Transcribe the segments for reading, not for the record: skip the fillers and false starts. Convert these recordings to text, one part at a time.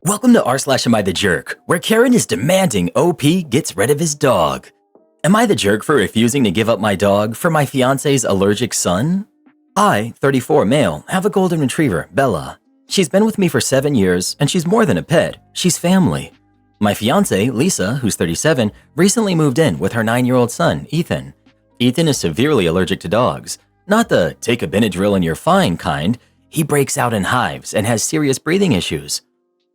Welcome to r/Am I the Jerk, where Karen is demanding OP gets rid of his dog. Am I the jerk for refusing to give up my dog for my fiance's allergic son? I, 34 male, have a golden retriever, Bella. She's been with me for 7 years, and she's more than a pet, she's family. My fiance, Lisa, who's 37, recently moved in with her 9-year-old son, Ethan. Ethan is severely allergic to dogs. Not the take a Benadryl and you're fine kind. He breaks out in hives and has serious breathing issues.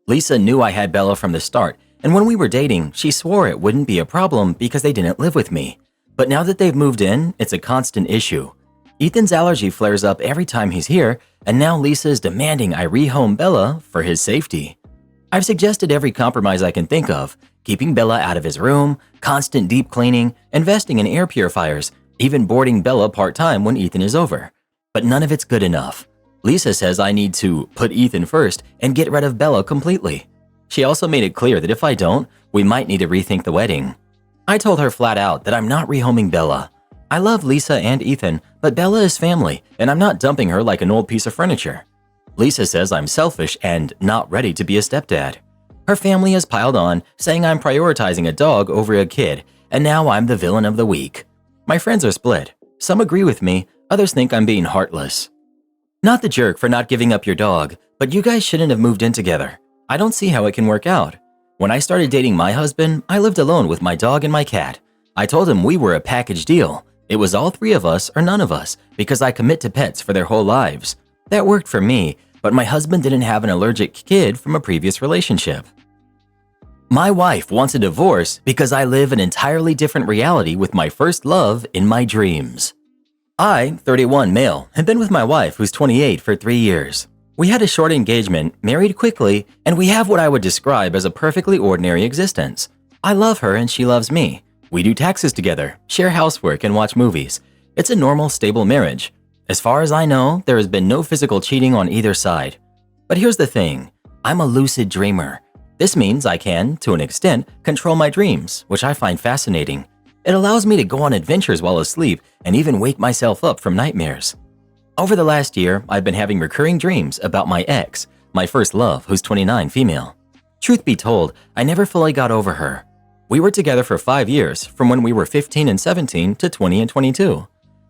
Lisa knew I had Bella from the start, and when we were dating, she swore it wouldn't be a problem because they didn't live with me. But now that they've moved in, it's a constant issue. Ethan's allergy flares up every time he's here, and now Lisa is demanding I rehome Bella for his safety. I've suggested every compromise I can think of, keeping Bella out of his room, constant deep cleaning, investing in air purifiers, even boarding Bella part-time when Ethan is over. But none of it's good enough. Lisa says I need to put Ethan first and get rid of Bella completely. She also made it clear that if I don't, we might need to rethink the wedding. I told her flat out that I'm not rehoming Bella. I love Lisa and Ethan, but Bella is family, and I'm not dumping her like an old piece of furniture. Lisa says I'm selfish and not ready to be a stepdad. Her family has piled on, saying I'm prioritizing a dog over a kid, and now I'm the villain of the week. My friends are split. Some agree with me, others think I'm being heartless. Not the jerk for not giving up your dog, but you guys shouldn't have moved in together. I don't see how it can work out. When I started dating my husband, I lived alone with my dog and my cat. I told him we were a package deal. It was all 3 of us or none of us because I commit to pets for their whole lives. That worked for me, but my husband didn't have an allergic kid from a previous relationship. My wife wants a divorce because I live an entirely different reality with my first love in my dreams. I, 31 male, have been with my wife who's 28 for 3 years. We had a short engagement, married quickly, and we have what I would describe as a perfectly ordinary existence. I love her and she loves me. We do taxes together, share housework, and watch movies. It's a normal, stable marriage. As far as I know, there has been no physical cheating on either side. But here's the thing, I'm a lucid dreamer. This means I can, to an extent, control my dreams, which I find fascinating. It allows me to go on adventures while asleep and even wake myself up from nightmares. Over the last year, I've been having recurring dreams about my ex, my first love, who's 29 female. Truth be told, I never fully got over her. We were together for 5 years, from when we were 15 and 17 to 20 and 22.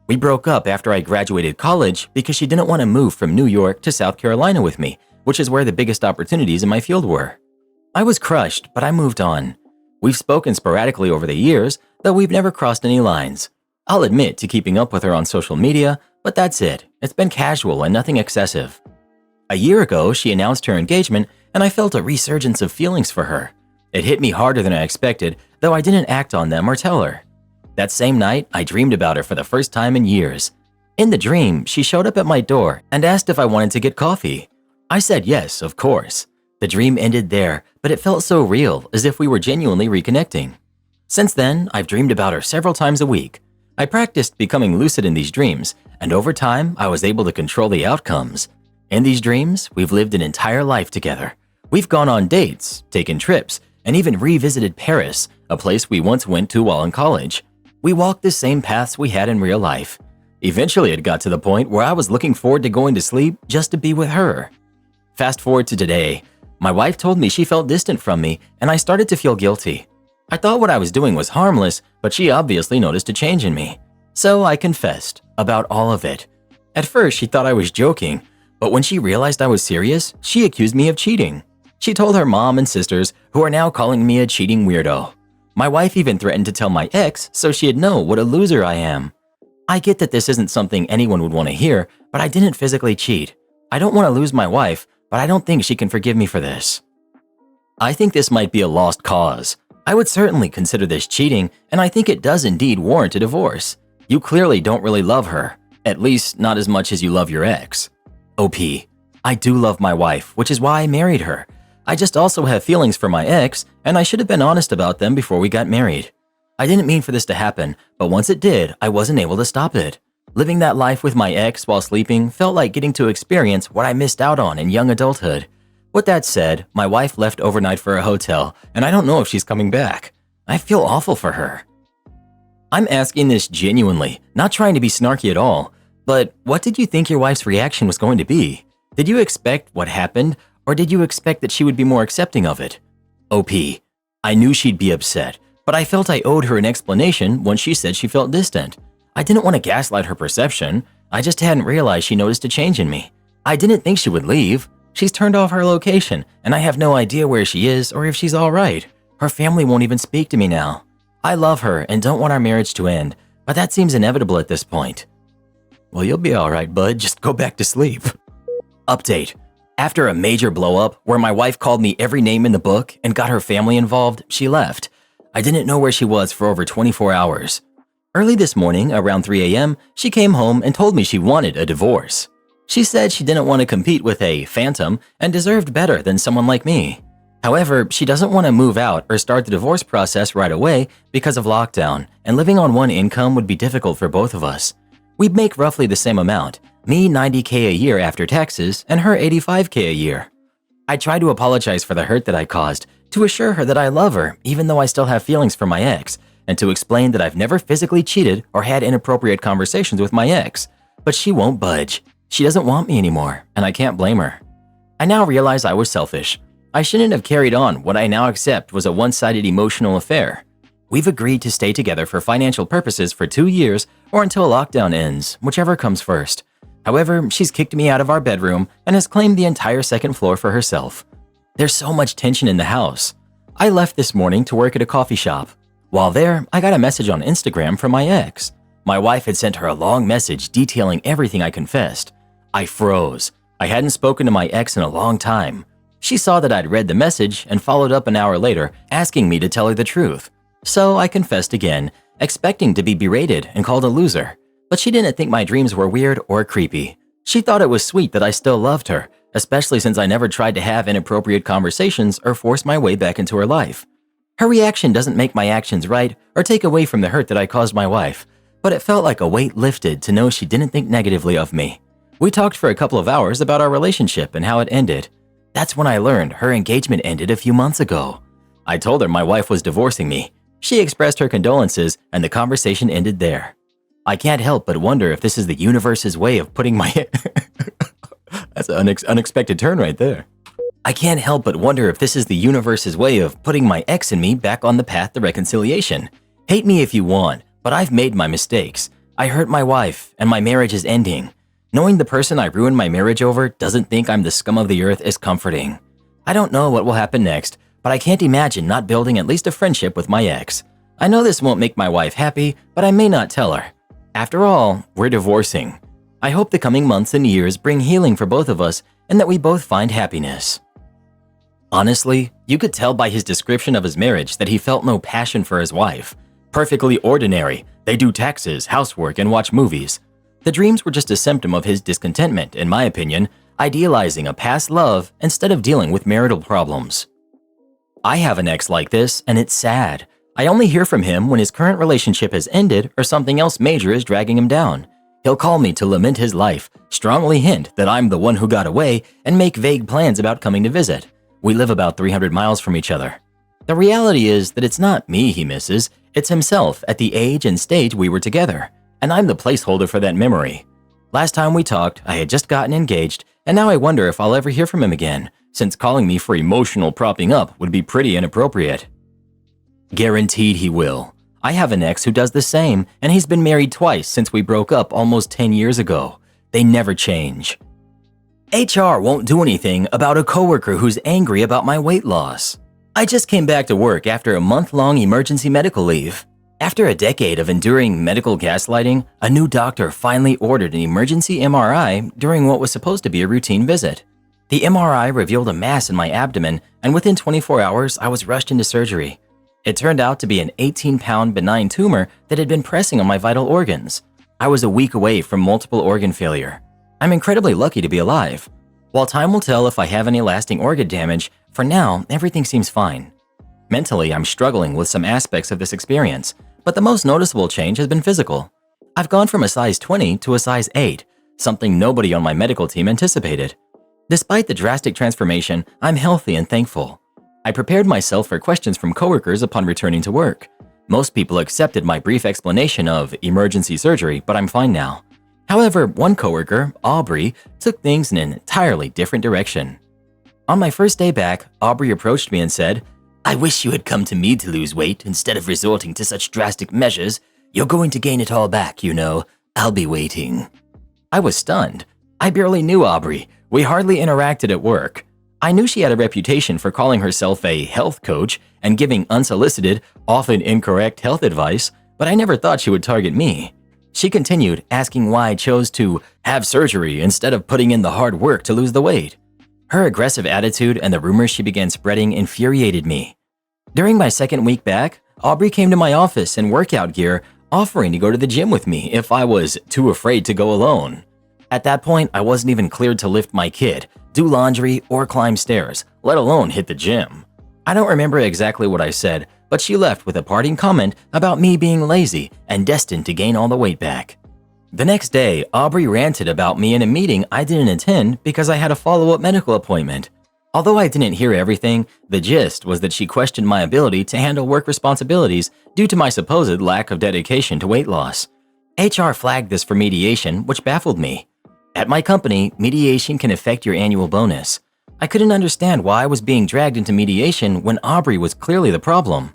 We broke up after I graduated college because she didn't want to move from New York to South Carolina with me, which is where the biggest opportunities in my field were. I was crushed, but I moved on. We've spoken sporadically over the years, though we've never crossed any lines. I'll admit to keeping up with her on social media, but that's it. It's been casual and nothing excessive. A year ago, she announced her engagement, and I felt a resurgence of feelings for her. It hit me harder than I expected, though I didn't act on them or tell her. That same night, I dreamed about her for the first time in years. In the dream, she showed up at my door and asked if I wanted to get coffee. I said yes, of course. The dream ended there, but it felt so real, as if we were genuinely reconnecting. Since then, I've dreamed about her several times a week. I practiced becoming lucid in these dreams, and over time, I was able to control the outcomes. In these dreams, we've lived an entire life together. We've gone on dates, taken trips, and even revisited Paris, a place we once went to while in college. We walked the same paths we had in real life. Eventually, it got to the point where I was looking forward to going to sleep just to be with her. Fast forward to today. My wife told me she felt distant from me, and I started to feel guilty. I thought what I was doing was harmless, but she obviously noticed a change in me. So I confessed about all of it. At first, she thought I was joking, but when she realized I was serious, she accused me of cheating. She told her mom and sisters, who are now calling me a cheating weirdo. My wife even threatened to tell my ex so she'd know what a loser I am. I get that this isn't something anyone would want to hear, but I didn't physically cheat. I don't want to lose my wife, but I don't think she can forgive me for this. I think this might be a lost cause. I would certainly consider this cheating, and I think it does indeed warrant a divorce. You clearly don't really love her, at least not as much as you love your ex. OP, I do love my wife, which is why I married her. I just also have feelings for my ex, and I should have been honest about them before we got married. I didn't mean for this to happen, but once it did, I wasn't able to stop it. Living that life with my ex while sleeping felt like getting to experience what I missed out on in young adulthood. With that said, my wife left overnight for a hotel, and I don't know if she's coming back. I feel awful for her. I'm asking this genuinely, not trying to be snarky at all, but what did you think your wife's reaction was going to be? Did you expect what happened, Or did you expect that she would be more accepting of it? OP. I knew she'd be upset, but I felt I owed her an explanation when she said she felt distant. I didn't want to gaslight her perception. I just hadn't realized she noticed a change in me. I didn't think she would leave. She's turned off her location, and I have no idea where she is or if she's all right. Her family won't even speak to me now. I love her and don't want our marriage to end, but that seems inevitable at this point. Well, you'll be all right, bud. Just go back to sleep. Update. After a major blow-up where my wife called me every name in the book and got her family involved, she left. I didn't know where she was for over 24 hours. Early this morning, around 3 a.m., she came home and told me she wanted a divorce. She said she didn't want to compete with a phantom and deserved better than someone like me. However, she doesn't want to move out or start the divorce process right away because of lockdown, and living on one income would be difficult for both of us. We'd make roughly the same amount, me $90K a year after taxes and her $85K a year. I tried to apologize for the hurt that I caused, to assure her that I love her even though I still have feelings for my ex, and to explain that I've never physically cheated or had inappropriate conversations with my ex. But she won't budge. She doesn't want me anymore, and I can't blame her. I now realize I was selfish. I shouldn't have carried on what I now accept was a one-sided emotional affair. We've agreed to stay together for financial purposes for 2 years or until lockdown ends, whichever comes first. However, she's kicked me out of our bedroom and has claimed the entire second floor for herself. There's so much tension in the house. I left this morning to work at a coffee shop. While there, I got a message on Instagram from my ex. My wife had sent her a long message detailing everything I confessed. I froze. I hadn't spoken to my ex in a long time. She saw that I'd read the message and followed up an hour later asking me to tell her the truth. So I confessed again, expecting to be berated and called a loser. But she didn't think my dreams were weird or creepy. She thought it was sweet that I still loved her, especially since I never tried to have inappropriate conversations or force my way back into her life. Her reaction doesn't make my actions right or take away from the hurt that I caused my wife, but it felt like a weight lifted to know she didn't think negatively of me. We talked for a couple of hours about our relationship and how it ended. That's when I learned her engagement ended a few months ago. I told her my wife was divorcing me. She expressed her condolences and the conversation ended there. I can't help but wonder if this is the universe's way of putting my... That's an unexpected turn right there. I can't help but wonder if this is the universe's way of putting my ex and me back on the path to reconciliation. Hate me if you want, but I've made my mistakes. I hurt my wife, and my marriage is ending. Knowing the person I ruined my marriage over doesn't think I'm the scum of the earth is comforting. I don't know what will happen next, but I can't imagine not building at least a friendship with my ex. I know this won't make my wife happy, but I may not tell her. After all, we're divorcing. I hope the coming months and years bring healing for both of us and that we both find happiness. Honestly, you could tell by his description of his marriage that he felt no passion for his wife. Perfectly ordinary, they do taxes, housework, and watch movies. The dreams were just a symptom of his discontentment, in my opinion, idealizing a past love instead of dealing with marital problems. I have an ex like this, and it's sad. I only hear from him when his current relationship has ended or something else major is dragging him down. He'll call me to lament his life, strongly hint that I'm the one who got away, and make vague plans about coming to visit. We live about 300 miles from each other. The reality is that it's not me he misses, it's himself at the age and stage we were together, and I'm the placeholder for that memory. Last time we talked, I had just gotten engaged, and now I wonder if I'll ever hear from him again, since calling me for emotional propping up would be pretty inappropriate. Guaranteed he will. I have an ex who does the same, and he's been married twice since we broke up almost 10 years ago. They never change. HR won't do anything about a coworker who's angry about my weight loss. I just came back to work after a month-long emergency medical leave. After a decade of enduring medical gaslighting, a new doctor finally ordered an emergency MRI during what was supposed to be a routine visit. The MRI revealed a mass in my abdomen, and within 24 hours, I was rushed into surgery. It turned out to be an 18-pound benign tumor that had been pressing on my vital organs. I was a week away from multiple organ failure. I'm incredibly lucky to be alive. While time will tell if I have any lasting organ damage, for now, everything seems fine. Mentally, I'm struggling with some aspects of this experience, but the most noticeable change has been physical. I've gone from a size 20 to a size 8, something nobody on my medical team anticipated. Despite the drastic transformation, I'm healthy and thankful. I prepared myself for questions from coworkers upon returning to work. Most people accepted my brief explanation of emergency surgery, but I'm fine now. However, one coworker, Aubrey, took things in an entirely different direction. On my first day back, Aubrey approached me and said, "I wish you had come to me to lose weight instead of resorting to such drastic measures. You're going to gain it all back, you know. I'll be waiting." I was stunned. I barely knew Aubrey. We hardly interacted at work. I knew she had a reputation for calling herself a health coach and giving unsolicited, often incorrect health advice, but I never thought she would target me. She continued, asking why I chose to have surgery instead of putting in the hard work to lose the weight. Her aggressive attitude and the rumors she began spreading infuriated me. During my second week back, Aubrey came to my office in workout gear, offering to go to the gym with me if I was too afraid to go alone. At that point, I wasn't even cleared to lift my kid, do laundry, or climb stairs, let alone hit the gym. I don't remember exactly what I said, but she left with a parting comment about me being lazy and destined to gain all the weight back. The next day, Aubrey ranted about me in a meeting I didn't attend because I had a follow-up medical appointment. Although I didn't hear everything, the gist was that she questioned my ability to handle work responsibilities due to my supposed lack of dedication to weight loss. HR flagged this for mediation, which baffled me. At my company, mediation can affect your annual bonus. I couldn't understand why I was being dragged into mediation when Aubrey was clearly the problem.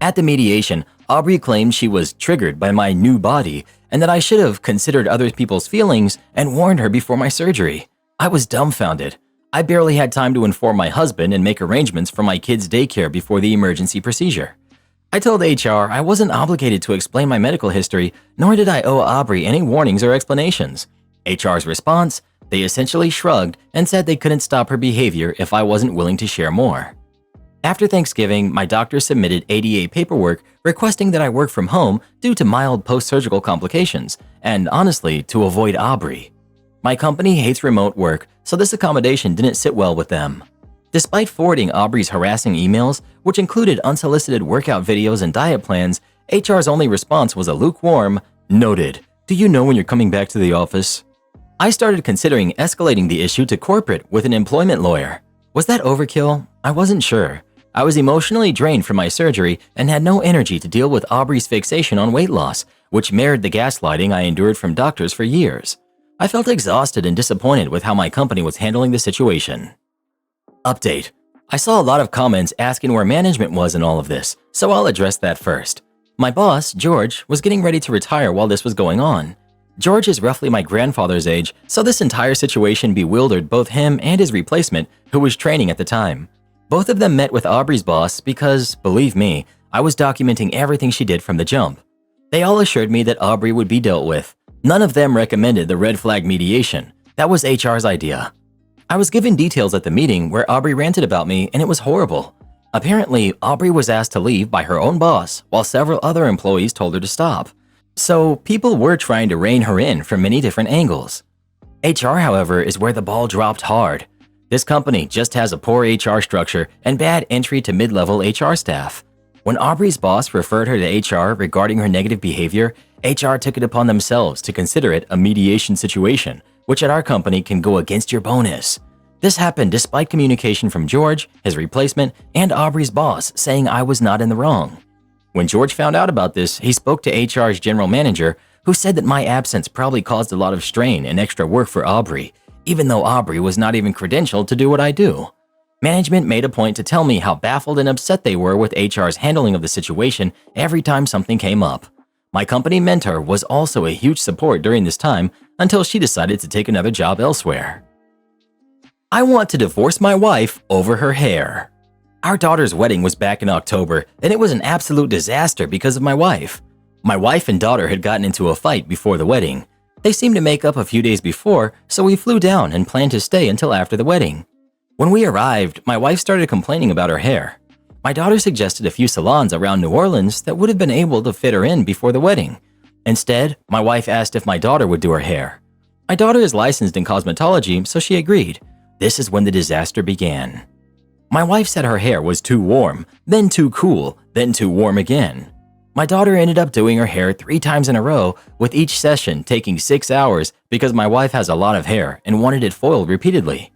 At the mediation, Aubrey claimed she was triggered by my new body and that I should have considered other people's feelings and warned her before my surgery. I was dumbfounded. I barely had time to inform my husband and make arrangements for my kids' daycare before the emergency procedure. I told HR I wasn't obligated to explain my medical history, nor did I owe Aubrey any warnings or explanations. HR's response? They essentially shrugged and said they couldn't stop her behavior if I wasn't willing to share more. After Thanksgiving, my doctor submitted ADA paperwork requesting that I work from home due to mild post-surgical complications, and honestly, to avoid Aubrey. My company hates remote work, so this accommodation didn't sit well with them. Despite forwarding Aubrey's harassing emails, which included unsolicited workout videos and diet plans, HR's only response was a lukewarm, "Noted. Do you know when you're coming back to the office?" I started considering escalating the issue to corporate with an employment lawyer. Was that overkill? I wasn't sure. I was emotionally drained from my surgery and had no energy to deal with Aubrey's fixation on weight loss, which mirrored the gaslighting I endured from doctors for years. I felt exhausted and disappointed with how my company was handling the situation. Update. I saw a lot of comments asking where management was in all of this, so I'll address that first. My boss, George, was getting ready to retire while this was going on. George is roughly my grandfather's age, so this entire situation bewildered both him and his replacement, who was training at the time. Both of them met with Aubrey's boss because, believe me, I was documenting everything she did from the jump. They all assured me that Aubrey would be dealt with. None of them recommended the red flag mediation. That was HR's idea. I was given details at the meeting where Aubrey ranted about me, and it was horrible. Apparently, Aubrey was asked to leave by her own boss, while several other employees told her to stop. So people were trying to rein her in from many different angles. HR, however, is where the ball dropped hard. This company just has a poor HR structure and bad entry to mid-level HR staff. When Aubrey's boss referred her to HR regarding her negative behavior, HR took it upon themselves to consider it a mediation situation, which at our company can go against your bonus. This happened despite communication from George, his replacement, and Aubrey's boss saying I was not in the wrong. When George found out about this, he spoke to HR's general manager, who said that my absence probably caused a lot of strain and extra work for Aubrey, even though Aubrey was not even credentialed to do what I do. Management made a point to tell me how baffled and upset they were with HR's handling of the situation every time something came up. My company mentor was also a huge support during this time until she decided to take another job elsewhere. I want to divorce my wife over her hair. Our daughter's wedding was back in October, and it was an absolute disaster because of my wife. My wife and daughter had gotten into a fight before the wedding. They seemed to make up a few days before, so we flew down and planned to stay until after the wedding. When we arrived, my wife started complaining about her hair. My daughter suggested a few salons around New Orleans that would have been able to fit her in before the wedding. Instead, my wife asked if my daughter would do her hair. My daughter is licensed in cosmetology, so she agreed. This is when the disaster began. My wife said her hair was too warm, then too cool, then too warm again. My daughter ended up doing her hair 3 times in a row, with each session taking 6 hours because my wife has a lot of hair and wanted it foiled repeatedly.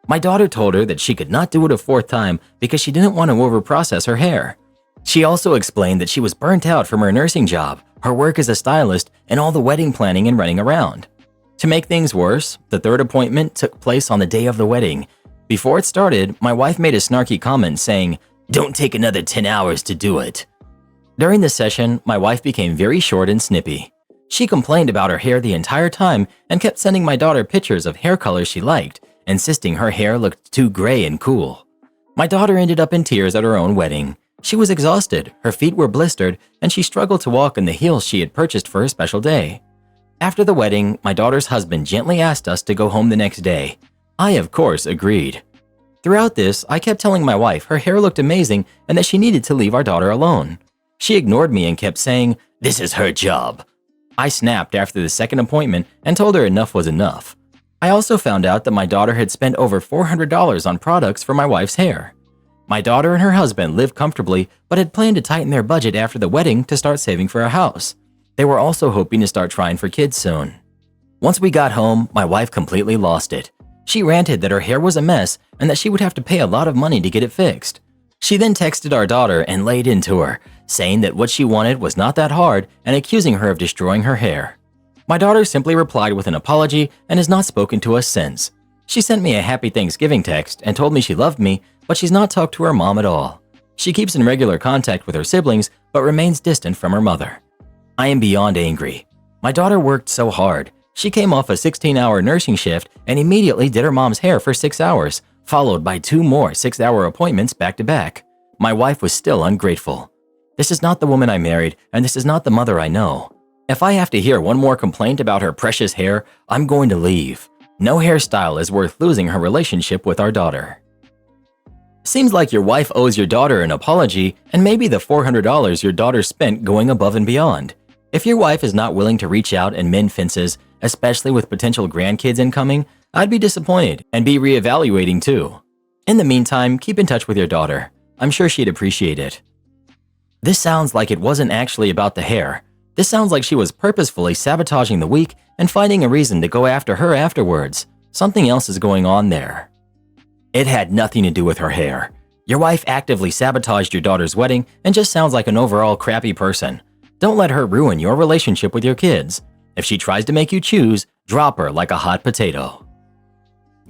My daughter told her that she could not do it a 4th time because she didn't want to overprocess her hair. She also explained that she was burnt out from her nursing job, her work as a stylist, and all the wedding planning and running around. To make things worse, the 3rd appointment took place on the day of the wedding. Before it started, my wife made a snarky comment saying, "Don't take another 10 hours to do it." During the session, my wife became very short and snippy. She complained about her hair the entire time and kept sending my daughter pictures of hair colors she liked, insisting her hair looked too gray and cool. My daughter ended up in tears at her own wedding. She was exhausted, her feet were blistered, and she struggled to walk in the heels she had purchased for a special day. After the wedding, my daughter's husband gently asked us to go home the next day. I, of course, agreed. Throughout this, I kept telling my wife her hair looked amazing and that she needed to leave our daughter alone. She ignored me and kept saying, "This is her job." I snapped after the second appointment and told her enough was enough. I also found out that my daughter had spent over $400 on products for my wife's hair. My daughter and her husband lived comfortably but had planned to tighten their budget after the wedding to start saving for a house. They were also hoping to start trying for kids soon. Once we got home, my wife completely lost it. She ranted that her hair was a mess and that she would have to pay a lot of money to get it fixed. She then texted our daughter and laid into her, saying that what she wanted was not that hard and accusing her of destroying her hair. My daughter simply replied with an apology and has not spoken to us since. She sent me a happy Thanksgiving text and told me she loved me, but she's not talked to her mom at all. She keeps in regular contact with her siblings, but remains distant from her mother. I am beyond angry. My daughter worked so hard. She came off a 16-hour nursing shift and immediately did her mom's hair for 6 hours, followed by 2 more 6-hour appointments back to back. My wife was still ungrateful. This is not the woman I married, and this is not the mother I know. If I have to hear one more complaint about her precious hair, I'm going to leave. No hairstyle is worth losing her relationship with our daughter. Seems like your wife owes your daughter an apology and maybe the $400 your daughter spent going above and beyond. If your wife is not willing to reach out and mend fences, especially with potential grandkids incoming, I'd be disappointed and be reevaluating too. In the meantime, keep in touch with your daughter. I'm sure she'd appreciate it. This sounds like it wasn't actually about the hair. This sounds like she was purposefully sabotaging the week and finding a reason to go after her afterwards. Something else is going on there. It had nothing to do with her hair. Your wife actively sabotaged your daughter's wedding and just sounds like an overall crappy person. Don't let her ruin your relationship with your kids. If she tries to make you choose, drop her like a hot potato.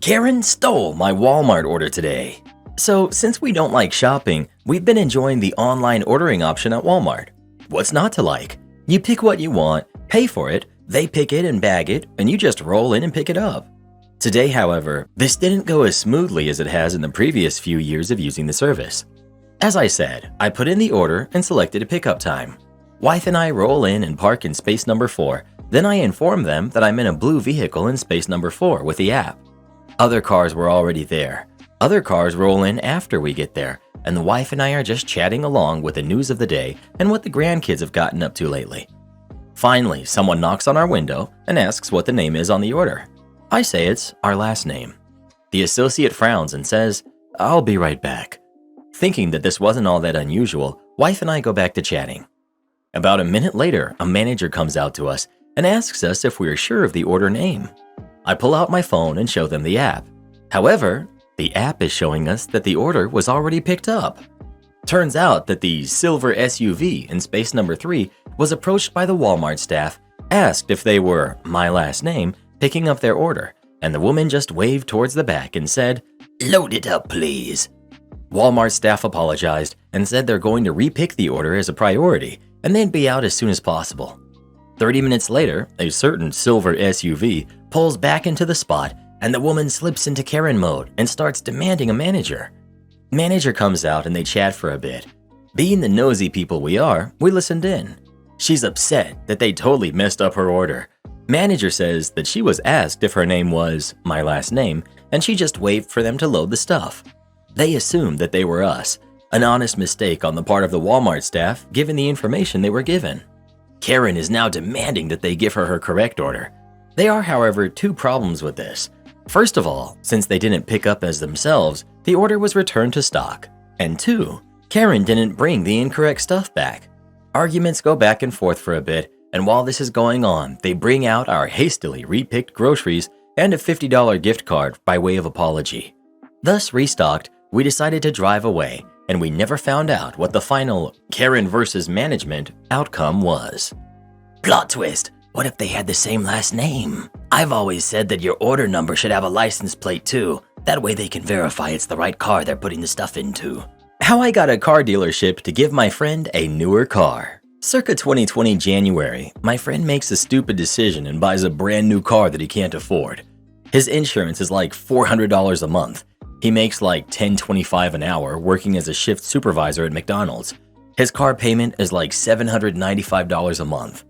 Karen stole my Walmart order today. So, since we don't like shopping, we've been enjoying the online ordering option at Walmart. What's not to like? You pick what you want, pay for it, they pick it and bag it, and you just roll in and pick it up. Today, however, this didn't go as smoothly as it has in the previous few years of using the service. As I said, I put in the order and selected a pickup time. Wife and I roll in and park in space number 4, then I inform them that I'm in a blue vehicle in space number 4 with the app. Other cars were already there. Other cars roll in after we get there, and the wife and I are just chatting along with the news of the day and what the grandkids have gotten up to lately. Finally, someone knocks on our window and asks what the name is on the order. I say it's our last name. The associate frowns and says, "I'll be right back." Thinking that this wasn't all that unusual, wife and I go back to chatting. About a minute later, a manager comes out to us and asks us if we are sure of the order name. I pull out my phone and show them the app. However, the app is showing us that the order was already picked up. Turns out that the silver SUV in space number 3 was approached by the Walmart staff, asked if they were, my last name, picking up their order, and the woman just waved towards the back and said, "Load it up, please." Walmart staff apologized and said they're going to repick the order as a priority and they'd be out as soon as possible. 30 minutes later, a certain silver SUV pulls back into the spot and the woman slips into Karen mode and starts demanding a manager. Manager comes out and they chat for a bit. Being the nosy people we are, we listened in. She's upset that they totally messed up her order. Manager says that she was asked if her name was my last name and she just waved for them to load the stuff. They assumed that they were us, an honest mistake on the part of the Walmart staff given the information they were given. Karen is now demanding that they give her correct order. There are, however, 2 problems with this. First of all, since they didn't pick up as themselves, the order was returned to stock. And 2, Karen didn't bring the incorrect stuff back. Arguments go back and forth for a bit, and while this is going on, they bring out our hastily repicked groceries and a $50 gift card by way of apology. Thus restocked, we decided to drive away, and we never found out what the final Karen versus management outcome was. Plot twist, what if they had the same last name? I've always said that your order number should have a license plate too. That way they can verify it's the right car they're putting the stuff into. How I got a car dealership to give my friend a newer car. Circa 2020 January, my friend makes a stupid decision and buys a brand new car that he can't afford. His insurance is like $400 a month. He makes like $10.25 an hour working as a shift supervisor at McDonald's. His car payment is like $795 a month.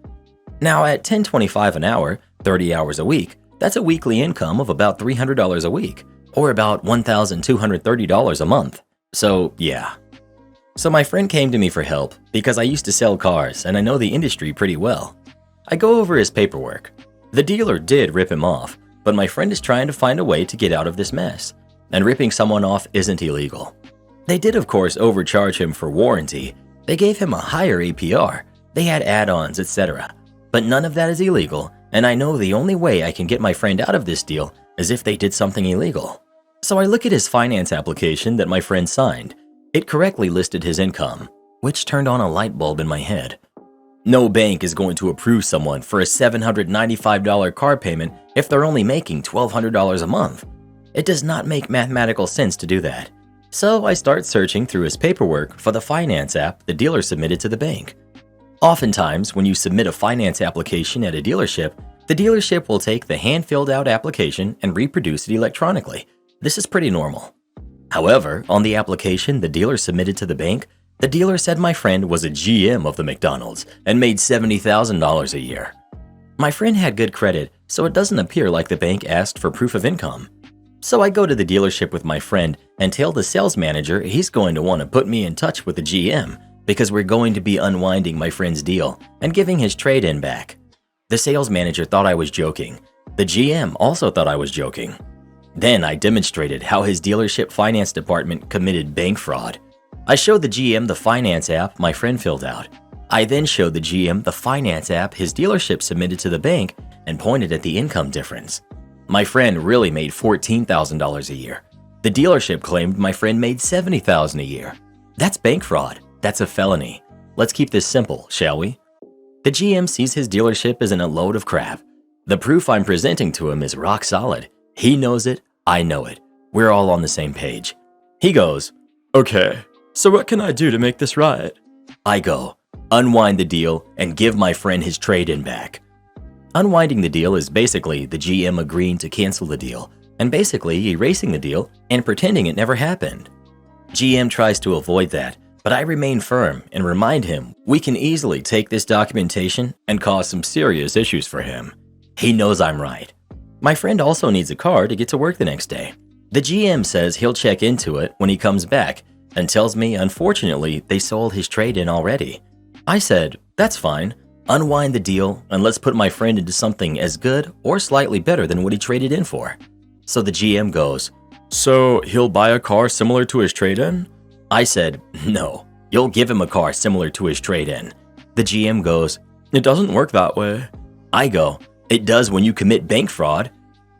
Now at $10.25 an hour, 30 hours a week, that's a weekly income of about $300 a week, or about $1,230 a month. So yeah. So my friend came to me for help because I used to sell cars and I know the industry pretty well. I go over his paperwork. The dealer did rip him off, but my friend is trying to find a way to get out of this mess. And ripping someone off isn't illegal. They did of course overcharge him for warranty. They gave him a higher APR. They had add-ons, etc. But none of that is illegal, and I know the only way I can get my friend out of this deal is if they did something illegal. So I look at his finance application that my friend signed. It correctly listed his income, which turned on a light bulb in my head. No bank is going to approve someone for a $795 car payment if they're only making $1,200 a month. It does not make mathematical sense to do that. So I start searching through his paperwork for the finance app the dealer submitted to the bank. Oftentimes, when you submit a finance application at a dealership, the dealership will take the hand-filled out application and reproduce it electronically. This is pretty normal. However, on the application the dealer submitted to the bank, the dealer said my friend was a GM of the McDonald's and made $70,000 a year. My friend had good credit, so it doesn't appear like the bank asked for proof of income. So I go to the dealership with my friend and tell the sales manager he's going to want to put me in touch with the GM because we're going to be unwinding my friend's deal and giving his trade-in back. The sales manager thought I was joking. The GM also thought I was joking. Then I demonstrated how his dealership finance department committed bank fraud. I showed the GM the finance app my friend filled out. I then showed the GM the finance app his dealership submitted to the bank and pointed at the income difference. My friend really made $14,000 a year. The dealership claimed my friend made $70,000 a year. That's bank fraud. That's a felony. Let's keep this simple, shall we? The GM sees his dealership as in a load of crap. The proof I'm presenting to him is rock solid. He knows it, I know it. We're all on the same page. He goes, "Okay, so what can I do to make this right?" I go, "Unwind the deal and give my friend his trade-in back." Unwinding the deal is basically the GM agreeing to cancel the deal and basically erasing the deal and pretending it never happened. GM tries to avoid that, but I remain firm and remind him we can easily take this documentation and cause some serious issues for him. He knows I'm right. My friend also needs a car to get to work the next day. The GM says he'll check into it when he comes back and tells me unfortunately they sold his trade-in already. I said, "That's fine. Unwind the deal and let's put my friend into something as good or slightly better than what he traded in for." So the GM goes, "So he'll buy a car similar to his trade-in?" I said, "No, you'll give him a car similar to his trade-in." The GM goes, "It doesn't work that way." I go, "It does when you commit bank fraud."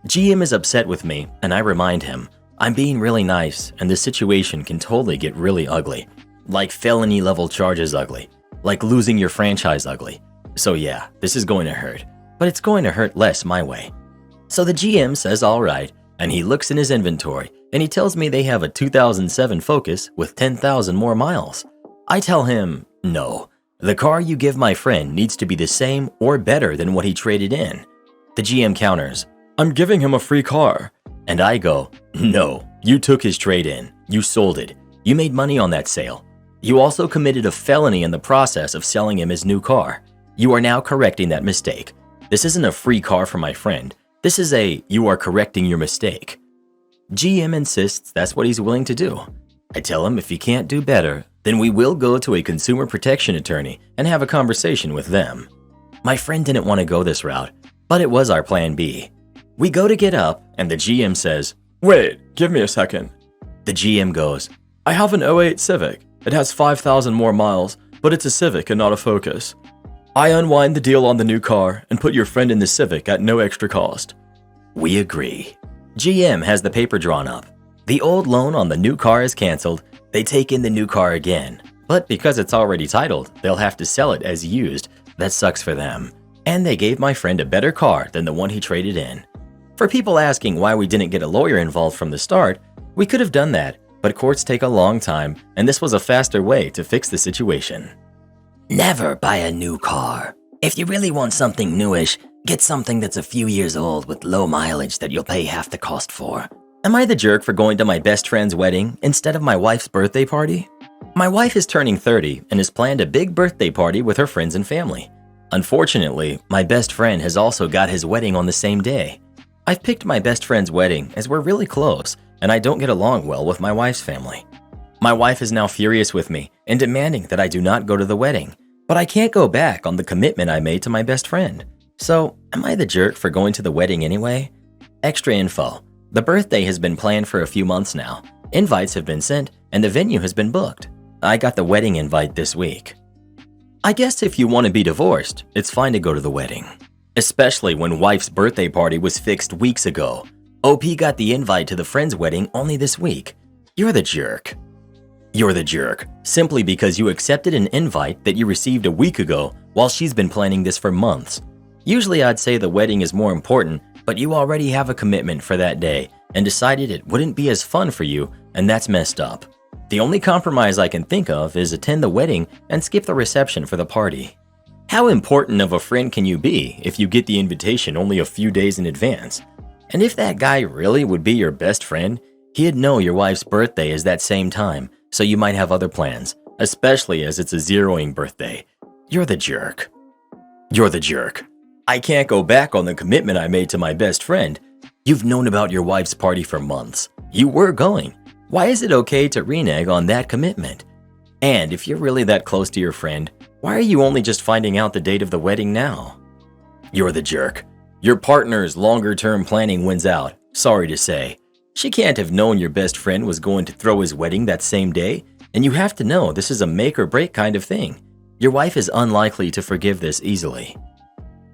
GM is upset with me and I remind him, I'm being really nice and the situation can totally get really ugly. Like felony level charges ugly. Like losing your franchise ugly. So yeah, this is going to hurt, but it's going to hurt less my way. So the GM says all right, and he looks in his inventory and he tells me they have a 2007 Focus with 10,000 more miles. I tell him, no, the car you give my friend needs to be the same or better than what he traded in. The GM counters, "I'm giving him a free car." And I go, "No, you took his trade-in, you sold it, you made money on that sale. You also committed a felony in the process of selling him his new car. You are now correcting that mistake. This isn't a free car for my friend. This is you are correcting your mistake." GM insists that's what he's willing to do. I tell him if he can't do better, then we will go to a consumer protection attorney and have a conversation with them. My friend didn't want to go this route, but it was our plan B. We go to get up and the GM says, "Wait, give me a second." The GM goes, "I have an '08 Civic. It has 5,000 more miles, but it's a Civic and not a Focus. I unwind the deal on the new car and put your friend in the Civic at no extra cost." We agree. GM has the paper drawn up. The old loan on the new car is canceled. They take in the new car again. But because it's already titled, they'll have to sell it as used. That sucks for them. And they gave my friend a better car than the one he traded in. For people asking why we didn't get a lawyer involved from the start, we could have done that, but courts take a long time, and this was a faster way to fix the situation. Never buy a new car. If you really want something newish, get something that's a few years old with low mileage that you'll pay half the cost for. Am I the jerk for going to my best friend's wedding instead of my wife's birthday party? My wife is turning 30 and has planned a big birthday party with her friends and family. Unfortunately, my best friend has also got his wedding on the same day. I've picked my best friend's wedding as we're really close and I don't get along well with my wife's family. My wife is now furious with me and demanding that I do not go to the wedding, but I can't go back on the commitment I made to my best friend. So, am I the jerk for going to the wedding anyway? Extra info. The birthday has been planned for a few months now. Invites have been sent and the venue has been booked. I got the wedding invite this week. I guess if you want to be divorced, it's fine to go to the wedding. Especially when wife's birthday party was fixed weeks ago. OP got the invite to the friend's wedding only this week. You're the jerk. You're the jerk, simply because you accepted an invite that you received a week ago while she's been planning this for months. Usually I'd say the wedding is more important, but you already have a commitment for that day and decided it wouldn't be as fun for you, and that's messed up. The only compromise I can think of is attend the wedding and skip the reception for the party. How important of a friend can you be if you get the invitation only a few days in advance? And if that guy really would be your best friend, he'd know your wife's birthday is that same time, so you might have other plans, especially as it's a zeroing birthday. You're the jerk. You're the jerk. I can't go back on the commitment I made to my best friend. You've known about your wife's party for months. You were going. Why is it okay to renege on that commitment? And if you're really that close to your friend, why are you only just finding out the date of the wedding now? You're the jerk. Your partner's longer-term planning wins out, sorry to say. She can't have known your best friend was going to throw his wedding that same day, and you have to know this is a make-or-break kind of thing. Your wife is unlikely to forgive this easily.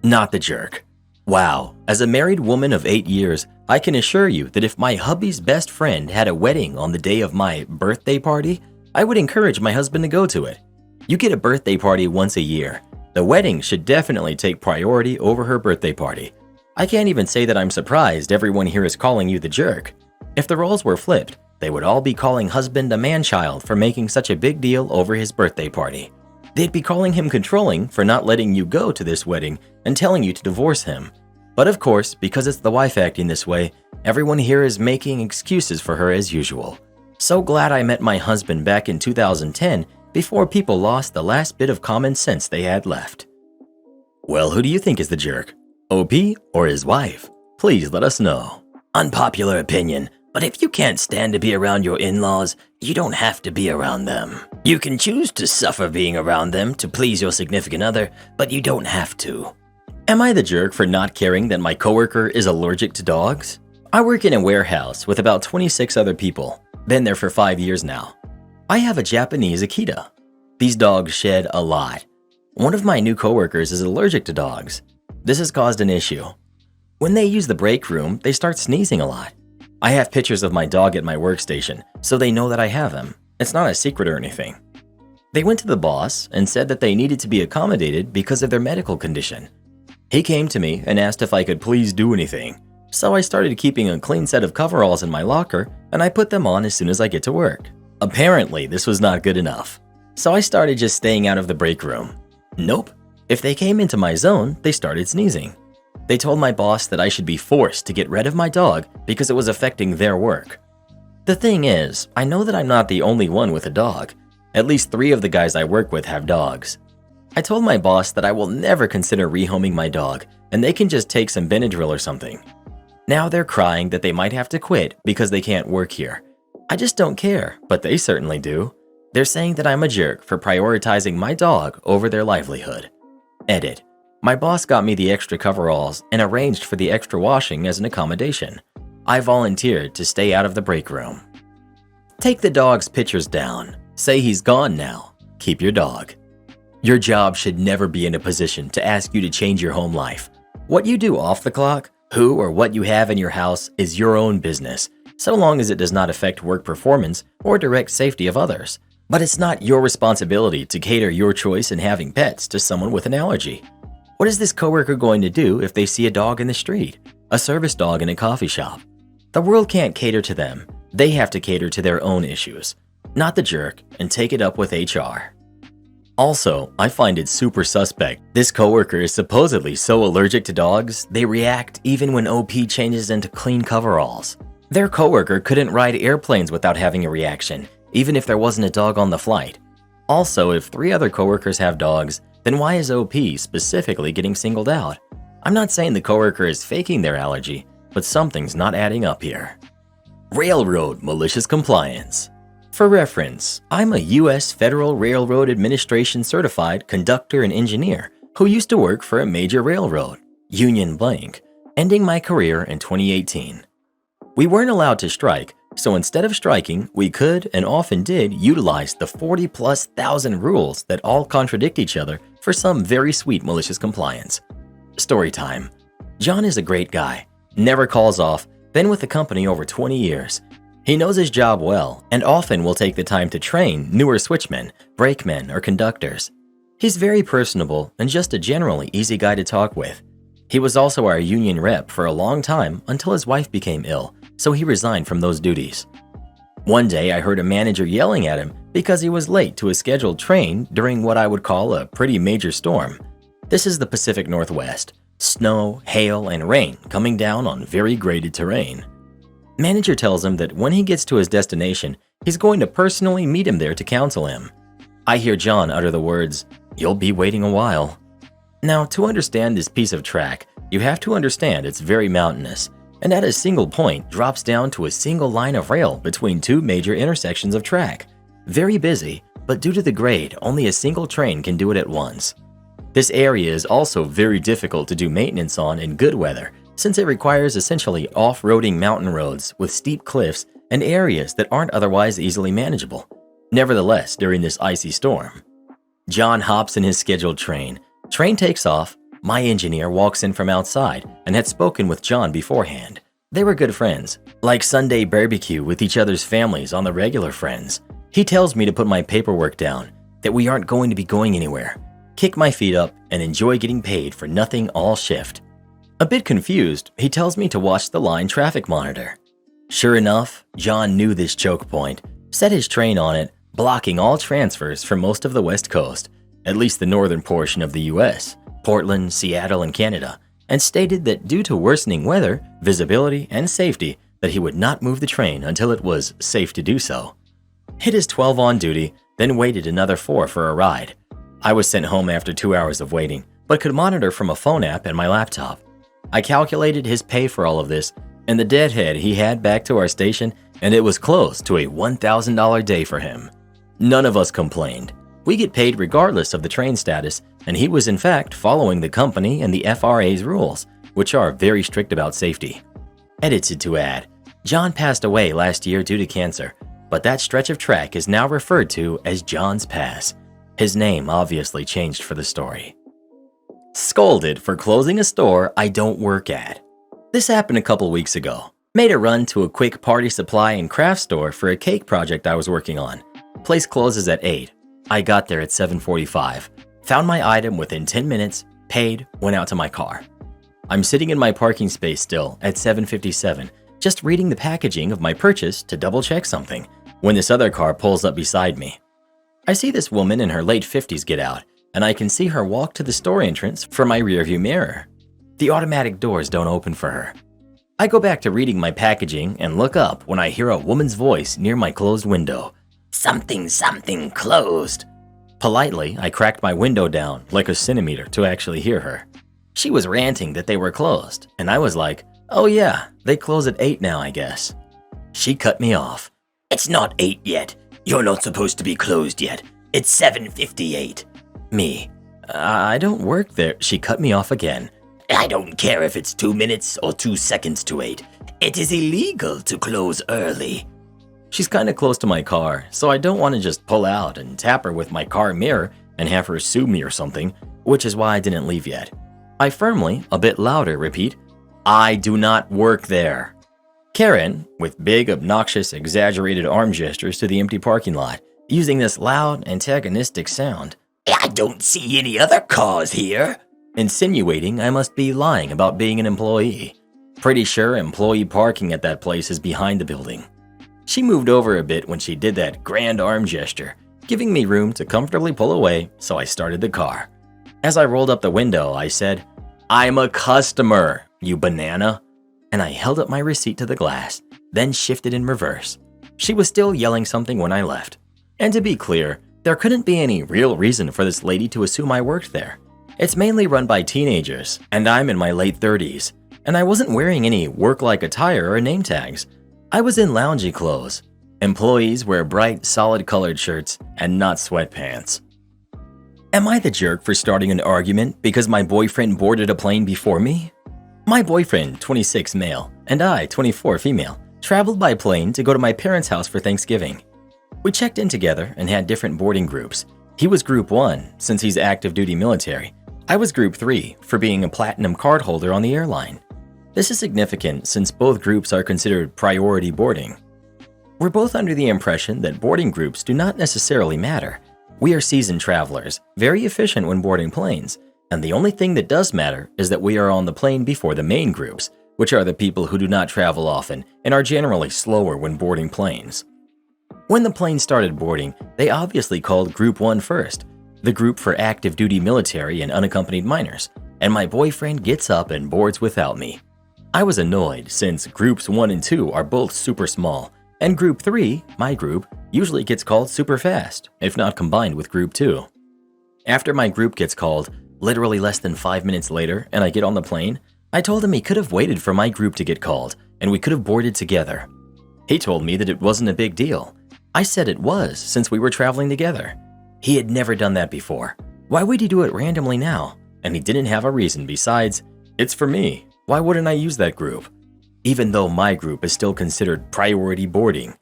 Not the jerk. Wow, as a married woman of 8 years, I can assure you that if my hubby's best friend had a wedding on the day of my birthday party, I would encourage my husband to go to it. You get a birthday party once a year. The wedding should definitely take priority over her birthday party. I can't even say that I'm surprised everyone here is calling you the jerk. If the roles were flipped, they would all be calling husband a man-child for making such a big deal over his birthday party. They'd be calling him controlling for not letting you go to this wedding and telling you to divorce him. But of course, because it's the wife acting this way, everyone here is making excuses for her as usual. So glad I met my husband back in 2010 before people lost the last bit of common sense they had left. Well, who do you think is the jerk? OP or his wife? Please let us know. Unpopular opinion, but if you can't stand to be around your in-laws, you don't have to be around them. You can choose to suffer being around them to please your significant other, but you don't have to. Am I the jerk for not caring that my coworker is allergic to dogs? I work in a warehouse with about 26 other people. Been there for 5 years now. I have a Japanese Akita. These dogs shed a lot. One of my new coworkers is allergic to dogs. This has caused an issue. When they use the break room, they start sneezing a lot. I have pictures of my dog at my workstation, so they know that I have him. It's not a secret or anything. They went to the boss and said that they needed to be accommodated because of their medical condition. He came to me and asked if I could please do anything. So I started keeping a clean set of coveralls in my locker and I put them on as soon as I get to work. Apparently, this was not good enough. So I started just staying out of the break room. Nope. If they came into my zone, they started sneezing. They told my boss that I should be forced to get rid of my dog because it was affecting their work. The thing is, I know that I'm not the only one with a dog. At least 3 of the guys I work with have dogs. I told my boss that I will never consider rehoming my dog and they can just take some Benadryl or something. Now they're crying that they might have to quit because they can't work here. I just don't care, but they certainly do. They're saying that I'm a jerk for prioritizing my dog over their livelihood. Edit. My boss got me the extra coveralls and arranged for the extra washing as an accommodation. I volunteered to stay out of the break room. Take the dog's pictures down. Say he's gone now. Keep your dog. Your job should never be in a position to ask you to change your home life. What you do off the clock, who or what you have in your house is your own business, so long as it does not affect work performance or direct safety of others. But it's not your responsibility to cater your choice in having pets to someone with an allergy. What is this coworker going to do if they see a dog in the street? a service dog in a coffee shop. The world can't cater to them. They have to cater to their own issues, not the jerk, and take it up with HR. Also, I find it super suspect. This coworker is supposedly so allergic to dogs, they react even when OP changes into clean coveralls. Their coworker couldn't ride airplanes without having a reaction, even if there wasn't a dog on the flight. Also, if 3 other coworkers have dogs, then why is OP specifically getting singled out? I'm not saying the coworker is faking their allergy, but something's not adding up here. Railroad malicious compliance. For reference, I'm a U.S. Federal Railroad Administration certified conductor and engineer who used to work for a major railroad, Union Blank, ending my career in 2018. We weren't allowed to strike, so instead of striking, we could and often did utilize the 40,000+ rules that all contradict each other for some very sweet malicious compliance. Story time. John is a great guy, never calls off, been with the company over 20 years. He knows his job well and often will take the time to train newer switchmen, brakemen, or conductors. He's very personable and just a generally easy guy to talk with. He was also our union rep for a long time until his wife became ill, so he resigned from those duties. One day I heard a manager yelling at him because he was late to a scheduled train during what I would call a pretty major storm. This is the Pacific Northwest. Snow, hail, and rain coming down on very graded terrain. Manager tells him that when he gets to his destination, he's going to personally meet him there to counsel him. I hear John utter the words, "You'll be waiting a while." Now, to understand this piece of track, you have to understand it's very mountainous, and at a single point drops down to a single line of rail between 2 major intersections of track. Very busy, but due to the grade, only a single train can do it at once. This area is also very difficult to do maintenance on in good weather, since it requires essentially off-roading mountain roads with steep cliffs and areas that aren't otherwise easily manageable. Nevertheless, during this icy storm, John hops in his scheduled train. Train takes off. My engineer walks in from outside and had spoken with John beforehand. They were good friends, like Sunday barbecue with each other's families on the regular friends. He tells me to put my paperwork down, that we aren't going to be going anywhere, kick my feet up, and enjoy getting paid for nothing all shift. A bit confused, he tells me to watch the line traffic monitor. Sure enough, John knew this choke point, set his train on it, blocking all transfers for most of the West Coast, at least the northern portion of the US, Portland, Seattle, and Canada, and stated that due to worsening weather, visibility, and safety, that he would not move the train until it was safe to do so. Hit his 12 on duty, then waited another 4 for a ride. I was sent home after 2 hours of waiting, but could monitor from a phone app and my laptop. I calculated his pay for all of this, and the deadhead he had back to our station, and it was close to a $1,000 day for him. None of us complained. We get paid regardless of the train status, and he was in fact following the company and the FRA's rules, which are very strict about safety. Edited to add, John passed away last year due to cancer, but that stretch of track is now referred to as John's Pass. His name obviously changed for the story. Scolded for closing a store I don't work at. This happened a couple weeks ago. Made a run to a quick party supply and craft store for a cake project I was working on. Place closes at 8. I got there at 7:45. Found my item within 10 minutes, paid, went out to my car. I'm sitting in my parking space still at 7:57, just reading the packaging of my purchase to double check something, when this other car pulls up beside me. I see this woman in her late 50s get out, and I can see her walk to the store entrance from my rearview mirror. The automatic doors don't open for her. I go back to reading my packaging and look up when I hear a woman's voice near my closed window. Something closed. Politely, I cracked my window down like a centimeter to actually hear her. She was ranting that they were closed, and I was like, oh yeah, they close at 8 now, I guess. She cut me off. It's not 8 yet. You're not supposed to be closed yet. It's 7:58. Me. I don't work there. She cut me off again. I don't care if it's 2 minutes or 2 seconds to 8. It is illegal to close early. She's kind of close to my car, so I don't want to just pull out and tap her with my car mirror and have her sue me or something, which is why I didn't leave yet. I firmly, a bit louder, repeat, I do not work there. Karen, with big, obnoxious, exaggerated arm gestures to the empty parking lot, using this loud, antagonistic sound. I don't see any other cars here. Insinuating I must be lying about being an employee. Pretty sure employee parking at that place is behind the building. She moved over a bit when she did that grand arm gesture, giving me room to comfortably pull away, so I started the car. As I rolled up the window, I said, "I'm a customer, you banana," and I held up my receipt to the glass, then shifted in reverse. She was still yelling something when I left. And to be clear, there couldn't be any real reason for this lady to assume I worked there. It's mainly run by teenagers, and I'm in my late 30s, and I wasn't wearing any work-like attire or name tags. I was in loungy clothes. Employees wear bright, solid-colored shirts and not sweatpants. Am I the jerk for starting an argument because my boyfriend boarded a plane before me? My boyfriend, 26 male, and I, 24 female, traveled by plane to go to my parents' house for Thanksgiving. We checked in together and had different boarding groups. He was Group 1, since he's active duty military. I was Group 3, for being a platinum card holder on the airline. This is significant since both groups are considered priority boarding. We're both under the impression that boarding groups do not necessarily matter. We are seasoned travelers, very efficient when boarding planes, and the only thing that does matter is that we are on the plane before the main groups, which are the people who do not travel often and are generally slower when boarding planes. When the plane started boarding, they obviously called Group 1 first, the group for active duty military and unaccompanied minors, and my boyfriend gets up and boards without me. I was annoyed since Groups 1 and 2 are both super small, and Group 3, my group, usually gets called super fast, if not combined with Group 2. After my group gets called, literally less than 5 minutes later, and I get on the plane, I told him he could have waited for my group to get called, and we could have boarded together. He told me that it wasn't a big deal. I said it was, since we were traveling together. He had never done that before. Why would he do it randomly now? And he didn't have a reason besides, it's for me. Why wouldn't I use that group? Even though my group is still considered priority boarding.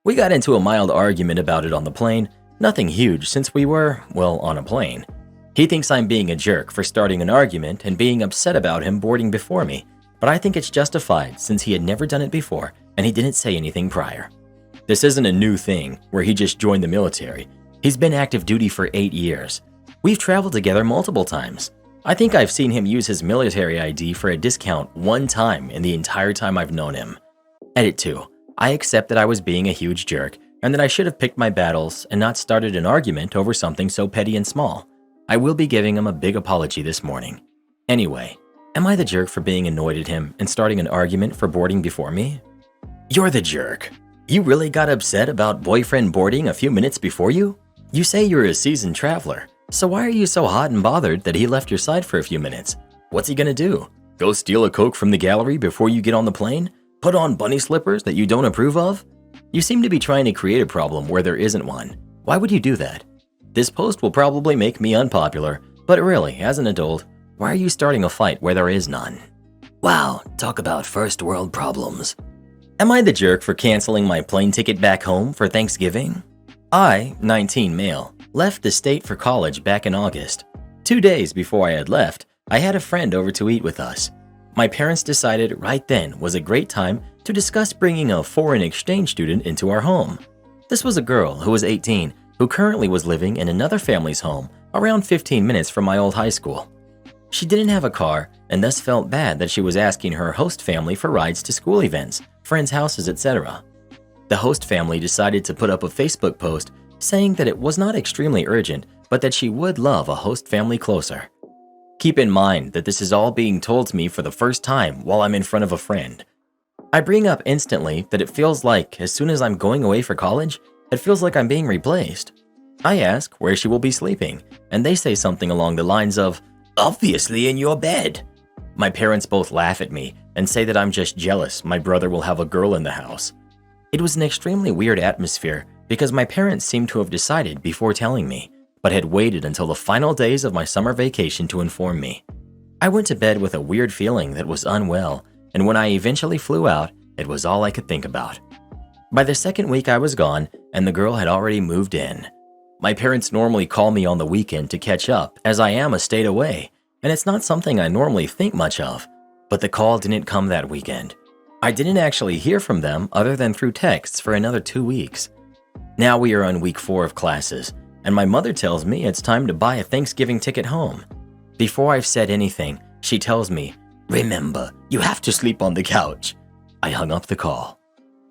We got into a mild argument about it on the plane, nothing huge since we were, well, on a plane. He thinks I'm being a jerk for starting an argument and being upset about him boarding before me, but I think it's justified since he had never done it before and he didn't say anything prior. This isn't a new thing where he just joined the military. He's been active duty for 8 years. We've traveled together multiple times. I think I've seen him use his military ID for a discount one time in the entire time I've known him. Edit 2. I accept that I was being a huge jerk and that I should have picked my battles and not started an argument over something so petty and small. I will be giving him a big apology this morning. Anyway, am I the jerk for being annoyed at him and starting an argument for boarding before me? You're the jerk. You really got upset about boyfriend boarding a few minutes before you? You say you're a seasoned traveler, so why are you so hot and bothered that he left your side for a few minutes? What's he gonna do? Go steal a Coke from the gallery before you get on the plane? Put on bunny slippers that you don't approve of? You seem to be trying to create a problem where there isn't one. Why would you do that? This post will probably make me unpopular, but really, as an adult, why are you starting a fight where there is none? Wow, talk about first world problems. Am I the jerk for canceling my plane ticket back home for Thanksgiving? I, 19 male, left the state for college back in August. 2 days before I had left, I had a friend over to eat with us. My parents decided right then was a great time to discuss bringing a foreign exchange student into our home. This was a girl who was 18, who currently was living in another family's home around 15 minutes from my old high school. She didn't have a car and thus felt bad that she was asking her host family for rides to school events, friends' houses, etc. The host family decided to put up a Facebook post saying that it was not extremely urgent, but that she would love a host family closer. Keep in mind that this is all being told to me for the first time while I'm in front of a friend. I bring up instantly that it feels like as soon as I'm going away for college, it feels like I'm being replaced. I ask where she will be sleeping, and they say something along the lines of, "Obviously in your bed." My parents both laugh at me and say that I'm just jealous my brother will have a girl in the house. It was an extremely weird atmosphere because my parents seemed to have decided before telling me, but had waited until the final days of my summer vacation to inform me. I went to bed with a weird feeling that was unwell, and when I eventually flew out, it was all I could think about. By the second week I was gone, and the girl had already moved in. My parents normally call me on the weekend to catch up, as I am a state away, and it's not something I normally think much of, but the call didn't come that weekend. I didn't actually hear from them other than through texts for another 2 weeks. Now we are on week 4 of classes, and my mother tells me it's time to buy a Thanksgiving ticket home. Before I've said anything, she tells me, "Remember, You have to sleep on the couch. I hung up the call.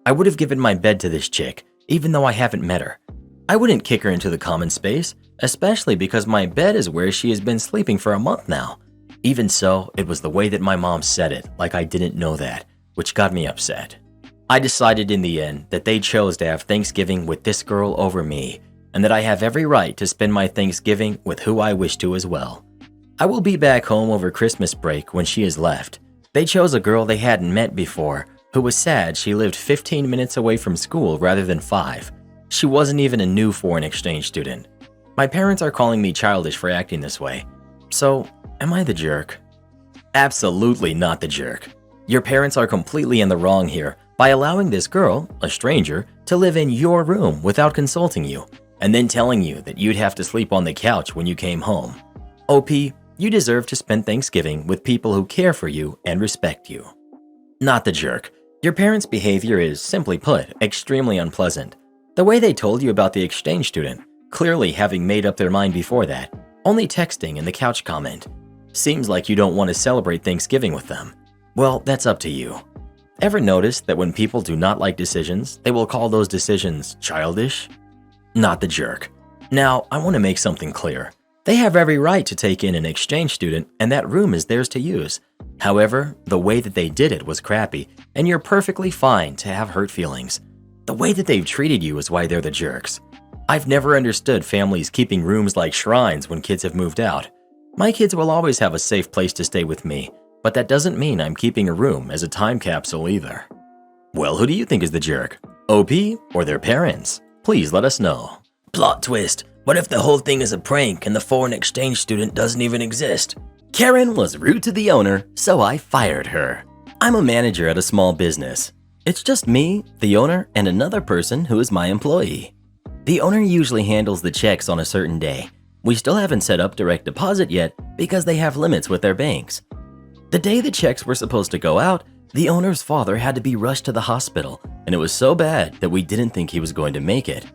I would have given my bed to this chick, even though I haven't met her. I wouldn't kick her into the common space, especially because my bed is where she has been sleeping for a month now. Even so, it was the way that my mom said it, like I didn't know that, which got me upset. I decided in the end that they chose to have Thanksgiving with this girl over me, and that I have every right to spend my Thanksgiving with who I wish to as well. I will be back home over Christmas break when she has left. They chose a girl they hadn't met before, who was sad she lived 15 minutes away from school rather than 5. She wasn't even a new foreign exchange student. My parents are calling me childish for acting this way. So, am I the jerk? Absolutely not the jerk. Your parents are completely in the wrong here by allowing this girl, a stranger, to live in your room without consulting you, and then telling you that you'd have to sleep on the couch when you came home. OP, you deserve to spend Thanksgiving with people who care for you and respect you. Not the jerk. Your parents' behavior is, simply put, extremely unpleasant. The way they told you about the exchange student, clearly having made up their mind before that, only texting in the couch comment. Seems like you don't want to celebrate Thanksgiving with them. Well, that's up to you. Ever notice that when people do not like decisions, they will call those decisions childish? Not the jerk. Now, I want to make something clear. They have every right to take in an exchange student, and that room is theirs to use. However, the way that they did it was crappy, and you're perfectly fine to have hurt feelings. The way that they've treated you is why they're the jerks. I've never understood families keeping rooms like shrines when kids have moved out. My kids will always have a safe place to stay with me, but that doesn't mean I'm keeping a room as a time capsule either. Well, who do you think is the jerk? OP or their parents? Please let us know. Plot twist. What if the whole thing is a prank and the foreign exchange student doesn't even exist? Karen was rude to the owner, so I fired her. I'm a manager at a small business. It's just me, the owner, and another person who is my employee. The owner usually handles the checks on a certain day. We still haven't set up direct deposit yet because they have limits with their banks. The day the checks were supposed to go out, the owner's father had to be rushed to the hospital, and it was so bad that we didn't think he was going to make it.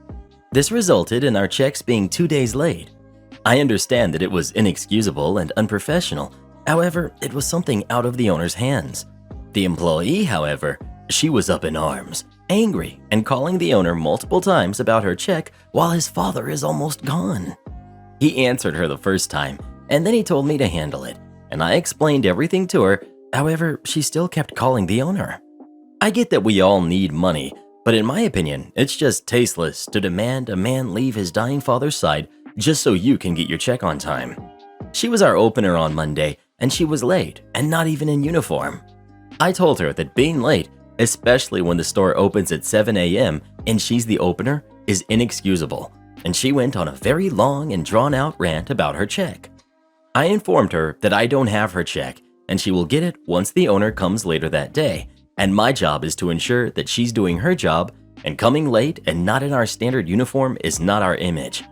This resulted in our checks being 2 days late. I understand that it was inexcusable and unprofessional. However, it was something out of the owner's hands. The employee, however, she was up in arms, angry, and calling the owner multiple times about her check while his father is almost gone. He answered her the first time, and then he told me to handle it, and I explained everything to her. However, she still kept calling the owner. I get that we all need money, but in my opinion, it's just tasteless to demand a man leave his dying father's side just so you can get your check on time. She was our opener on Monday, and she was late and not even in uniform. I told her that being late, especially when the store opens at 7 a.m. and she's the opener, is inexcusable, and she went on a very long and drawn-out rant about her check. I informed her that I don't have her check, and she will get it once the owner comes later that day, and my job is to ensure that she's doing her job, and coming late and not in our standard uniform is not our image.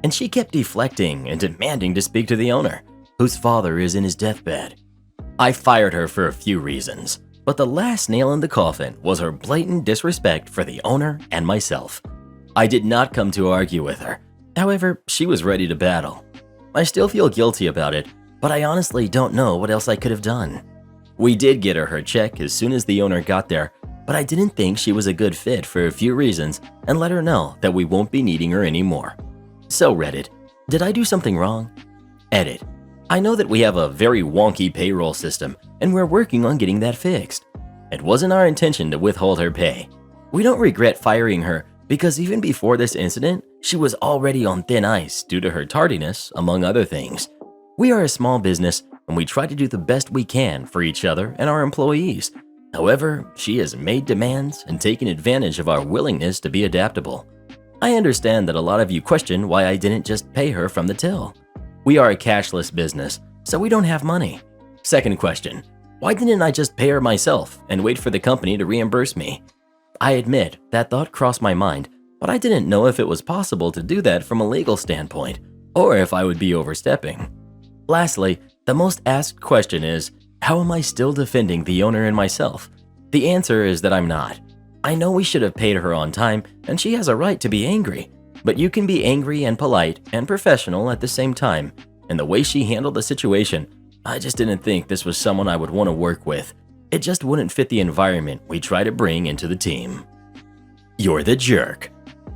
And she kept deflecting and demanding to speak to the owner, whose father is in his deathbed. I fired her for a few reasons, but the last nail in the coffin was her blatant disrespect for the owner and myself. I did not come to argue with her. However, she was ready to battle. I still feel guilty about it, but I honestly don't know what else I could have done. We did get her check as soon as the owner got there, but I didn't think she was a good fit for a few reasons and let her know that we won't be needing her anymore. So Reddit, did I do something wrong? Edit. I know that we have a very wonky payroll system and we're working on getting that fixed. It wasn't our intention to withhold her pay. We don't regret firing her because even before this incident, she was already on thin ice due to her tardiness, among other things. We are a small business and we try to do the best we can for each other and our employees. However, she has made demands and taken advantage of our willingness to be adaptable. I understand that a lot of you question why I didn't just pay her from the till. We are a cashless business, so we don't have money. Second question, why didn't I just pay her myself and wait for the company to reimburse me? I admit that thought crossed my mind, but I didn't know if it was possible to do that from a legal standpoint, or if I would be overstepping. Lastly, the most asked question is, how am I still defending the owner and myself? The answer is that I'm not. I know we should have paid her on time, and she has a right to be angry. But you can be angry and polite and professional at the same time, and the way she handled the situation, I just didn't think this was someone I would want to work with. It just wouldn't fit the environment we try to bring into the team. You're the jerk.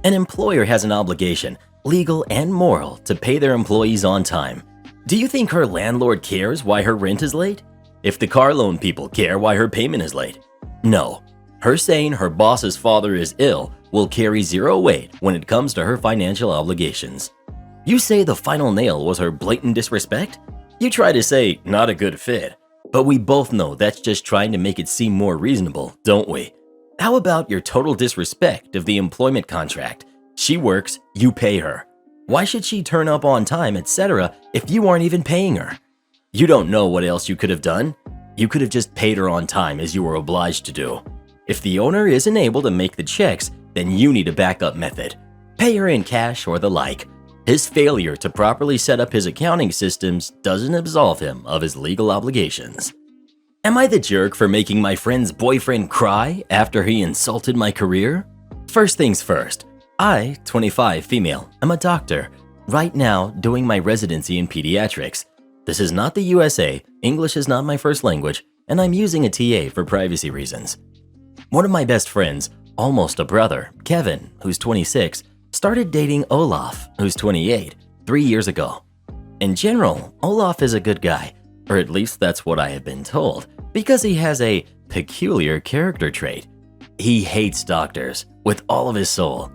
An employer has an obligation, legal and moral, to pay their employees on time. Do you think her landlord cares why her rent is late? If the car loan people care why her payment is late? No. Her saying her boss's father is ill will carry zero weight when it comes to her financial obligations. You say the final nail was her blatant disrespect? You try to say not a good fit, but we both know that's just trying to make it seem more reasonable, don't we? How about your total disrespect of the employment contract? She works, you pay her. Why should she turn up on time, etc., if you aren't even paying her? You don't know what else you could have done. You could have just paid her on time as you were obliged to do. If the owner isn't able to make the checks, then you need a backup method. Pay her in cash or the like. His failure to properly set up his accounting systems doesn't absolve him of his legal obligations. Am I the jerk for making my friend's boyfriend cry after he insulted my career? First things first, I, 25 female, am a doctor, right now doing my residency in pediatrics. This is not the USA, English is not my first language, and I'm using a TA for privacy reasons. One of my best friends, almost a brother, Kevin, who's 26, started dating Olaf, who's 28, 3 years ago. In general, Olaf is a good guy, or at least that's what I have been told, because he has a peculiar character trait. He hates doctors with all of his soul.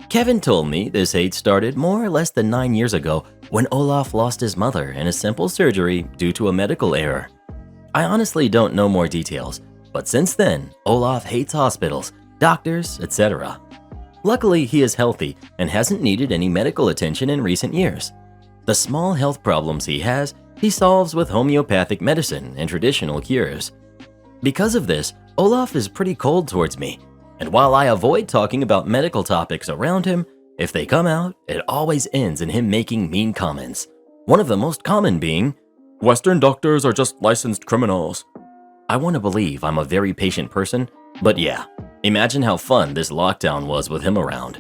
Kevin told me this hate started more or less than 9 years ago when Olaf lost his mother in a simple surgery due to a medical error. I honestly don't know more details, but since then, Olaf hates hospitals, doctors, etc. Luckily, he is healthy and hasn't needed any medical attention in recent years. The small health problems he has, he solves with homeopathic medicine and traditional cures. Because of this, Olaf is pretty cold towards me, and while I avoid talking about medical topics around him, if they come out, it always ends in him making mean comments. One of the most common being, "Western doctors are just licensed criminals." I want to believe I'm a very patient person, but yeah, imagine how fun this lockdown was with him around.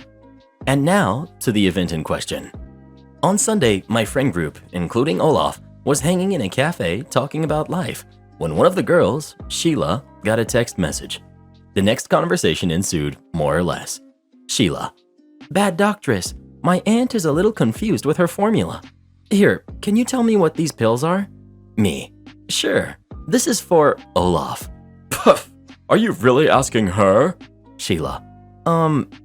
And now, to the event in question. On Sunday, my friend group, including Olaf, was hanging in a cafe talking about life when one of the girls, Sheila, got a text message. The next conversation ensued, more or less. Sheila: "Bad doctress, my aunt is a little confused with her formula. Here, can you tell me what these pills are?" Me: "Sure, this is for Olaf." Puff, are you really asking her? Sheila: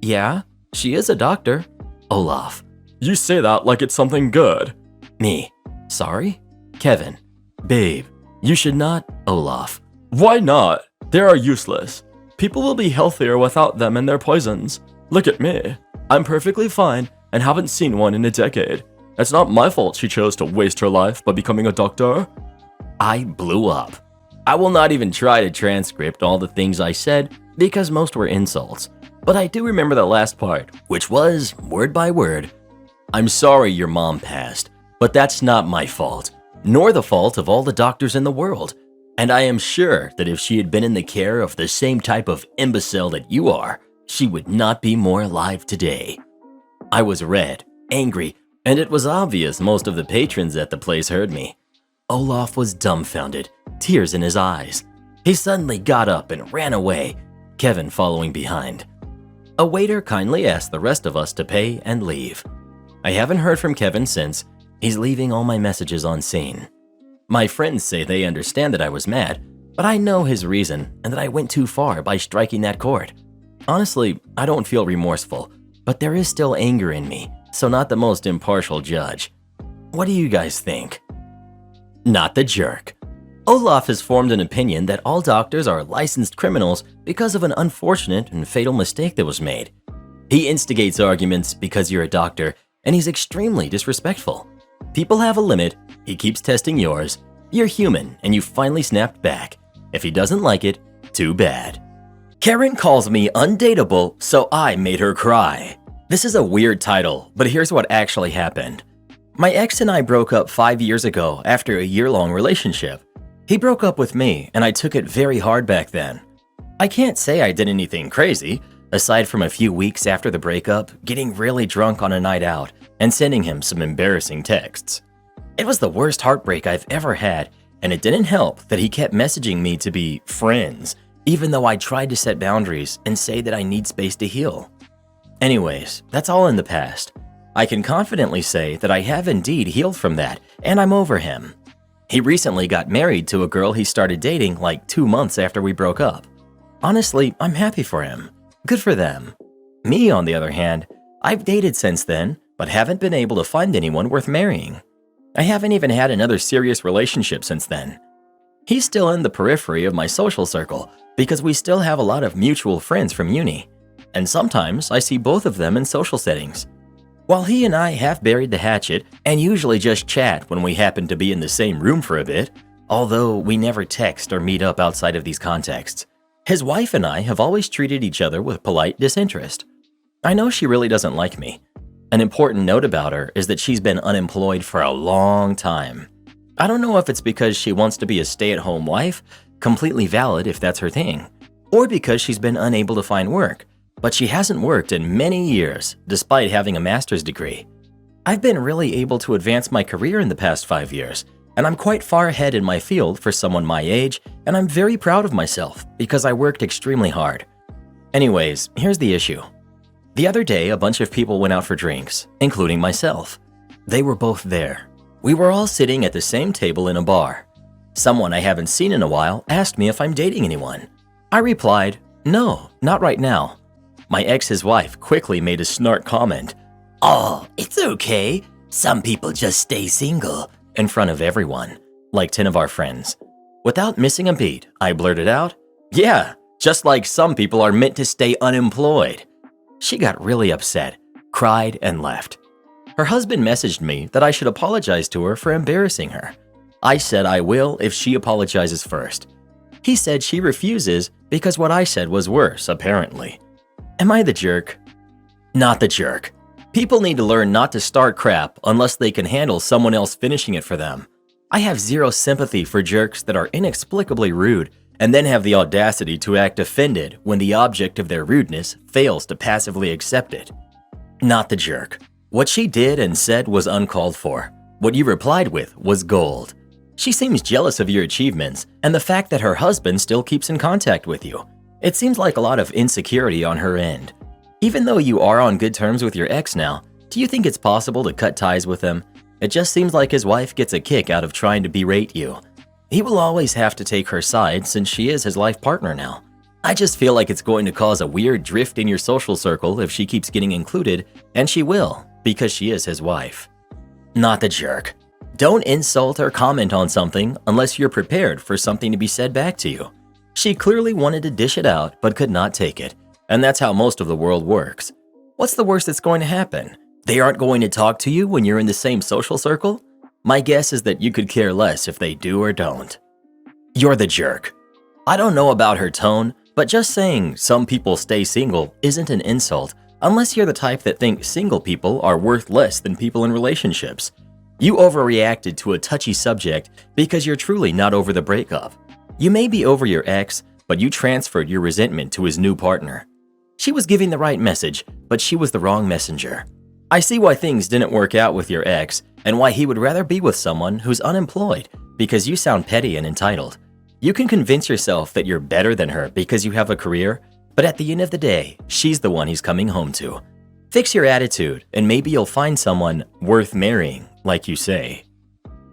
Yeah, she is a doctor." Olaf: You say that like it's something good. Me: "Sorry?" Kevin: "Babe, you should not." Olaf: Why not? They are useless. People will be healthier without them and their poisons. Look at me. I'm perfectly fine and haven't seen one in a decade. It's not my fault she chose to waste her life by becoming a doctor. I blew up. I will not even try to transcript all the things I said because most were insults, but I do remember the last part, which was, word by word, "I'm sorry your mom passed, but that's not my fault, nor the fault of all the doctors in the world. And I am sure that if she had been in the care of the same type of imbecile that you are, she would not be more alive today." I was red, angry, and it was obvious most of the patrons at the place heard me. Olaf was dumbfounded, tears in his eyes. He suddenly got up and ran away, Kevin following behind. A waiter kindly asked the rest of us to pay and leave. I haven't heard from Kevin since. He's leaving all my messages on scene. My friends say they understand that I was mad, but I know his reason and that I went too far by striking that chord. Honestly, I don't feel remorseful, but there is still anger in me, so not the most impartial judge. What do you guys think? Not the jerk. Olaf has formed an opinion that all doctors are licensed criminals because of an unfortunate and fatal mistake that was made. He instigates arguments because you're a doctor, and he's extremely disrespectful. People have a limit, he keeps testing yours. You're human, and you finally snapped back. If he doesn't like it, too bad. Karen calls me undateable, so I made her cry. This is a weird title, but here's what actually happened. My ex and I broke up 5 years ago after a year-long relationship. He broke up with me, and I took it very hard back then. I can't say I did anything crazy, aside from a few weeks after the breakup, getting really drunk on a night out and sending him some embarrassing texts. It was the worst heartbreak I've ever had, and it didn't help that he kept messaging me to be friends, even though I tried to set boundaries and say that I need space to heal. Anyways, that's all in the past. I can confidently say that I have indeed healed from that, and I'm over him. He recently got married to a girl he started dating like 2 months after we broke up. Honestly, I'm happy for him. Good for them. Me, on the other hand, I've dated since then, but haven't been able to find anyone worth marrying. I haven't even had another serious relationship since then. He's still in the periphery of my social circle because we still have a lot of mutual friends from uni, and sometimes I see both of them in social settings. While he and I have buried the hatchet and usually just chat when we happen to be in the same room for a bit, although we never text or meet up outside of these contexts, his wife and I have always treated each other with polite disinterest. I know she really doesn't like me. An important note about her is that she's been unemployed for a long time. I don't know if it's because she wants to be a stay-at-home wife, completely valid if that's her thing, or because she's been unable to find work, but she hasn't worked in many years despite having a master's degree. I've been really able to advance my career in the past 5 years, and I'm quite far ahead in my field for someone my age, and I'm very proud of myself because I worked extremely hard. Anyways, here's the issue. The other day, a bunch of people went out for drinks, including myself. They were both there. We were all sitting at the same table in a bar. Someone I haven't seen in a while asked me if I'm dating anyone. I replied, "No, not right now." My ex's wife quickly made a snark comment, "Oh, it's okay. Some people just stay single," in front of everyone, like 10 of our friends. Without missing a beat, I blurted out, "Yeah, just like some people are meant to stay unemployed." She got really upset, cried, and left. Her husband messaged me that I should apologize to her for embarrassing her. I said I will if she apologizes first. He said she refuses because what I said was worse, apparently. Am I the jerk? Not the jerk. People need to learn not to start crap unless they can handle someone else finishing it for them. I have zero sympathy for jerks that are inexplicably rude and then have the audacity to act offended when the object of their rudeness fails to passively accept it. Not the jerk. What she did and said was uncalled for. What you replied with was gold. She seems jealous of your achievements and the fact that her husband still keeps in contact with you. It seems like a lot of insecurity on her end. Even though you are on good terms with your ex now, do you think it's possible to cut ties with him? It just seems like his wife gets a kick out of trying to berate you. He will always have to take her side since she is his life partner now. I just feel like it's going to cause a weird drift in your social circle if she keeps getting included, and she will, because she is his wife. Not the jerk. Don't insult or comment on something unless you're prepared for something to be said back to you. She clearly wanted to dish it out but could not take it, and that's how most of the world works. What's the worst that's going to happen? They aren't going to talk to you when you're in the same social circle? My guess is that you could care less if they do or don't. You're the jerk. I don't know about her tone, but just saying some people stay single isn't an insult unless you're the type that thinks single people are worth less than people in relationships. You overreacted to a touchy subject because you're truly not over the breakup. You may be over your ex, but you transferred your resentment to his new partner. She was giving the right message, but she was the wrong messenger. I see why things didn't work out with your ex and why he would rather be with someone who's unemployed because you sound petty and entitled. You can convince yourself that you're better than her because you have a career, but at the end of the day, she's the one he's coming home to. Fix your attitude and maybe you'll find someone worth marrying, like you say.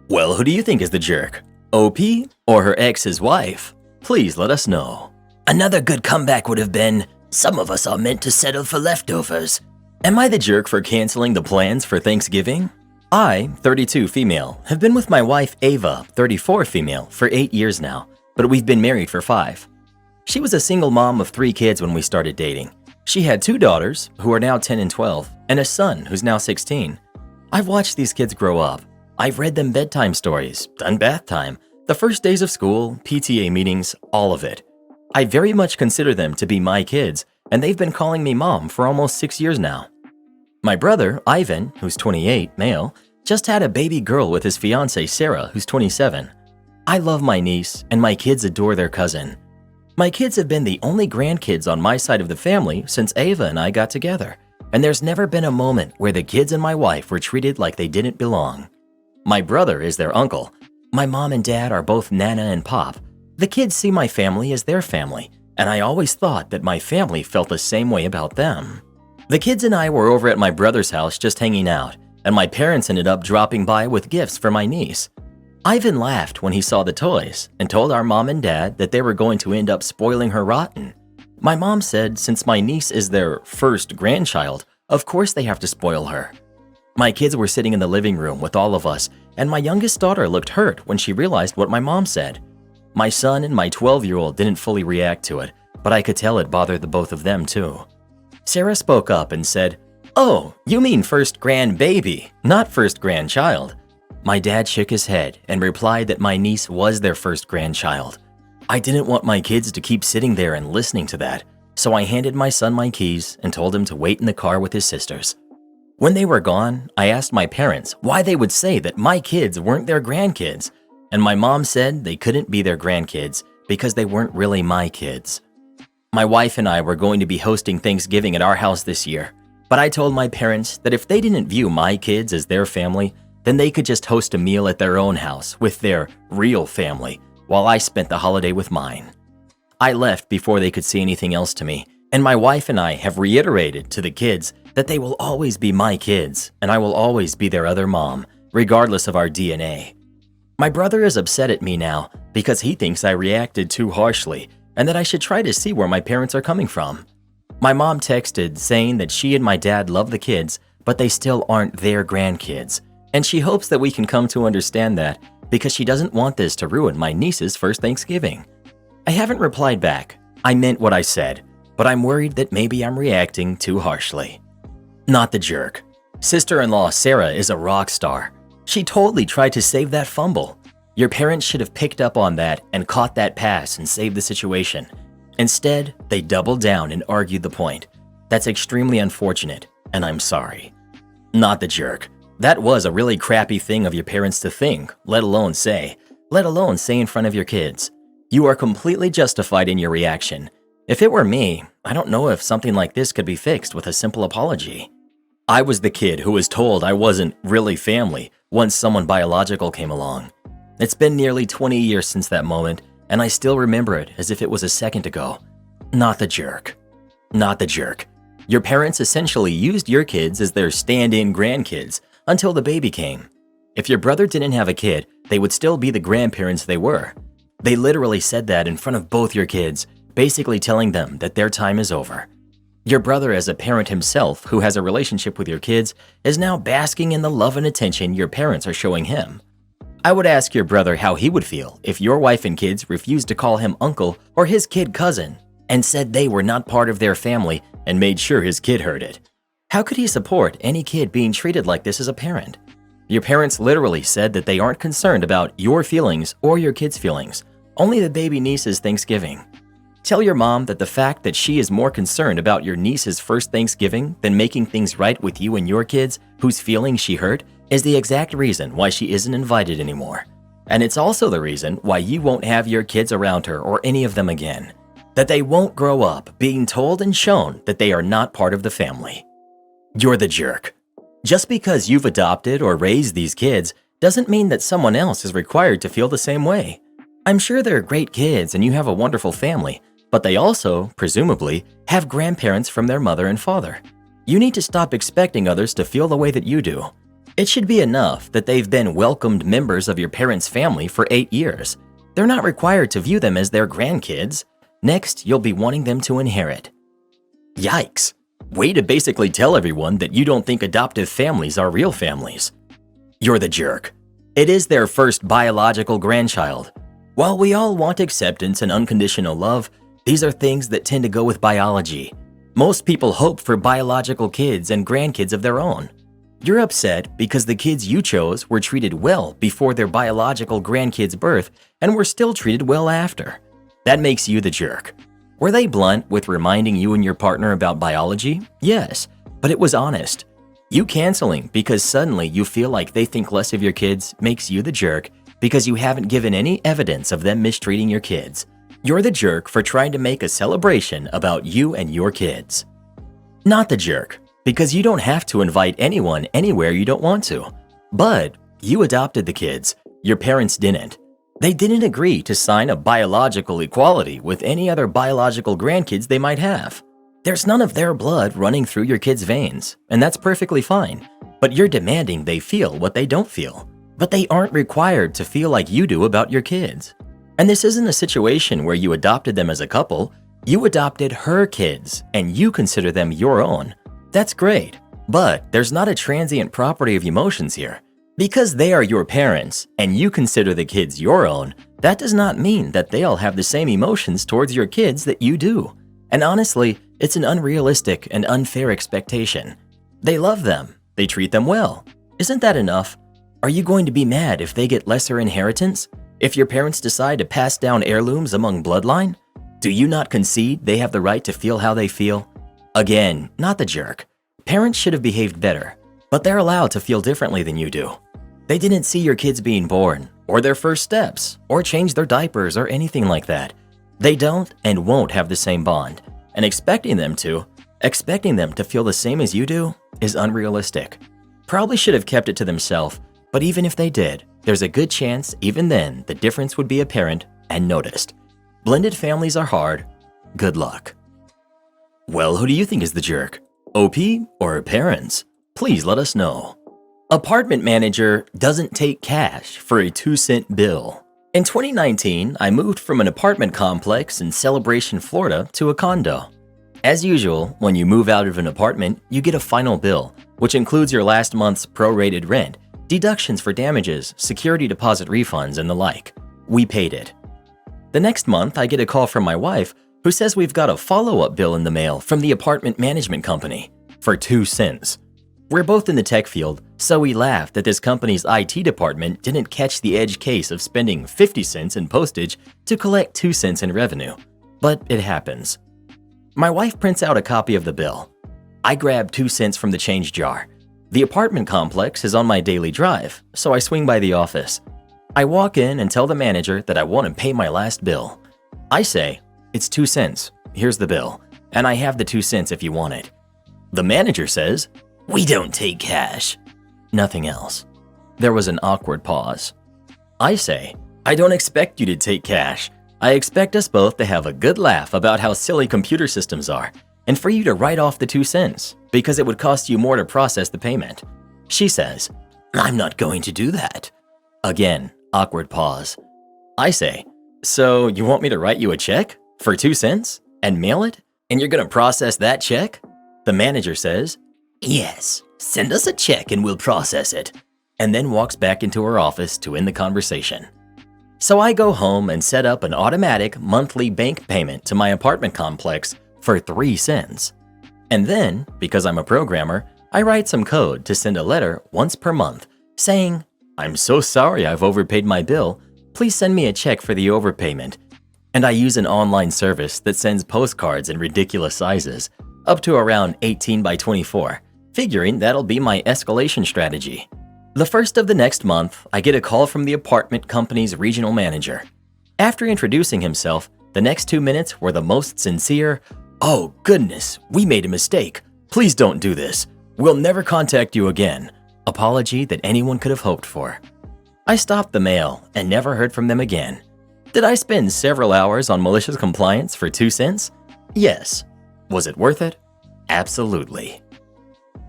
Well, who do you think is the jerk? OP or her ex's wife? Please let us know. Another good comeback would have been, "Some of us are meant to settle for leftovers." Am I the jerk for canceling the plans for Thanksgiving? I, 32 female, have been with my wife Ava, 34 female, for 8 years now, but we've been married for 5. She was a single mom of 3 kids when we started dating. She had 2 daughters, who are now 10 and 12, and a son who's now 16. I've watched these kids grow up. I've read them bedtime stories, done bath time, the first days of school, PTA meetings, all of it. I very much consider them to be my kids, and they've been calling me mom for almost 6 years now. My brother, Ivan, who's 28, male, just had a baby girl with his fiancée, Sarah, who's 27. I love my niece, and my kids adore their cousin. My kids have been the only grandkids on my side of the family since Ava and I got together, and there's never been a moment where the kids and my wife were treated like they didn't belong. My brother is their uncle. My mom and dad are both Nana and Pop. The kids see my family as their family, and I always thought that my family felt the same way about them. The kids and I were over at my brother's house just hanging out, and my parents ended up dropping by with gifts for my niece. Ivan laughed when he saw the toys and told our mom and dad that they were going to end up spoiling her rotten. My mom said since my niece is their first grandchild, of course they have to spoil her. My kids were sitting in the living room with all of us, and my youngest daughter looked hurt when she realized what my mom said. My son and my 12-year-old didn't fully react to it, but I could tell it bothered the both of them too. Sarah spoke up and said, "Oh, you mean first grandbaby, not first grandchild." My dad shook his head and replied that my niece was their first grandchild. I didn't want my kids to keep sitting there and listening to that, so I handed my son my keys and told him to wait in the car with his sisters. When they were gone, I asked my parents why they would say that my kids weren't their grandkids, and my mom said they couldn't be their grandkids because they weren't really my kids. My wife and I were going to be hosting Thanksgiving at our house this year, but I told my parents that if they didn't view my kids as their family, then they could just host a meal at their own house with their real family while I spent the holiday with mine. I left before they could say anything else to me, and my wife and I have reiterated to the kids that they will always be my kids and I will always be their other mom, regardless of our DNA. My brother is upset at me now because he thinks I reacted too harshly and that I should try to see where my parents are coming from. My mom texted saying that she and my dad love the kids, but they still aren't their grandkids, and she hopes that we can come to understand that because she doesn't want this to ruin my niece's first Thanksgiving. I haven't replied back. I meant what I said, but I'm worried that maybe I'm reacting too harshly. Not the jerk. Sister-in-law Sarah is a rock star. She totally tried to save that fumble. Your parents should have picked up on that and caught that pass and saved the situation. Instead, they doubled down and argued the point. That's extremely unfortunate, and I'm sorry. Not the jerk. That was a really crappy thing of your parents to think, let alone say in front of your kids. You are completely justified in your reaction. If it were me, I don't know if something like this could be fixed with a simple apology. I was the kid who was told I wasn't really family once someone biological came along. It's been nearly 20 years since that moment, and I still remember it as if it was a second ago. Not the jerk. Not the jerk. Your parents essentially used your kids as their stand-in grandkids until the baby came. If your brother didn't have a kid, they would still be the grandparents they were. They literally said that in front of both your kids, basically telling them that their time is over. Your brother, as a parent himself who has a relationship with your kids, is now basking in the love and attention your parents are showing him. I would ask your brother how he would feel if your wife and kids refused to call him uncle or his kid cousin and said they were not part of their family and made sure his kid heard it. How could he support any kid being treated like this as a parent? Your parents literally said that they aren't concerned about your feelings or your kid's feelings, only the baby niece's Thanksgiving. Tell your mom that the fact that she is more concerned about your niece's first Thanksgiving than making things right with you and your kids whose feelings she hurt is the exact reason why she isn't invited anymore. And it's also the reason why you won't have your kids around her or any of them again. That they won't grow up being told and shown that they are not part of the family. You're the jerk. Just because you've adopted or raised these kids doesn't mean that someone else is required to feel the same way. I'm sure they're great kids and you have a wonderful family, but they also, presumably, have grandparents from their mother and father. You need to stop expecting others to feel the way that you do. It should be enough that they've been welcomed members of your parents' family for 8 years. They're not required to view them as their grandkids. Next, you'll be wanting them to inherit. Yikes. Way to basically tell everyone that you don't think adoptive families are real families. You're the jerk. It is their first biological grandchild. While we all want acceptance and unconditional love, these are things that tend to go with biology. Most people hope for biological kids and grandkids of their own. You're upset because the kids you chose were treated well before their biological grandkids' birth and were still treated well after. That makes you the jerk. Were they blunt with reminding you and your partner about biology? Yes, but it was honest. You canceling because suddenly you feel like they think less of your kids makes you the jerk because you haven't given any evidence of them mistreating your kids. You're the jerk for trying to make a celebration about you and your kids. Not the jerk, because you don't have to invite anyone anywhere you don't want to. But you adopted the kids. Your parents didn't. They didn't agree to sign a biological equality with any other biological grandkids they might have. There's none of their blood running through your kids' veins, and that's perfectly fine. But you're demanding they feel what they don't feel. But they aren't required to feel like you do about your kids. And this isn't a situation where you adopted them as a couple. You adopted her kids, and you consider them your own. That's great, but there's not a transient property of emotions here. Because they are your parents, and you consider the kids your own, that does not mean that they'll have the same emotions towards your kids that you do. And honestly, it's an unrealistic and unfair expectation. They love them. They treat them well. Isn't that enough? Are you going to be mad if they get lesser inheritance? If your parents decide to pass down heirlooms among bloodline? Do you not concede they have the right to feel how they feel? Again, not the jerk. Parents should have behaved better, but they're allowed to feel differently than you do. They didn't see your kids being born, or their first steps, or change their diapers or anything like that. They don't and won't have the same bond, and expecting them to feel the same as you do is unrealistic. Probably should have kept it to themselves, but even if they did, there's a good chance even then the difference would be apparent and noticed. Blended families are hard. Good luck. Well, who do you think is the jerk? OP or parents? Please let us know. Apartment manager doesn't take cash for a 2-cent bill. In 2019, I moved from an apartment complex in Celebration, Florida to a condo. As usual, when you move out of an apartment, you get a final bill, which includes your last month's prorated rent, deductions for damages, security deposit refunds, and the like. We paid it. The next month, I get a call from my wife who says we've got a follow-up bill in the mail from the apartment management company for 2 cents. We're both in the tech field, so we laughed that this company's IT department didn't catch the edge case of spending 50 cents in postage to collect 2 cents in revenue. But it happens. My wife prints out a copy of the bill. I grab 2 cents from the change jar. The apartment complex is on my daily drive, so I swing by the office. I walk in and tell the manager that I want to pay my last bill. I say, "It's 2 cents. Here's the bill, and I have the 2 cents if you want it." The manager says, "We don't take cash." Nothing else. There was an awkward pause. I say, "I don't expect you to take cash. I expect us both to have a good laugh about how silly computer systems are, and for you to write off the 2 cents, because it would cost you more to process the payment." She says, "I'm not going to do that." Again, awkward pause. I say, "So you want me to write you a check for 2 cents and mail it, and you're going to process that check?" The manager says, "Yes, send us a check and we'll process it," and then walks back into her office to end the conversation. So I go home and set up an automatic monthly bank payment to my apartment complex for 3 cents. And then, because I'm a programmer, I write some code to send a letter once per month saying, "I'm so sorry I've overpaid my bill. Please send me a check for the overpayment." And I use an online service that sends postcards in ridiculous sizes, up to around 18 by 24, figuring that'll be my escalation strategy. The first of the next month, I get a call from the apartment company's regional manager. After introducing himself, the next 2 minutes were the most sincere, "Oh goodness, we made a mistake. Please don't do this. We'll never contact you again," apology that anyone could have hoped for. I stopped the mail and never heard from them again. Did I spend several hours on malicious compliance for 2 cents? Yes. Was it worth it? Absolutely.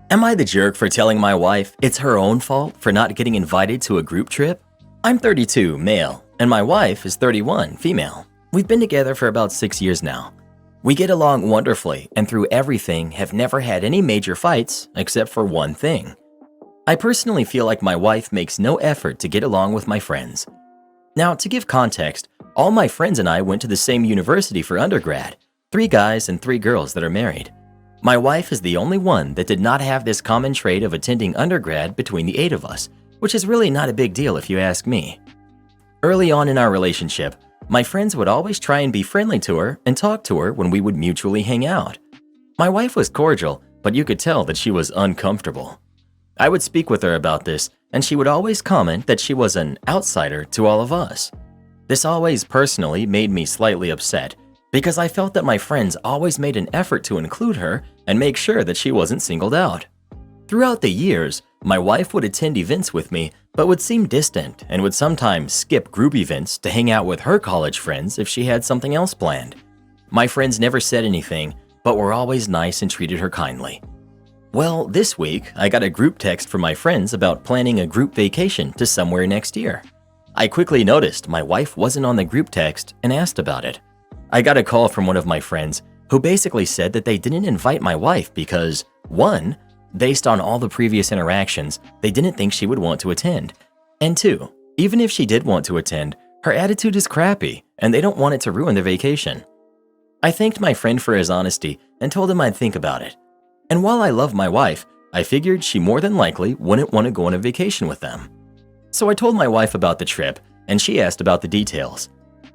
Am I the jerk for telling my wife it's her own fault for not getting invited to a group trip? I'm 32, male, and my wife is 31, female. We've been together for about 6 years now. We get along wonderfully and through everything have never had any major fights except for one thing. I personally feel like my wife makes no effort to get along with my friends. Now, to give context, all my friends and I went to the same university for undergrad, 3 guys and 3 girls that are married. My wife is the only one that did not have this common trait of attending undergrad between the 8 of us, which is really not a big deal if you ask me. Early on in our relationship, my friends would always try and be friendly to her and talk to her when we would mutually hang out. My wife was cordial, but you could tell that she was uncomfortable. I would speak with her about this, and she would always comment that she was an outsider to all of us. This always personally made me slightly upset, because I felt that my friends always made an effort to include her and make sure that she wasn't singled out. Throughout the years, my wife would attend events with me, but would seem distant and would sometimes skip group events to hang out with her college friends if she had something else planned. My friends never said anything, but were always nice and treated her kindly. Well, this week, I got a group text from my friends about planning a group vacation to somewhere next year. I quickly noticed my wife wasn't on the group text and asked about it. I got a call from one of my friends who basically said that they didn't invite my wife because, 1, based on all the previous interactions, they didn't think she would want to attend, and 2, even if she did want to attend, her attitude is crappy and they don't want it to ruin their vacation. I thanked my friend for his honesty and told him I'd think about it. And while I love my wife, I figured she more than likely wouldn't want to go on a vacation with them. So I told my wife about the trip, and she asked about the details.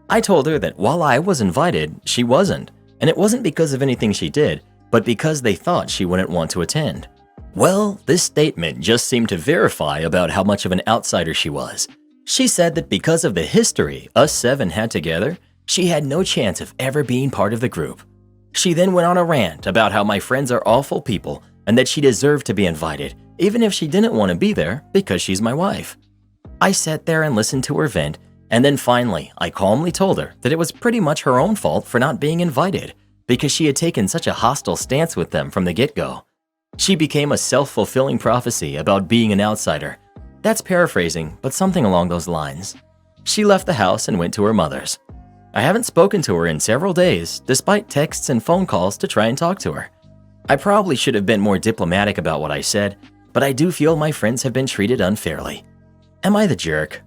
I told her that while I was invited, she wasn't, and it wasn't because of anything she did, but because they thought she wouldn't want to attend. Well, this statement just seemed to verify about how much of an outsider she was. She said that because of the history us 7 had together, she had no chance of ever being part of the group. She then went on a rant about how my friends are awful people and that she deserved to be invited, even if she didn't want to be there because she's my wife. I sat there and listened to her vent, and then finally, I calmly told her that it was pretty much her own fault for not being invited because she had taken such a hostile stance with them from the get-go. She became a self-fulfilling prophecy about being an outsider. That's paraphrasing, but something along those lines. She left the house and went to her mother's. I haven't spoken to her in several days, despite texts and phone calls to try and talk to her. I probably should have been more diplomatic about what I said, but I do feel my friends have been treated unfairly. Am I the jerk?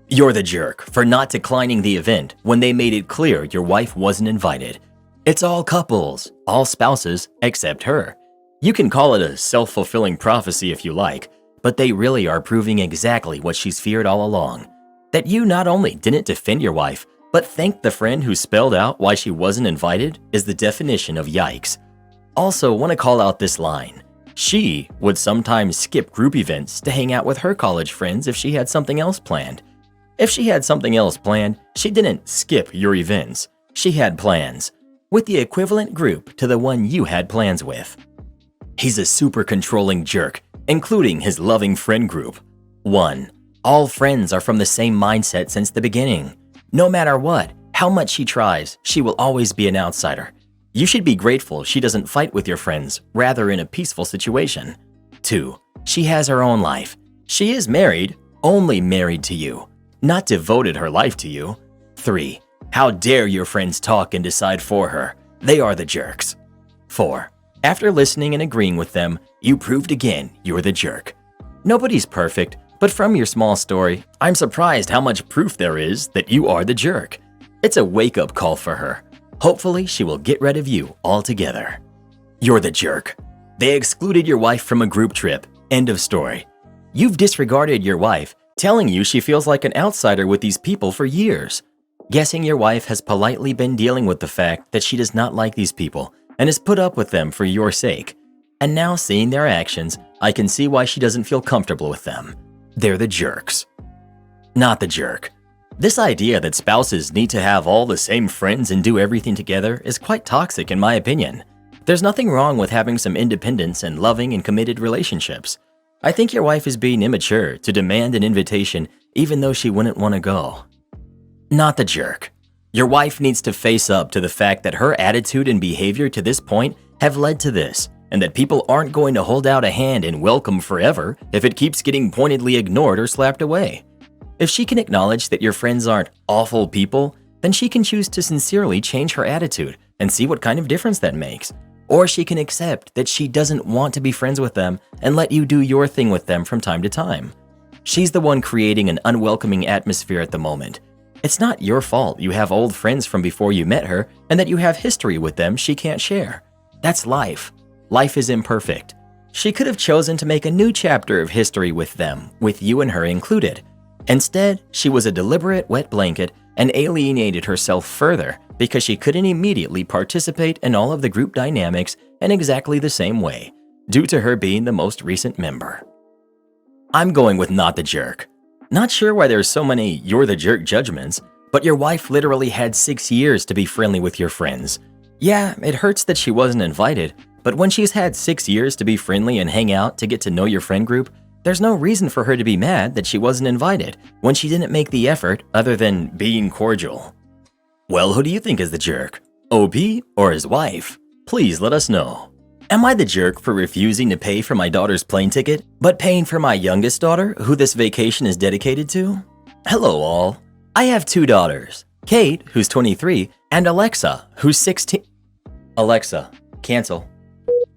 You're the jerk for not declining the event when they made it clear your wife wasn't invited. It's all couples, all spouses, except her. You can call it a self-fulfilling prophecy if you like, but they really are proving exactly what she's feared all along. That you not only didn't defend your wife, but thanked the friend who spelled out why she wasn't invited is the definition of yikes. Also, want to call out this line. She would sometimes skip group events to hang out with her college friends if she had something else planned. If she had something else planned, she didn't skip your events. She had plans, with the equivalent group to the one you had plans with. He's a super controlling jerk, including his loving friend group. 1. All friends are from the same mindset since the beginning. No matter what, how much she tries, she will always be an outsider. You should be grateful she doesn't fight with your friends, rather in a peaceful situation. 2. She has her own life. She is married, only married to you, not devoted her life to you. 3. How dare your friends talk and decide for her? They are the jerks. 4. After listening and agreeing with them, you proved again you're the jerk. Nobody's perfect, but from your small story, I'm surprised how much proof there is that you are the jerk. It's a wake-up call for her. Hopefully, she will get rid of you altogether. You're the jerk. They excluded your wife from a group trip. End of story. You've disregarded your wife, telling you she feels like an outsider with these people for years. Guessing your wife has politely been dealing with the fact that she does not like these people and has put up with them for your sake. And now seeing their actions, I can see why she doesn't feel comfortable with them. They're the jerks. Not the jerk. This idea that spouses need to have all the same friends and do everything together is quite toxic in my opinion. There's nothing wrong with having some independence and loving and committed relationships. I think your wife is being immature to demand an invitation even though she wouldn't want to go. Not the jerk. Your wife needs to face up to the fact that her attitude and behavior to this point have led to this, and that people aren't going to hold out a hand and welcome forever if it keeps getting pointedly ignored or slapped away. If she can acknowledge that your friends aren't awful people, then she can choose to sincerely change her attitude and see what kind of difference that makes. Or she can accept that she doesn't want to be friends with them and let you do your thing with them from time to time. She's the one creating an unwelcoming atmosphere at the moment. It's not your fault you have old friends from before you met her and that you have history with them she can't share. That's life. Life is imperfect. She could have chosen to make a new chapter of history with them, with you and her included. Instead, she was a deliberate wet blanket and alienated herself further because she couldn't immediately participate in all of the group dynamics in exactly the same way, due to her being the most recent member. I'm going with not the jerk. Not sure why there's so many you're the jerk judgments, but your wife literally had 6 years to be friendly with your friends. Yeah, it hurts that she wasn't invited, But when she's had 6 years to be friendly and hang out to get to know your friend group, there's no reason for her to be mad that she wasn't invited when she didn't make the effort other than being cordial. Well, who do you think is the jerk? OP or his wife? Please let us know. Am I the jerk for refusing to pay for my daughter's plane ticket, but paying for my youngest daughter, who this vacation is dedicated to? Hello all. I have 2 daughters, Kate, who's 23, and Alexa, who's 16. Alexa, cancel.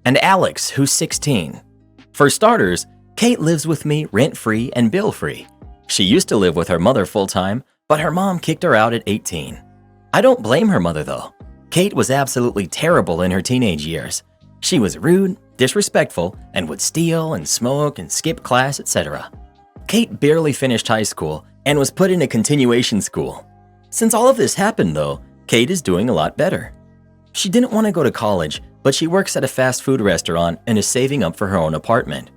And Alex, who's 16. For starters, Kate lives with me rent-free and bill-free. She used to live with her mother full-time, but her mom kicked her out at 18. I don't blame her mother though. Kate was absolutely terrible in her teenage years. She was rude, disrespectful, and would steal and smoke and skip class, etc. Kate barely finished high school and was put in a continuation school. Since all of this happened though, Kate is doing a lot better. She didn't want to go to college, but she works at a fast food restaurant and is saving up for her own apartment.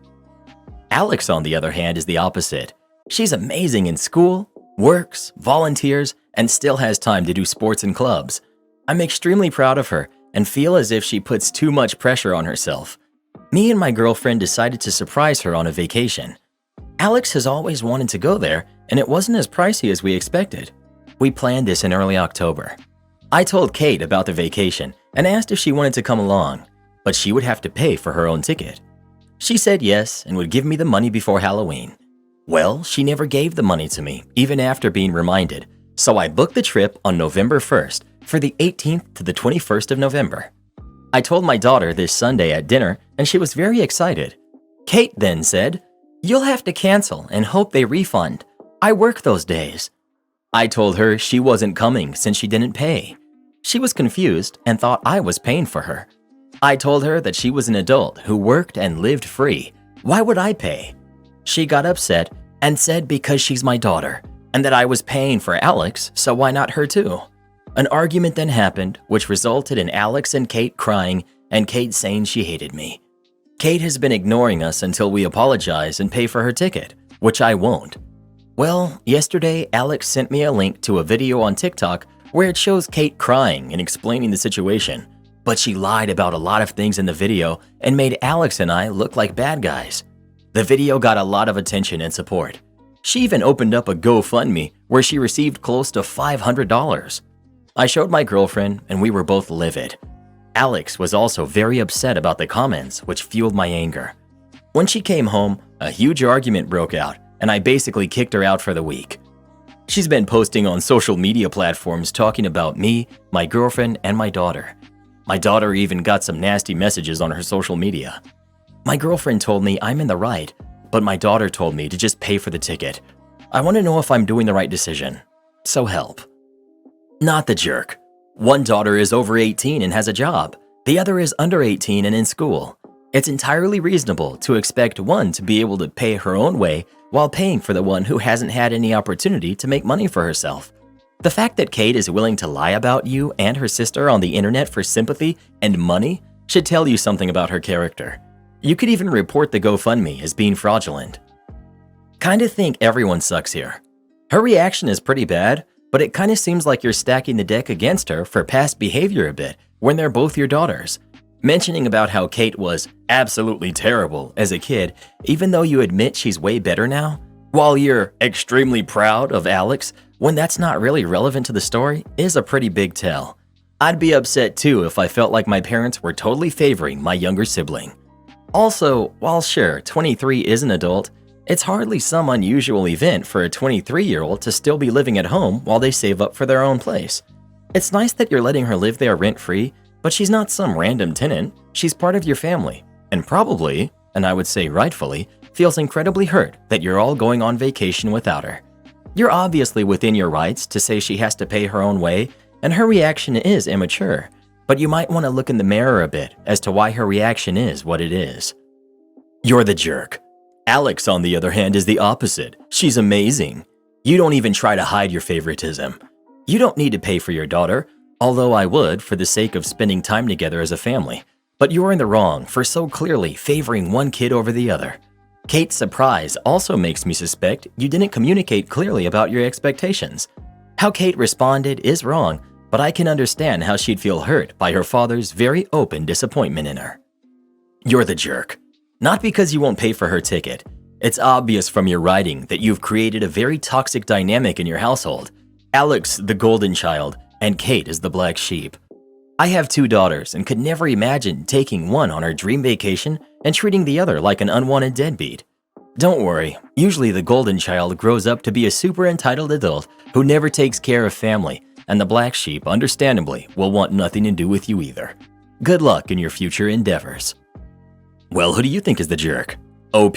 Alex, on the other hand, is the opposite. She's amazing in school, works, volunteers, and still has time to do sports and clubs. I'm extremely proud of her and feel as if she puts too much pressure on herself. Me and my girlfriend decided to surprise her on a vacation. Alex has always wanted to go there, and it wasn't as pricey as we expected. We planned this in early October. I told Kate about the vacation and asked if she wanted to come along, but she would have to pay for her own ticket. She said yes and would give me the money before Halloween. Well, she never gave the money to me, even after being reminded, so I booked the trip on November 1st for the 18th to the 21st of November. I told my daughter this Sunday at dinner, and she was very excited. Kate then said, "You'll have to cancel and hope they refund. I work those days." I told her she wasn't coming since she didn't pay. She was confused and thought I was paying for her. I told her that she was an adult who worked and lived free. Why would I pay? She got upset and said because she's my daughter, and that I was paying for Alex, so why not her too? An argument then happened, which resulted in Alex and Kate crying and Kate saying she hated me. Kate has been ignoring us until we apologize and pay for her ticket, which I won't. Well, yesterday Alex sent me a link to a video on TikTok where it shows Kate crying and explaining the situation, but she lied about a lot of things in the video and made Alex and I look like bad guys. The video got a lot of attention and support. She even opened up a GoFundMe where she received close to $500. I showed my girlfriend and we were both livid. Alex was also very upset about the comments, which fueled my anger. When she came home, a huge argument broke out and I basically kicked her out for the week. She's been posting on social media platforms talking about me, my girlfriend, and my daughter. My daughter even got some nasty messages on her social media. My girlfriend told me I'm in the right, but my daughter told me to just pay for the ticket. I want to know if I'm doing the right decision. So help. Not the jerk. One daughter is over 18 and has a job. The other is under 18 and in school. It's entirely reasonable to expect one to be able to pay her own way while paying for the one who hasn't had any opportunity to make money for herself. The fact that Kate is willing to lie about you and her sister on the internet for sympathy and money should tell you something about her character. You could even report the GoFundMe as being fraudulent. Kinda think everyone sucks here. Her reaction is pretty bad, but it kinda seems like you're stacking the deck against her for past behavior a bit when they're both your daughters. Mentioning about how Kate was absolutely terrible as a kid, even though you admit she's way better now, while you're extremely proud of Alex when that's not really relevant to the story, is a pretty big tell. I'd be upset too if I felt like my parents were totally favoring my younger sibling. Also, while sure, 23 is an adult, it's hardly some unusual event for a 23-year-old to still be living at home while they save up for their own place. It's nice that you're letting her live there rent-free, but she's not some random tenant. She's part of your family, and probably, and I would say rightfully, feels incredibly hurt that you're all going on vacation without her. You're obviously within your rights to say she has to pay her own way, and her reaction is immature, but you might want to look in the mirror a bit as to why her reaction is what it is. You're the jerk. Alex, on the other hand, is the opposite. She's amazing. You don't even try to hide your favoritism. You don't need to pay for your daughter, although I would for the sake of spending time together as a family. But you're in the wrong for so clearly favoring one kid over the other. Kate's surprise also makes me suspect you didn't communicate clearly about your expectations. How Kate responded is wrong, but I can understand how she'd feel hurt by her father's very open disappointment in her. You're the jerk. Not because you won't pay for her ticket. It's obvious from your writing that you've created a very toxic dynamic in your household. Alex, the golden child, and Kate is the black sheep. I have 2 daughters and could never imagine taking one on her dream vacation and treating the other like an unwanted deadbeat. Don't worry, usually the golden child grows up to be a super entitled adult who never takes care of family, and the black sheep, understandably, will want nothing to do with you either. Good luck in your future endeavors. Well, who do you think is the jerk? OP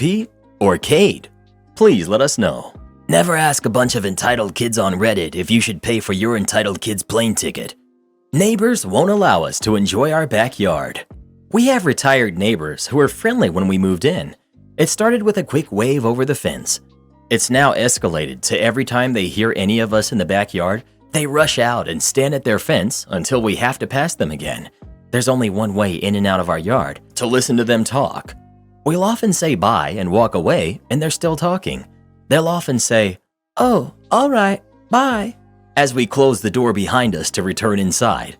or Kate? Please let us know. Never ask a bunch of entitled kids on Reddit if you should pay for your entitled kid's plane ticket. Neighbors won't allow us to enjoy our backyard. We have retired neighbors who were friendly when we moved in. It started with a quick wave over the fence. It's now escalated to every time they hear any of us in the backyard, they rush out and stand at their fence until we have to pass them again. There's only one way in and out of our yard, to listen to them talk. We'll often say bye and walk away, and they're still talking. They'll often say, "Oh, all right, bye," as we close the door behind us to return inside.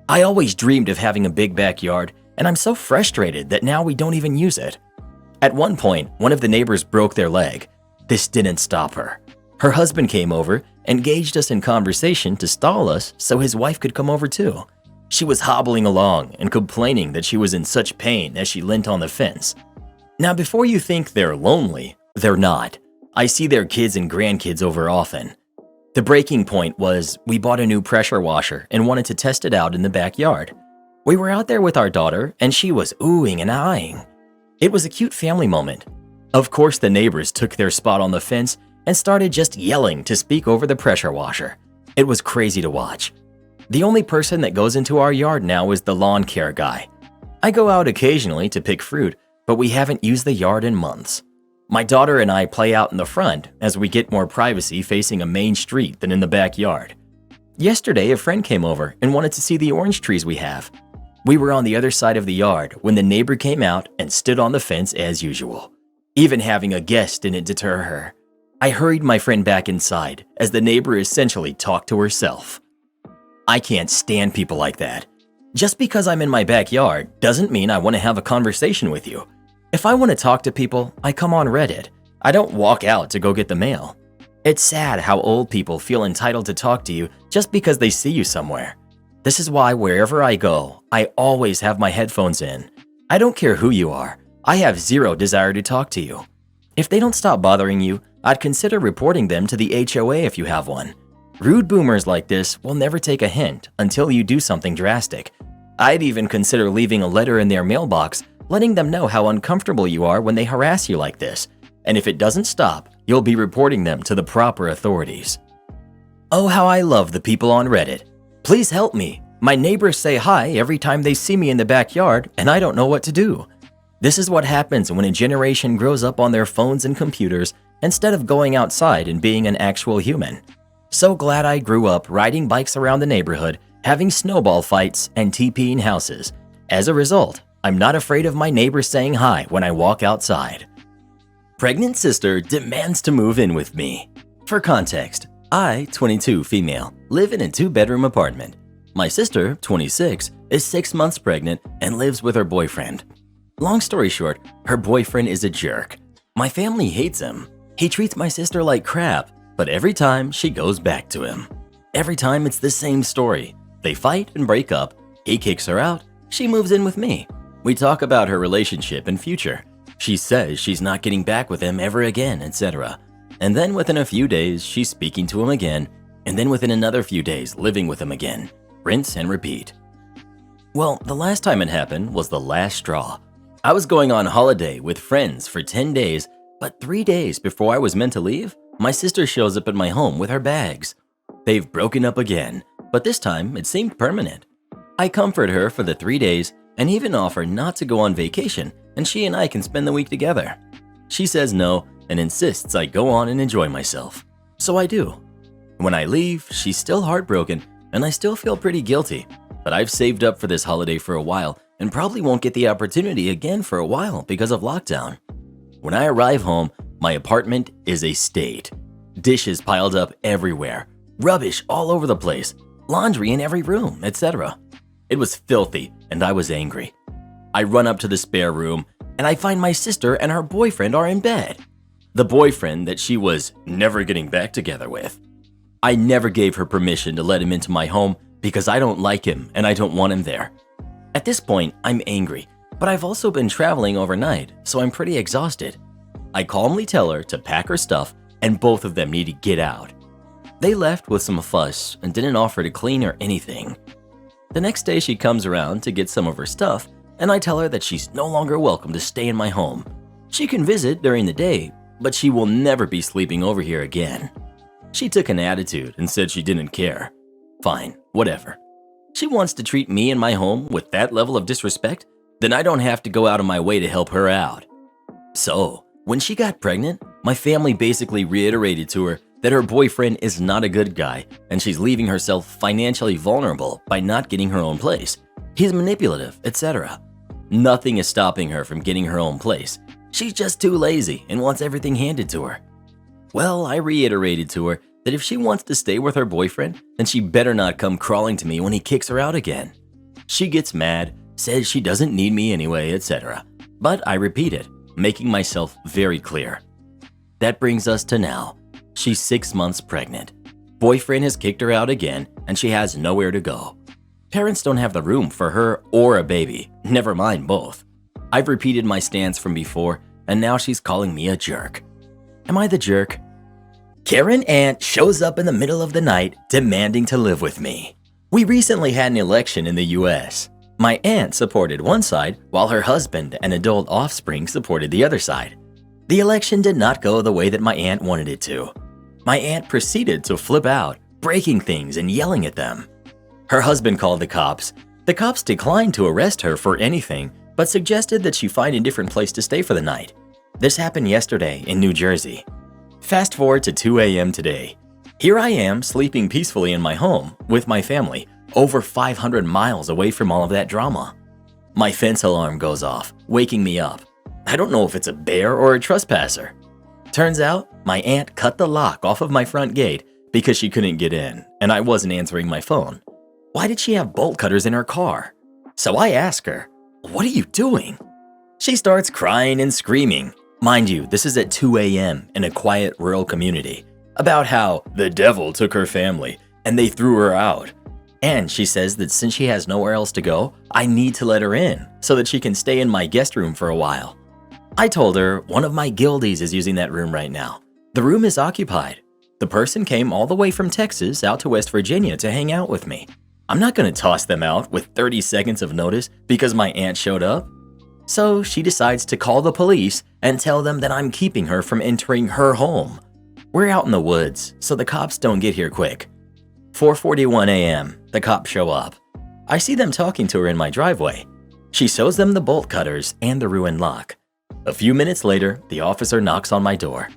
I always dreamed of having a big backyard, and I'm so frustrated that now we don't even use it. At one point, one of the neighbors broke their leg. This didn't stop her. Her husband came over, engaged us in conversation to stall us so his wife could come over too. She was hobbling along and complaining that she was in such pain as she leant on the fence. Now, before you think they're lonely, they're not. I see their kids and grandkids over often. The breaking point was we bought a new pressure washer and wanted to test it out in the backyard. We were out there with our daughter and she was oohing and eyeing. It was a cute family moment. Of course, the neighbors took their spot on the fence and started just yelling to speak over the pressure washer. It was crazy to watch. The only person that goes into our yard now is the lawn care guy. I go out occasionally to pick fruit, but we haven't used the yard in months. My daughter and I play out in the front as we get more privacy facing a main street than in the backyard. Yesterday, a friend came over and wanted to see the orange trees we have. We were on the other side of the yard when the neighbor came out and stood on the fence as usual. Even having a guest didn't deter her. I hurried my friend back inside as the neighbor essentially talked to herself. I can't stand people like that. Just because I'm in my backyard doesn't mean I want to have a conversation with you. If I want to talk to people, I come on Reddit. I don't walk out to go get the mail. It's sad how old people feel entitled to talk to you just because they see you somewhere. This is why wherever I go, I always have my headphones in. I don't care who you are. I have zero desire to talk to you. If they don't stop bothering you, I'd consider reporting them to the HOA if you have one. Rude boomers like this will never take a hint until you do something drastic. I'd even consider leaving a letter in their mailbox letting them know how uncomfortable you are when they harass you like this. And if it doesn't stop, you'll be reporting them to the proper authorities. Oh, how I love the people on Reddit. Please help me. My neighbors say hi every time they see me in the backyard, and I don't know what to do. This is what happens when a generation grows up on their phones and computers instead of going outside and being an actual human. So glad I grew up riding bikes around the neighborhood, having snowball fights, and TPing houses. As a result, I'm not afraid of my neighbors saying hi when I walk outside. Pregnant sister demands to move in with me. For context, I, 22 female, live in a 2-bedroom apartment. My sister, 26, is 6 months pregnant and lives with her boyfriend. Long story short, her boyfriend is a jerk. My family hates him. He treats my sister like crap, but every time she goes back to him. Every time it's the same story. They fight and break up, he kicks her out, she moves in with me. We talk about her relationship and future. She says she's not getting back with him ever again, etc. And then within a few days, she's speaking to him again, and then within another few days, living with him again. Rinse and repeat. Well, the last time it happened was the last straw. I was going on holiday with friends for 10 days, but 3 days before I was meant to leave, my sister shows up at my home with her bags. They've broken up again, but this time it seemed permanent. I comfort her for the 3 days and even offer not to go on vacation and she and I can spend the week together. She says no and insists I go on and enjoy myself. So I do. When I leave, she's still heartbroken and I still feel pretty guilty, but I've saved up for this holiday for a while and probably won't get the opportunity again for a while because of lockdown. When I arrive home, my apartment is a state. Dishes piled up everywhere, rubbish all over the place, laundry in every room, etc. It was filthy and I was angry. I run up to the spare room, and I find my sister and her boyfriend are in bed. The boyfriend that she was never getting back together with. I never gave her permission to let him into my home because I don't like him and I don't want him there. At this point, I'm angry, but I've also been traveling overnight, so I'm pretty exhausted. I calmly tell her to pack her stuff and both of them need to get out. They left with some fuss and didn't offer to clean or anything. The next day she comes around to get some of her stuff and I tell her that she's no longer welcome to stay in my home. She can visit during the day, but she will never be sleeping over here again. She took an attitude and said she didn't care. Fine, whatever. She wants to treat me and my home with that level of disrespect, then I don't have to go out of my way to help her out. So, when she got pregnant, my family basically reiterated to her that her boyfriend is not a good guy and she's leaving herself financially vulnerable by not getting her own place. He's manipulative, etc. Nothing is stopping her from getting her own place. She's just too lazy and wants everything handed to her. Well, I reiterated to her that if she wants to stay with her boyfriend, then she better not come crawling to me when he kicks her out again. She gets mad, says she doesn't need me anyway, etc. But I repeat it, making myself very clear. That brings us to now. She's 6 months pregnant. Boyfriend has kicked her out again and she has nowhere to go. Parents don't have the room for her or a baby, never mind both. I've repeated my stance from before and now she's calling me a jerk. Am I the jerk? Karen Aunt shows up in the middle of the night demanding to live with me. We recently had an election in the US. My aunt supported one side while her husband and adult offspring supported the other side. The election did not go the way that my aunt wanted it to. My aunt proceeded to flip out, breaking things and yelling at them. Her husband called the cops. The cops declined to arrest her for anything, but suggested that she find a different place to stay for the night. This happened yesterday in New Jersey. Fast forward to 2 a.m. today. Here I am sleeping peacefully in my home with my family, over 500 miles away from all of that drama. My fence alarm goes off, waking me up. I don't know if it's a bear or a trespasser. Turns out, my aunt cut the lock off of my front gate because she couldn't get in and I wasn't answering my phone. Why did she have bolt cutters in her car? So I ask her, "What are you doing?" She starts crying and screaming. Mind you, this is at 2 a.m. in a quiet rural community, about how the devil took her family and they threw her out. And she says that since she has nowhere else to go, I need to let her in so that she can stay in my guest room for a while. I told her one of my guildies is using that room right now. The room is occupied. The person came all the way from Texas out to West Virginia to hang out with me. I'm not going to toss them out with 30 seconds of notice because my aunt showed up. So she decides to call the police and tell them that I'm keeping her from entering her home. We're out in the woods, so the cops don't get here quick. 4:41 a.m., the cops show up. I see them talking to her in my driveway. She shows them the bolt cutters and the ruined lock. A few minutes later, the officer knocks on my door.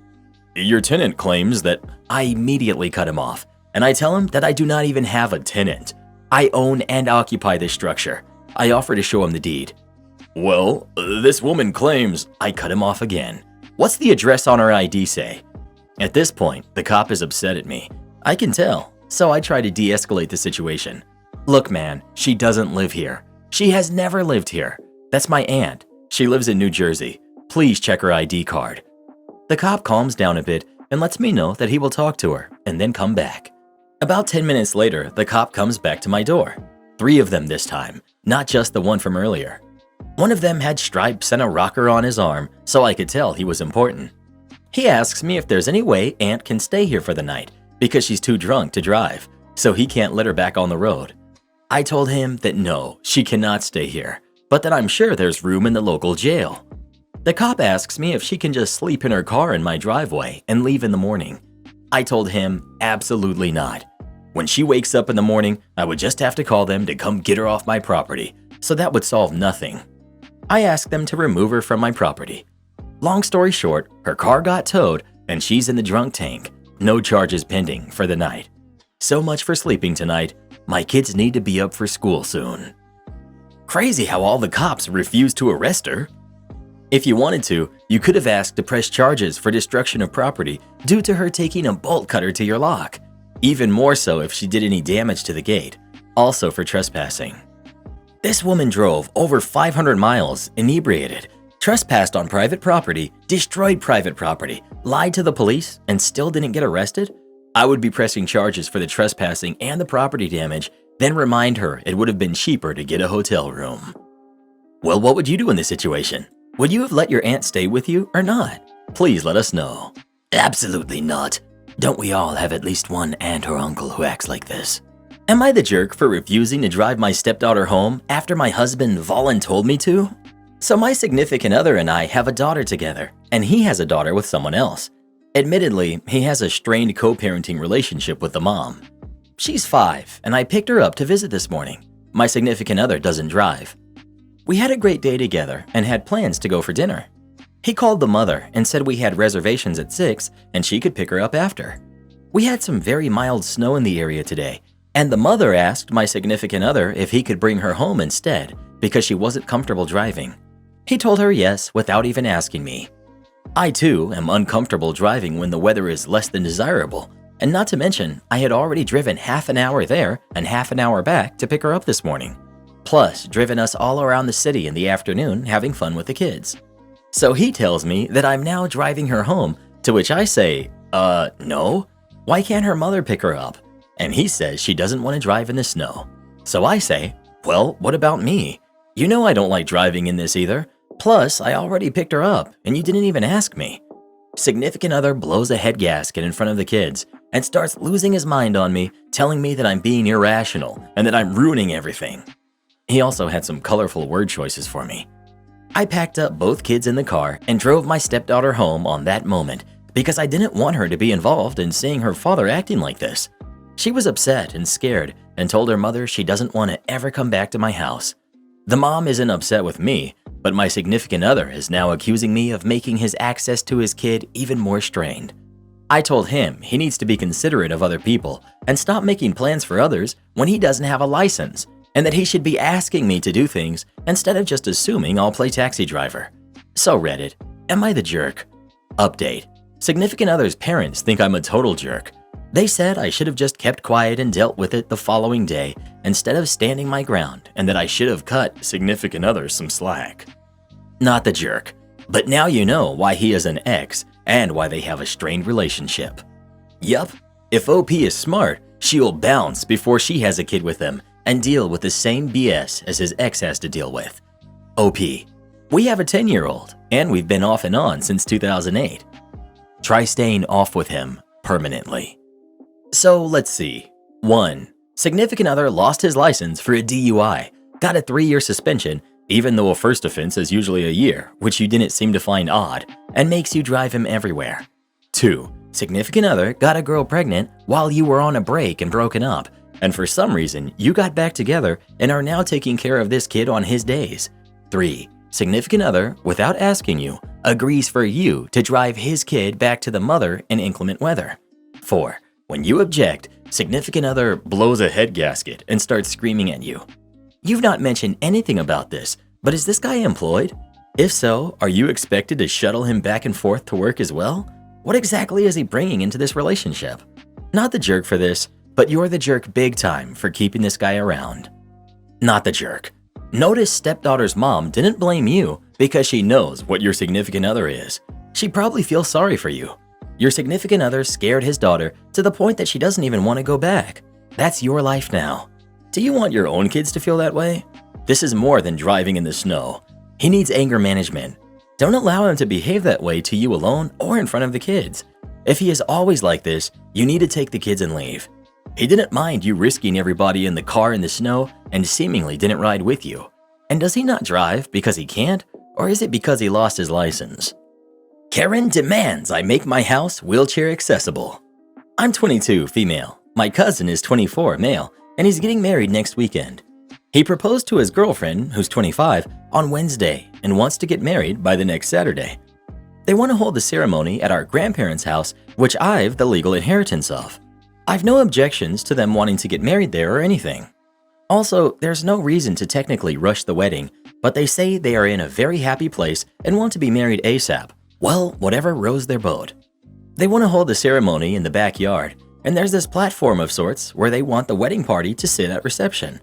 Your tenant claims that I immediately cut him off, and I tell him that I do not even have a tenant. I own and occupy this structure. I offer to show him the deed. Well, this woman claims I cut him off again. What's the address on her ID say? At this point, the cop is upset at me. I can tell, so I try to de-escalate the situation. Look, man, she doesn't live here. She has never lived here. That's my aunt. She lives in New Jersey. Please check her ID card. The cop calms down a bit and lets me know that he will talk to her and then come back. About 10 minutes later, the cop comes back to my door. 3 of them this time, not just the one from earlier. One of them had stripes and a rocker on his arm, so I could tell he was important. He asks me if there's any way Aunt can stay here for the night because she's too drunk to drive, so he can't let her back on the road. I told him that no, she cannot stay here, but that I'm sure there's room in the local jail. The cop asks me if she can just sleep in her car in my driveway and leave in the morning. I told him absolutely not. When she wakes up in the morning, I would just have to call them to come get her off my property, so that would solve nothing. I asked them to remove her from my property. Long story short, her car got towed and she's in the drunk tank. No charges pending for the night. So much for sleeping tonight. My kids need to be up for school soon. Crazy how all the cops refused to arrest her. If you wanted to, you could have asked to press charges for destruction of property due to her taking a bolt cutter to your lock. Even more so if she did any damage to the gate, also for trespassing. This woman drove over 500 miles inebriated, trespassed on private property, destroyed private property, lied to the police, and still didn't get arrested? I would be pressing charges for the trespassing and the property damage, then remind her it would have been cheaper to get a hotel room. Well, what would you do in this situation? Would you have let your aunt stay with you or not? Please let us know. Absolutely not. Don't we all have at least one aunt or uncle who acts like this? Am I the jerk for refusing to drive my stepdaughter home after my husband voluntold me to? So my significant other and I have a daughter together, and he has a daughter with someone else. Admittedly, he has a strained co-parenting relationship with the mom. She's 5, and I picked her up to visit this morning. My significant other doesn't drive. We had a great day together and had plans to go for dinner. He called the mother and said we had reservations at 6 and she could pick her up after. We had some very mild snow in the area today, and the mother asked my significant other if he could bring her home instead because she wasn't comfortable driving. He told her yes without even asking me. I too am uncomfortable driving when the weather is less than desirable, and not to mention I had already driven half an hour there and half an hour back to pick her up this morning. Plus driven us all around the city in the afternoon having fun with the kids. So he tells me that I'm now driving her home, to which I say, no? Why can't her mother pick her up? And he says she doesn't want to drive in the snow. So I say, well, what about me? You know I don't like driving in this either. Plus, I already picked her up, and you didn't even ask me. Significant other blows a head gasket in front of the kids and starts losing his mind on me, telling me that I'm being irrational and that I'm ruining everything. He also had some colorful word choices for me. I packed up both kids in the car and drove my stepdaughter home on that moment because I didn't want her to be involved in seeing her father acting like this. She was upset and scared and told her mother she doesn't want to ever come back to my house. The mom isn't upset with me, but my significant other is now accusing me of making his access to his kid even more strained. I told him he needs to be considerate of other people and stop making plans for others when he doesn't have a license, and that he should be asking me to do things instead of just assuming I'll play taxi driver. So Reddit, am I the jerk? Update. Significant other's parents think I'm a total jerk. They said I should have just kept quiet and dealt with it the following day instead of standing my ground, and that I should have cut significant other some slack. Not the jerk, but now you know why he is an ex and why they have a strained relationship. Yup, if OP is smart, she'll bounce before she has a kid with him and deal with the same BS as his ex has to deal with. OP, we have a 10-year-old, and we've been off and on since 2008. Try staying off with him permanently. So let's see. 1. Significant other lost his license for a DUI, got a 3-year suspension, even though a first offense is usually a year, which you didn't seem to find odd, and makes you drive him everywhere. 2. Significant other got a girl pregnant while you were on a break and broken up, and for some reason you got back together and are now taking care of this kid on his days. 3. Significant other, without asking you, agrees for you to drive his kid back to the mother in inclement weather. 4. When you object, significant other blows a head gasket and starts screaming at you. You've not mentioned anything about this, but is this guy employed? If so, are you expected to shuttle him back and forth to work as well? What exactly is he bringing into this relationship? Not the jerk for this, but you're the jerk big time for keeping this guy around. Not the jerk. Notice stepdaughter's mom didn't blame you because she knows what your significant other is. She probably feels sorry for you. Your significant other scared his daughter to the point that she doesn't even want to go back. That's your life now. Do you want your own kids to feel that way? This is more than driving in the snow. He needs anger management. Don't allow him to behave that way to you alone or in front of the kids. If he is always like this, you need to take the kids and leave. He didn't mind you risking everybody in the car in the snow and seemingly didn't ride with you. And does he not drive because he can't, or is it because he lost his license? Karen demands I make my house wheelchair accessible. I'm 22, female. My cousin is 24, male, and he's getting married next weekend. He proposed to his girlfriend, who's 25, on Wednesday and wants to get married by the next Saturday. They want to hold the ceremony at our grandparents' house, which I've the legal inheritance of. I've no objections to them wanting to get married there or anything. Also, there's no reason to technically rush the wedding, but they say they are in a very happy place and want to be married ASAP. Well, whatever rows their boat. They want to hold the ceremony in the backyard, and there's this platform of sorts where they want the wedding party to sit at reception.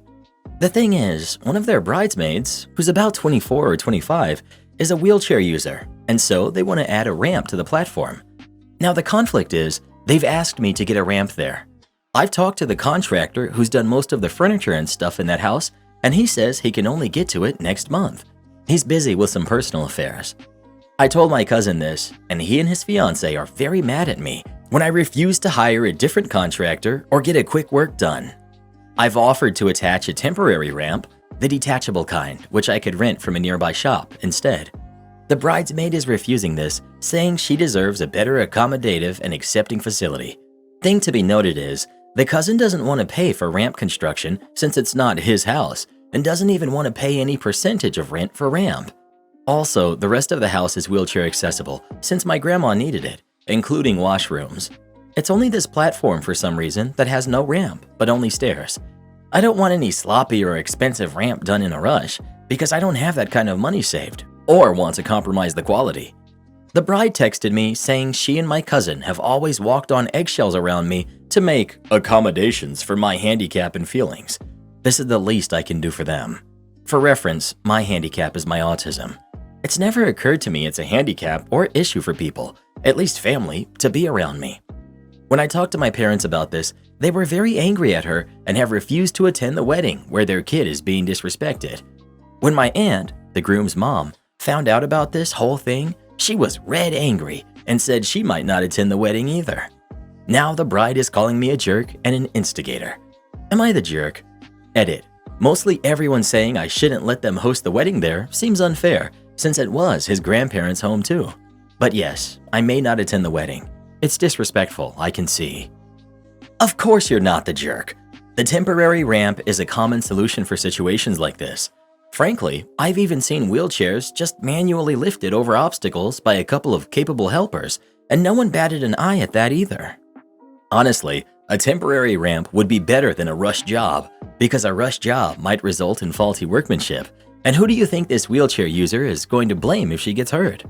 The thing is, one of their bridesmaids, who's about 24 or 25, is a wheelchair user, and so they want to add a ramp to the platform. Now the conflict is, they've asked me to get a ramp there. I've talked to the contractor who's done most of the furniture and stuff in that house, and he says he can only get to it next month. He's busy with some personal affairs. I told my cousin this, and he and his fiancée are very mad at me when I refuse to hire a different contractor or get a quick work done. I've offered to attach a temporary ramp, the detachable kind, which I could rent from a nearby shop instead. The bridesmaid is refusing this, saying she deserves a better accommodative and accepting facility. Thing to be noted is, the cousin doesn't want to pay for ramp construction since it's not his house, and doesn't even want to pay any percentage of rent for ramp. Also, the rest of the house is wheelchair accessible since my grandma needed it, including washrooms. It's only this platform for some reason that has no ramp, but only stairs. I don't want any sloppy or expensive ramp done in a rush because I don't have that kind of money saved or want to compromise the quality. The bride texted me saying she and my cousin have always walked on eggshells around me to make accommodations for my handicap and feelings. This is the least I can do for them. For reference, my handicap is my autism. It's never occurred to me it's a handicap or issue for people, at least family, to be around me. When I talked to my parents about this, they were very angry at her and have refused to attend the wedding where their kid is being disrespected. When my aunt, the groom's mom, found out about this whole thing, she was red angry and said she might not attend the wedding either. Now the bride is calling me a jerk and an instigator. Am I the jerk? Edit. Mostly everyone saying I shouldn't let them host the wedding there seems unfair, since it was his grandparents' home too. But yes, I may not attend the wedding. It's disrespectful, I can see. Of course you're not the jerk. The temporary ramp is a common solution for situations like this. Frankly, I've even seen wheelchairs just manually lifted over obstacles by a couple of capable helpers, and no one batted an eye at that either. Honestly, a temporary ramp would be better than a rush job, because a rush job might result in faulty workmanship. And who do you think this wheelchair user is going to blame if she gets hurt?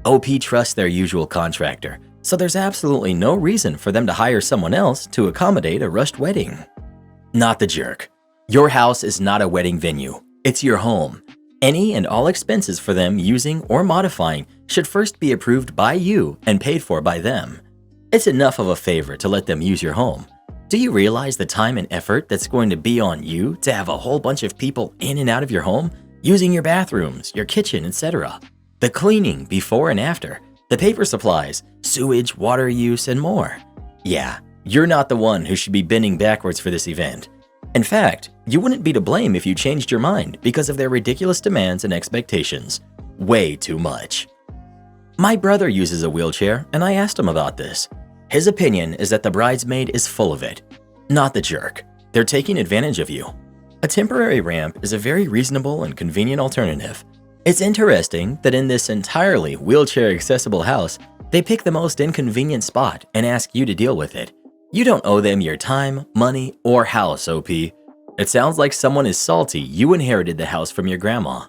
OP trusts their usual contractor, so there's absolutely no reason for them to hire someone else to accommodate a rushed wedding. Not the jerk. Your house is not a wedding venue. It's your home. Any and all expenses for them using or modifying should first be approved by you and paid for by them. It's enough of a favor to let them use your home. Do you realize the time and effort that's going to be on you to have a whole bunch of people in and out of your home, using your bathrooms, your kitchen, etc.? The cleaning before and after, the paper supplies, sewage, water use, and more. Yeah, you're not the one who should be bending backwards for this event. In fact, you wouldn't be to blame if you changed your mind because of their ridiculous demands and expectations. Way too much. My brother uses a wheelchair, and I asked him about this. His opinion is that the bridesmaid is full of it. Not the jerk. They're taking advantage of you. A temporary ramp is a very reasonable and convenient alternative. It's interesting that in this entirely wheelchair-accessible house, they pick the most inconvenient spot and ask you to deal with it. You don't owe them your time, money, or house, OP. It sounds like someone is salty you inherited the house from your grandma.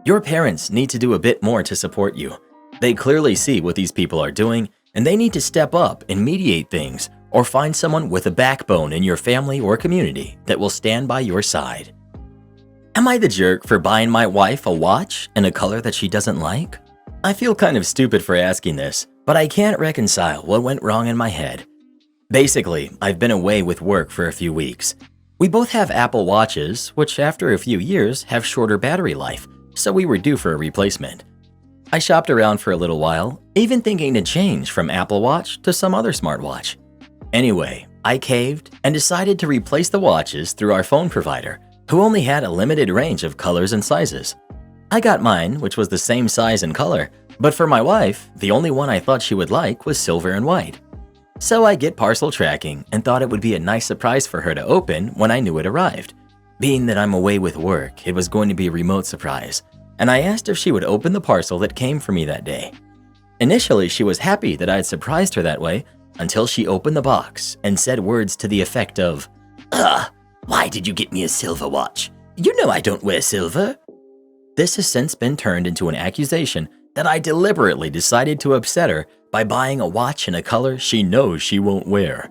Your parents need to do a bit more to support you. They clearly see what these people are doing, and they need to step up and mediate things, or find someone with a backbone in your family or community that will stand by your side. Am I the jerk for buying my wife a watch in a color that she doesn't like? I feel kind of stupid for asking this, but I can't reconcile what went wrong in my head. Basically, I've been away with work for a few weeks. We both have Apple Watches, which after a few years have shorter battery life, so we were due for a replacement. I shopped around for a little while, even thinking to change from Apple Watch to some other smartwatch. Anyway, I caved and decided to replace the watches through our phone provider, who only had a limited range of colors and sizes. I got mine, which was the same size and color, but for my wife, the only one I thought she would like was silver and white. So I get parcel tracking and thought it would be a nice surprise for her to open when I knew it arrived. Being that I'm away with work, it was going to be a remote surprise, and I asked if she would open the parcel that came for me that day. Initially, she was happy that I had surprised her that way until she opened the box and said words to the effect of, "Ugh, why did you get me a silver watch? You know I don't wear silver." This has since been turned into an accusation that I deliberately decided to upset her by buying a watch in a color she knows she won't wear.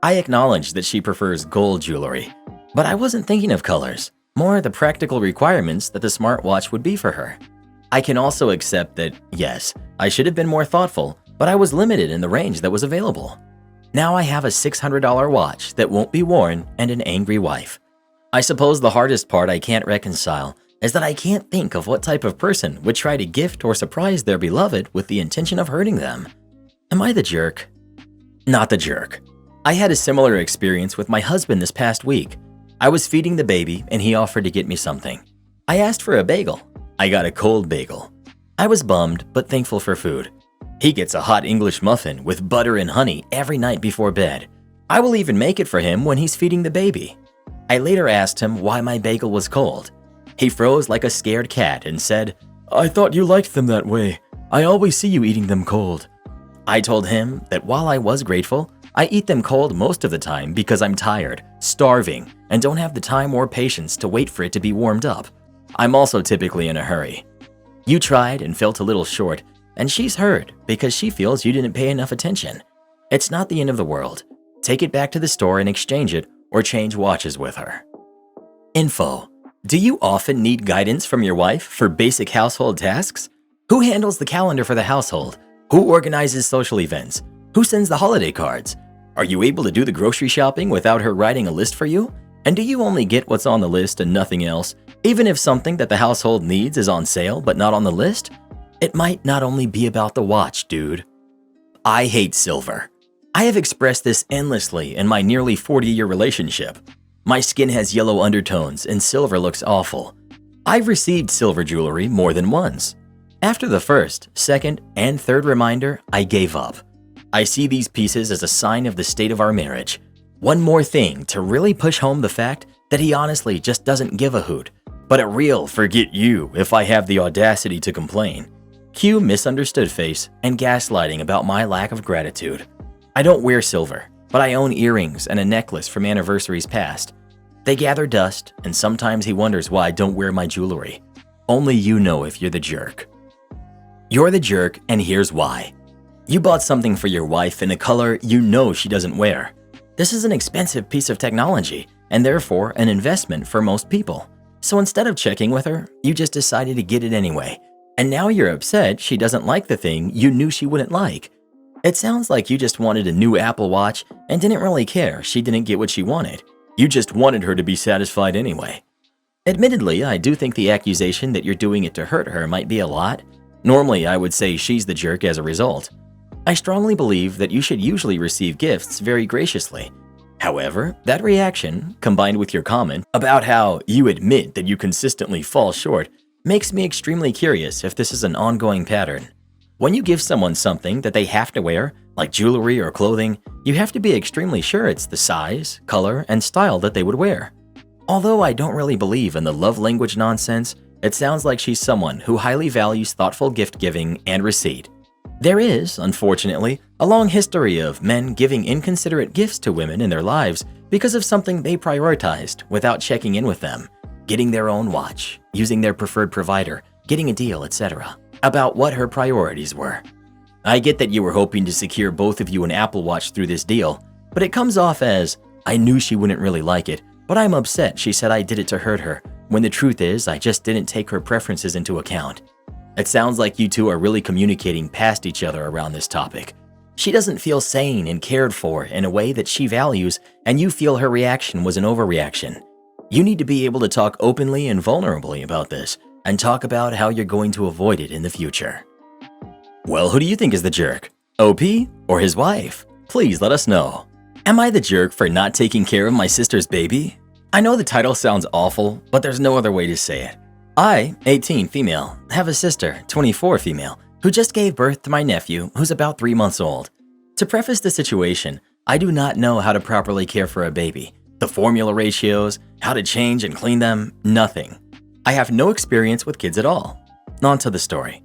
I acknowledge that she prefers gold jewelry, but I wasn't thinking of colors. more the practical requirements that the smartwatch would be for her. I can also accept that, yes, I should have been more thoughtful, but I was limited in the range that was available. Now I have a $600 watch that won't be worn and an angry wife. I suppose the hardest part I can't reconcile is that I can't think of what type of person would try to gift or surprise their beloved with the intention of hurting them. Am I the jerk? Not the jerk. I had a similar experience with my husband this past week. I was feeding the baby and he offered to get me something. I asked for a bagel. I got a cold bagel. I was bummed but thankful for food. He gets a hot English muffin with butter and honey every night before bed. I will even make it for him when he's feeding the baby. I later asked him why my bagel was cold. He froze like a scared cat and said, "I thought you liked them that way. I always see you eating them cold." I told him that while I was grateful, I eat them cold most of the time because I'm tired, starving, and don't have the time or patience to wait for it to be warmed up. I'm also typically in a hurry. You tried and felt a little short, and she's hurt because she feels you didn't pay enough attention. It's not the end of the world. Take it back to the store and exchange it or change watches with her. Info. Do you often need guidance from your wife for basic household tasks? Who handles the calendar for the household? Who organizes social events? Who sends the holiday cards? Are you able to do the grocery shopping without her writing a list for you? And do you only get what's on the list and nothing else, even if something that the household needs is on sale but not on the list? It might not only be about the watch, dude. I hate silver. I have expressed this endlessly in my nearly 40-year relationship. My skin has yellow undertones and silver looks awful. I've received silver jewelry more than once. After the first, second, and third reminder, I gave up. I see these pieces as a sign of the state of our marriage. One more thing to really push home the fact that he honestly just doesn't give a hoot, but a real forget you if I have the audacity to complain. Cue misunderstood face and gaslighting about my lack of gratitude. I don't wear silver, but I own earrings and a necklace from anniversaries past. They gather dust, and sometimes he wonders why I don't wear my jewelry. Only you know if you're the jerk. You're the jerk, and here's why. You bought something for your wife in a color you know she doesn't wear. This is an expensive piece of technology, and therefore an investment for most people. So instead of checking with her, you just decided to get it anyway. And now you're upset she doesn't like the thing you knew she wouldn't like. It sounds like you just wanted a new Apple Watch and didn't really care she didn't get what she wanted. You just wanted her to be satisfied anyway. Admittedly, I do think the accusation that you're doing it to hurt her might be a lot. Normally, I would say she's the jerk as a result. I strongly believe that you should usually receive gifts very graciously. However, that reaction, combined with your comment about how you admit that you consistently fall short, makes me extremely curious if this is an ongoing pattern. When you give someone something that they have to wear, like jewelry or clothing, you have to be extremely sure it's the size, color, and style that they would wear. Although I don't really believe in the love language nonsense, it sounds like she's someone who highly values thoughtful gift giving and receipt. There is, unfortunately, a long history of men giving inconsiderate gifts to women in their lives because of something they prioritized without checking in with them, getting their own watch, using their preferred provider, getting a deal, etc., about what her priorities were. I get that you were hoping to secure both of you an Apple Watch through this deal, but it comes off as, I knew she wouldn't really like it, but I'm upset she said I did it to hurt her, when the truth is I just didn't take her preferences into account. It sounds like you two are really communicating past each other around this topic. She doesn't feel sane and cared for in a way that she values, and you feel her reaction was an overreaction. You need to be able to talk openly and vulnerably about this, and talk about how you're going to avoid it in the future. Well, who do you think is the jerk? OP or his wife? Please let us know. Am I the jerk for not taking care of my sister's baby? I know the title sounds awful, but there's no other way to say it. I, 18 female, have a sister, 24 female, who just gave birth to my nephew, who's about 3 months old. To preface the situation, I do not know how to properly care for a baby. The formula ratios, how to change and clean them, nothing. I have no experience with kids at all. On to the story.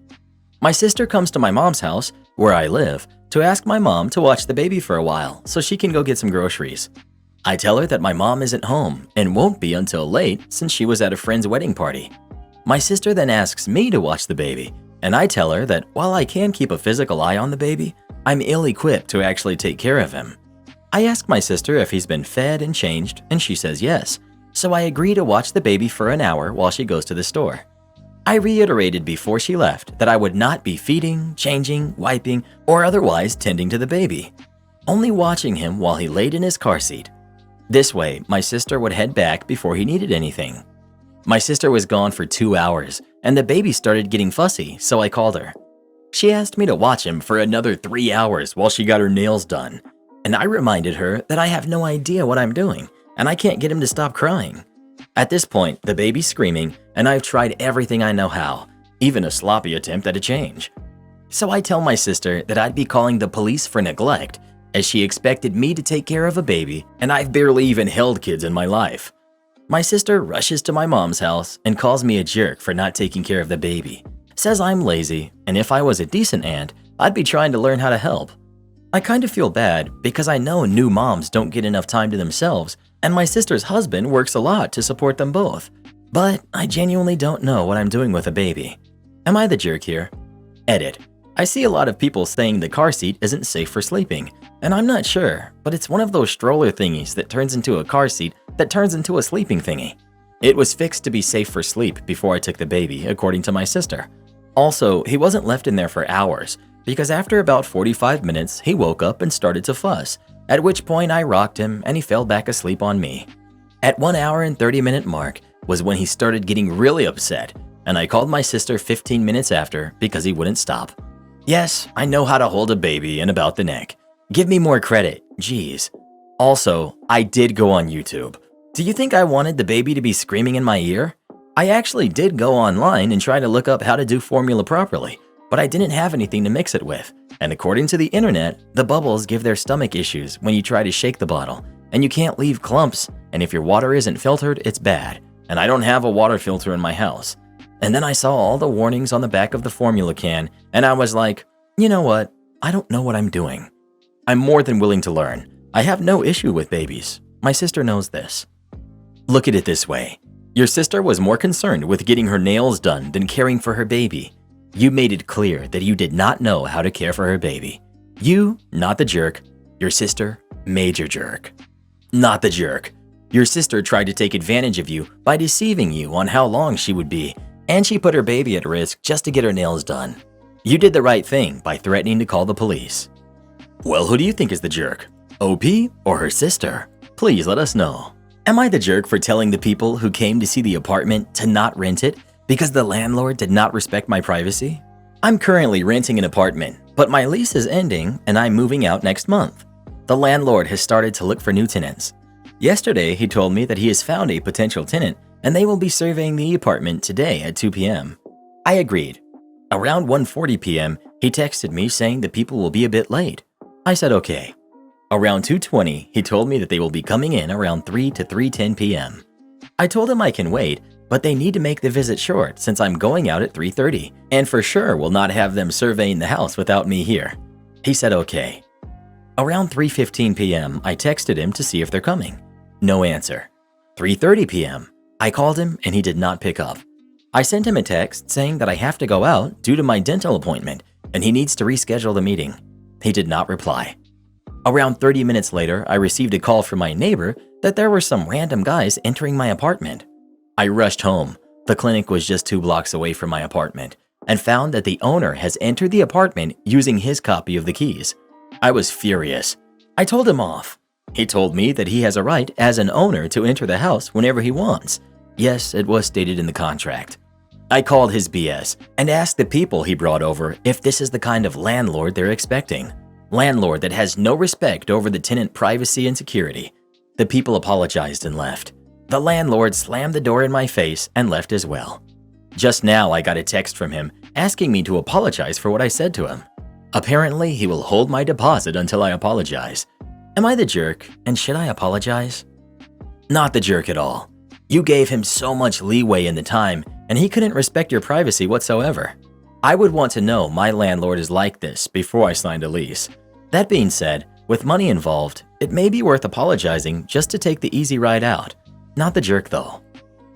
My sister comes to my mom's house, where I live, to ask my mom to watch the baby for a while so she can go get some groceries. I tell her that my mom isn't home and won't be until late since she was at a friend's wedding party. My sister then asks me to watch the baby, and I tell her that while I can keep a physical eye on the baby, I'm ill-equipped to actually take care of him. I ask my sister if he's been fed and changed, and she says yes. so I agree to watch the baby for an hour while she goes to the store. I reiterated before she left that I would not be feeding, changing, wiping, or otherwise tending to the baby, only watching him while he laid in his car seat. This way, my sister would head back before he needed anything. My sister was gone for 2 hours, and the baby started getting fussy, so I called her. She asked me to watch him for another 3 hours while she got her nails done, and I reminded her that I have no idea what I'm doing, and I can't get him to stop crying. At this point, the baby's screaming, and I've tried everything I know how, even a sloppy attempt at a change. So I tell my sister that I'd be calling the police for neglect, as she expected me to take care of a baby, and I've barely even held kids in my life. My sister rushes to my mom's house and calls me a jerk for not taking care of the baby, says I'm lazy, and if I was a decent aunt, I'd be trying to learn how to help. I kind of feel bad because I know new moms don't get enough time to themselves, and my sister's husband works a lot to support them both. But I genuinely don't know what I'm doing with a baby. Am I the jerk here? Edit. I see a lot of people saying the car seat isn't safe for sleeping, and I'm not sure, but it's one of those stroller thingies that turns into a car seat that turns into a sleeping thingy. It was fixed to be safe for sleep before I took the baby, according to my sister. Also, he wasn't left in there for hours, because after about 45 minutes, he woke up and started to fuss, at which point I rocked him and he fell back asleep on me. At 1 hour and 30-minute mark was when he started getting really upset, and I called my sister 15 minutes after because he wouldn't stop. Yes, I know how to hold a baby and about the neck. Give me more credit, jeez. Also, I did go on YouTube. Do you think I wanted the baby to be screaming in my ear? I actually did go online and try to look up how to do formula properly, but I didn't have anything to mix it with. And according to the internet, the bubbles give their stomach issues when you try to shake the bottle, and you can't leave clumps, and if your water isn't filtered, it's bad. And I don't have a water filter in my house. And then I saw all the warnings on the back of the formula can, and I was like, you know what? I don't know what I'm doing. I'm more than willing to learn. I have no issue with babies. My sister knows this. Look at it this way. Your sister was more concerned with getting her nails done than caring for her baby. You made it clear that you did not know how to care for her baby. You, not the jerk. Your sister, major jerk. Not the jerk. Your sister tried to take advantage of you by deceiving you on how long she would be, and she put her baby at risk just to get her nails done. You did the right thing by threatening to call the police. Well, who do you think is the jerk? OP or her sister? Please let us know. Am I the jerk for telling the people who came to see the apartment to not rent it because the landlord did not respect my privacy? I'm currently renting an apartment, but my lease is ending and I'm moving out next month. The landlord has started to look for new tenants. Yesterday, he told me that he has found a potential tenant and they will be surveying the apartment today at 2 p.m. I agreed. Around 1:40 p.m., he texted me saying that people will be a bit late. I said okay. Around 2:20, he told me that they will be coming in around 3 to 3:10 p.m. I told him I can wait, but they need to make the visit short since I'm going out at 3:30, and for sure will not have them surveying the house without me here. He said okay. Around 3:15 p.m., I texted him to see if they're coming. No answer. 3:30 p.m., I called him and he did not pick up. I sent him a text saying that I have to go out due to my dental appointment and he needs to reschedule the meeting. He did not reply. Around 30 minutes later, I received a call from my neighbor that there were some random guys entering my apartment. I rushed home. The clinic was just 2 blocks away from my apartment and found that the owner has entered the apartment using his copy of the keys. I was furious. I told him off. He told me that he has a right as an owner to enter the house whenever he wants. Yes, it was stated in the contract. I called his BS and asked the people he brought over if this is the kind of landlord they're expecting. Landlord that has no respect over the tenant privacy and security. The people apologized and left. The landlord slammed the door in my face and left as well. Just now I got a text from him asking me to apologize for what I said to him. Apparently he will hold my deposit until I apologize. Am I the jerk and should I apologize? Not the jerk at all. You gave him so much leeway in the time and he couldn't respect your privacy whatsoever. I would want to know my landlord is like this before I signed a lease. That being said, with money involved, it may be worth apologizing just to take the easy ride out. Not the jerk though.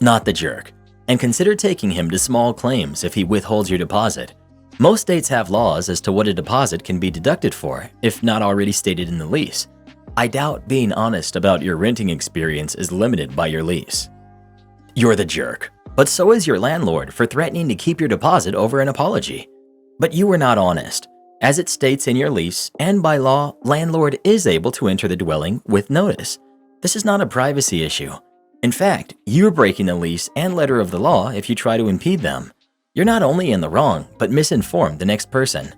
Not the jerk. And consider taking him to small claims if he withholds your deposit. Most states have laws as to what a deposit can be deducted for if not already stated in the lease. I doubt being honest about your renting experience is limited by your lease. You're the jerk, but so is your landlord for threatening to keep your deposit over an apology. But you were not honest. As it states in your lease, and by law, landlord is able to enter the dwelling with notice. This is not a privacy issue. In fact, you're breaking the lease and letter of the law if you try to impede them. You're not only in the wrong, but misinformed the next person.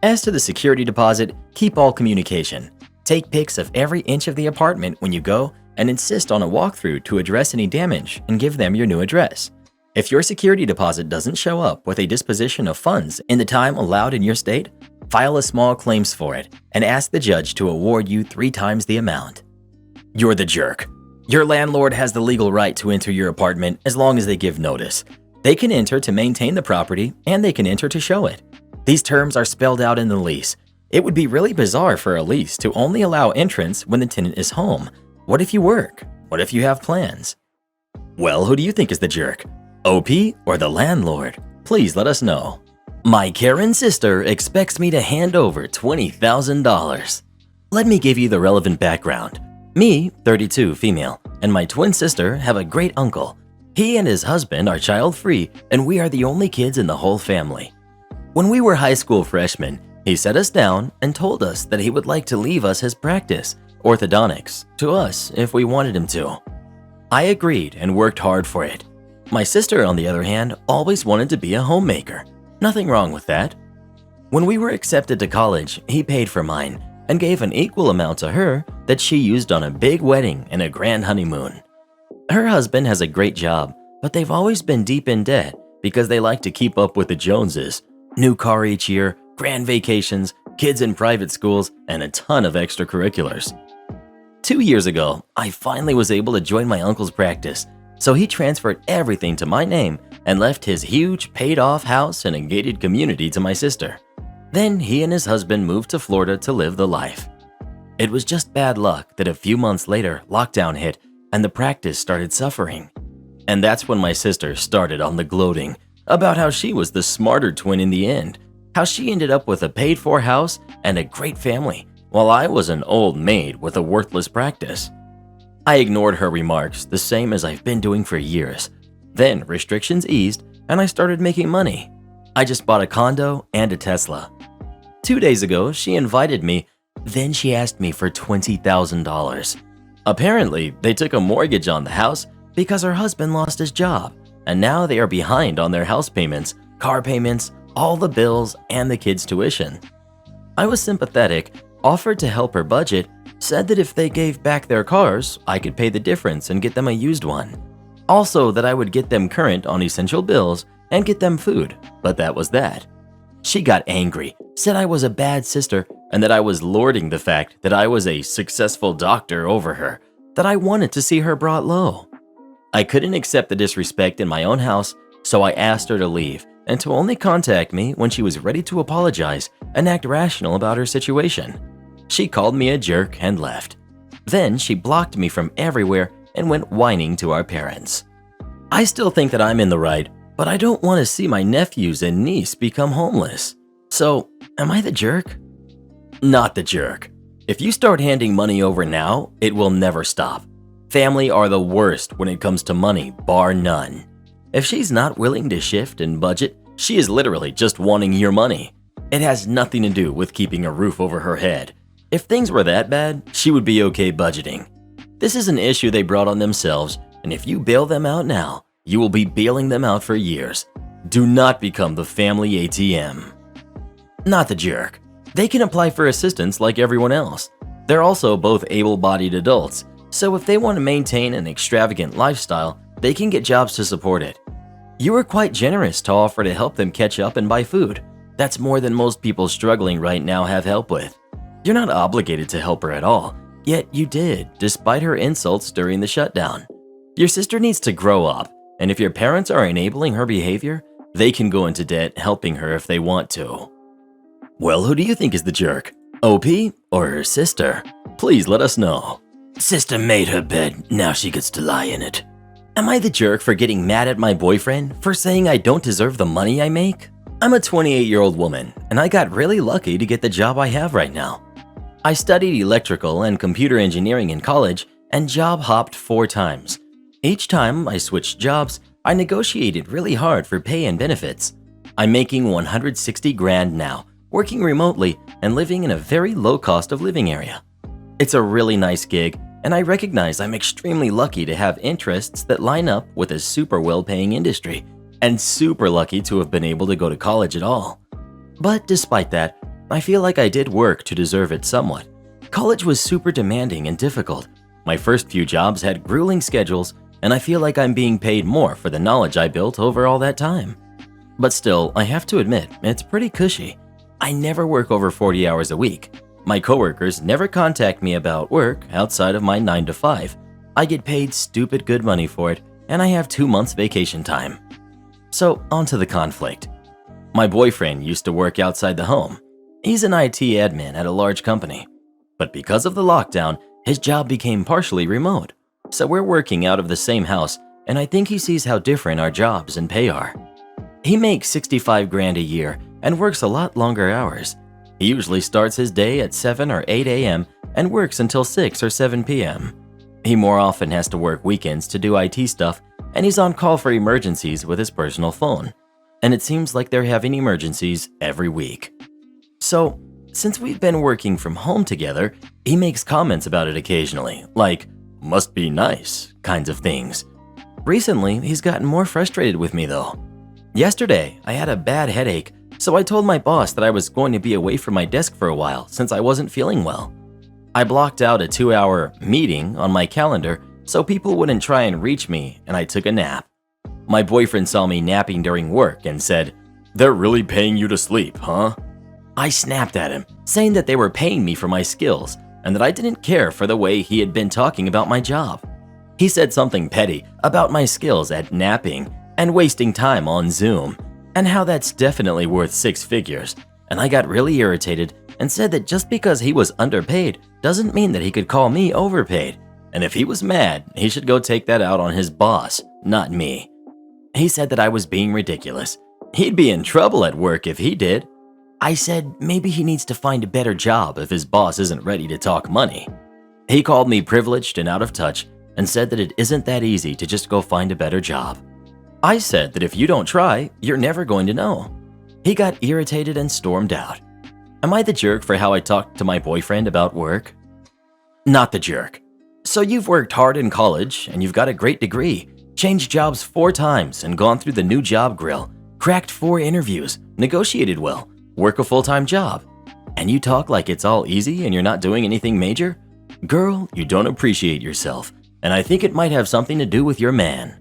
As to the security deposit, keep all communication. Take pics of every inch of the apartment when you go and insist on a walkthrough to address any damage and give them your new address. If your security deposit doesn't show up with a disposition of funds in the time allowed in your state, file a small claims for it and ask the judge to award you 3 times the amount. You're the jerk. Your landlord has the legal right to enter your apartment as long as they give notice. They can enter to maintain the property and they can enter to show it. These terms are spelled out in the lease. It would be really bizarre for a lease to only allow entrance when the tenant is home. What if you work? What if you have plans? Well, who do you think is the jerk? OP or the landlord? Please let us know. My Karen sister expects me to hand over $20,000. Let me give you the relevant background. Me, 32, female, and my twin sister have a great uncle. He and his husband are child-free, and we are the only kids in the whole family. When we were high school freshmen, he sat us down and told us that he would like to leave us his practice, orthodontics, to us if we wanted him to. I agreed and worked hard for it. My sister, on the other hand, always wanted to be a homemaker. Nothing wrong with that. When we were accepted to college, he paid for mine and gave an equal amount to her that she used on a big wedding and a grand honeymoon. Her husband has a great job, but they've always been deep in debt because they like to keep up with the Joneses. New car each year, grand vacations, kids in private schools, and a ton of extracurriculars. 2 years ago, I finally was able to join my uncle's practice, so he transferred everything to my name and left his huge paid-off house and a gated community to my sister. Then he and his husband moved to Florida to live the life. It was just bad luck that a few months later, lockdown hit and the practice started suffering. And that's when my sister started on the gloating about how she was the smarter twin in the end, how she ended up with a paid-for house and a great family, while I was an old maid with a worthless practice. I ignored her remarks the same as I've been doing for years. Then restrictions eased and I started making money. I just bought a condo and a Tesla. 2 days ago, she invited me, then she asked me for $20,000. Apparently, they took a mortgage on the house because her husband lost his job, and now they are behind on their house payments, car payments, all the bills, and the kids' tuition. I was sympathetic, offered to help her budget, said that if they gave back their cars, I could pay the difference and get them a used one. Also that I would get them current on essential bills and get them food, but that was that. She got angry, said I was a bad sister, and that I was lording the fact that I was a successful doctor over her, that I wanted to see her brought low. I couldn't accept the disrespect in my own house, so I asked her to leave and to only contact me when she was ready to apologize and act rational about her situation. She called me a jerk and left. Then she blocked me from everywhere and went whining to our parents. I still think that I'm in the right, but I don't want to see my nephews and niece become homeless. So, am I the jerk? Not the jerk. If you start handing money over now, it will never stop. Family are the worst when it comes to money, bar none. If she's not willing to shift and budget, she is literally just wanting your money. It has nothing to do with keeping a roof over her head. If things were that bad, she would be okay budgeting. This is an issue they brought on themselves, and if you bail them out now, you will be bailing them out for years. Do not become the family ATM. Not the jerk. They can apply for assistance like everyone else. They're also both able-bodied adults, so if they want to maintain an extravagant lifestyle, they can get jobs to support it. You were quite generous to offer to help them catch up and buy food. That's more than most people struggling right now have help with. You're not obligated to help her at all, yet you did, despite her insults during the shutdown. Your sister needs to grow up, and if your parents are enabling her behavior, they can go into debt helping her if they want to. Well, who do you think is the jerk? OP or her sister? Please let us know. Sister made her bed, now she gets to lie in it. Am I the jerk for getting mad at my boyfriend for saying I don't deserve the money I make? I'm a 28-year-old woman, and I got really lucky to get the job I have right now. I studied electrical and computer engineering in college and job hopped 4 times. Each time I switched jobs, I negotiated really hard for pay and benefits. I'm making 160 grand now, working remotely and living in a very low cost of living area. It's a really nice gig, and I recognize I'm extremely lucky to have interests that line up with a super well-paying industry, and super lucky to have been able to go to college at all. But despite that, I feel like I did work to deserve it somewhat. College was super demanding and difficult. My first few jobs had grueling schedules, and I feel like I'm being paid more for the knowledge I built over all that time. But still, I have to admit, it's pretty cushy. I never work over 40 hours a week. My coworkers never contact me about work outside of my 9 to 5. I get paid stupid good money for it, and I have 2 months vacation time. So, on to the conflict. My boyfriend used to work outside the home. He's an IT admin at a large company. But because of the lockdown, his job became partially remote. So we're working out of the same house, and I think he sees how different our jobs and pay are. He makes 65 grand a year and works a lot longer hours. He usually starts his day at 7 or 8 a.m. and works until 6 or 7 p.m. He more often has to work weekends to do IT stuff, and he's on call for emergencies with his personal phone. And it seems like they're having emergencies every week. So, since we've been working from home together, he makes comments about it occasionally, like, "must be nice," kinds of things. Recently, he's gotten more frustrated with me though. Yesterday, I had a bad headache, so I told my boss that I was going to be away from my desk for a while since I wasn't feeling well. I blocked out a 2-hour meeting on my calendar so people wouldn't try and reach me, and I took a nap. My boyfriend saw me napping during work and said, "They're really paying you to sleep, huh?" I snapped at him, saying that they were paying me for my skills and that I didn't care for the way he had been talking about my job. He said something petty about my skills at napping and wasting time on Zoom, and how that's definitely worth 6 figures, and I got really irritated and said that just because he was underpaid doesn't mean that he could call me overpaid, and if he was mad, he should go take that out on his boss, not me. He said that I was being ridiculous. He'd be in trouble at work if he did. I said maybe he needs to find a better job if his boss isn't ready to talk money. He called me privileged and out of touch and said that it isn't that easy to just go find a better job. I said that if you don't try, you're never going to know. He got irritated and stormed out. Am I the jerk for how I talked to my boyfriend about work? Not the jerk. So you've worked hard in college and you've got a great degree, changed jobs 4 times and gone through the new job grill, cracked 4 interviews, negotiated well, work a full-time job, and you talk like it's all easy and you're not doing anything major? Girl, you don't appreciate yourself, and I think it might have something to do with your man.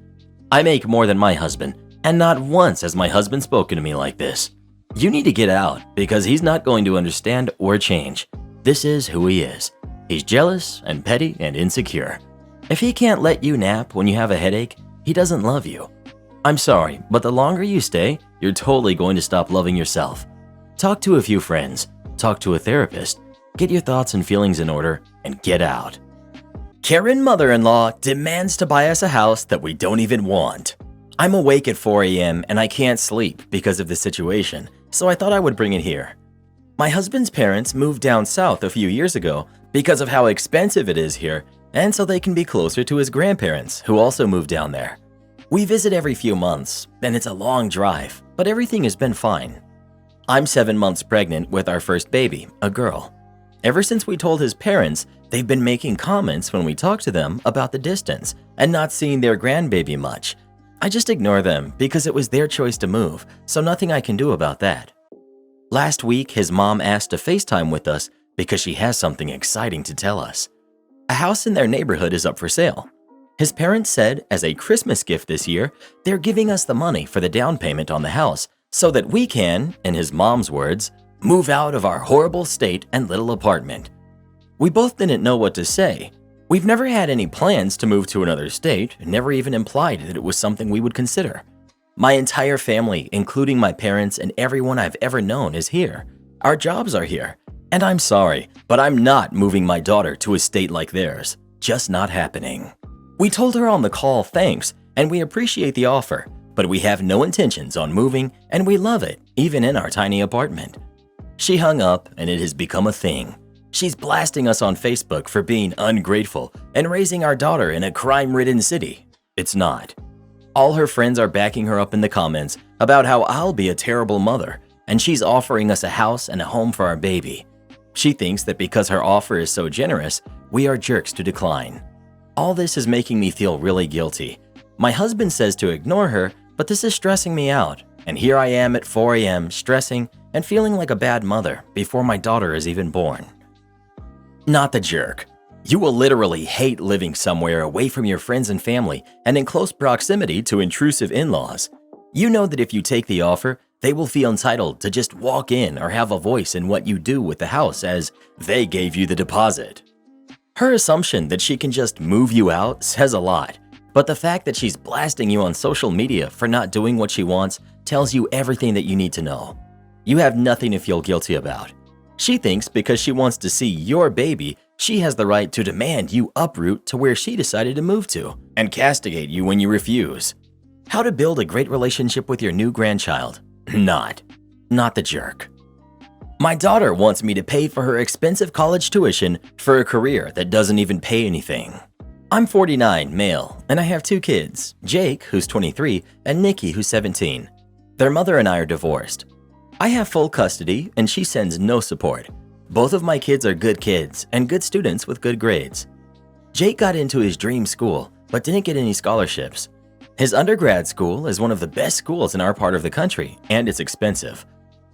I make more than my husband, and not once has my husband spoken to me like this. You need to get out because he's not going to understand or change. This is who he is. He's jealous and petty and insecure. If he can't let you nap when you have a headache, he doesn't love you. I'm sorry, but the longer you stay, you're totally going to stop loving yourself. Talk to a few friends, talk to a therapist, get your thoughts and feelings in order, and get out. Karen mother-in-law demands to buy us a house that we don't even want. I'm awake at 4 a.m. and I can't sleep because of the situation, so I thought I would bring it here. My husband's parents moved down south a few years ago because of how expensive it is here, and so they can be closer to his grandparents, who also moved down there. We visit every few months, and it's a long drive, but everything has been fine. I'm 7 months pregnant with our first baby, a girl. Ever since we told his parents, they've been making comments when we talk to them about the distance and not seeing their grandbaby much. I just ignore them because it was their choice to move, so nothing I can do about that. Last week, his mom asked to FaceTime with us because she has something exciting to tell us. A house in their neighborhood is up for sale. His parents said as a Christmas gift this year, they're giving us the money for the down payment on the house so that we can, in his mom's words, move out of our horrible state and little apartment. We both didn't know what to say. We've never had any plans to move to another state, and never even implied that it was something we would consider. My entire family, including my parents and everyone I've ever known, is here. Our jobs are here. And I'm sorry, but I'm not moving my daughter to a state like theirs. Just not happening. We told her on the call thanks, and we appreciate the offer, but we have no intentions on moving, and we love it, even in our tiny apartment. She hung up, and it has become a thing. She's blasting us on Facebook for being ungrateful and raising our daughter in a crime-ridden city. It's not. All her friends are backing her up in the comments about how I'll be a terrible mother, and she's offering us a house and a home for our baby. She thinks that because her offer is so generous, we are jerks to decline. All this is making me feel really guilty. My husband says to ignore her, but this is stressing me out, and here I am at 4 a.m. stressing and feeling like a bad mother before my daughter is even born. Not the jerk. You will literally hate living somewhere away from your friends and family and in close proximity to intrusive in-laws. You know that if you take the offer, they will feel entitled to just walk in or have a voice in what you do with the house as they gave you the deposit. Her assumption that she can just move you out says a lot, but the fact that she's blasting you on social media for not doing what she wants tells you everything that you need to know. You have nothing to feel guilty about. She thinks because she wants to see your baby, she has the right to demand you uproot to where she decided to move to and castigate you when you refuse. How to build a great relationship with your new grandchild? Not the jerk. My daughter wants me to pay for her expensive college tuition for a career that doesn't even pay anything. I'm 49, male, and I have 2 kids, Jake, who's 23, and Nikki, who's 17. Their mother and I are divorced. I have full custody, and she sends no support. Both of my kids are good kids and good students with good grades. Jake got into his dream school, but didn't get any scholarships. His undergrad school is one of the best schools in our part of the country, and it's expensive.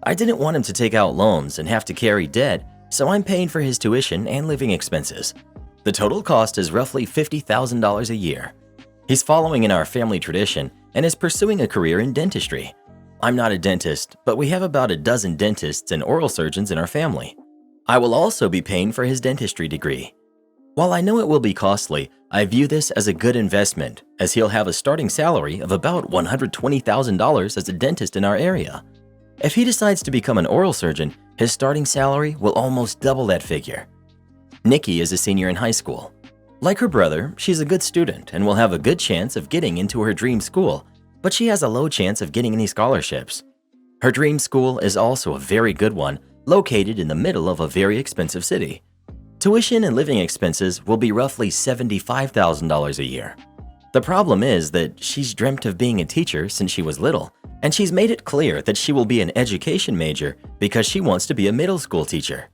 I didn't want him to take out loans and have to carry debt, so I'm paying for his tuition and living expenses. The total cost is roughly $50,000 a year. He's following in our family tradition and is pursuing a career in dentistry. I'm not a dentist, but we have about a dozen dentists and oral surgeons in our family. I will also be paying for his dentistry degree. While I know it will be costly, I view this as a good investment, as he'll have a starting salary of about $120,000 as a dentist in our area. If he decides to become an oral surgeon, his starting salary will almost double that figure. Nikki is a senior in high school. Like her brother, she's a good student and will have a good chance of getting into her dream school, but she has a low chance of getting any scholarships. Her dream school is also a very good one, located in the middle of a very expensive city. Tuition and living expenses will be roughly $75,000 a year. The problem is that she's dreamt of being a teacher since she was little, and she's made it clear that she will be an education major because she wants to be a middle school teacher.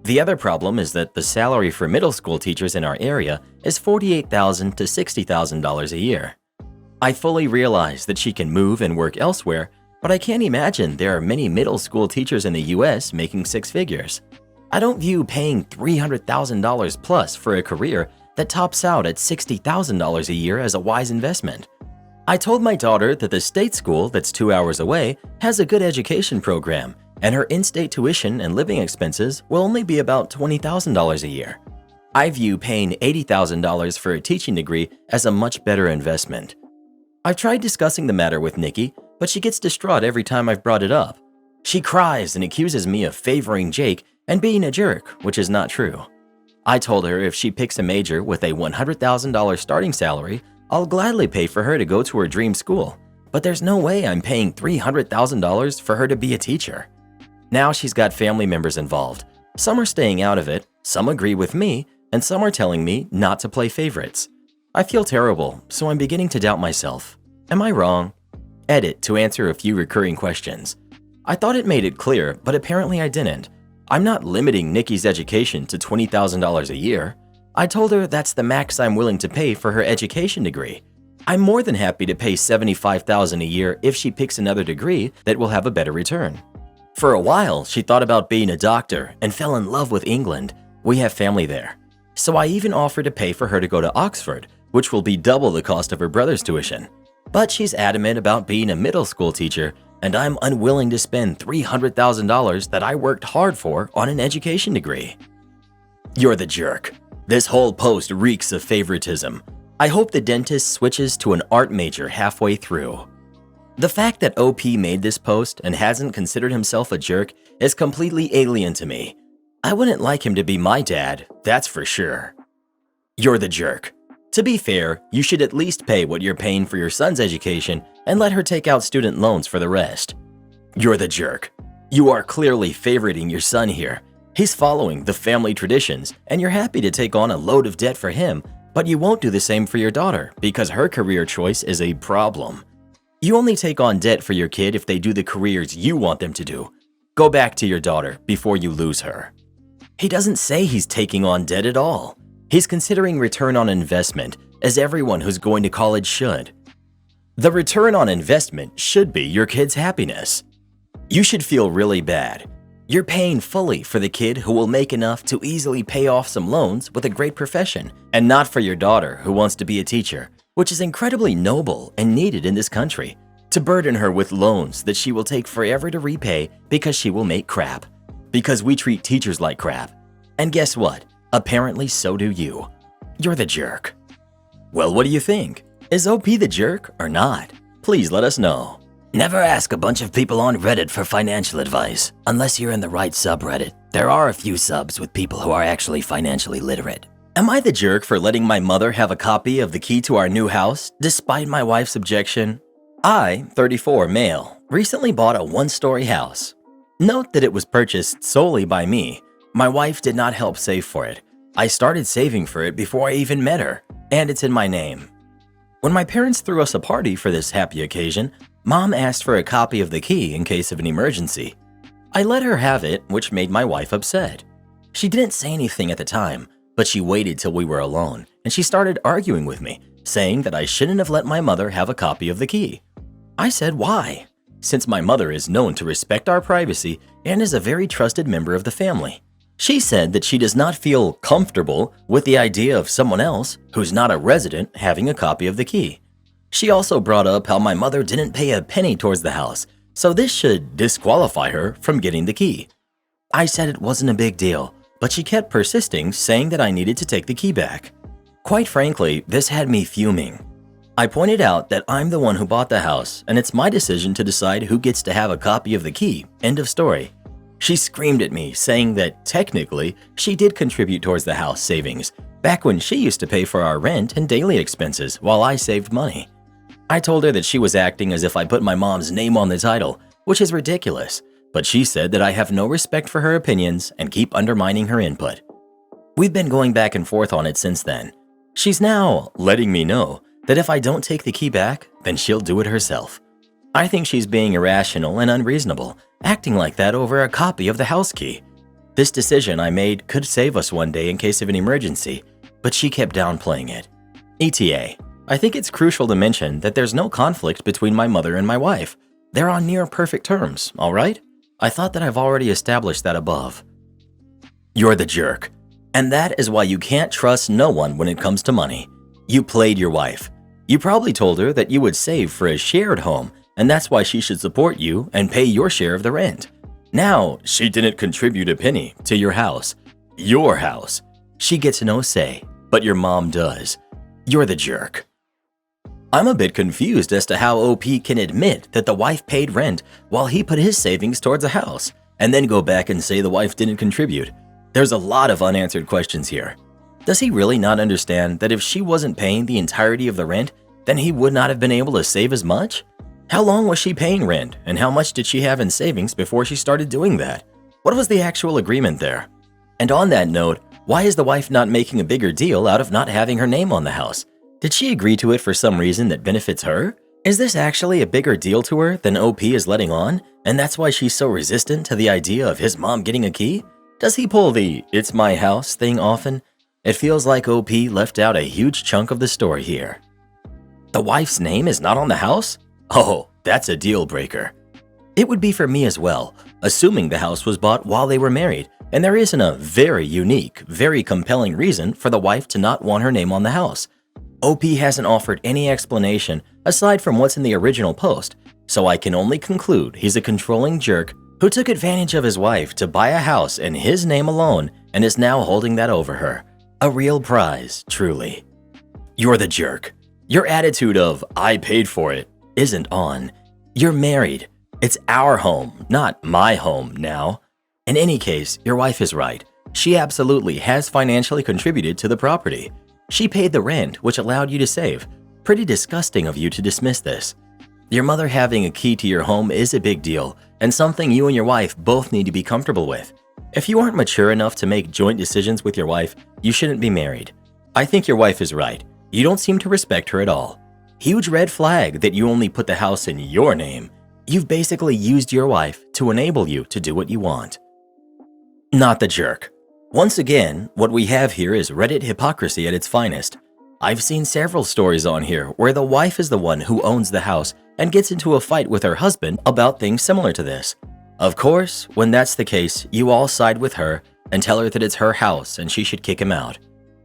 The other problem is that the salary for middle school teachers in our area is $48,000 to $60,000 a year. I fully realize that she can move and work elsewhere, but I can't imagine there are many middle school teachers in the US making 6 figures. I don't view paying $300,000 plus for a career that tops out at $60,000 a year as a wise investment. I told my daughter that the state school that's 2 hours away has a good education program, and her in-state tuition and living expenses will only be about $20,000 a year. I view paying $80,000 for a teaching degree as a much better investment. I've tried discussing the matter with Nikki, but she gets distraught every time I've brought it up. She cries and accuses me of favoring Jake and being a jerk, which is not true. I told her if she picks a major with a $100,000 starting salary, I'll gladly pay for her to go to her dream school, but there's no way I'm paying $300,000 for her to be a teacher. Now she's got family members involved. Some are staying out of it, some agree with me, and some are telling me not to play favorites. I feel terrible, so I'm beginning to doubt myself. Am I wrong? Edit to answer a few recurring questions. I thought it made it clear, but apparently I didn't. I'm not limiting Nikki's education to $20,000 a year. I told her that's the max I'm willing to pay for her education degree. I'm more than happy to pay $75,000 a year if she picks another degree that will have a better return. For a while, she thought about being a doctor and fell in love with England. We have family there. So I even offered to pay for her to go to Oxford, which will be double the cost of her brother's tuition. But she's adamant about being a middle school teacher, and I'm unwilling to spend $300,000 that I worked hard for on an education degree. You're the jerk. This whole post reeks of favoritism. I hope the dentist switches to an art major halfway through. The fact that OP made this post and hasn't considered himself a jerk is completely alien to me. I wouldn't like him to be my dad, that's for sure. You're the jerk. To be fair, you should at least pay what you're paying for your son's education and let her take out student loans for the rest. You're the jerk. You are clearly favoriting your son here. He's following the family traditions, and you're happy to take on a load of debt for him, but you won't do the same for your daughter because her career choice is a problem. You only take on debt for your kid if they do the careers you want them to do. Go back to your daughter before you lose her. He doesn't say he's taking on debt at all. He's considering return on investment, as everyone who's going to college should. The return on investment should be your kid's happiness. You should feel really bad. You're paying fully for the kid who will make enough to easily pay off some loans with a great profession, and not for your daughter who wants to be a teacher, which is incredibly noble and needed in this country, to burden her with loans that she will take forever to repay because she will make crap. Because we treat teachers like crap. And guess what? Apparently so do you. You're the jerk. Well, what do you think? Is OP the jerk or not? Please let us know. Never ask a bunch of people on Reddit for financial advice, unless you're in the right subreddit. There are a few subs with people who are actually financially literate. Am I the jerk for letting my mother have a copy of the key to our new house, despite my wife's objection? I, 34 male, recently bought a one-story house. Note that it was purchased solely by me. My wife did not help save for it. I started saving for it before I even met her, and it's in my name. When my parents threw us a party for this happy occasion, Mom asked for a copy of the key in case of an emergency. I let her have it, which made my wife upset. She didn't say anything at the time, but she waited till we were alone, and she started arguing with me, saying that I shouldn't have let my mother have a copy of the key. I said why, since my mother is known to respect our privacy and is a very trusted member of the family. She said that she does not feel comfortable with the idea of someone else who's not a resident having a copy of the key. She also brought up how my mother didn't pay a penny towards the house, so this should disqualify her from getting the key. I said it wasn't a big deal, but she kept persisting, saying that I needed to take the key back. Quite frankly, this had me fuming. I pointed out that I'm the one who bought the house, and it's my decision to decide who gets to have a copy of the key. End of story. She screamed at me, saying that technically she did contribute towards the house savings, back when she used to pay for our rent and daily expenses while I saved money. I told her that she was acting as if I put my mom's name on the title, which is ridiculous, but she said that I have no respect for her opinions and keep undermining her input. We've been going back and forth on it since then. She's now letting me know that if I don't take the key back, then she'll do it herself. I think she's being irrational and unreasonable, acting like that over a copy of the house key. This decision I made could save us one day in case of an emergency, but she kept downplaying it. ETA, I think it's crucial to mention that there's no conflict between my mother and my wife. They're on near perfect terms, all right? I thought that I've already established that above. You're the jerk. And that is why you can't trust no one when it comes to money. You played your wife. You probably told her that you would save for a shared home, and that's why she should support you and pay your share of the rent. Now, she didn't contribute a penny to your house. Your house. She gets no say, but your mom does. You're the jerk. I'm a bit confused as to how OP can admit that the wife paid rent while he put his savings towards a house, and then go back and say the wife didn't contribute. There's a lot of unanswered questions here. Does he really not understand that if she wasn't paying the entirety of the rent, then he would not have been able to save as much? How long was she paying rent, and how much did she have in savings before she started doing that? What was the actual agreement there? And on that note, why is the wife not making a bigger deal out of not having her name on the house? Did she agree to it for some reason that benefits her? Is this actually a bigger deal to her than OP is letting on, and that's why she's so resistant to the idea of his mom getting a key? Does he pull the "it's my house" thing often? It feels like OP left out a huge chunk of the story here. The wife's name is not on the house? Oh, that's a deal breaker. It would be for me as well, assuming the house was bought while they were married, and there isn't a very unique, very compelling reason for the wife to not want her name on the house. OP hasn't offered any explanation aside from what's in the original post, so I can only conclude he's a controlling jerk who took advantage of his wife to buy a house in his name alone and is now holding that over her. A real prize, truly. You're the jerk. Your attitude of "I paid for it" isn't on. You're married. It's our home, not my home now. In any case, your wife is right. She absolutely has financially contributed to the property. She paid the rent, which allowed you to save. Pretty disgusting of you to dismiss this. Your mother having a key to your home is a big deal, and something you and your wife both need to be comfortable with. If you aren't mature enough to make joint decisions with your wife, you shouldn't be married. I think your wife is right. You don't seem to respect her at all. Huge red flag that you only put the house in your name. You've basically used your wife to enable you to do what you want. Not the jerk. Once again, what we have here is Reddit hypocrisy at its finest. I've seen several stories on here where the wife is the one who owns the house and gets into a fight with her husband about things similar to this. Of course, when that's the case, you all side with her and tell her that it's her house and she should kick him out.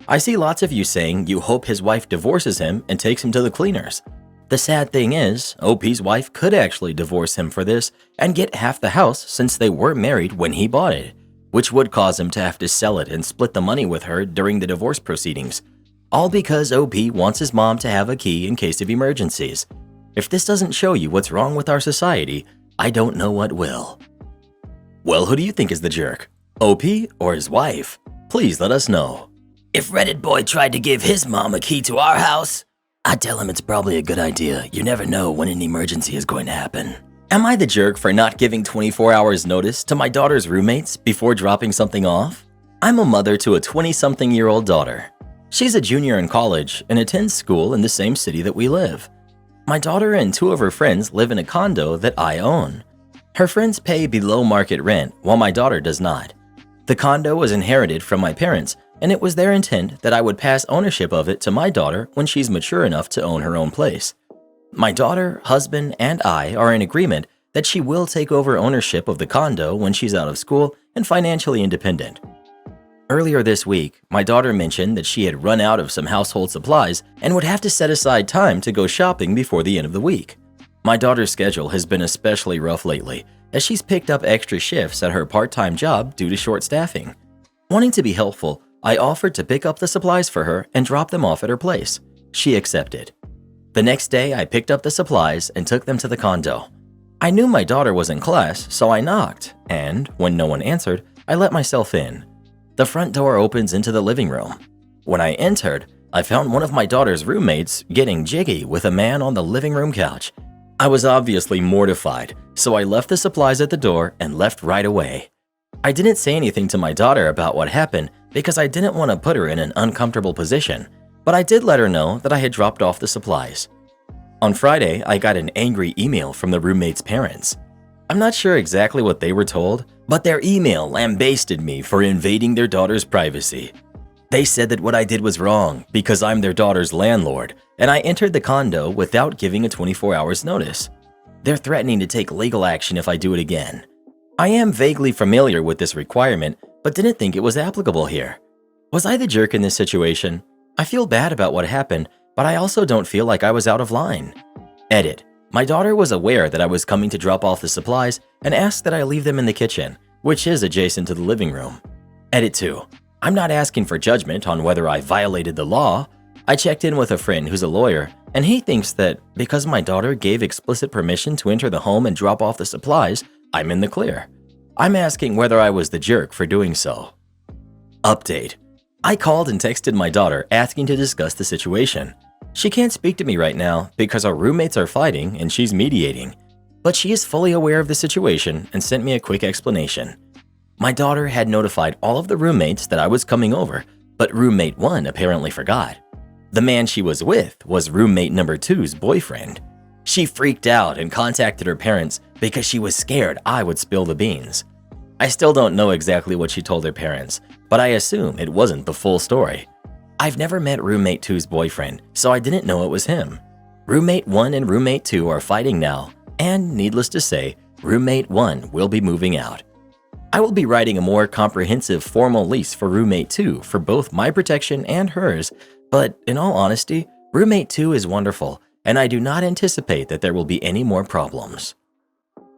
I see lots of you saying you hope his wife divorces him and takes him to the cleaners. The sad thing is, OP's wife could actually divorce him for this and get half the house since they were married when he bought it, which would cause him to have to sell it and split the money with her during the divorce proceedings. All because OP wants his mom to have a key in case of emergencies. If this doesn't show you what's wrong with our society, I don't know what will. Well, who do you think is the jerk? OP or his wife? Please let us know. If Reddit boy tried to give his mom a key to our house, I'd tell him it's probably a good idea. You never know when an emergency is going to happen. Am I the jerk for not giving 24 hours notice to my daughter's roommates before dropping something off? I'm a mother to a 20-something-year-old daughter. She's a junior in college and attends school in the same city that we live. My daughter and two of her friends live in a condo that I own. Her friends pay below market rent while my daughter does not. The condo was inherited from my parents, and it was their intent that I would pass ownership of it to my daughter when she's mature enough to own her own place. My daughter, husband, and I are in agreement that she will take over ownership of the condo when she's out of school and financially independent. Earlier this week, my daughter mentioned that she had run out of some household supplies and would have to set aside time to go shopping before the end of the week. My daughter's schedule has been especially rough lately, as she's picked up extra shifts at her part-time job due to short staffing. Wanting to be helpful, I offered to pick up the supplies for her and drop them off at her place. She accepted. The next day, I picked up the supplies and took them to the condo. I knew my daughter was in class, so I knocked, and when no one answered, I let myself in. The front door opens into the living room. When I entered, I found one of my daughter's roommates getting jiggy with a man on the living room couch. I was obviously mortified, so I left the supplies at the door and left right away. I didn't say anything to my daughter about what happened because I didn't want to put her in an uncomfortable position, but I did let her know that I had dropped off the supplies. On Friday, I got an angry email from the roommate's parents. I'm not sure exactly what they were told, but their email lambasted me for invading their daughter's privacy. They said that what I did was wrong because I'm their daughter's landlord, and I entered the condo without giving a 24 hours notice. They're threatening to take legal action if I do it again. I am vaguely familiar with this requirement, but didn't think it was applicable here. Was I the jerk in this situation? I feel bad about what happened, but I also don't feel like I was out of line. Edit. My daughter was aware that I was coming to drop off the supplies and asked that I leave them in the kitchen, which is adjacent to the living room. Edit 2. I'm not asking for judgment on whether I violated the law. I checked in with a friend who's a lawyer, and he thinks that because my daughter gave explicit permission to enter the home and drop off the supplies, I'm in the clear. I'm asking whether I was the jerk for doing so. Update. I called and texted my daughter asking to discuss the situation. She can't speak to me right now because our roommates are fighting and she's mediating, but she is fully aware of the situation and sent me a quick explanation. My daughter had notified all of the roommates that I was coming over, but roommate 1 apparently forgot. The man she was with was roommate number 2's boyfriend. She freaked out and contacted her parents because she was scared I would spill the beans. I still don't know exactly what she told her parents, but I assume it wasn't the full story. I've never met roommate 2's boyfriend, so I didn't know it was him. Roommate 1 and roommate 2 are fighting now, and needless to say, roommate 1 will be moving out. I will be writing a more comprehensive formal lease for roommate 2 for both my protection and hers, but in all honesty, roommate 2 is wonderful, and I do not anticipate that there will be any more problems.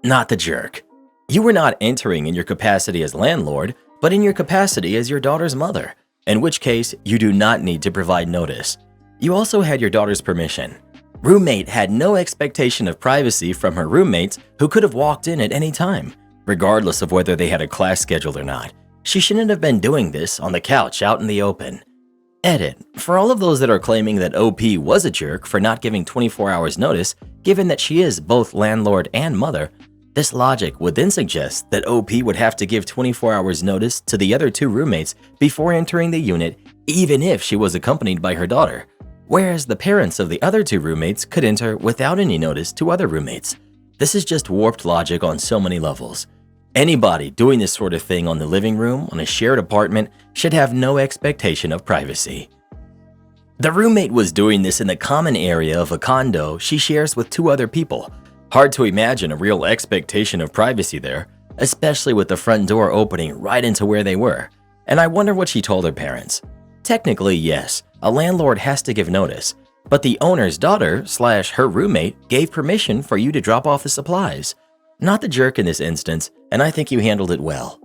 Not the jerk. You were not entering in your capacity as landlord, but in your capacity as your daughter's mother, in which case you do not need to provide notice. You also had your daughter's permission. Roommate had no expectation of privacy from her roommates who could have walked in at any time, regardless of whether they had a class scheduled or not. She shouldn't have been doing this on the couch out in the open. Edit. For all of those that are claiming that OP was a jerk for not giving 24 hours notice, given that she is both landlord and mother, This logic would then suggest that OP would have to give 24 hours notice to the other two roommates before entering the unit, even if she was accompanied by her daughter, whereas the parents of the other two roommates could enter without any notice to other roommates. This is just warped logic on so many levels. Anybody doing this sort of thing on the living room on a shared apartment should have no expectation of privacy. The roommate was doing this in the common area of a condo she shares with two other people. Hard to imagine a real expectation of privacy there, especially with the front door opening right into where they were. And I wonder what she told her parents. Technically, yes, a landlord has to give notice, but the owner's daughter/her roommate gave permission for you to drop off the supplies. Not the jerk in this instance, and I think you handled it well.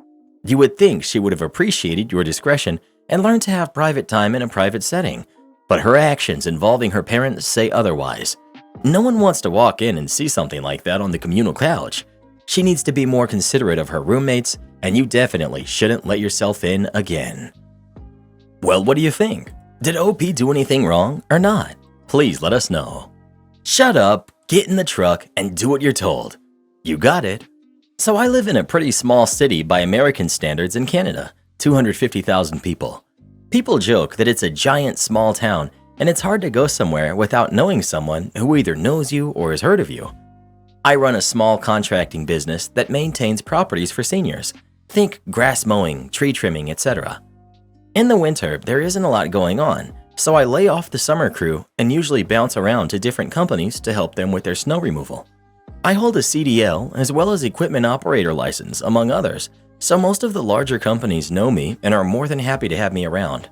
You would think she would have appreciated your discretion and learned to have private time in a private setting, but her actions involving her parents say otherwise. No one wants to walk in and see something like that on the communal couch. She needs to be more considerate of her roommates, and you definitely shouldn't let yourself in again. Well, what do you think? Did OP do anything wrong or not? Please let us know. Shut up, get in the truck, and do what you're told. You got it. So I live in a pretty small city by American standards in Canada, 250,000 people. People joke that it's a giant small town and it's hard to go somewhere without knowing someone who either knows you or has heard of you. I run a small contracting business that maintains properties for seniors. Think grass mowing, tree trimming, etc. In the winter, there isn't a lot going on, so I lay off the summer crew and usually bounce around to different companies to help them with their snow removal. I hold a CDL as well as equipment operator license, among others, so most of the larger companies know me and are more than happy to have me around.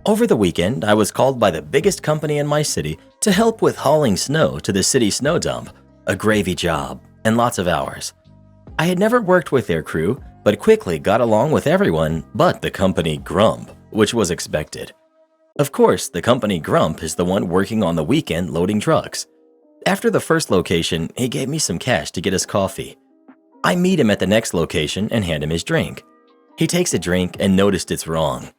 Over the weekend, I was called by the biggest company in my city to help with hauling snow to the city snow dump, a gravy job, and lots of hours. I had never worked with their crew, but quickly got along with everyone but the company Grump, which was expected. Of course, the company Grump is the one working on the weekend loading trucks. After the first location, he gave me some cash to get us coffee. I meet him at the next location and hand him his drink. He takes a drink and noticed it's wrong.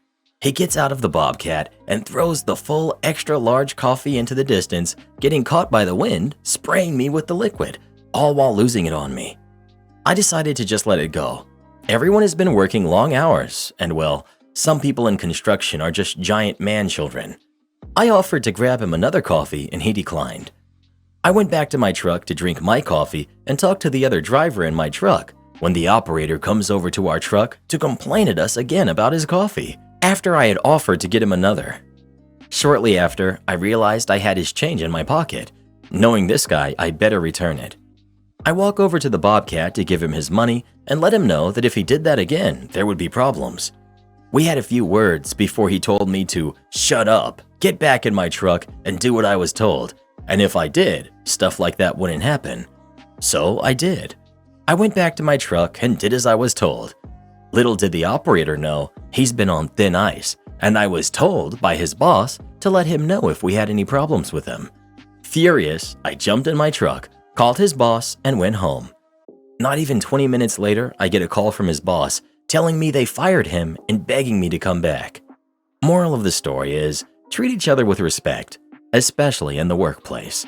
He gets out of the Bobcat and throws the full extra large coffee into the distance, getting caught by the wind, spraying me with the liquid, all while losing it on me. I decided to just let it go. Everyone has been working long hours, and well, some people in construction are just giant man-children. I offered to grab him another coffee and he declined. I went back to my truck to drink my coffee and talk to the other driver in my truck when the operator comes over to our truck to complain at us again about his coffee after I had offered to get him another. Shortly after, I realized I had his change in my pocket. Knowing this guy, I better return it. I walk over to the Bobcat to give him his money and let him know that if he did that again, there would be problems. We had a few words before he told me to shut up, get back in my truck, and do what I was told. And if I did, stuff like that wouldn't happen. So I did. I went back to my truck and did as I was told. Little did the operator know, he's been on thin ice, and I was told by his boss to let him know if we had any problems with him. Furious, I jumped in my truck, called his boss, and went home. Not even 20 minutes later, I get a call from his boss telling me they fired him and begging me to come back. Moral of the story is, treat each other with respect, especially in the workplace.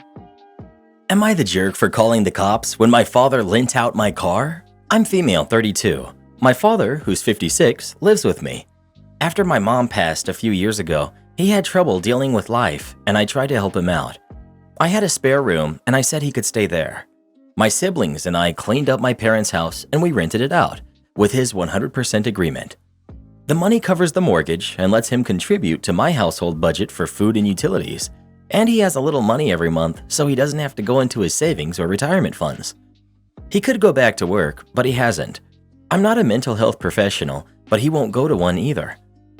Am I the jerk for calling the cops when my father lent out my car? I'm female, 32. My father, who's 56, lives with me. After my mom passed a few years ago, he had trouble dealing with life, and I tried to help him out. I had a spare room, and I said he could stay there. My siblings and I cleaned up my parents' house, and we rented it out, with his 100% agreement. The money covers the mortgage and lets him contribute to my household budget for food and utilities, and he has a little money every month, so he doesn't have to go into his savings or retirement funds. He could go back to work, but he hasn't. I'm not a mental health professional, but he won't go to one either.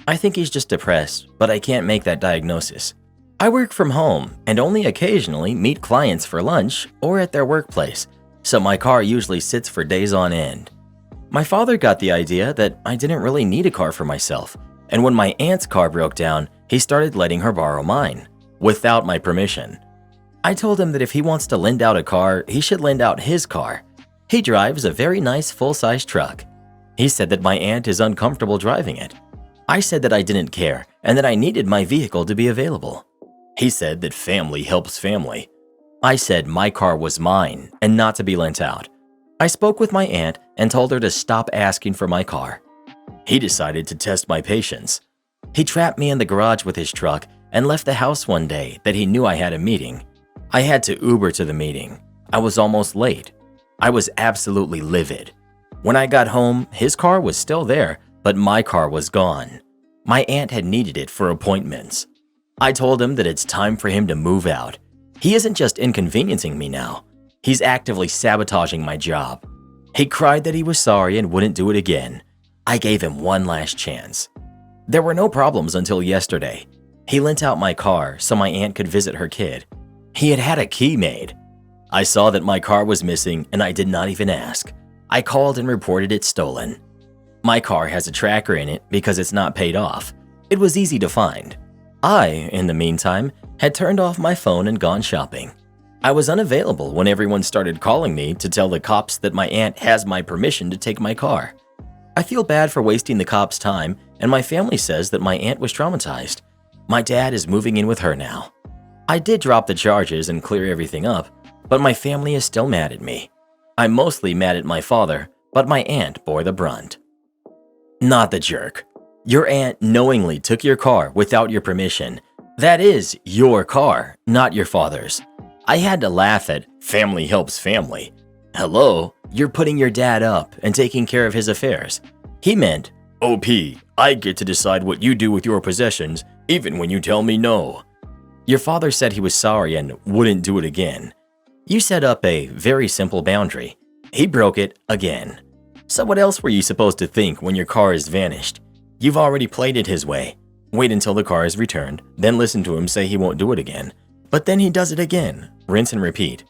I think he's just depressed, but I can't make that diagnosis. I work from home and only occasionally meet clients for lunch or at their workplace, so my car usually sits for days on end. My father got the idea that I didn't really need a car for myself, and when my aunt's car broke down, he started letting her borrow mine, without my permission. I told him that if he wants to lend out a car, he should lend out his car. He drives a very nice full-size truck. He said that my aunt is uncomfortable driving it. I said that I didn't care and that I needed my vehicle to be available. He said that family helps family. I said my car was mine and not to be lent out. I spoke with my aunt and told her to stop asking for my car. He decided to test my patience. He trapped me in the garage with his truck and left the house one day that he knew I had a meeting. I had to Uber to the meeting. I was almost late. I was absolutely livid. When I got home, his car was still there, but my car was gone. My aunt had needed it for appointments. I told him that it's time for him to move out. He isn't just inconveniencing me now. He's actively sabotaging my job. He cried that he was sorry and wouldn't do it again. I gave him one last chance. There were no problems until yesterday. He lent out my car so my aunt could visit her kid. He had had a key made. I saw that my car was missing and I did not even ask. I called and reported it stolen. My car has a tracker in it because it's not paid off. It was easy to find. I, in the meantime, had turned off my phone and gone shopping. I was unavailable when everyone started calling me to tell the cops that my aunt has my permission to take my car. I feel bad for wasting the cops' time, and my family says that my aunt was traumatized. My dad is moving in with her now. I did drop the charges and clear everything up, but my family is still mad at me. I'm mostly mad at my father, but my aunt bore the brunt. Not the jerk. Your aunt knowingly took your car without your permission. That is your car, not your father's. I had to laugh at family helps family. Hello, you're putting your dad up and taking care of his affairs. He meant, OP, I get to decide what you do with your possessions, even when you tell me no. Your father said he was sorry and wouldn't do it again. You set up a very simple boundary. He broke it again. So what else were you supposed to think when your car is vanished? You've already played it his way. Wait until the car is returned, then listen to him say he won't do it again. But then he does it again. Rinse and repeat.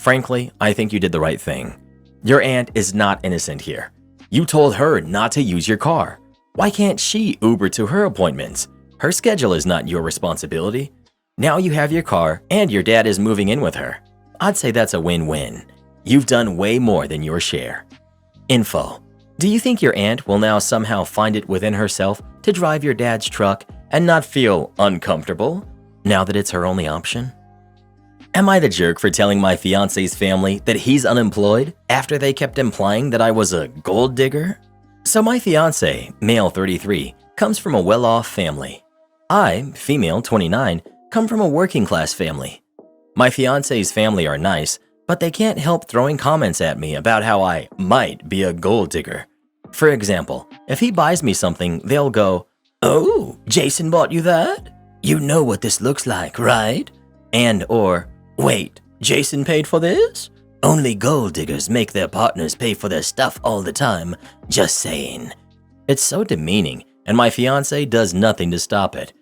Frankly, I think you did the right thing. Your aunt is not innocent here. You told her not to use your car. Why can't she Uber to her appointments? Her schedule is not your responsibility. Now you have your car and your dad is moving in with her. I'd say that's a win-win. You've done way more than your share. Info. Do you think your aunt will now somehow find it within herself to drive your dad's truck and not feel uncomfortable now that it's her only option? Am I the jerk for telling my fiancé's family that he's unemployed after they kept implying that I was a gold digger? So my fiancé, male 33, comes from a well-off family. I, female 29, come from a working-class family. My fiancé's family are nice, but they can't help throwing comments at me about how I might be a gold digger. For example, if he buys me something, they'll go, "Oh, Jason bought you that? You know what this looks like, right?" And or, "Wait, Jason paid for this? Only gold diggers make their partners pay for their stuff all the time, just saying." It's so demeaning, and my fiancé does nothing to stop it.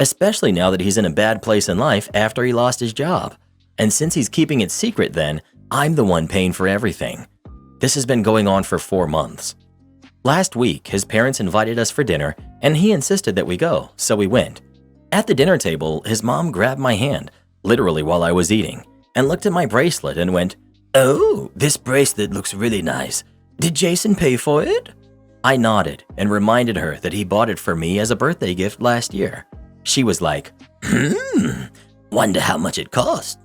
Especially now that he's in a bad place in life after he lost his job. And since he's keeping it secret then, I'm the one paying for everything. This has been going on for 4 months. Last week, his parents invited us for dinner, and he insisted that we go, so we went. At the dinner table, his mom grabbed my hand, literally while I was eating, and looked at my bracelet and went, "Oh, this bracelet looks really nice. Did Jason pay for it?" I nodded and reminded her that he bought it for me as a birthday gift last year. She was like, "Wonder how much it cost."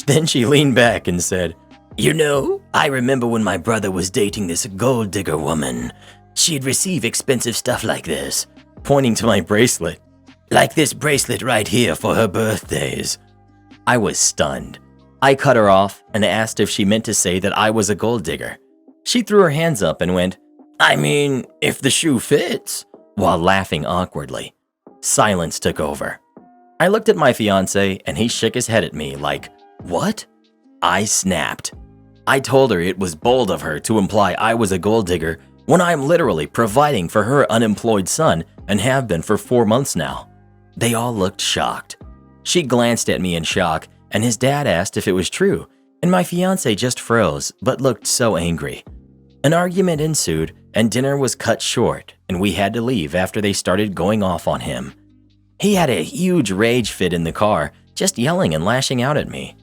Then she leaned back and said, "You know, I remember when my brother was dating this gold digger woman. She'd receive expensive stuff like this," pointing to my bracelet. "Like this bracelet right here for her birthdays." I was stunned. I cut her off and asked if she meant to say that I was a gold digger. She threw her hands up and went, "I mean, if the shoe fits," while laughing awkwardly. Silence took over. I looked at my fiancé and he shook his head at me like, "What?" I snapped. I told her it was bold of her to imply I was a gold digger when I'm literally providing for her unemployed son and have been for 4 months now. They all looked shocked. She glanced at me in shock and his dad asked if it was true, and my fiancé just froze but looked so angry. An argument ensued and dinner was cut short and we had to leave after they started going off on him. He had a huge rage fit in the car, just yelling and lashing out at me.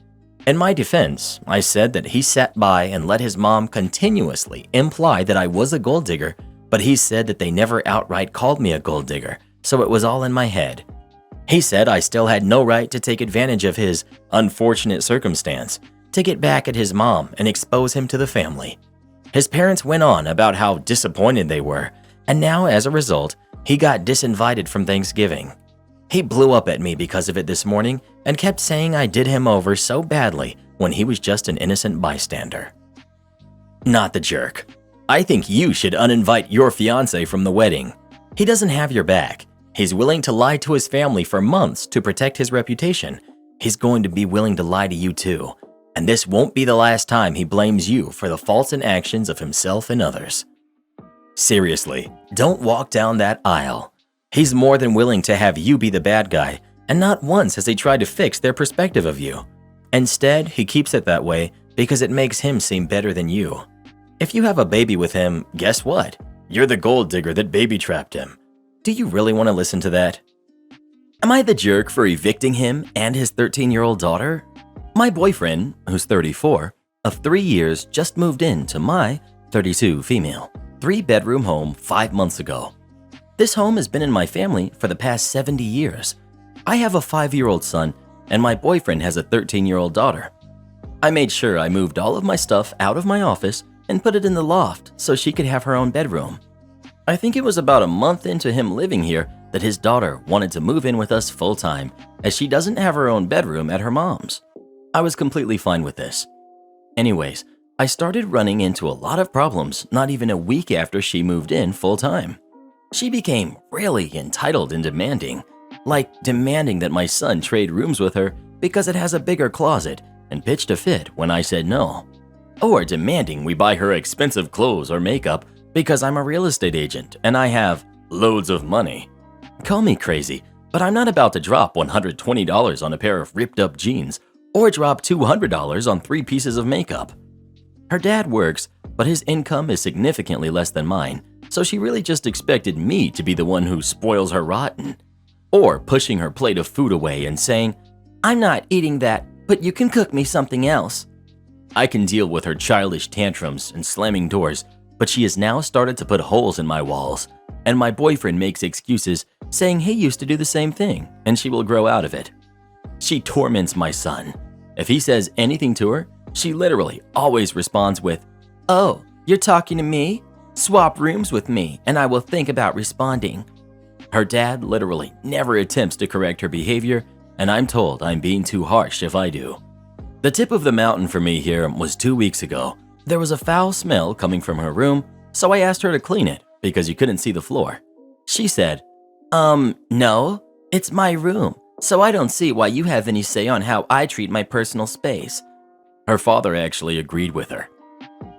In my defense, I said that he sat by and let his mom continuously imply that I was a gold digger, but he said that they never outright called me a gold digger, so it was all in my head. He said I still had no right to take advantage of his unfortunate circumstance, to get back at his mom and expose him to the family. His parents went on about how disappointed they were, and now as a result, he got disinvited from Thanksgiving. He blew up at me because of it this morning and kept saying I did him over so badly when he was just an innocent bystander. Not the jerk. I think you should uninvite your fiancé from the wedding. He doesn't have your back. He's willing to lie to his family for months to protect his reputation. He's going to be willing to lie to you too. And this won't be the last time he blames you for the faults and actions of himself and others. Seriously, don't walk down that aisle. He's more than willing to have you be the bad guy, and not once has he tried to fix their perspective of you. Instead, he keeps it that way because it makes him seem better than you. If you have a baby with him, guess what? You're the gold digger that baby-trapped him. Do you really want to listen to that? Am I the jerk for evicting him and his 13-year-old daughter? My boyfriend, who's 34, of 3 years just moved into my 32 female, 3-bedroom home 5 months ago. This home has been in my family for the past 70 years. I have a 5-year-old son, and my boyfriend has a 13-year-old daughter. I made sure I moved all of my stuff out of my office and put it in the loft so she could have her own bedroom. I think it was about a month into him living here that his daughter wanted to move in with us full-time, as she doesn't have her own bedroom at her mom's. I was completely fine with this. Anyways, I started running into a lot of problems not even a week after she moved in full-time. She became really entitled and demanding, like demanding that my son trade rooms with her because it has a bigger closet, and pitched a fit when I said no. Or demanding we buy her expensive clothes or makeup because I'm a real estate agent and I have loads of money. Call me crazy, but I'm not about to drop $120 on a pair of ripped up jeans or drop $200 on 3 pieces of makeup. Her dad works, but his income is significantly less than mine, so she really just expected me to be the one who spoils her rotten. Or pushing her plate of food away and saying, "I'm not eating that, but you can cook me something else." I can deal with her childish tantrums and slamming doors, but she has now started to put holes in my walls, and my boyfriend makes excuses saying he used to do the same thing and she will grow out of it. She torments my son. If he says anything to her, she literally always responds with, "Oh, you're talking to me? Swap rooms with me and I will think about responding." Her dad literally never attempts to correct her behavior, and I'm told I'm being too harsh if I do. The tip of the mountain for me here was 2 weeks ago. There was a foul smell coming from her room, so I asked her to clean it because you couldn't see the floor. She said, No, it's my room, so I don't see why you have any say on how I treat my personal space." Her father actually agreed with her.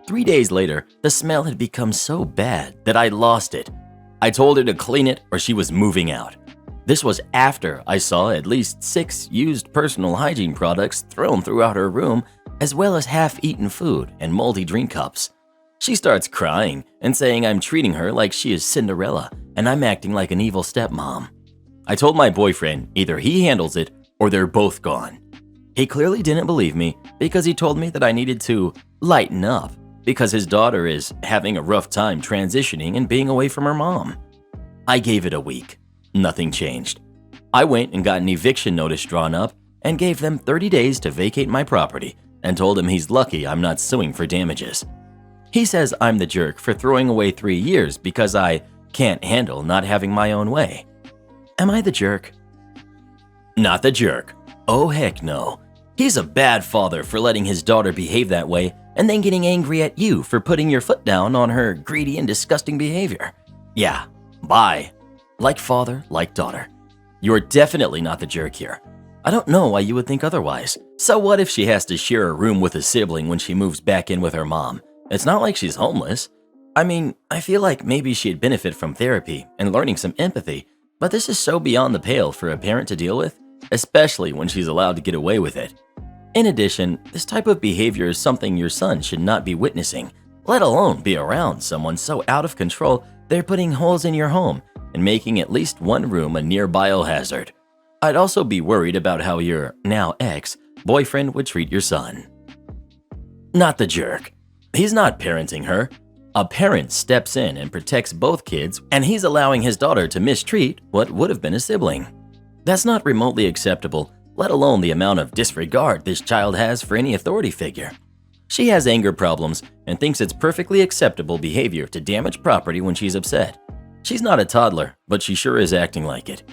3 days later, the smell had become so bad that I lost it. I told her to clean it or she was moving out. This was after I saw at least 6 used personal hygiene products thrown throughout her room, as well as half-eaten food and moldy drink cups. She starts crying and saying I'm treating her like she is Cinderella and I'm acting like an evil stepmom. I told my boyfriend either he handles it or they're both gone. He clearly didn't believe me because he told me that I needed to lighten up because his daughter is having a rough time transitioning and being away from her mom. I gave it a week. Nothing changed. I went and got an eviction notice drawn up and gave them 30 days to vacate my property and told him he's lucky I'm not suing for damages. He says I'm the jerk for throwing away 3 years because I can't handle not having my own way. Am I the jerk? Not the jerk. Oh heck no. He's a bad father for letting his daughter behave that way and then getting angry at you for putting your foot down on her greedy and disgusting behavior. Yeah, bye. Like father, like daughter. You're definitely not the jerk here. I don't know why you would think otherwise. So what if she has to share a room with a sibling when she moves back in with her mom? It's not like she's homeless. I mean, I feel like maybe she'd benefit from therapy and learning some empathy, but this is so beyond the pale for a parent to deal with, especially when she's allowed to get away with it. In addition, this type of behavior is something your son should not be witnessing, let alone be around someone so out of control they're putting holes in your home and making at least one room a near biohazard. I'd also be worried about how your now ex-boyfriend would treat your son. Not the jerk. He's not parenting her. A parent steps in and protects both kids, and he's allowing his daughter to mistreat what would have been a sibling. That's not remotely acceptable, let alone the amount of disregard this child has for any authority figure. She has anger problems and thinks it's perfectly acceptable behavior to damage property when she's upset. She's not a toddler, but she sure is acting like it.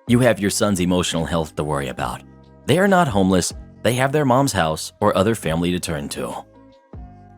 You have your son's emotional health to worry about. They are not homeless, they have their mom's house or other family to turn to.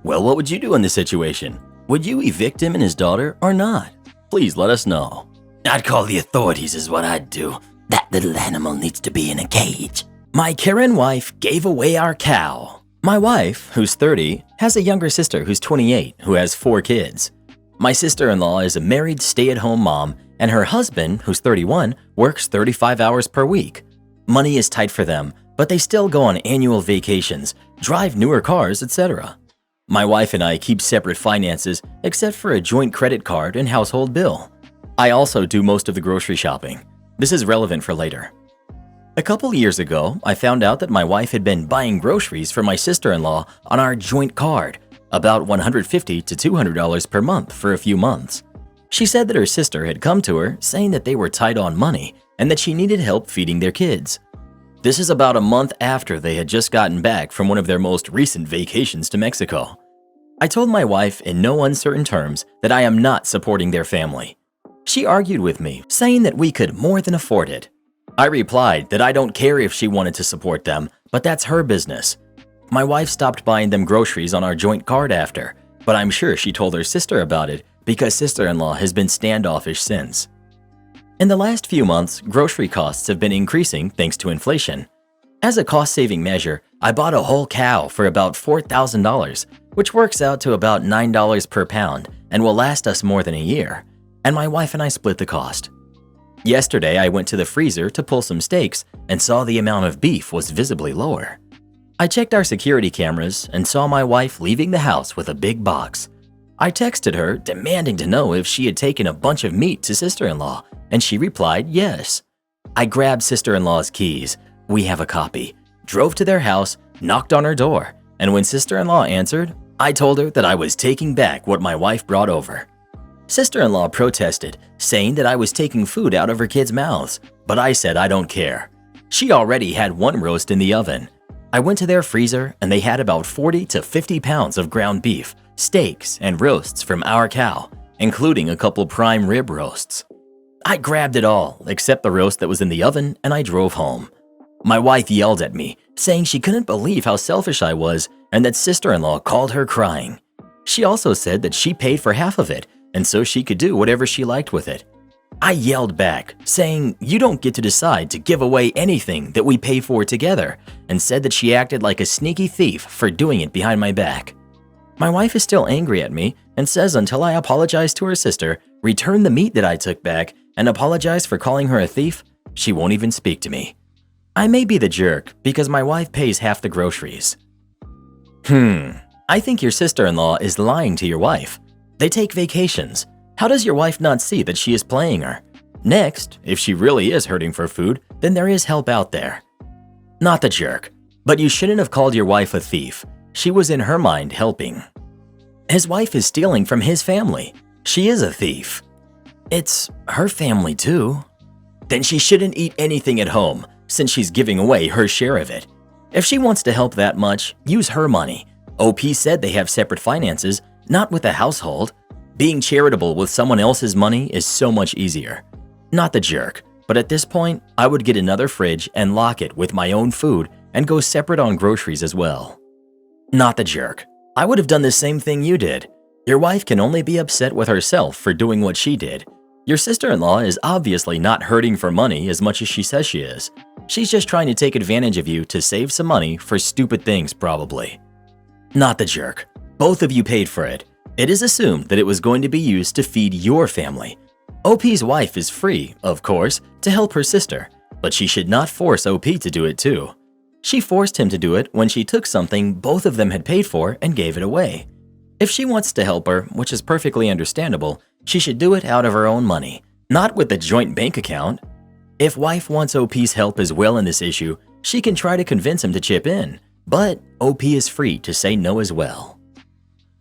Well, what would you do in this situation? Would you evict him and his daughter or not? Please let us know. I'd call the authorities is what I'd do. That little animal needs to be in a cage. My Karen wife gave away our cow. My wife, who's 30, has a younger sister who's 28 who has 4 kids. My sister-in-law is a married stay-at-home mom, and her husband, who's 31, works 35 hours per week. Money is tight for them, but they still go on annual vacations, drive newer cars, etc. My wife and I keep separate finances except for a joint credit card and household bill. I also do most of the grocery shopping. This is relevant for later. A couple years ago, I found out that my wife had been buying groceries for my sister-in-law on our joint card, about $150 to $200 per month for a few months. She said that her sister had come to her saying that they were tight on money and that she needed help feeding their kids. This is about a month after they had just gotten back from one of their most recent vacations to Mexico. I told my wife in no uncertain terms that I am not supporting their family. She argued with me, saying that we could more than afford it. I replied that I don't care if she wanted to support them, but that's her business. My wife stopped buying them groceries on our joint card after, but I'm sure she told her sister about it because sister-in-law has been standoffish since. In the last few months, grocery costs have been increasing thanks to inflation. As a cost-saving measure, I bought a whole cow for about $4,000, which works out to about $9 per pound and will last us more than a year, and my wife and I split the cost. Yesterday, I went to the freezer to pull some steaks and saw the amount of beef was visibly lower. I checked our security cameras and saw my wife leaving the house with a big box. I texted her demanding to know if she had taken a bunch of meat to sister-in-law, and she replied yes. I grabbed sister-in-law's keys, we have a copy, drove to their house, knocked on her door, and when sister-in-law answered, I told her that I was taking back what my wife brought over. Sister-in-law protested, saying that I was taking food out of her kids' mouths, but I said I don't care. She already had one roast in the oven. I went to their freezer and they had about 40 to 50 pounds of ground beef, steaks, and roasts from our cow, including a couple prime rib roasts. I grabbed it all except the roast that was in the oven and I drove home. My wife yelled at me, saying she couldn't believe how selfish I was and that sister-in-law called her crying. She also said that she paid for half of it and so she could do whatever she liked with it. I yelled back, saying, "You don't get to decide to give away anything that we pay for together," and said that she acted like a sneaky thief for doing it behind my back. My wife is still angry at me and says until I apologize to her sister, return the meat that I took back, and apologize for calling her a thief, she won't even speak to me. I may be the jerk because my wife pays half the groceries. I think your sister-in-law is lying to your wife. They take vacations. How does your wife not see that she is playing her? Next, if she really is hurting for food, then there is help out there. Not the jerk, but you shouldn't have called your wife a thief. She was in her mind helping. His wife is stealing from his family. She is a thief. It's her family too. Then she shouldn't eat anything at home since she's giving away her share of it. If she wants to help that much, use her money. OP said they have separate finances, not with the household. Being charitable with someone else's money is so much easier. Not the jerk, but at this point, I would get another fridge and lock it with my own food and go separate on groceries as well. Not the jerk. I would have done the same thing you did. Your wife can only be upset with herself for doing what she did. Your sister-in-law is obviously not hurting for money as much as she says she is. She's just trying to take advantage of you to save some money for stupid things probably. Not the jerk. Both of you paid for it. It is assumed that it was going to be used to feed your family. OP's wife is free, of course, to help her sister, but she should not force OP to do it too. She forced him to do it when she took something both of them had paid for and gave it away. If she wants to help her, which is perfectly understandable, she should do it out of her own money, not with the joint bank account. If wife wants OP's help as well in this issue, she can try to convince him to chip in, but OP is free to say no as well.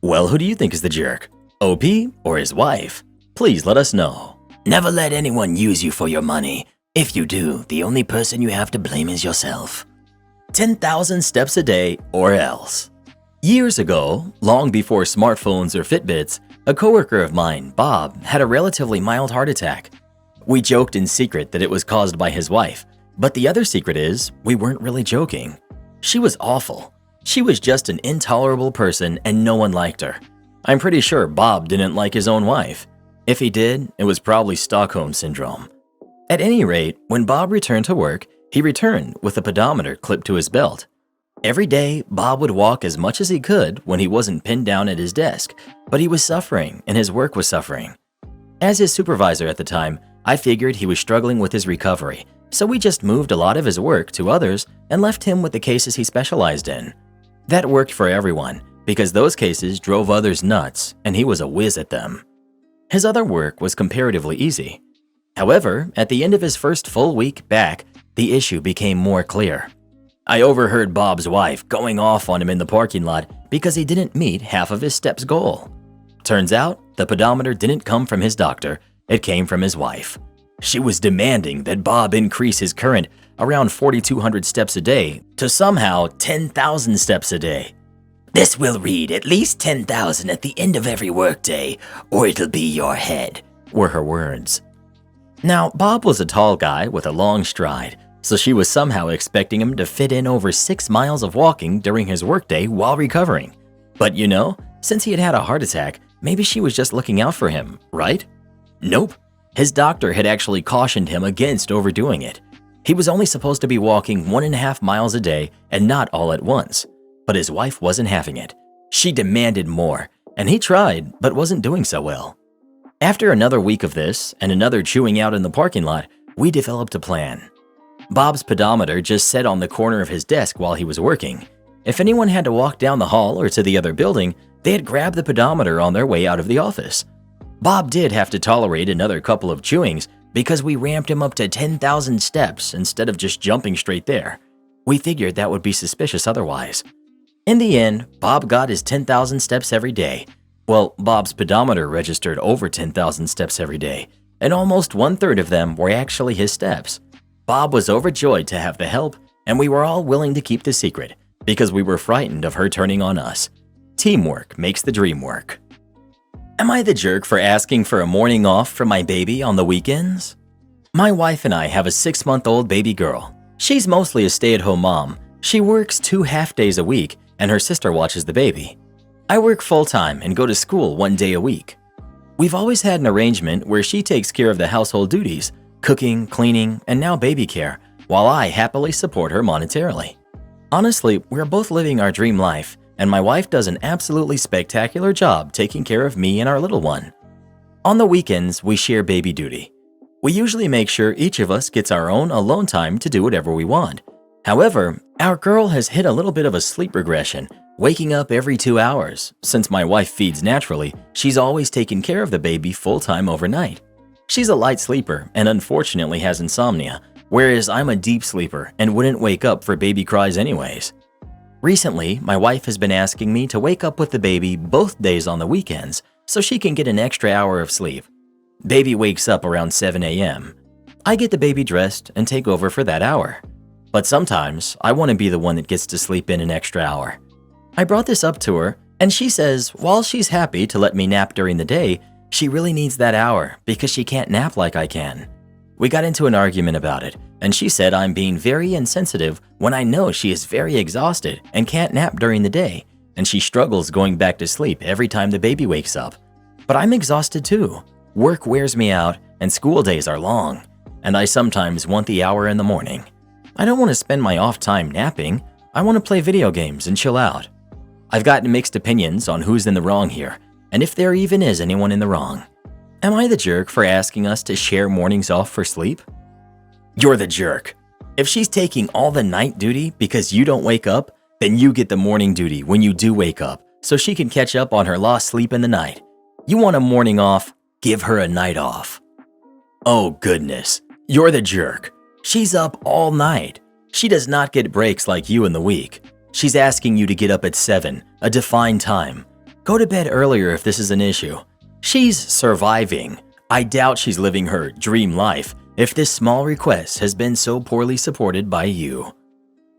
Well, who do you think is the jerk? OP or his wife? Please let us know. Never let anyone use you for your money. If you do, the only person you have to blame is yourself. 10,000 steps a day or else. Years ago, long before smartphones or Fitbits, a coworker of mine, Bob, had a relatively mild heart attack. We joked in secret that it was caused by his wife, but the other secret is we weren't really joking. She was awful. She was just an intolerable person and no one liked her. I'm pretty sure Bob didn't like his own wife. If he did, it was probably Stockholm Syndrome. At any rate, when Bob returned to work, he returned with a pedometer clipped to his belt. Every day, Bob would walk as much as he could when he wasn't pinned down at his desk, but he was suffering and his work was suffering. As his supervisor at the time, I figured he was struggling with his recovery, so we just moved a lot of his work to others and left him with the cases he specialized in. That worked for everyone, because those cases drove others nuts and he was a whiz at them. His other work was comparatively easy. However, at the end of his first full week back, the issue became more clear. I overheard Bob's wife going off on him in the parking lot because he didn't meet half of his steps goal. Turns out, the pedometer didn't come from his doctor, it came from his wife. She was demanding that Bob increase his current around 4,200 steps a day to somehow 10,000 steps a day. This will read at least 10,000 at the end of every workday, or it'll be your head, were her words. Now, Bob was a tall guy with a long stride, so she was somehow expecting him to fit in over 6 miles of walking during his workday while recovering. But you know, since he had had a heart attack, maybe she was just looking out for him, right? Nope. His doctor had actually cautioned him against overdoing it. He was only supposed to be walking 1.5 miles a day and not all at once. But his wife wasn't having it. She demanded more, and he tried, but wasn't doing so well. After another week of this and another chewing out in the parking lot, we developed a plan. Bob's pedometer just sat on the corner of his desk while he was working. If anyone had to walk down the hall or to the other building, they had grabbed the pedometer on their way out of the office. Bob did have to tolerate another couple of chewings because we ramped him up to 10,000 steps instead of just jumping straight there. We figured that would be suspicious otherwise. In the end, Bob got his 10,000 steps every day. Well, Bob's pedometer registered over 10,000 steps every day, and almost 1/3 of them were actually his steps. Bob was overjoyed to have the help, and we were all willing to keep the secret because we were frightened of her turning on us. Teamwork makes the dream work. Am I the jerk for asking for a morning off for my baby on the weekends? My wife and I have a 6-month-old baby girl. She's mostly a stay-at-home mom. She works 2 half-days a week, and her sister watches the baby. I work full-time and go to school 1 day a week. We've always had an arrangement where she takes care of the household duties, cooking, cleaning, and now baby care, while I happily support her monetarily. Honestly, we're both living our dream life, and my wife does an absolutely spectacular job taking care of me and our little one. On the weekends, we share baby duty. We usually make sure each of us gets our own alone time to do whatever we want. However, our girl has hit a little bit of a sleep regression, waking up every 2 hours. Since my wife feeds naturally, she's always taken care of the baby full-time overnight. She's a light sleeper and unfortunately has insomnia, whereas I'm a deep sleeper and wouldn't wake up for baby cries anyways. Recently, my wife has been asking me to wake up with the baby both days on the weekends so she can get an extra hour of sleep. Baby wakes up around 7 a.m. I get the baby dressed and take over for that hour. But sometimes, I want to be the one that gets to sleep in an extra hour. I brought this up to her, and she says while she's happy to let me nap during the day, she really needs that hour because she can't nap like I can. We got into an argument about it, and she said I'm being very insensitive when I know she is very exhausted and can't nap during the day, and she struggles going back to sleep every time the baby wakes up. But I'm exhausted too. Work wears me out, and school days are long, and I sometimes want the hour in the morning. I don't want to spend my off time napping. I want to play video games and chill out. I've gotten mixed opinions on who's in the wrong here, and if there even is anyone in the wrong. Am I the jerk for asking us to share mornings off for sleep? You're the jerk. If she's taking all the night duty because you don't wake up, then you get the morning duty when you do wake up so she can catch up on her lost sleep in the night. You want a morning off? Give her a night off. Oh goodness, you're the jerk. She's up all night. She does not get breaks like you in the week. She's asking you to get up at 7, a defined time. Go to bed earlier if this is an issue. She's surviving. I doubt she's living her dream life if this small request has been so poorly supported by you.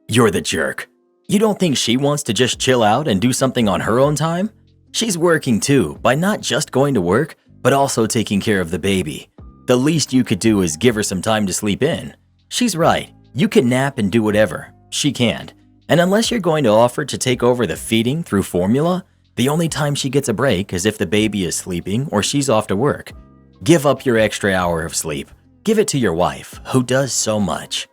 You're the jerk. You don't think she wants to just chill out and do something on her own time? She's working too, by not just going to work, but also taking care of the baby. The least you could do is give her some time to sleep in. She's right, you can nap and do whatever. She can't. And unless you're going to offer to take over the feeding through formula, the only time she gets a break is if the baby is sleeping or she's off to work. Give up your extra hour of sleep. Give it to your wife, who does so much.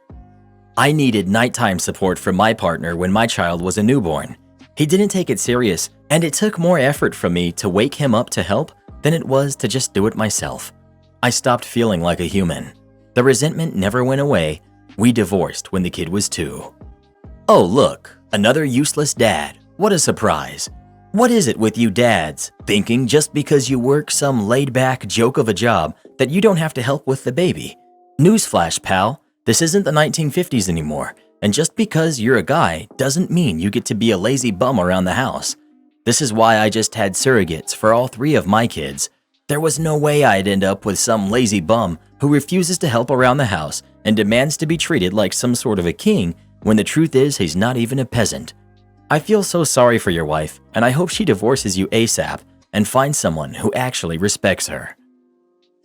I needed nighttime support from my partner when my child was a newborn. He didn't take it serious, and it took more effort from me to wake him up to help than it was to just do it myself. I stopped feeling like a human. The resentment never went away. We divorced when the kid was 2. Oh look, another useless dad. What a surprise. What is it with you dads, thinking just because you work some laid-back joke of a job that you don't have to help with the baby? Newsflash, pal, this isn't the 1950s anymore, and just because you're a guy doesn't mean you get to be a lazy bum around the house. This is why I just had surrogates for all 3 of my kids. There was no way I'd end up with some lazy bum who refuses to help around the house and demands to be treated like some sort of a king when the truth is he's not even a peasant. I feel so sorry for your wife, and I hope she divorces you ASAP and finds someone who actually respects her.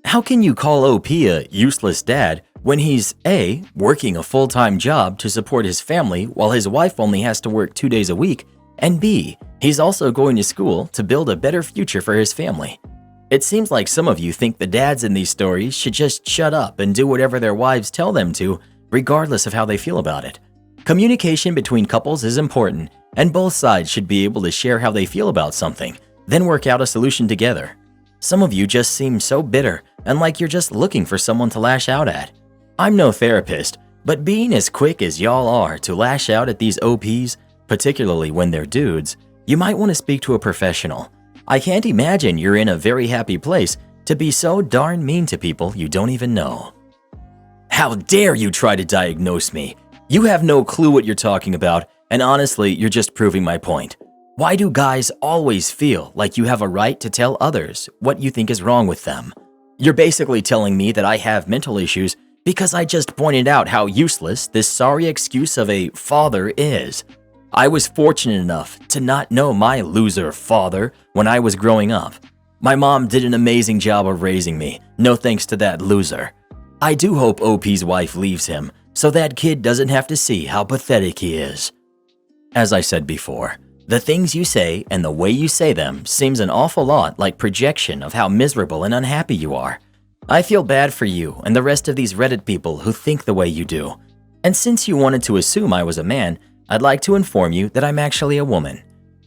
How can you call OP a useless dad when he's A, working a full-time job to support his family while his wife only has to work 2 days a week, and B, he's also going to school to build a better future for his family? It seems like some of you think the dads in these stories should just shut up and do whatever their wives tell them to, regardless of how they feel about it. Communication between couples is important, and both sides should be able to share how they feel about something, then work out a solution together. Some of you just seem so bitter and like you're just looking for someone to lash out at. I'm no therapist, but being as quick as y'all are to lash out at these OPs, particularly when they're dudes, you might want to speak to a professional. I can't imagine you're in a very happy place to be so darn mean to people you don't even know. How dare you try to diagnose me? You have no clue what you're talking about, and honestly, you're just proving my point. Why do guys always feel like you have a right to tell others what you think is wrong with them? You're basically telling me that I have mental issues because I just pointed out how useless this sorry excuse of a father is. I was fortunate enough to not know my loser father when I was growing up. My mom did an amazing job of raising me, no thanks to that loser. I do hope OP's wife leaves him, so that kid doesn't have to see how pathetic he is. As I said before, the things you say and the way you say them seems an awful lot like projection of how miserable and unhappy you are. I feel bad for you and the rest of these Reddit people who think the way you do. And since you wanted to assume I was a man, I'd like to inform you that I'm actually a woman.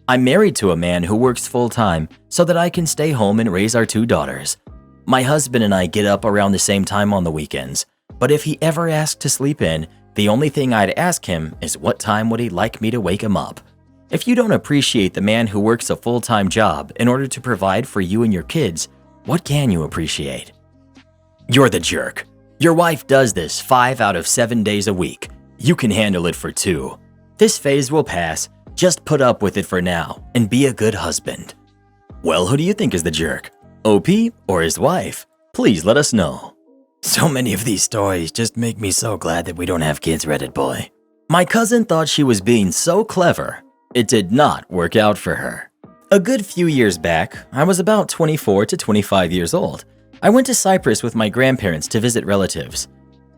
I'm married to a man who works full-time so that I can stay home and raise our 2 daughters. My husband and I get up around the same time on the weekends, but if he ever asked to sleep in, the only thing I'd ask him is what time would he like me to wake him up. If you don't appreciate the man who works a full-time job in order to provide for you and your kids, what can you appreciate? You're the jerk. Your wife does this 5 out of 7 days a week. You can handle it for 2. This phase will pass. Just put up with it for now and be a good husband. Well, who do you think is the jerk? OP or his wife? Please let us know. So many of these stories just make me so glad that we don't have kids, Reddit boy. My cousin thought she was being so clever. It did not work out for her. A good few years back, I was about 24 to 25 years old. I went to Cyprus with my grandparents to visit relatives.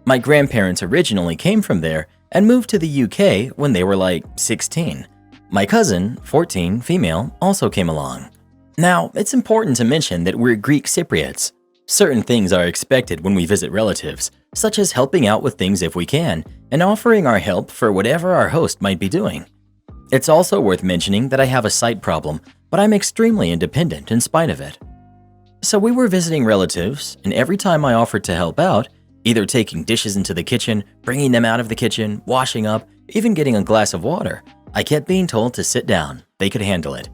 My grandparents originally came from there and moved to the UK when they were like 16. My cousin, 14, female, also came along. Now, it's important to mention that we're Greek Cypriots. Certain things are expected when we visit relatives, such as helping out with things if we can, and offering our help for whatever our host might be doing. It's also worth mentioning that I have a sight problem, but I'm extremely independent in spite of it. So we were visiting relatives, and every time I offered to help out, either taking dishes into the kitchen, bringing them out of the kitchen, washing up, even getting a glass of water, I kept being told to sit down, they could handle it.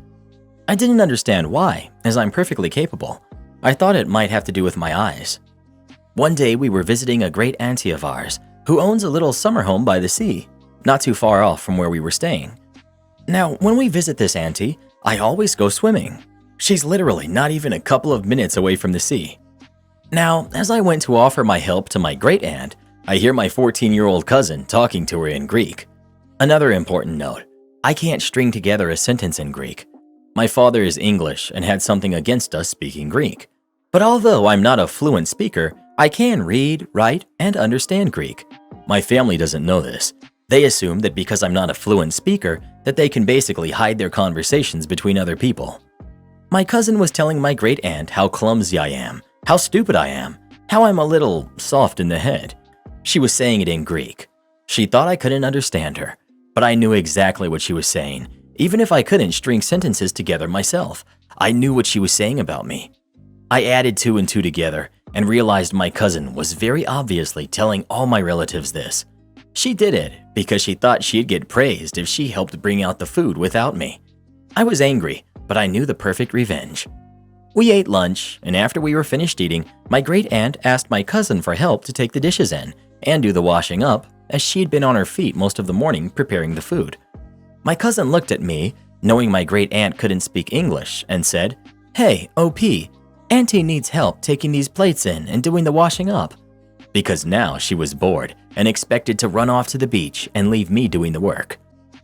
I didn't understand why, as I'm perfectly capable. I thought it might have to do with my eyes. One day we were visiting a great auntie of ours, who owns a little summer home by the sea, not too far off from where we were staying. Now, when we visit this auntie, I always go swimming. She's literally not even a couple of minutes away from the sea. Now, as I went to offer my help to my great aunt, I hear my 14-year-old cousin talking to her in Greek. Another important note, I can't string together a sentence in Greek. My father is English and had something against us speaking Greek. But although I'm not a fluent speaker, I can read, write, and understand Greek. My family doesn't know this. They assume that because I'm not a fluent speaker, that they can basically hide their conversations between other people. My cousin was telling my great aunt how clumsy I am, how stupid I am, how I'm a little soft in the head. She was saying it in Greek. She thought I couldn't understand her, but I knew exactly what she was saying. Even if I couldn't string sentences together myself, I knew what she was saying about me. I added 2 and 2 together and realized my cousin was very obviously telling all my relatives this. She did it because she thought she'd get praised if she helped bring out the food without me. I was angry, but I knew the perfect revenge. We ate lunch, and after we were finished eating, my great aunt asked my cousin for help to take the dishes in and do the washing up, as she'd been on her feet most of the morning preparing the food. My cousin looked at me, knowing my great aunt couldn't speak English, and said, "Hey, OP, Auntie needs help taking these plates in and doing the washing up." Because now she was bored and expected to run off to the beach and leave me doing the work.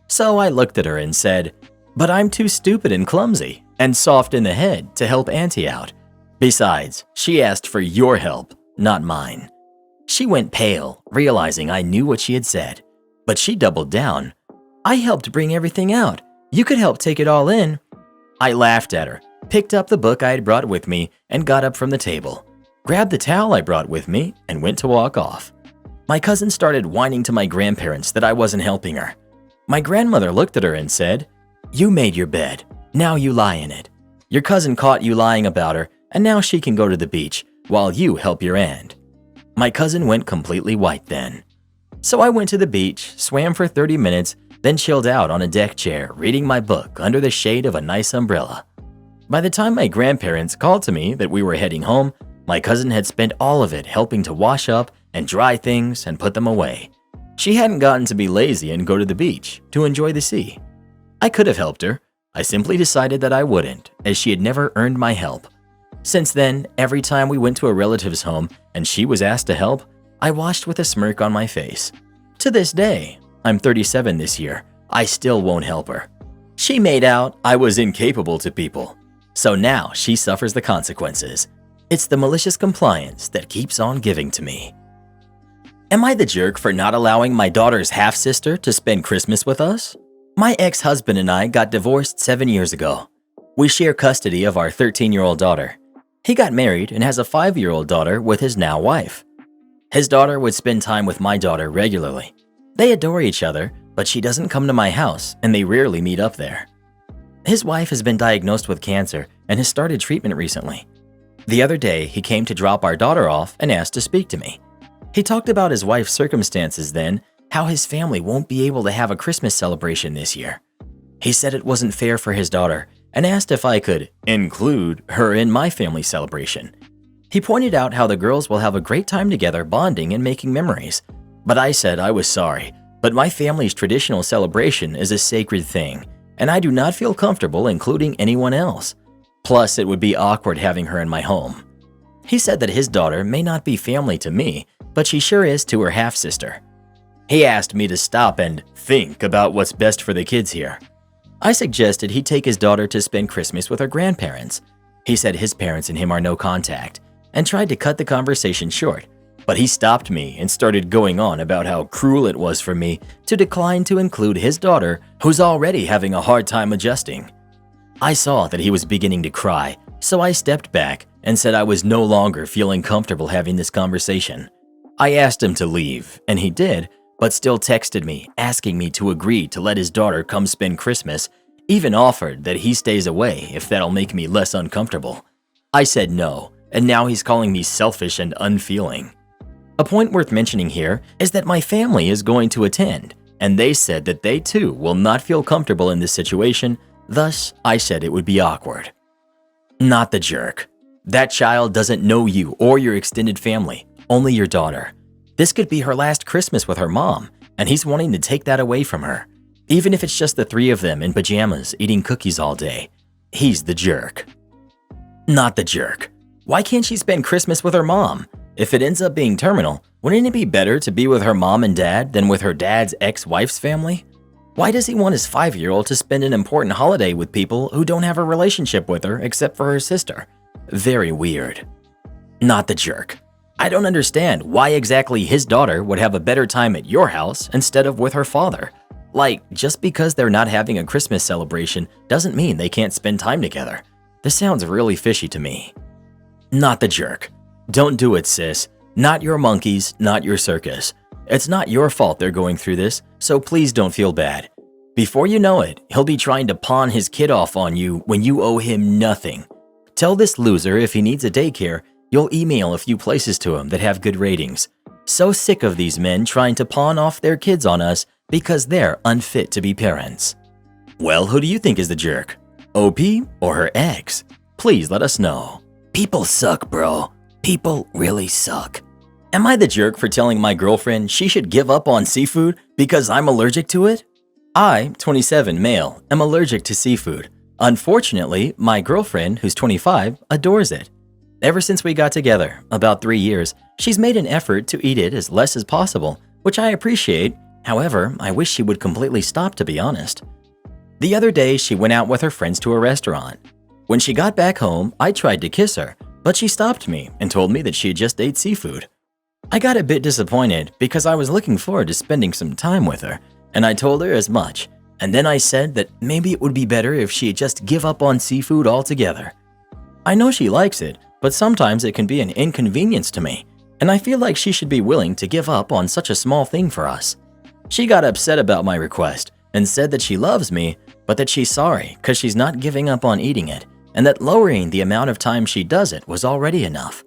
So I looked at her and said, "But I'm too stupid and clumsy and soft in the head to help Auntie out. Besides, she asked for your help, not mine." She went pale, realizing I knew what she had said. But she doubled down. "I helped bring everything out. You could help take it all in." I laughed at her, picked up the book I had brought with me, and got up from the table, grabbed the towel I brought with me, and went to walk off. My cousin started whining to my grandparents that I wasn't helping her. My grandmother looked at her and said, "You made your bed. Now you lie in it. Your cousin caught you lying about her, and now she can go to the beach while you help your aunt." My cousin went completely white then. So I went to the beach, swam for 30 minutes, then chilled out on a deck chair reading my book under the shade of a nice umbrella. By the time my grandparents called to me that we were heading home, my cousin had spent all of it helping to wash up and dry things and put them away. She hadn't gotten to be lazy and go to the beach to enjoy the sea. I could have helped her. I simply decided that I wouldn't, as she had never earned my help. Since then, every time we went to a relative's home and she was asked to help, I watched with a smirk on my face. To this day, I'm 37 this year, I still won't help her. She made out I was incapable to people, so now she suffers the consequences. It's the malicious compliance that keeps on giving to me. Am I the jerk for not allowing my daughter's half-sister to spend Christmas with us? My ex-husband and I got divorced 7 years ago. We share custody of our 13-year-old daughter. He got married and has a 5-year-old daughter with his now wife. His daughter would spend time with my daughter regularly. They adore each other, but she doesn't come to my house and they rarely meet up there. His wife has been diagnosed with cancer and has started treatment recently. The other day, he came to drop our daughter off and asked to speak to me. He talked about his wife's circumstances then, how his family won't be able to have a Christmas celebration this year. He said it wasn't fair for his daughter and asked if I could include her in my family celebration. He pointed out how the girls will have a great time together bonding and making memories. But I said I was sorry, but my family's traditional celebration is a sacred thing, and I do not feel comfortable including anyone else. Plus, it would be awkward having her in my home. He said that his daughter may not be family to me, but she sure is to her half-sister. He asked me to stop and think about what's best for the kids here. I suggested he take his daughter to spend Christmas with her grandparents. He said his parents and him are no contact, and tried to cut the conversation short, but he stopped me and started going on about how cruel it was for me to decline to include his daughter, who's already having a hard time adjusting. I saw that he was beginning to cry, so I stepped back and said I was no longer feeling comfortable having this conversation. I asked him to leave, and he did, but still texted me asking me to agree to let his daughter come spend Christmas, even offered that he stays away if that'll make me less uncomfortable. I said no, and now he's calling me selfish and unfeeling. A point worth mentioning here is that my family is going to attend, and they said that they too will not feel comfortable in this situation, thus I said it would be awkward. Not the jerk. That child doesn't know you or your extended family, only your daughter. This could be her last Christmas with her mom, and he's wanting to take that away from her. Even if it's just the 3 of them in pajamas eating cookies all day. He's the jerk. Not the jerk. Why can't she spend Christmas with her mom? If it ends up being terminal, wouldn't it be better to be with her mom and dad than with her dad's ex-wife's family? Why does he want his 5-year-old to spend an important holiday with people who don't have a relationship with her except for her sister? Very weird. Not the jerk. I don't understand why exactly his daughter would have a better time at your house instead of with her father. Like, just because they're not having a Christmas celebration doesn't mean they can't spend time together. This sounds really fishy to me. Not the jerk. Don't do it, sis. Not your monkeys, not your circus. It's not your fault they're going through this, so please don't feel bad. Before you know it, he'll be trying to pawn his kid off on you when you owe him nothing. Tell this loser if he needs a daycare, you'll email a few places to him that have good ratings. So sick of these men trying to pawn off their kids on us because they're unfit to be parents. Well, who do you think is the jerk? OP or her ex? Please let us know. People suck, bro. People really suck. Am I the jerk for telling my girlfriend she should give up on seafood because I'm allergic to it? I, 27 male, am allergic to seafood. Unfortunately, my girlfriend, who's 25, adores it. Ever since we got together, about 3 years, she's made an effort to eat it as less as possible, which I appreciate. However, I wish she would completely stop, to be honest. The other day, she went out with her friends to a restaurant. When she got back home, I tried to kiss her, but she stopped me and told me that she had just ate seafood. I got a bit disappointed because I was looking forward to spending some time with her, and I told her as much. And then I said that maybe it would be better if she'd just give up on seafood altogether. I know she likes it, but sometimes it can be an inconvenience to me, and I feel like she should be willing to give up on such a small thing for us. She got upset about my request and said that she loves me, but that she's sorry because she's not giving up on eating it, and that lowering the amount of time she does it was already enough.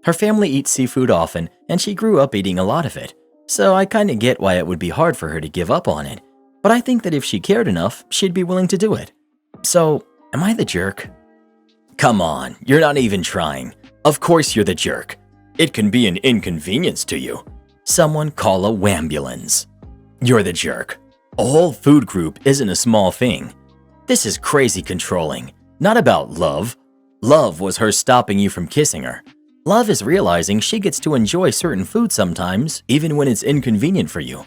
Her family eats seafood often, and she grew up eating a lot of it, so I kinda get why it would be hard for her to give up on it, but I think that if she cared enough, she'd be willing to do it. So, am I the jerk? Come on, you're not even trying. Of course you're the jerk. It can be an inconvenience to you. Someone call a wambulance. You're the jerk. A whole food group isn't a small thing. This is crazy controlling. Not about love. Love was her stopping you from kissing her. Love is realizing she gets to enjoy certain food sometimes, even when it's inconvenient for you.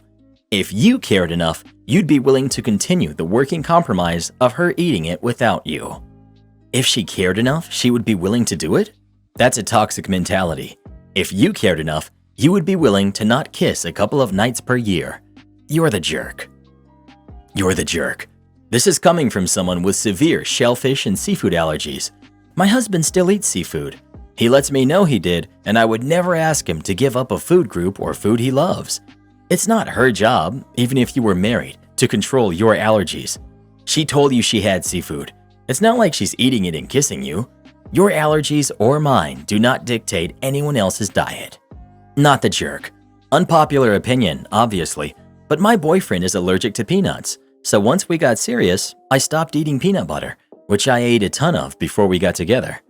If you cared enough, you'd be willing to continue the working compromise of her eating it without you. If she cared enough, she would be willing to do it? That's a toxic mentality. If you cared enough, you would be willing to not kiss a couple of nights per year. You're the jerk. You're the jerk. This is coming from someone with severe shellfish and seafood allergies. My husband still eats seafood. He lets me know he did, and I would never ask him to give up a food group or food he loves. It's not her job, even if you were married, to control your allergies. She told you she had seafood. It's not like she's eating it and kissing you. Your allergies or mine do not dictate anyone else's diet. Not the jerk. Unpopular opinion, obviously, but my boyfriend is allergic to peanuts. So once we got serious, I stopped eating peanut butter, which I ate a ton of before we got together.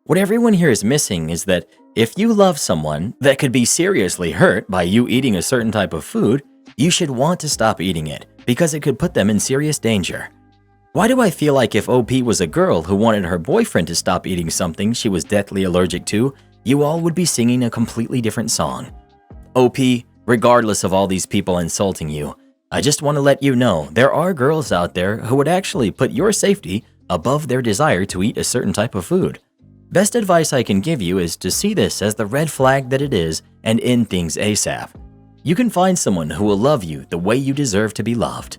What everyone here is missing is that if you love someone that could be seriously hurt by you eating a certain type of food, you should want to stop eating it because it could put them in serious danger. Why do I feel like if OP was a girl who wanted her boyfriend to stop eating something she was deathly allergic to, you all would be singing a completely different song? OP, regardless of all these people insulting you, I just want to let you know there are girls out there who would actually put your safety above their desire to eat a certain type of food. Best advice I can give you is to see this as the red flag that it is and end things ASAP. You can find someone who will love you the way you deserve to be loved.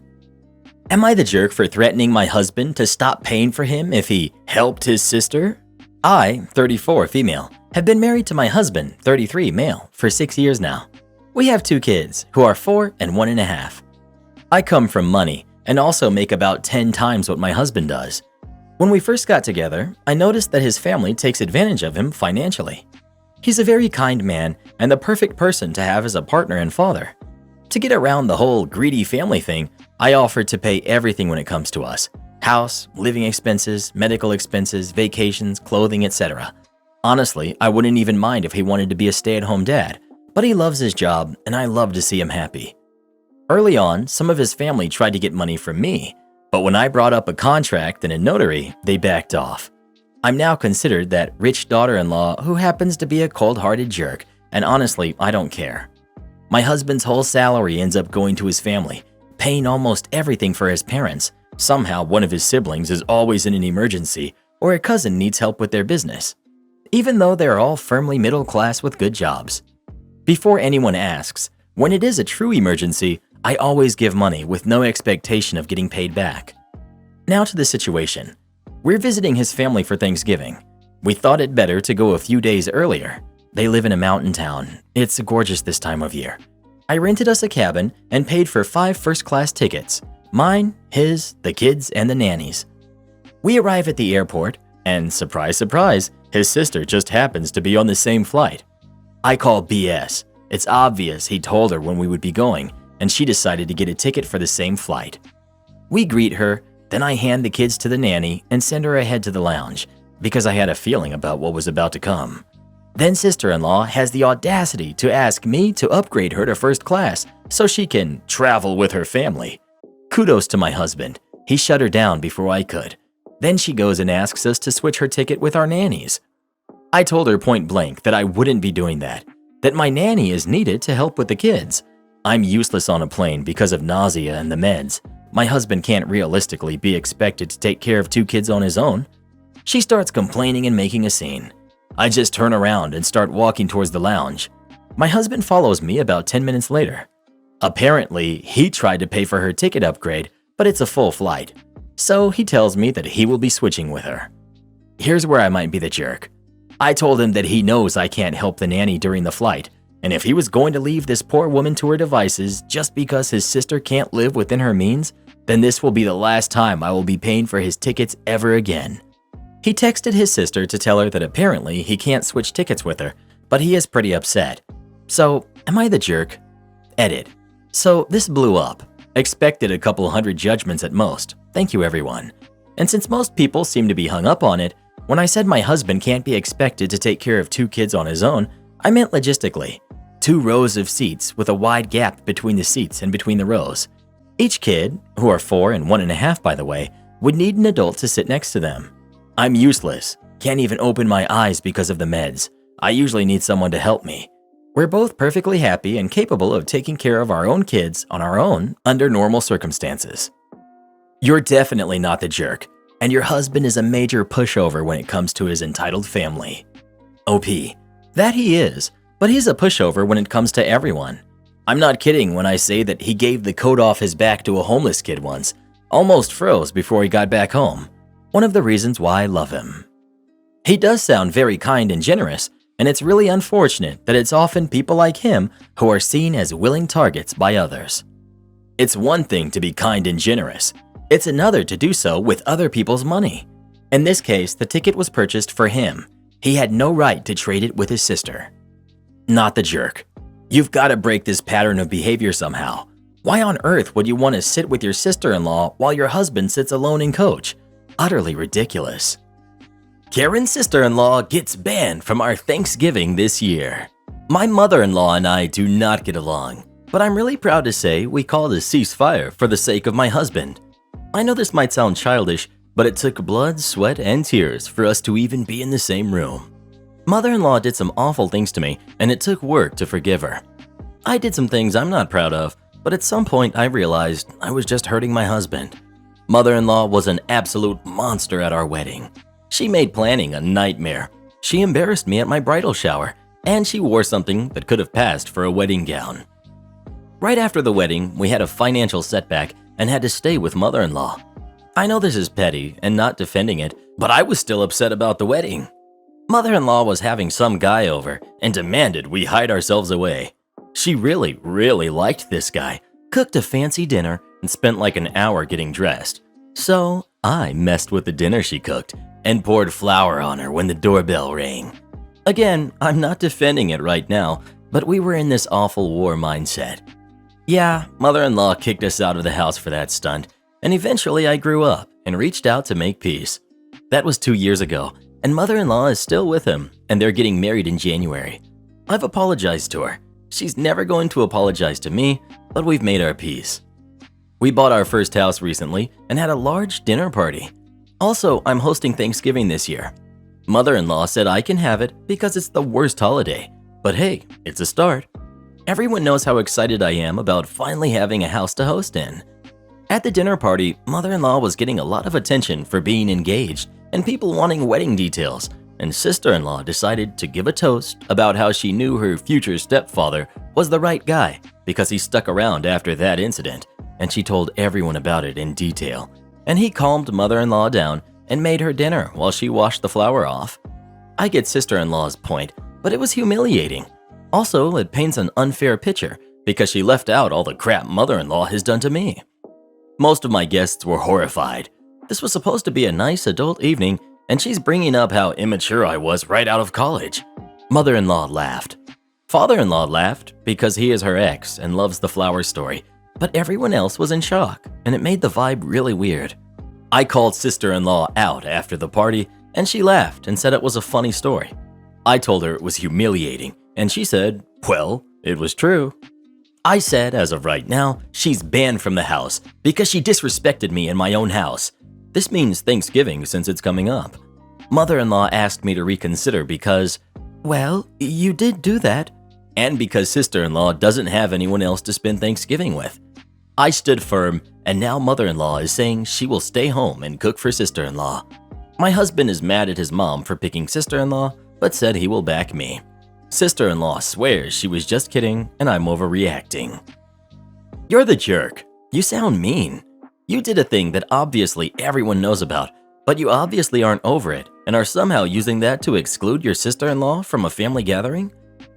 Am I the jerk for threatening my husband to stop paying for him if he helped his sister? I, 34 female, have been married to my husband, 33 male, for 6 years now. We have 2 kids who are 4 and 1.5. I come from money and also make about 10 times what my husband does. When we first got together, I noticed that his family takes advantage of him financially. He's a very kind man and the perfect person to have as a partner and father. To get around the whole greedy family thing, I offered to pay everything when it comes to us: house, living expenses, medical expenses, vacations, clothing, etc. Honestly, I wouldn't even mind if he wanted to be a stay-at-home dad, but he loves his job and I love to see him happy. Early on, some of his family tried to get money from me, but when I brought up a contract and a notary, they backed off. I'm now considered that rich daughter-in-law who happens to be a cold-hearted jerk, and honestly, I don't care. My husband's whole salary ends up going to his family, paying almost everything for his parents. Somehow one of his siblings is always in an emergency, or a cousin needs help with their business, even though they're all firmly middle class with good jobs. Before anyone asks, when it is a true emergency, I always give money with no expectation of getting paid back. Now to the situation. We're visiting his family for Thanksgiving. We thought it better to go a few days earlier. They live in a mountain town. It's gorgeous this time of year. I rented us a cabin and paid for 5 first-class tickets. Mine, his, the kids, and the nannies. We arrive at the airport, and surprise, surprise, his sister just happens to be on the same flight. I call BS. It's obvious he told her when we would be going, and she decided to get a ticket for the same flight. We greet her, then I hand the kids to the nanny and send her ahead to the lounge, because I had a feeling about what was about to come. Then sister-in-law has the audacity to ask me to upgrade her to first class so she can travel with her family. Kudos to my husband. He shut her down before I could. Then she goes and asks us to switch her ticket with our nannies. I told her point blank that I wouldn't be doing that my nanny is needed to help with the kids. I'm useless on a plane because of nausea and the meds. My husband can't realistically be expected to take care of 2 kids on his own. She starts complaining and making a scene. I just turn around and start walking towards the lounge. My husband follows me about 10 minutes later. Apparently, he tried to pay for her ticket upgrade, but it's a full flight. So he tells me that he will be switching with her. Here's where I might be the jerk. I told him that he knows I can't help the nanny during the flight, and if he was going to leave this poor woman to her devices just because his sister can't live within her means, then this will be the last time I will be paying for his tickets ever again. He texted his sister to tell her that apparently he can't switch tickets with her, but he is pretty upset. So, am I the jerk? Edit. So, this blew up. Expected a couple hundred judgments at most. Thank you, everyone. And since most people seem to be hung up on it, when I said my husband can't be expected to take care of 2 kids on his own, I meant logistically. 2 rows of seats with a wide gap between the seats and between the rows. Each kid, who are 4 and 1.5 by the way, would need an adult to sit next to them. I'm useless. Can't even open my eyes because of the meds. I usually need someone to help me. We're both perfectly happy and capable of taking care of our own kids on our own under normal circumstances. You're definitely not the jerk, and your husband is a major pushover when it comes to his entitled family. OP. That he is, but he's a pushover when it comes to everyone. I'm not kidding when I say that he gave the coat off his back to a homeless kid once, almost froze before he got back home. One of the reasons why I love him. He does sound very kind and generous, and it's really unfortunate that it's often people like him who are seen as willing targets by others. It's one thing to be kind and generous. It's another to do so with other people's money. In this case, the ticket was purchased for him. He had no right to trade it with his sister. Not the jerk. You've got to break this pattern of behavior somehow. Why on earth would you want to sit with your sister-in-law while your husband sits alone in coach? Utterly ridiculous. Karen's sister-in-law gets banned from our Thanksgiving this year. My mother-in-law and I do not get along, but I'm really proud to say we called a ceasefire for the sake of my husband. I know this might sound childish, but it took blood, sweat, and tears for us to even be in the same room. Mother-in-law did some awful things to me, and it took work to forgive her. I did some things I'm not proud of, but at some point I realized I was just hurting my husband. Mother-in-law was an absolute monster at our wedding. She made planning a nightmare. She embarrassed me at my bridal shower, and she wore something that could have passed for a wedding gown. Right after the wedding, we had a financial setback and had to stay with mother-in-law. I know this is petty and not defending it, but I was still upset about the wedding. Mother-in-law was having some guy over and demanded we hide ourselves away. She really, really liked this guy, cooked a fancy dinner, and spent like an hour getting dressed. So I messed with the dinner she cooked and poured flour on her when the doorbell rang. Again, I'm not defending it right now, but we were in this awful war mindset. Yeah, mother-in-law kicked us out of the house for that stunt, and eventually I grew up and reached out to make peace. That was 2 years ago, and mother-in-law is still with him, and they're getting married in January. I've apologized to her. She's never going to apologize to me, but we've made our peace. We bought our first house recently and had a large dinner party. Also, I'm hosting Thanksgiving this year. Mother-in-law said I can have it because it's the worst holiday, but hey, it's a start. Everyone knows how excited I am about finally having a house to host in. At the dinner party, mother-in-law was getting a lot of attention for being engaged and people wanting wedding details, and sister-in-law decided to give a toast about how she knew her future stepfather was the right guy because he stuck around after that incident, and she told everyone about it in detail. And he calmed mother-in-law down and made her dinner while she washed the flour off. I get sister-in-law's point, but it was humiliating. Also, it paints an unfair picture because she left out all the crap mother-in-law has done to me. Most of my guests were horrified. This was supposed to be a nice adult evening, and she's bringing up how immature I was right out of college. Mother-in-law laughed. Father-in-law laughed because he is her ex and loves the flower story, but everyone else was in shock, and it made the vibe really weird. I called sister-in-law out after the party, and she laughed and said it was a funny story. I told her it was humiliating, and she said, well, it was true. I said, as of right now, she's banned from the house because she disrespected me in my own house. This means Thanksgiving since it's coming up. Mother-in-law asked me to reconsider because, well, you did do that, and because sister-in-law doesn't have anyone else to spend Thanksgiving with. I stood firm, and now mother-in-law is saying she will stay home and cook for sister-in-law. My husband is mad at his mom for picking sister-in-law, but said he will back me. Sister-in-law swears she was just kidding and I'm overreacting. You're the jerk. You sound mean. You did a thing that obviously everyone knows about, but you obviously aren't over it and are somehow using that to exclude your sister-in-law from a family gathering?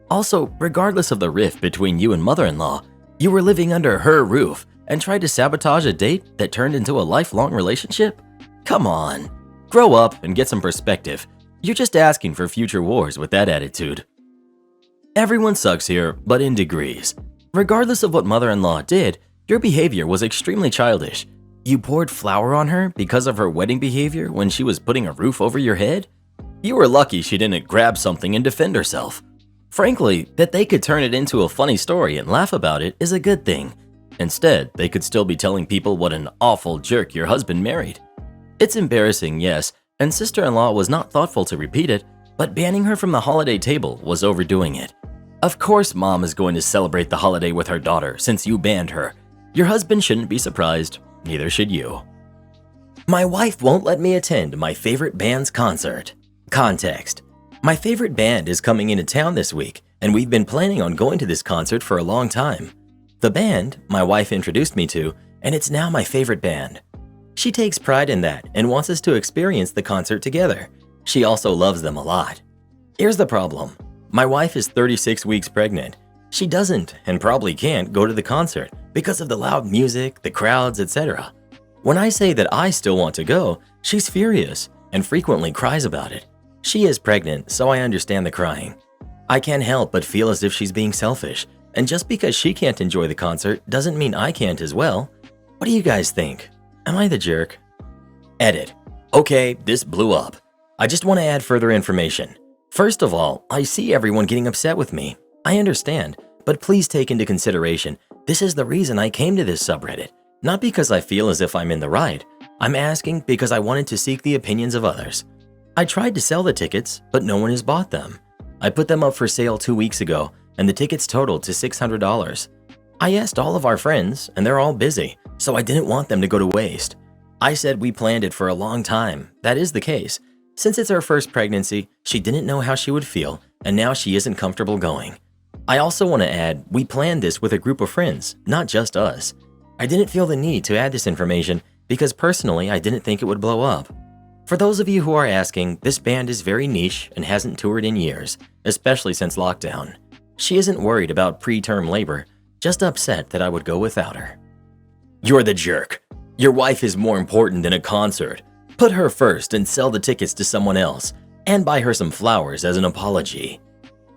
Also, regardless of the rift between you and mother-in-law, you were living under her roof and tried to sabotage a date that turned into a lifelong relationship? Come on. Grow up and get some perspective. You're just asking for future wars with that attitude. Everyone sucks here, but in degrees. Regardless of what mother-in-law did, your behavior was extremely childish. You poured flour on her because of her wedding behavior when she was putting a roof over your head? You were lucky she didn't grab something and defend herself. Frankly, that they could turn it into a funny story and laugh about it is a good thing. Instead, they could still be telling people what an awful jerk your husband married. It's embarrassing, yes, and sister-in-law was not thoughtful to repeat it, but banning her from the holiday table was overdoing it. Of course mom is going to celebrate the holiday with her daughter since you banned her. Your husband shouldn't be surprised, neither should you. My wife won't let me attend my favorite band's concert. Context: my favorite band is coming into town this week, and we've been planning on going to this concert for a long time. The band, my wife introduced me to, and it's now my favorite band. She takes pride in that and wants us to experience the concert together. She also loves them a lot. Here's the problem. My wife is 36 weeks pregnant. She doesn't and probably can't go to the concert because of the loud music, the crowds, etc. When I say that I still want to go, she's furious and frequently cries about it. She is pregnant, so I understand the crying. I can't help but feel as if she's being selfish, and just because she can't enjoy the concert doesn't mean I can't as well. What do you guys think? Am I the jerk? Edit. Okay, this blew up. I just want to add further information. First of all, I see everyone getting upset with me. I understand, but please take into consideration, this is the reason I came to this subreddit. Not because I feel as if I'm in the right. I'm asking because I wanted to seek the opinions of others. I tried to sell the tickets, but no one has bought them. I put them up for sale 2 weeks ago, and the tickets totaled to $600. I asked all of our friends, and they're all busy, so I didn't want them to go to waste. I said we planned it for a long time. That is the case. Since it's her first pregnancy, she didn't know how she would feel, and now she isn't comfortable going. I also want to add, we planned this with a group of friends, not just us. I didn't feel the need to add this information because personally I didn't think it would blow up. For those of you who are asking, this band is very niche and hasn't toured in years, especially since lockdown. She isn't worried about preterm labor, just upset that I would go without her. You're the jerk. Your wife is more important than a concert. Put her first and sell the tickets to someone else, and buy her some flowers as an apology.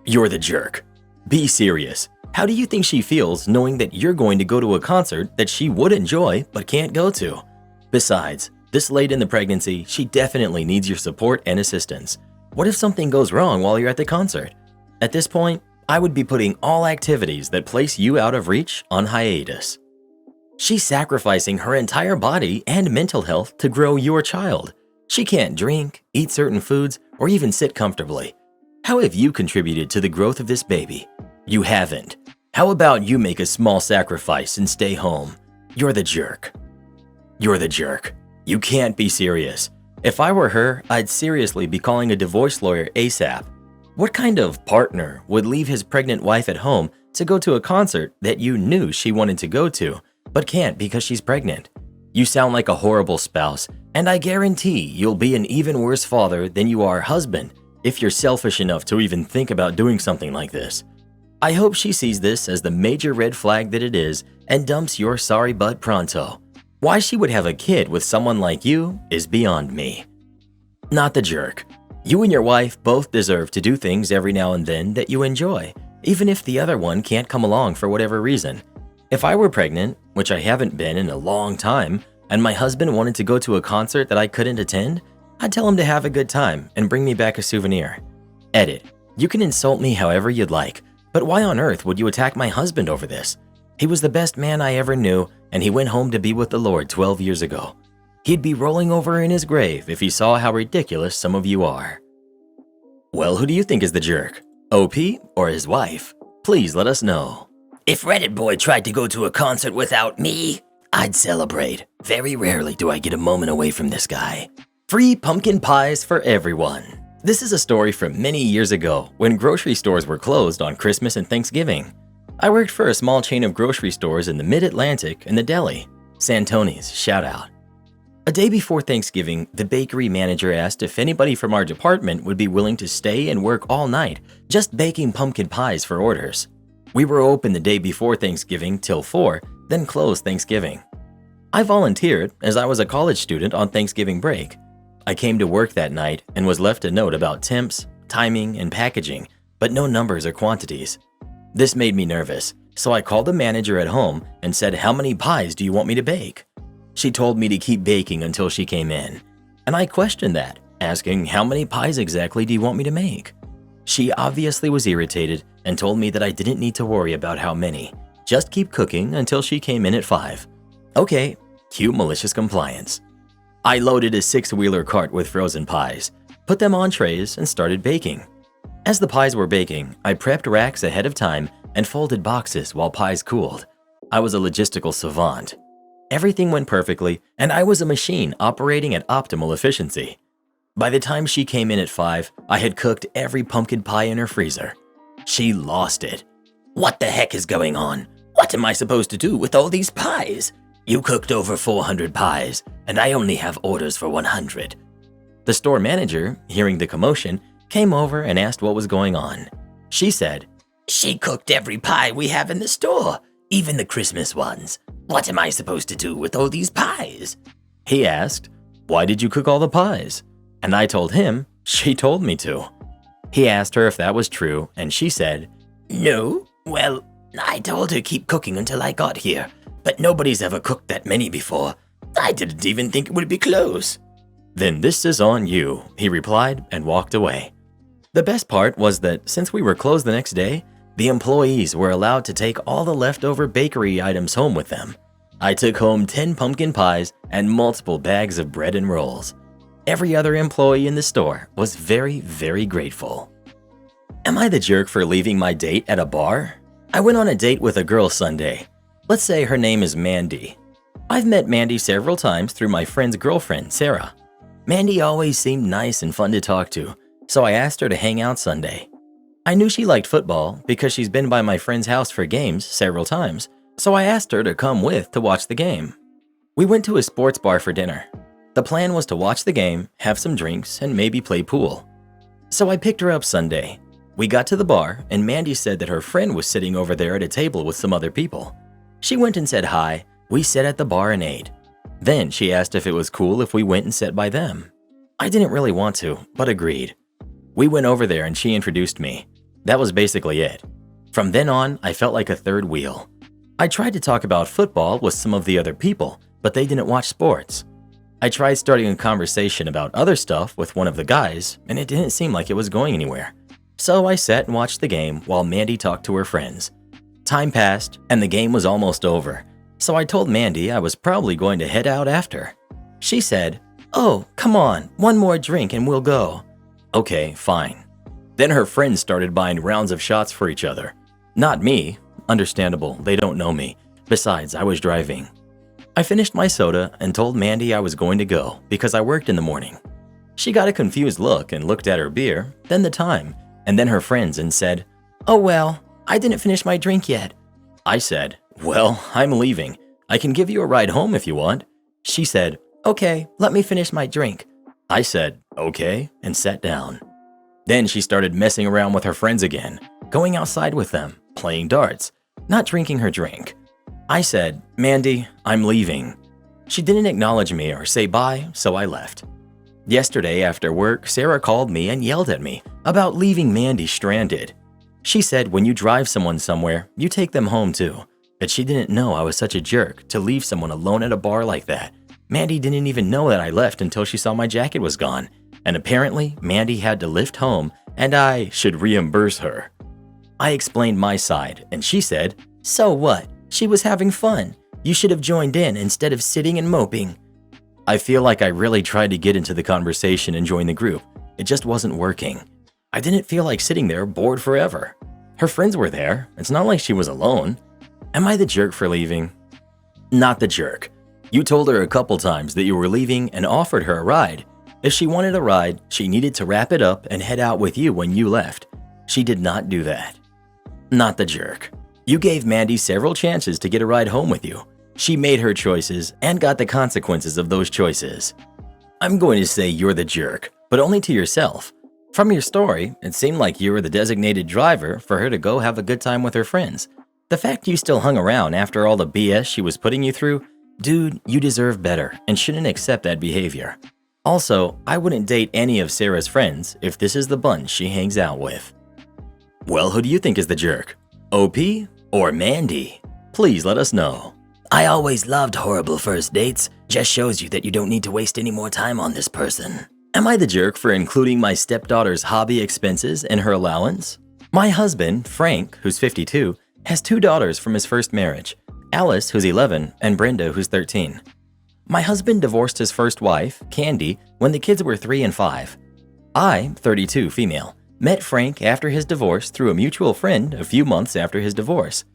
You're the jerk. Be serious. How do you think she feels knowing that you're going to go to a concert that she would enjoy but can't go to? Besides, this late in the pregnancy, she definitely needs your support and assistance. What if something goes wrong while you're at the concert? At this point, I would be putting all activities that place you out of reach on hiatus. She's sacrificing her entire body and mental health to grow your child. She can't drink, eat certain foods, or even sit comfortably. How have you contributed to the growth of this baby? You haven't. How about you make a small sacrifice and stay home? You're the jerk. You're the jerk. You can't be serious. If I were her, I'd seriously be calling a divorce lawyer ASAP. What kind of partner would leave his pregnant wife at home to go to a concert that you knew she wanted to go to, but can't because she's pregnant? You sound like a horrible spouse, and I guarantee you'll be an even worse father than you are husband if you're selfish enough to even think about doing something like this. I hope she sees this as the major red flag that it is and dumps your sorry butt pronto. Why she would have a kid with someone like you is beyond me. Not the jerk. You and your wife both deserve to do things every now and then that you enjoy, even if the other one can't come along for whatever reason. If I were pregnant, which I haven't been in a long time, and my husband wanted to go to a concert that I couldn't attend, I'd tell him to have a good time and bring me back a souvenir. Edit. You can insult me however you'd like, but why on earth would you attack my husband over this? He was the best man I ever knew, and he went home to be with the Lord 12 years ago. He'd be rolling over in his grave if he saw how ridiculous some of you are. Well, who do you think is the jerk? OP or his wife? Please let us know. If Reddit Boy tried to go to a concert without me, I'd celebrate. Very rarely do I get a moment away from this guy. Free pumpkin pies for everyone. This is a story from many years ago when grocery stores were closed on Christmas and Thanksgiving. I worked for a small chain of grocery stores in the Mid-Atlantic in the deli. Santoni's, shout out. A day before Thanksgiving, the bakery manager asked if anybody from our department would be willing to stay and work all night, just baking pumpkin pies for orders. We were open the day before Thanksgiving till 4, then closed Thanksgiving. I volunteered as I was a college student on Thanksgiving break. I came to work that night and was left a note about temps, timing, and packaging, but no numbers or quantities. This made me nervous, so I called the manager at home and said, "How many pies do you want me to bake?" She told me to keep baking until she came in, and I questioned that, asking, "How many pies exactly do you want me to make?" She obviously was irritated and told me that I didn't need to worry about how many, just keep cooking until she came in at 5. Okay, cue malicious compliance. I loaded a 6-wheeler cart with frozen pies, put them on trays, and started baking. As the pies were baking, I prepped racks ahead of time and folded boxes while pies cooled. I was a logistical savant. Everything went perfectly, and I was a machine operating at optimal efficiency. By the time she came in at 5, I had cooked every pumpkin pie in her freezer. She lost it. What the heck is going on? What am I supposed to do with all these pies? You cooked over 400 pies, and I only have orders for 100. The store manager, hearing the commotion, came over and asked what was going on. She said, She cooked every pie we have in the store, even the Christmas ones. What am I supposed to do with all these pies? He asked, "Why did you cook all the pies?" And I told him, "She told me to." He asked her if that was true, and she said, No, well, I told her keep cooking until I got here, but nobody's ever cooked that many before. I didn't even think it would be close. "Then this is on you," he replied and walked away. The best part was that since we were closed the next day, the employees were allowed to take all the leftover bakery items home with them. I took home 10 pumpkin pies and multiple bags of bread and rolls. Every other employee in the store was very, very grateful. Am I the jerk for leaving my date at a bar? I went on a date with a girl Sunday. Let's say her name is Mandy. I've met Mandy several times through my friend's girlfriend, Sarah. Mandy always seemed nice and fun to talk to, so I asked her to hang out Sunday. I knew she liked football because she's been by my friend's house for games several times, so I asked her to come with to watch the game. We went to a sports bar for dinner. The plan was to watch the game, have some drinks, and maybe play pool. So I picked her up Sunday. We got to the bar, and Mandy said that her friend was sitting over there at a table with some other people. She went and said hi. We sat at the bar and ate. Then she asked if it was cool if we went and sat by them. I didn't really want to, but agreed. We went over there and she introduced me. That was basically it. From then on, I felt like a third wheel. I tried to talk about football with some of the other people, but they didn't watch sports. I tried starting a conversation about other stuff with one of the guys, and it didn't seem like it was going anywhere. So I sat and watched the game while Mandy talked to her friends. Time passed, and the game was almost over, so I told Mandy I was probably going to head out after. She said, "Oh, come on, one more drink and we'll go." Okay, fine. Then her friends started buying rounds of shots for each other. Not me. Understandable, they don't know me. Besides, I was driving. I finished my soda and told Mandy I was going to go because I worked in the morning. She got a confused look and looked at her beer, then the time, and then her friends and said, "Oh well, I didn't finish my drink yet." I said, "Well, I'm leaving. I can give you a ride home if you want." She said, "Okay, let me finish my drink." I said, "Okay," and sat down. Then she started messing around with her friends again, going outside with them, playing darts, not drinking her drink. I said, "Mandy, I'm leaving." She didn't acknowledge me or say bye, so I left. Yesterday after work, Sarah called me and yelled at me about leaving Mandy stranded. She said when you drive someone somewhere, you take them home too, that she didn't know I was such a jerk to leave someone alone at a bar like that. Mandy didn't even know that I left until she saw my jacket was gone, and apparently Mandy had to lift home and I should reimburse her. I explained my side and she said, "So what? She was having fun. You should have joined in instead of sitting and moping." I feel like I really tried to get into the conversation and join the group. It just wasn't working. I didn't feel like sitting there bored forever. Her friends were there. It's not like she was alone. Am I the jerk for leaving? Not the jerk. You told her a couple times that you were leaving and offered her a ride. If she wanted a ride, she needed to wrap it up and head out with you when you left. She did not do that. Not the jerk. You gave Mandy several chances to get a ride home with you. She made her choices and got the consequences of those choices. I'm going to say you're the jerk, but only to yourself. From your story, it seemed like you were the designated driver for her to go have a good time with her friends. The fact you still hung around after all the BS she was putting you through, dude, you deserve better and shouldn't accept that behavior. Also, I wouldn't date any of Sarah's friends if this is the bunch she hangs out with. Well, who do you think is the jerk? OP or Mandy? Please let us know. I always loved horrible first dates. Just shows you that you don't need to waste any more time on this person. Am I the jerk for including my stepdaughter's hobby expenses in her allowance? My husband, Frank, who's 52, has 2 daughters from his first marriage, Alice, who's 11, and Brenda, who's 13. My husband divorced his first wife, Candy, when the kids were 3 and 5. I, 32, female, met Frank after his divorce through a mutual friend a few months after his divorce.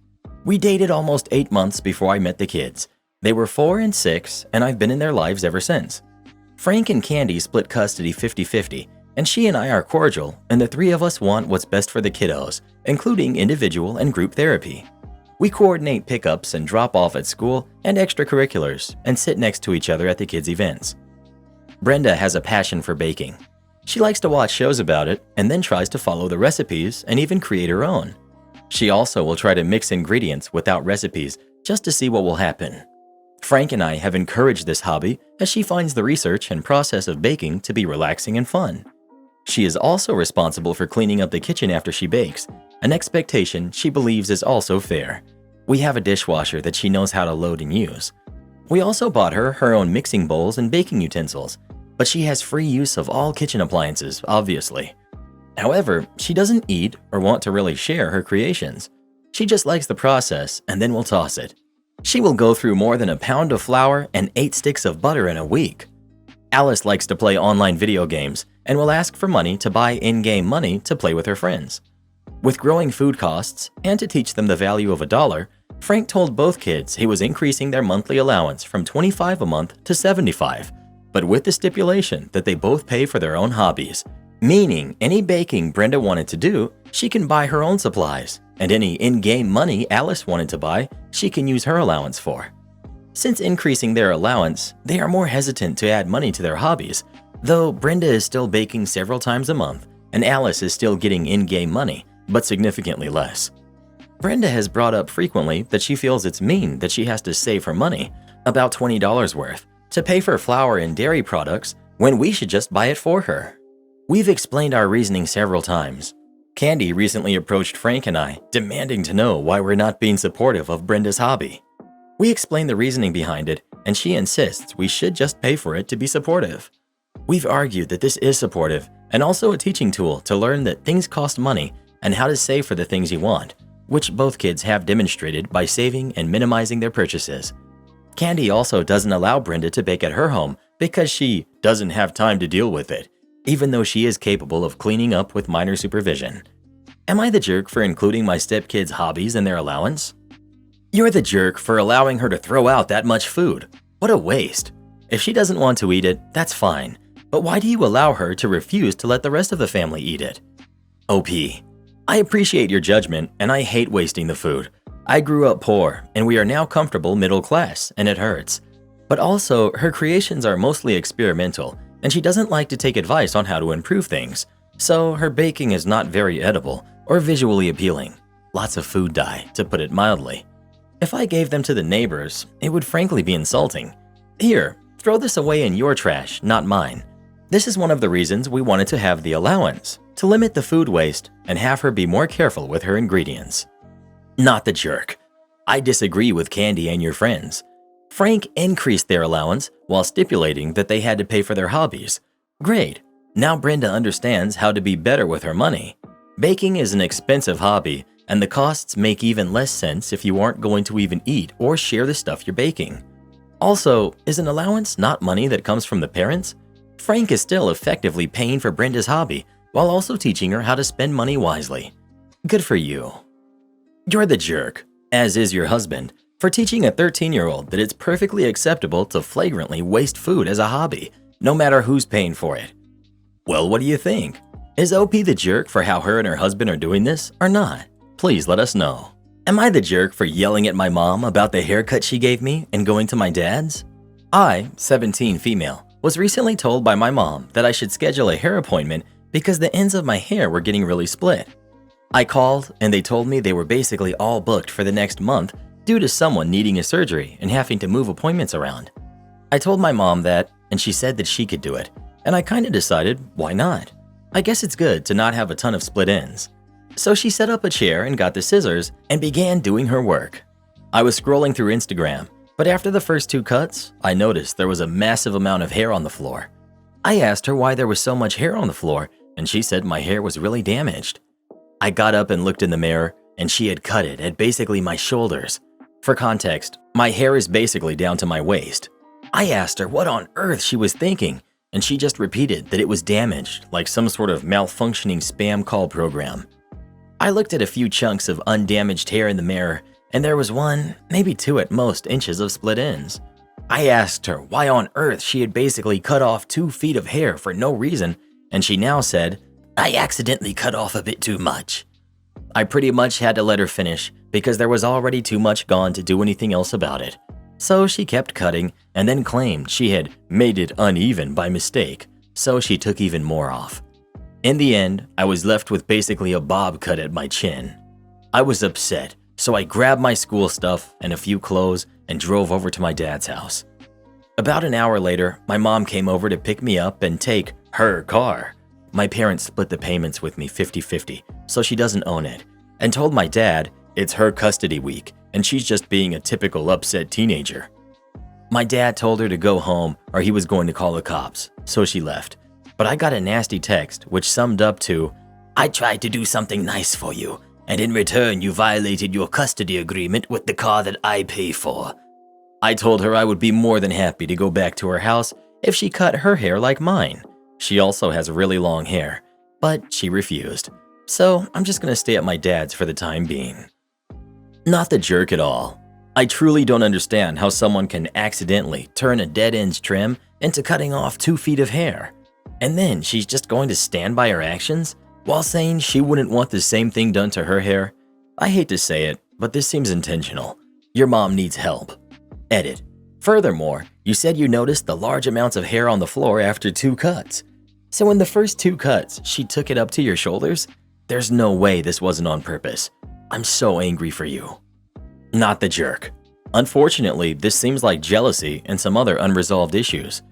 We dated almost 8 months before I met the kids. They were 4 and 6, and I've been in their lives ever since. Frank and Candy split custody 50-50, and she and I are cordial, and the 3 of us want what's best for the kiddos, including individual and group therapy. We coordinate pickups and drop-off at school and extracurriculars, and sit next to each other at the kids' events. Brenda has a passion for baking. She likes to watch shows about it, and then tries to follow the recipes and even create her own. She also will try to mix ingredients without recipes just to see what will happen. Frank and I have encouraged this hobby as she finds the research and process of baking to be relaxing and fun. She is also responsible for cleaning up the kitchen after she bakes, an expectation she believes is also fair. We have a dishwasher that she knows how to load and use. We also bought her own mixing bowls and baking utensils, but she has free use of all kitchen appliances, obviously. However, she doesn't eat or want to really share her creations. She just likes the process and then will toss it. She will go through more than a pound of flour and 8 sticks of butter in a week. Alice likes to play online video games and will ask for money to buy in-game money to play with her friends. With growing food costs and to teach them the value of $1, Frank told both kids he was increasing their monthly allowance from $25 a month to $75, but with the stipulation that they both pay for their own hobbies. Meaning, any baking Brenda wanted to do, she can buy her own supplies, and any in-game money Alice wanted to buy, she can use her allowance for. Since increasing their allowance, they are more hesitant to add money to their hobbies, though Brenda is still baking several times a month, and Alice is still getting in-game money, but significantly less. Brenda has brought up frequently that she feels it's mean that she has to save her money, about $20 worth, to pay for flour and dairy products when we should just buy it for her. We've explained our reasoning several times. Candy recently approached Frank and I, demanding to know why we're not being supportive of Brenda's hobby. We explain the reasoning behind it, and she insists we should just pay for it to be supportive. We've argued that this is supportive and also a teaching tool to learn that things cost money and how to save for the things you want, which both kids have demonstrated by saving and minimizing their purchases. Candy also doesn't allow Brenda to bake at her home because she doesn't have time to deal with it, even though she is capable of cleaning up with minor supervision. Am I the jerk for including my stepkids' hobbies in their allowance? You're the jerk for allowing her to throw out that much food. What a waste. If she doesn't want to eat it, that's fine. But why do you allow her to refuse to let the rest of the family eat it? OP. I appreciate your judgment, and I hate wasting the food. I grew up poor, and we are now comfortable middle class, and it hurts. But also, her creations are mostly experimental, and she doesn't like to take advice on how to improve things. So her baking is not very edible or visually appealing. Lots of food dye, to put it mildly. If I gave them to the neighbors, it would frankly be insulting. Here, throw this away in your trash, not mine. This is one of the reasons we wanted to have the allowance, to limit the food waste and have her be more careful with her ingredients. Not the jerk. I disagree with Candy and your friends. Frank increased their allowance while stipulating that they had to pay for their hobbies. Great. Now Brenda understands how to be better with her money. Baking is an expensive hobby, and the costs make even less sense if you aren't going to even eat or share the stuff you're baking. Also, is an allowance not money that comes from the parents? Frank is still effectively paying for Brenda's hobby while also teaching her how to spend money wisely. Good for you. You're the jerk, as is your husband, for teaching a 13-year-old that it's perfectly acceptable to flagrantly waste food as a hobby, no matter who's paying for it. Well, what do you think? Is OP the jerk for how her and her husband are doing this, or not? Please let us know. Am I the jerk for yelling at my mom about the haircut she gave me and going to my dad's? I, 17 female, was recently told by my mom that I should schedule a hair appointment because the ends of my hair were getting really split. I called and they told me they were basically all booked for the next month due to someone needing a surgery and having to move appointments around. I told my mom that, and she said that she could do it, and I kinda decided, why not? I guess it's good to not have a ton of split ends. So she set up a chair and got the scissors and began doing her work. I was scrolling through Instagram, but after the first 2 cuts, I noticed there was a massive amount of hair on the floor. I asked her why there was so much hair on the floor, and she said my hair was really damaged. I got up and looked in the mirror, and she had cut it at basically my shoulders. For context, my hair is basically down to my waist. I asked her what on earth she was thinking, and she just repeated that it was damaged, like some sort of malfunctioning spam call program. I looked at a few chunks of undamaged hair in the mirror, and there was 1, maybe 2 at most inches of split ends. I asked her why on earth she had basically cut off 2 feet of hair for no reason, and she now said, "I accidentally cut off a bit too much." I pretty much had to let her finish because there was already too much gone to do anything else about it. So she kept cutting and then claimed she had made it uneven by mistake, so she took even more off. In the end, I was left with basically a bob cut at my chin. I was upset, so I grabbed my school stuff and a few clothes and drove over to my dad's house. About an hour later, my mom came over to pick me up and take her car. My parents split the payments with me 50-50, so she doesn't own it, and told my dad it's her custody week and she's just being a typical upset teenager. My dad told her to go home or he was going to call the cops, so she left. But I got a nasty text which summed up to, "I tried to do something nice for you, and in return you violated your custody agreement with the car that I pay for." I told her I would be more than happy to go back to her house if she cut her hair like mine. She also has really long hair, but she refused. So I'm just gonna stay at my dad's for the time being. Not the jerk at all. I truly don't understand how someone can accidentally turn a dead end's trim into cutting off 2 feet of hair. And then she's just going to stand by her actions while saying she wouldn't want the same thing done to her hair. I hate to say it, but this seems intentional. Your mom needs help. Edit. Furthermore, you said you noticed the large amounts of hair on the floor after 2 cuts. So in the first 2 cuts, she took it up to your shoulders? There's no way this wasn't on purpose. I'm so angry for you. Not the jerk. Unfortunately, this seems like jealousy and some other unresolved issues.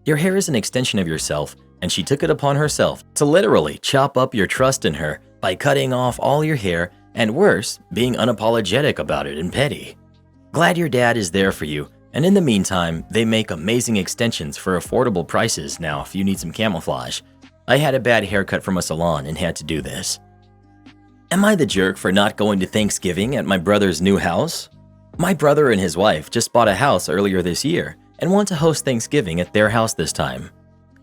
Your hair is an extension of yourself, and she took it upon herself to literally chop up your trust in her by cutting off all your hair and worse, being unapologetic about it and petty. Glad your dad is there for you, and in the meantime, they make amazing extensions for affordable prices now if you need some camouflage. I had a bad haircut from a salon and had to do this. Am I the jerk for not going to Thanksgiving at my brother's new house? My brother and his wife just bought a house earlier this year and want to host Thanksgiving at their house this time.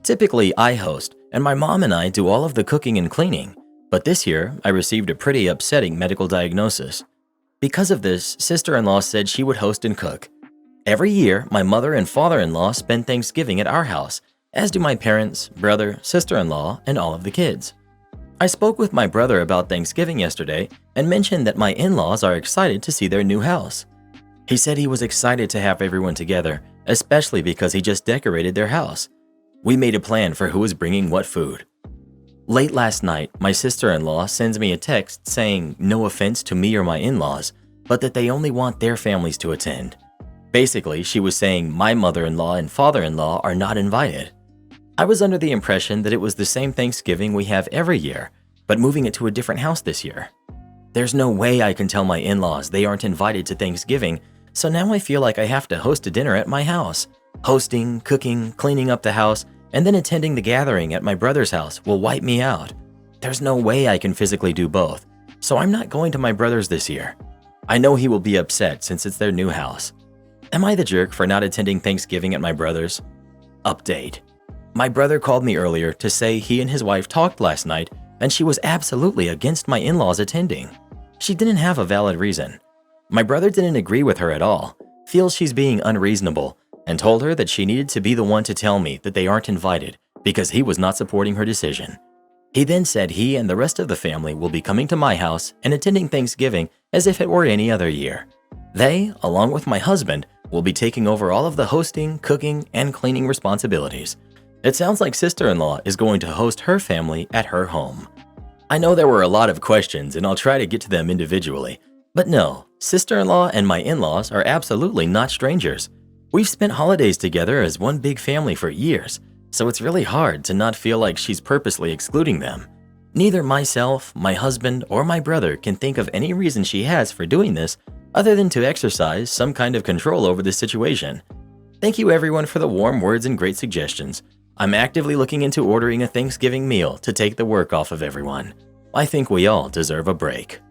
Typically, I host, and my mom and I do all of the cooking and cleaning, but this year I received a pretty upsetting medical diagnosis. Because of this, sister-in-law said she would host and cook. Every year, my mother and father-in-law spend Thanksgiving at our house, as do my parents, brother, sister-in-law, and all of the kids. I spoke with my brother about Thanksgiving yesterday and mentioned that my in-laws are excited to see their new house. He said he was excited to have everyone together, especially because he just decorated their house. We made a plan for who was bringing what food. Late last night, my sister-in-law sends me a text saying no offense to me or my in-laws, but that they only want their families to attend. Basically, she was saying my mother-in-law and father-in-law are not invited. I was under the impression that it was the same Thanksgiving we have every year, but moving it to a different house this year. There's no way I can tell my in-laws they aren't invited to Thanksgiving, so now I feel like I have to host a dinner at my house. Hosting, cooking, cleaning up the house, and then attending the gathering at my brother's house will wipe me out. There's no way I can physically do both, so I'm not going to my brother's this year. I know he will be upset since it's their new house. Am I the jerk for not attending Thanksgiving at my brother's? Update. My brother called me earlier to say he and his wife talked last night and she was absolutely against my in-laws attending. She didn't have a valid reason. My brother didn't agree with her at all, feels she's being unreasonable, and told her that she needed to be the one to tell me that they aren't invited because he was not supporting her decision. He then said he and the rest of the family will be coming to my house and attending Thanksgiving as if it were any other year. They, along with my husband, will be taking over all of the hosting, cooking, and cleaning responsibilities. It sounds like sister-in-law is going to host her family at her home. I know there were a lot of questions and I'll try to get to them individually, but no, sister-in-law and my in-laws are absolutely not strangers. We've spent holidays together as one big family for years, so it's really hard to not feel like she's purposely excluding them. Neither myself, my husband, or my brother can think of any reason she has for doing this other than to exercise some kind of control over this situation. Thank you everyone for the warm words and great suggestions. I'm actively looking into ordering a Thanksgiving meal to take the work off of everyone. I think we all deserve a break.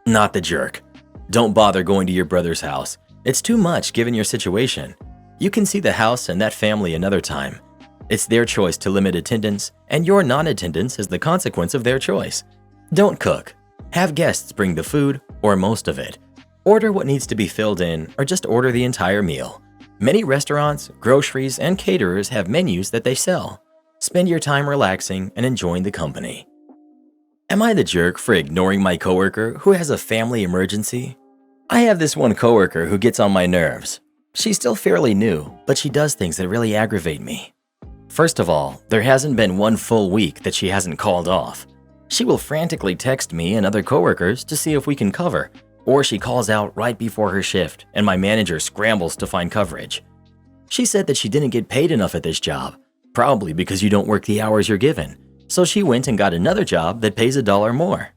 Not the jerk. Don't bother going to your brother's house. It's too much given your situation. You can see the house and that family another time. It's their choice to limit attendance, and your non-attendance is the consequence of their choice. Don't cook. Have guests bring the food, or most of it. Order what needs to be filled in, or just order the entire meal. Many restaurants, groceries, and caterers have menus that they sell. Spend your time relaxing and enjoying the company. Am I the jerk for ignoring my coworker who has a family emergency? I have this one coworker who gets on my nerves. She's still fairly new, but she does things that really aggravate me. First of all, there hasn't been one full week that she hasn't called off. She will frantically text me and other coworkers to see if we can cover, or she calls out right before her shift and my manager scrambles to find coverage. She said that she didn't get paid enough at this job, probably because you don't work the hours you're given, so she went and got another job that pays $1 more.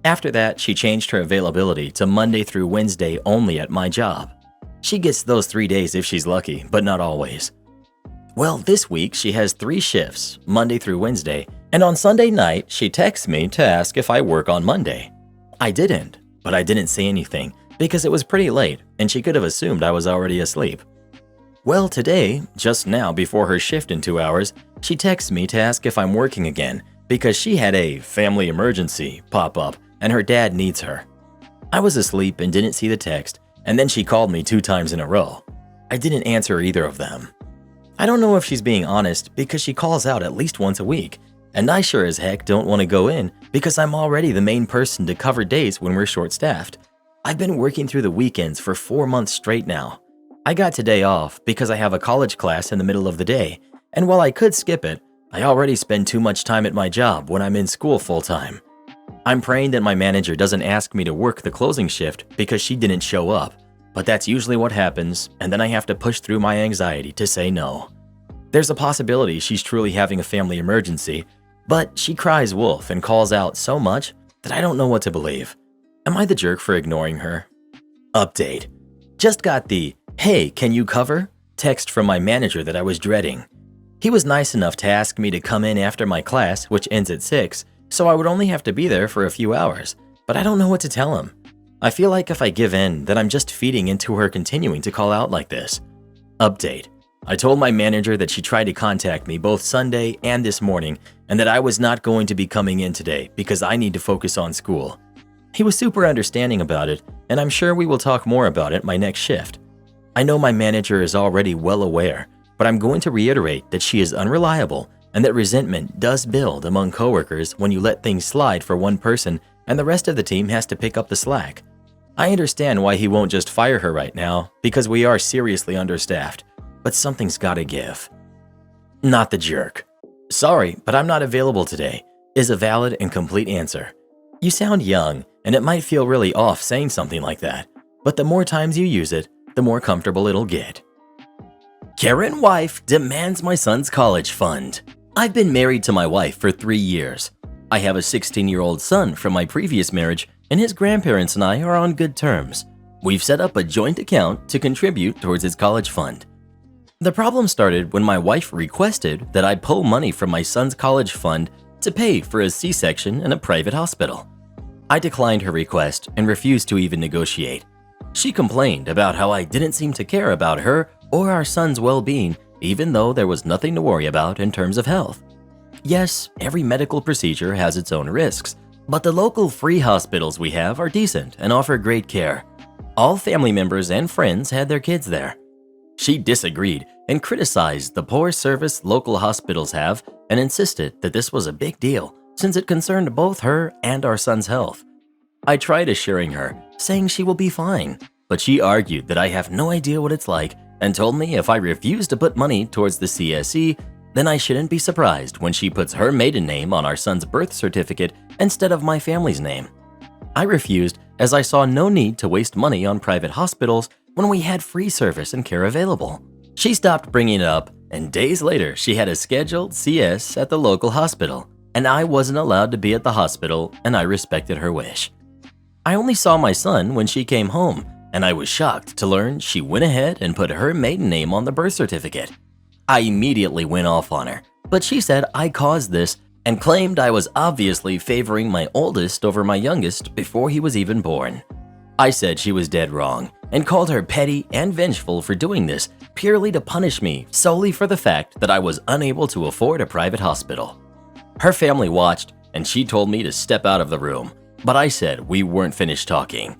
After that, she changed her availability to Monday through Wednesday only at my job. She gets those 3 days if she's lucky, but not always. Well, this week she has 3 shifts, Monday through Wednesday, and on Sunday night she texts me to ask if I work on Monday. I didn't, but I didn't say anything because it was pretty late and she could have assumed I was already asleep. Well, today, just now before her shift in 2 hours, she texts me to ask if I'm working again because she had a family emergency pop up and her dad needs her. I was asleep and didn't see the text, and then she called me 2 times in a row. I didn't answer either of them. I don't know if she's being honest because she calls out at least once a week, and I sure as heck don't want to go in because I'm already the main person to cover days when we're short-staffed. I've been working through the weekends for 4 months straight now. I got today off because I have a college class in the middle of the day, and while I could skip it, I already spend too much time at my job when I'm in school full-time. I'm praying that my manager doesn't ask me to work the closing shift because she didn't show up, but that's usually what happens, and then I have to push through my anxiety to say no. There's a possibility she's truly having a family emergency, but she cries wolf and calls out so much that I don't know what to believe. Am I the jerk for ignoring her? Update. Just got the, "Hey, can you cover?" text from my manager that I was dreading. He was nice enough to ask me to come in after my class, which ends at 6, so I would only have to be there for a few hours, but I don't know what to tell him. I feel like if I give in, then I'm just feeding into her continuing to call out like this. Update. I told my manager that she tried to contact me both Sunday and this morning, and that I was not going to be coming in today because I need to focus on school. He was super understanding about it, and I'm sure we will talk more about it my next shift. I know my manager is already well aware, but I'm going to reiterate that she is unreliable and that resentment does build among coworkers when you let things slide for one person and the rest of the team has to pick up the slack. I understand why he won't just fire her right now, because we are seriously understaffed, but something's gotta give. Not the jerk. Sorry, but I'm not available today, is a valid and complete answer. You sound young, and it might feel really off saying something like that, but the more times you use it, the more comfortable it'll get. Karen wife demands my son's college fund. I've been married to my wife for 3 years. I have a 16-year-old son from my previous marriage, and his grandparents and I are on good terms. We've set up a joint account to contribute towards his college fund. The problem started when my wife requested that I pull money from my son's college fund to pay for a C-section in a private hospital. I declined her request and refused to even negotiate. She complained about how I didn't seem to care about her or our son's well-being, even though there was nothing to worry about in terms of health. Yes, every medical procedure has its own risks, but the local free hospitals we have are decent and offer great care. All family members and friends had their kids there. She disagreed and criticized the poor service local hospitals have and insisted that this was a big deal since it concerned both her and our son's health. I tried assuring her, saying she will be fine, but she argued that I have no idea what it's like and told me if I refuse to put money towards the CSE, then I shouldn't be surprised when she puts her maiden name on our son's birth certificate instead of my family's name. I refused as I saw no need to waste money on private hospitals when we had free service and care available. She stopped bringing it up, and days later she had a scheduled CS at the local hospital, and I wasn't allowed to be at the hospital, and I respected her wish. I only saw my son when she came home, and I was shocked to learn she went ahead and put her maiden name on the birth certificate. I immediately went off on her, but she said I caused this and claimed I was obviously favoring my oldest over my youngest before he was even born. I said she was dead wrong and called her petty and vengeful for doing this purely to punish me solely for the fact that I was unable to afford a private hospital. Her family watched and she told me to step out of the room, but I said we weren't finished talking.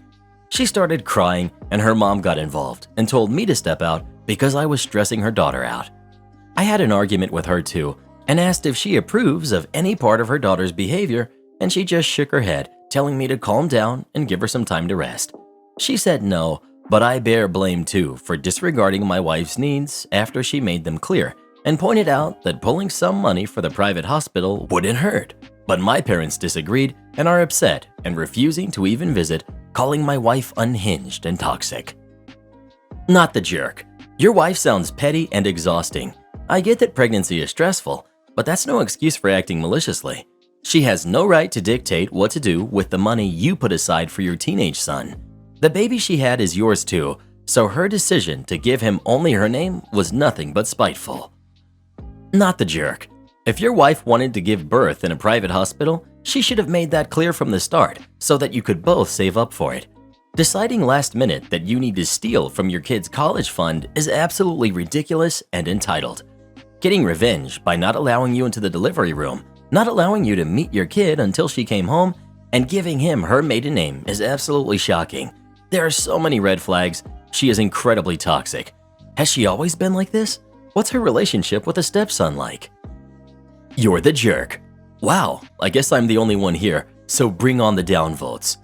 She started crying and her mom got involved and told me to step out because I was stressing her daughter out. I had an argument with her too and asked if she approves of any part of her daughter's behavior, and she just shook her head, telling me to calm down and give her some time to rest. She said no, but I bear blame too for disregarding my wife's needs after she made them clear and pointed out that pulling some money for the private hospital wouldn't hurt. But my parents disagreed and are upset and refusing to even visit, calling my wife unhinged and toxic. Not the jerk. Your wife sounds petty and exhausting. I get that pregnancy is stressful, but that's no excuse for acting maliciously. She has no right to dictate what to do with the money you put aside for your teenage son. The baby she had is yours too, so her decision to give him only her name was nothing but spiteful. Not the jerk. If your wife wanted to give birth in a private hospital, she should have made that clear from the start so that you could both save up for it. Deciding last minute that you need to steal from your kid's college fund is absolutely ridiculous and entitled. Getting revenge by not allowing you into the delivery room, not allowing you to meet your kid until she came home, and giving him her maiden name is absolutely shocking. There are so many red flags. She is incredibly toxic. Has she always been like this? What's her relationship with a stepson like? You're the jerk. Wow, I guess I'm the only one here, so bring on the downvotes.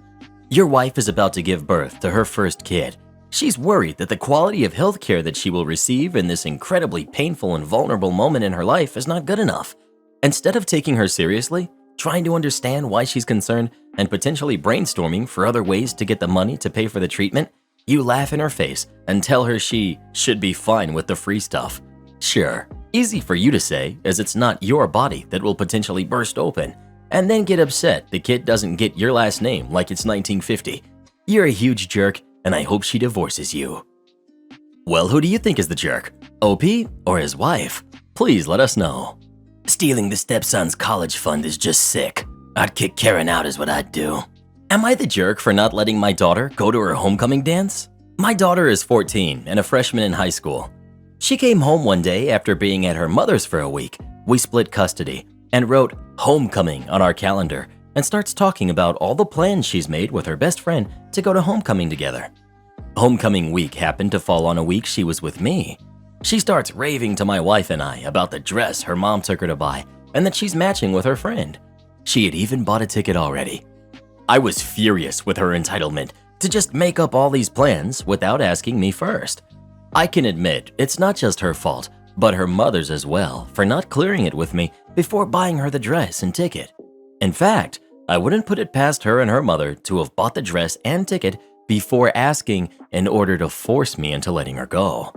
Your wife is about to give birth to her first kid. She's worried that the quality of healthcare that she will receive in this incredibly painful and vulnerable moment in her life is not good enough. Instead of taking her seriously, trying to understand why she's concerned, and potentially brainstorming for other ways to get the money to pay for the treatment, you laugh in her face and tell her she should be fine with the free stuff. Sure, easy for you to say, as it's not your body that will potentially burst open, and then get upset the kid doesn't get your last name like it's 1950. You're a huge jerk, and I hope she divorces you. Well, who do you think is the jerk? OP or his wife? Please let us know. Stealing the stepson's college fund is just sick. I'd kick Karen out is what I'd do. Am I the jerk for not letting my daughter go to her homecoming dance? My daughter is 14 and a freshman in high school. She came home one day after being at her mother's for a week. We split custody and wrote homecoming on our calendar and starts talking about all the plans she's made with her best friend to go to homecoming together. Homecoming week happened to fall on a week she was with me. She starts raving to my wife and I about the dress her mom took her to buy and that she's matching with her friend. She had even bought a ticket already. I was furious with her entitlement to just make up all these plans without asking me first. I can admit it's not just her fault, but her mother's as well for not clearing it with me before buying her the dress and ticket. In fact, I wouldn't put it past her and her mother to have bought the dress and ticket before asking in order to force me into letting her go.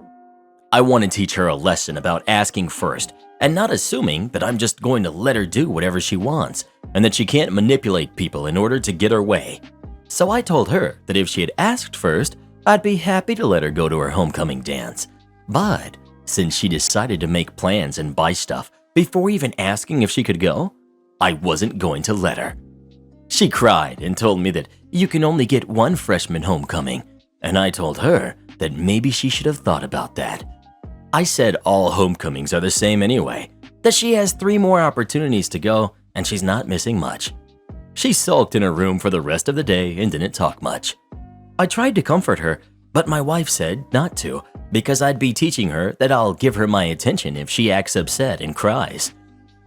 I want to teach her a lesson about asking first and not assuming that I'm just going to let her do whatever she wants and that she can't manipulate people in order to get her way. So I told her that if she had asked first, I'd be happy to let her go to her homecoming dance. But since she decided to make plans and buy stuff before even asking if she could go, I wasn't going to let her. She cried and told me that you can only get one freshman homecoming, and I told her that maybe she should have thought about that. I said all homecomings are the same anyway, that she has 3 more opportunities to go and she's not missing much. She sulked in her room for the rest of the day and didn't talk much. I tried to comfort her, but my wife said not to because I'd be teaching her that I'll give her my attention if she acts upset and cries.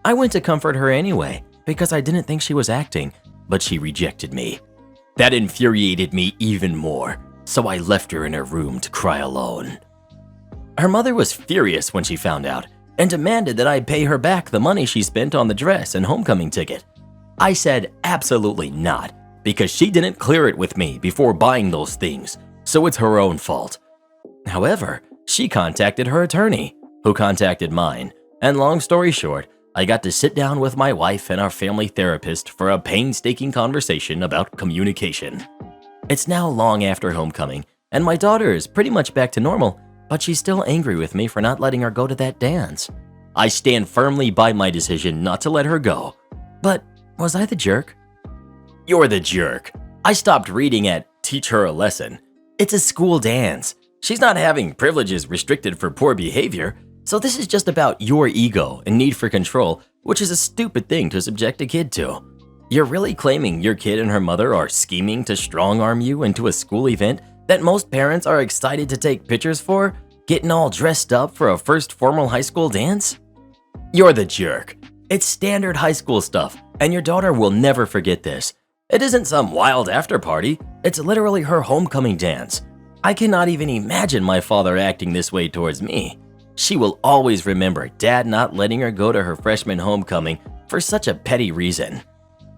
I went to comfort her anyway because I didn't think she was acting, but she rejected me. That infuriated me even more, so I left her in her room to cry alone. Her mother was furious when she found out and demanded that I pay her back the money she spent on the dress and homecoming ticket. I said absolutely not, because she didn't clear it with me before buying those things, so it's her own fault. However, she contacted her attorney, who contacted mine, and long story short, I got to sit down with my wife and our family therapist for a painstaking conversation about communication. It's now long after homecoming, and my daughter is pretty much back to normal, but she's still angry with me for not letting her go to that dance. I stand firmly by my decision not to let her go. But was I the jerk? You're the jerk. I stopped reading at Teach Her a Lesson. It's a school dance. She's not having privileges restricted for poor behavior, so this is just about your ego and need for control, which is a stupid thing to subject a kid to. You're really claiming your kid and her mother are scheming to strong-arm you into a school event that most parents are excited to take pictures for, getting all dressed up for a first formal high school dance? You're the jerk. It's standard high school stuff, and your daughter will never forget this. It isn't some wild after party, it's literally her homecoming dance. I cannot even imagine my father acting this way towards me. She will always remember Dad not letting her go to her freshman homecoming for such a petty reason.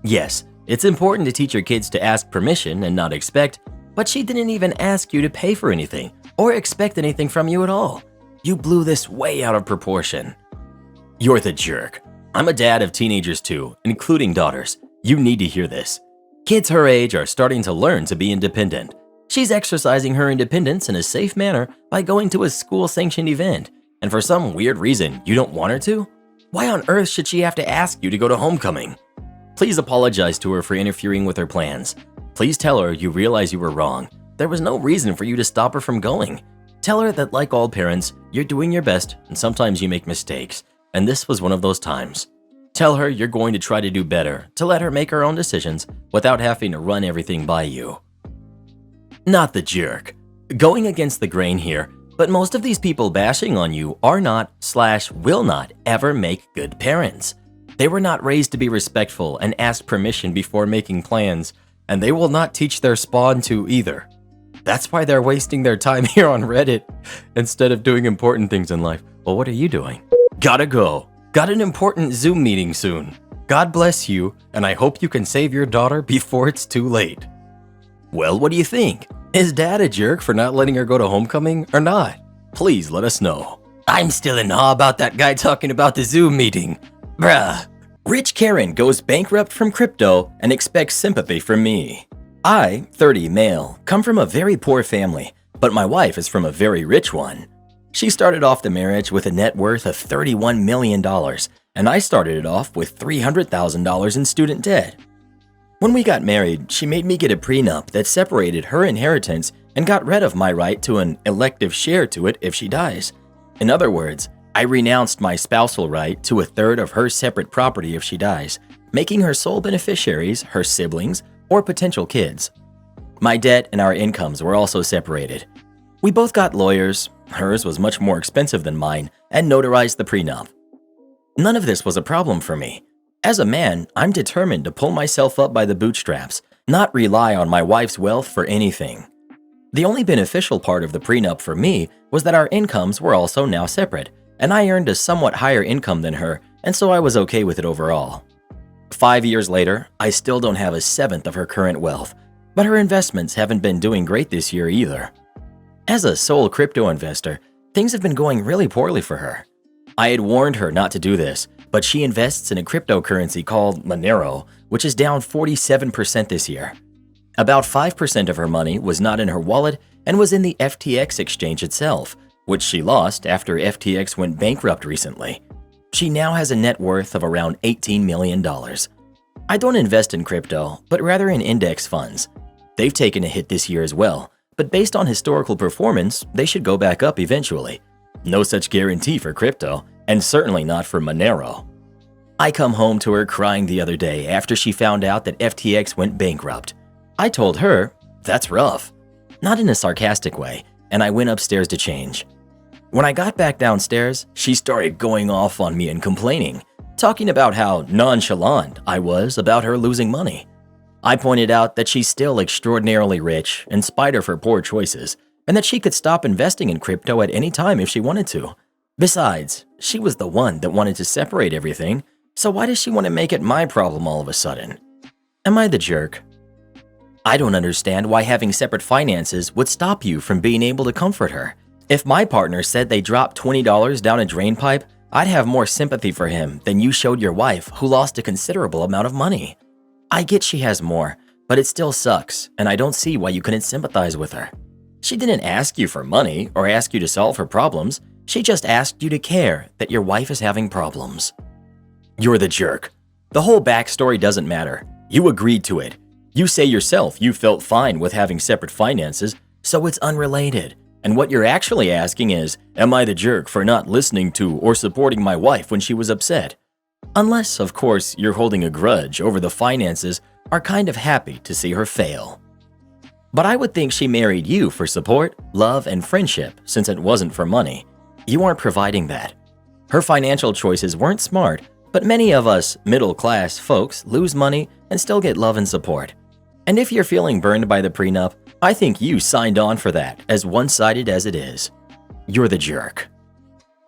Yes, it's important to teach your kids to ask permission and not expect, but she didn't even ask you to pay for anything or expect anything from you at all. You blew this way out of proportion. You're the jerk. I'm a dad of teenagers too, including daughters. You need to hear this. Kids her age are starting to learn to be independent. She's exercising her independence in a safe manner by going to a school-sanctioned event, and for some weird reason you don't want her to? Why on earth should she have to ask you to go to homecoming? Please apologize to her for interfering with her plans. Please tell her you realize you were wrong. There was no reason for you to stop her from going. Tell her that like all parents, you're doing your best and sometimes you make mistakes, and this was one of those times. Tell her you're going to try to do better, to let her make her own decisions without having to run everything by you. Not the jerk. Going against the grain here, but most of these people bashing on you are not/will not ever make good parents. They were not raised to be respectful and ask permission before making plans, and they will not teach their spawn to either. That's why they're wasting their time here on Reddit instead of doing important things in life. Well, what are you doing? Gotta go. Got an important Zoom meeting soon. God bless you, and I hope you can save your daughter before it's too late. Well, what do you think? Is Dad a jerk for not letting her go to homecoming or not? Please let us know. I'm still in awe about that guy talking about the Zoom meeting. Bruh. Rich Karen goes bankrupt from crypto and expects sympathy from me. I, 30 male, come from a very poor family, but my wife is from a very rich one. She started off the marriage with a net worth of $31 million, and I started it off with $300,000 in student debt. When we got married, she made me get a prenup that separated her inheritance and got rid of my right to an elective share to it if she dies. In other words, I renounced my spousal right to a third of her separate property if she dies, making her sole beneficiaries her siblings or potential kids. My debt and our incomes were also separated. We both got lawyers. Hers was much more expensive than mine, and notarized the prenup. None of this was a problem for me. As a man, I'm determined to pull myself up by the bootstraps, not rely on my wife's wealth for anything. The only beneficial part of the prenup for me was that our incomes were also now separate, and I earned a somewhat higher income than her, and so I was okay with it overall. 5 years later, I still don't have a seventh of her current wealth, but her investments haven't been doing great this year either. As a sole crypto investor, things have been going really poorly for her. I had warned her not to do this, but she invests in a cryptocurrency called Monero, which is down 47% this year. About 5% of her money was not in her wallet and was in the FTX exchange itself, which she lost after FTX went bankrupt recently. She now has a net worth of around $18 million. I don't invest in crypto, but rather in index funds. They've taken a hit this year as well, but based on historical performance, they should go back up eventually. No such guarantee for crypto, and certainly not for Monero. I come home to her crying the other day after she found out that FTX went bankrupt. I told her, "That's rough," not in a sarcastic way, and I went upstairs to change. When I got back downstairs, she started going off on me and complaining, talking about how nonchalant I was about her losing money. I pointed out that she's still extraordinarily rich in spite of her poor choices, and that she could stop investing in crypto at any time if she wanted to. Besides, she was the one that wanted to separate everything, so why does she want to make it my problem all of a sudden? Am I the jerk? I don't understand why having separate finances would stop you from being able to comfort her. If my partner said they dropped $20 down a drain pipe, I'd have more sympathy for him than you showed your wife, who lost a considerable amount of money. I get she has more, but it still sucks, and I don't see why you couldn't sympathize with her. She didn't ask you for money or ask you to solve her problems. She just asked you to care that your wife is having problems. You're the jerk. The whole backstory doesn't matter. You agreed to it. You say yourself you felt fine with having separate finances, so it's unrelated. And what you're actually asking is, am I the jerk for not listening to or supporting my wife when she was upset? Unless, of course, you're holding a grudge over the finances, are kind of happy to see her fail. But I would think she married you for support, love, and friendship, since it wasn't for money. You aren't providing that. Her financial choices weren't smart, but many of us middle-class folks lose money and still get love and support. And if you're feeling burned by the prenup, I think you signed on for that, as one-sided as it is. You're the jerk.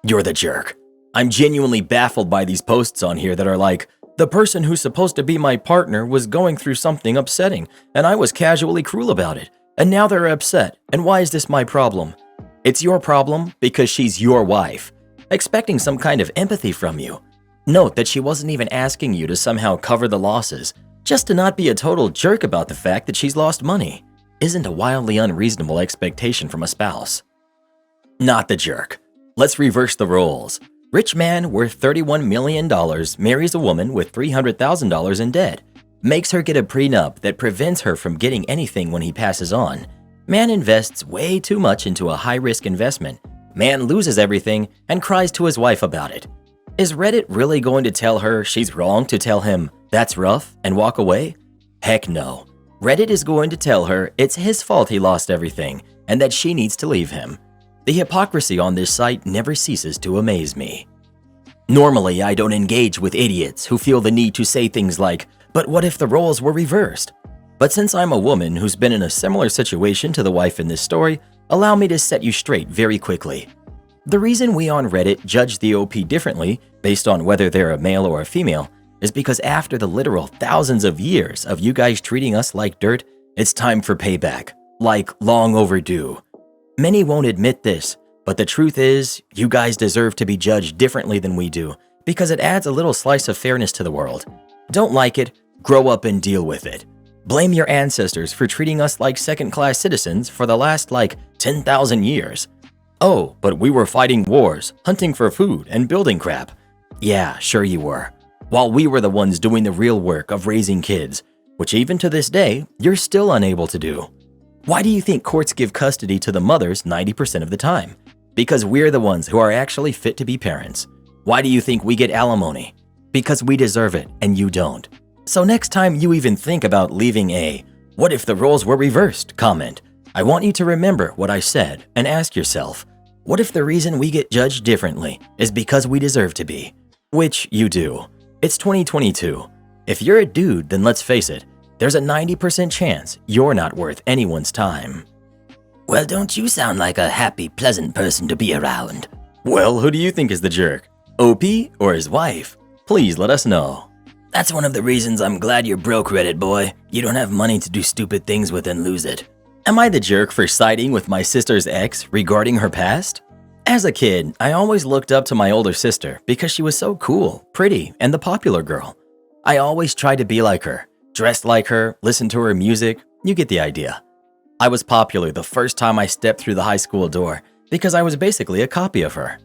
You're the jerk. I'm genuinely baffled by these posts on here that are like, the person who's supposed to be my partner was going through something upsetting, and I was casually cruel about it, and now they're upset, and why is this my problem? It's your problem because she's your wife, expecting some kind of empathy from you. Note that she wasn't even asking you to somehow cover the losses, just to not be a total jerk about the fact that she's lost money. Isn't a wildly unreasonable expectation from a spouse. Not the jerk. Let's reverse the roles. Rich man worth $31 million marries a woman with $300,000 in debt, makes her get a prenup that prevents her from getting anything when he passes on. Man invests way too much into a high-risk investment. Man loses everything and cries to his wife about it. Is Reddit really going to tell her she's wrong to tell him, "That's rough," and walk away? Heck no. Reddit is going to tell her it's his fault he lost everything and that she needs to leave him. The hypocrisy on this site never ceases to amaze me. Normally, I don't engage with idiots who feel the need to say things like, "But what if the roles were reversed?" But since I'm a woman who's been in a similar situation to the wife in this story, allow me to set you straight very quickly. The reason we on Reddit judge the OP differently, based on whether they're a male or a female, is because after the literal thousands of years of you guys treating us like dirt, it's time for payback, like long overdue. Many won't admit this, but the truth is, you guys deserve to be judged differently than we do, because it adds a little slice of fairness to the world. Don't like it? Grow up and deal with it. Blame your ancestors for treating us like second-class citizens for the last, 10,000 years. Oh, but we were fighting wars, hunting for food, and building crap. Yeah, sure you were. While we were the ones doing the real work of raising kids, which even to this day, you're still unable to do. Why do you think courts give custody to the mothers 90% of the time? Because we're the ones who are actually fit to be parents. Why do you think we get alimony? because we deserve it and you don't. So next time you even think about leaving a "what if the roles were reversed" comment, I want you to remember what I said and ask yourself, what if the reason we get judged differently is because we deserve to be? Which you do. It's 2022. If you're a dude, then let's face it, there's a 90% chance you're not worth anyone's time. Well, don't you sound like a happy, pleasant person to be around? Well, who do you think is the jerk? OP or his wife? Please let us know. That's one of the reasons I'm glad you're broke, Reddit boy. You don't have money to do stupid things with and lose it. Am I the jerk for siding with my sister's ex regarding her past? As a kid, I always looked up to my older sister because she was so cool, pretty, and the popular girl. I always tried to be like her, dressed like her, listen to her music, you get the idea. I was popular the first time I stepped through the high school door because I was basically a copy of her.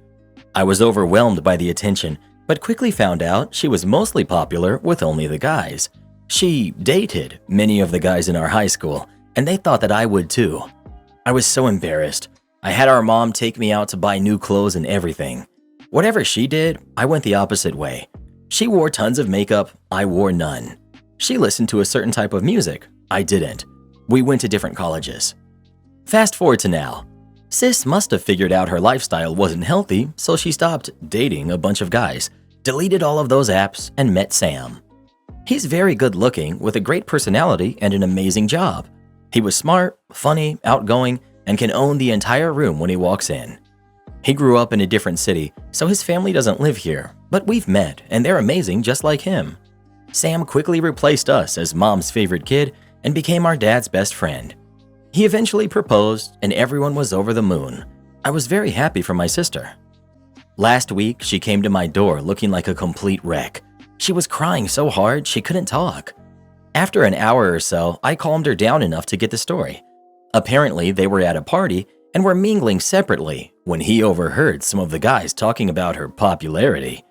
I was overwhelmed by the attention, but quickly found out she was mostly popular with only the guys. She dated many of the guys in our high school, and they thought that I would too. I was so embarrassed. I had our mom take me out to buy new clothes and everything. Whatever she did, I went the opposite way. She wore tons of makeup, I wore none. She listened to a certain type of music, I didn't. We went to different colleges. Fast forward to now. Sis must have figured out her lifestyle wasn't healthy, so she stopped dating a bunch of guys, deleted all of those apps, and met Sam. He's very good looking with a great personality and an amazing job. He was smart, funny, outgoing, and can own the entire room when he walks in. He grew up in a different city, so his family doesn't live here, but we've met and they're amazing just like him. Sam quickly replaced us as mom's favorite kid and became our dad's best friend. He eventually proposed and everyone was over the moon. I was very happy for my sister. Last week, she came to my door looking like a complete wreck. She was crying so hard she couldn't talk. After an hour or so, I calmed her down enough to get the story. Apparently, they were at a party and were mingling separately when he overheard some of the guys talking about her popularity.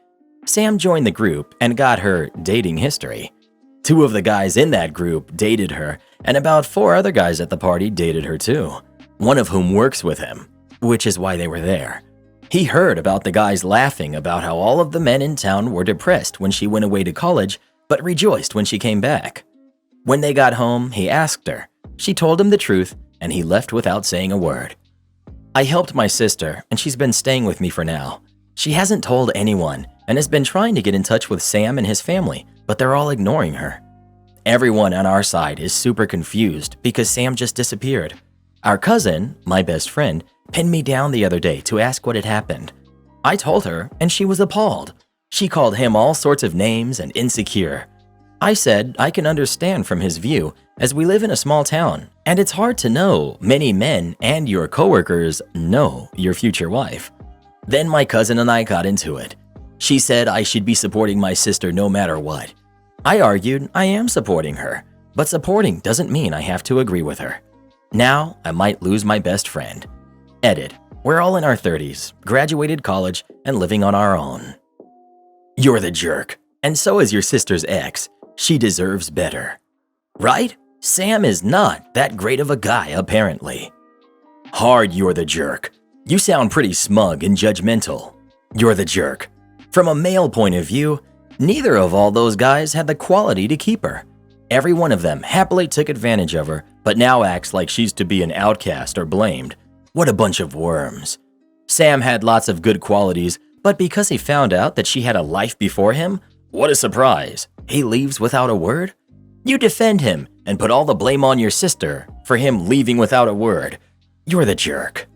Sam joined the group and got her dating history. 2 of the guys in that group dated her, and about 4 other guys at the party dated her too, one of whom works with him, which is why they were there. He heard about the guys laughing about how all of the men in town were depressed when she went away to college, but rejoiced when she came back. When they got home, he asked her. She told him the truth, and he left without saying a word. I helped my sister, and she's been staying with me for now. She hasn't told anyone, and has been trying to get in touch with Sam and his family, but they're all ignoring her. Everyone on our side is super confused because Sam just disappeared. Our cousin, my best friend, pinned me down the other day to ask what had happened. I told her, and she was appalled. She called him all sorts of names and insecure. I said I can understand from his view, as we live in a small town, and it's hard to know many men and your coworkers know your future wife. Then my cousin and I got into it. She said I should be supporting my sister no matter what. I argued I am supporting her, but supporting doesn't mean I have to agree with her. Now I might lose my best friend. Edit. We're all in our 30s, graduated college, and living on our own. You're the jerk, and so is your sister's ex. She deserves better. Right? Sam is not that great of a guy, apparently. Hard, you're the jerk. You sound pretty smug and judgmental. You're the jerk. From a male point of view, neither of all those guys had the quality to keep her. Every one of them happily took advantage of her, but now acts like she's to be an outcast or blamed. What a bunch of worms. Sam had lots of good qualities, but because he found out that she had a life before him, what a surprise. He leaves without a word? You defend him and put all the blame on your sister for him leaving without a word. You're the jerk.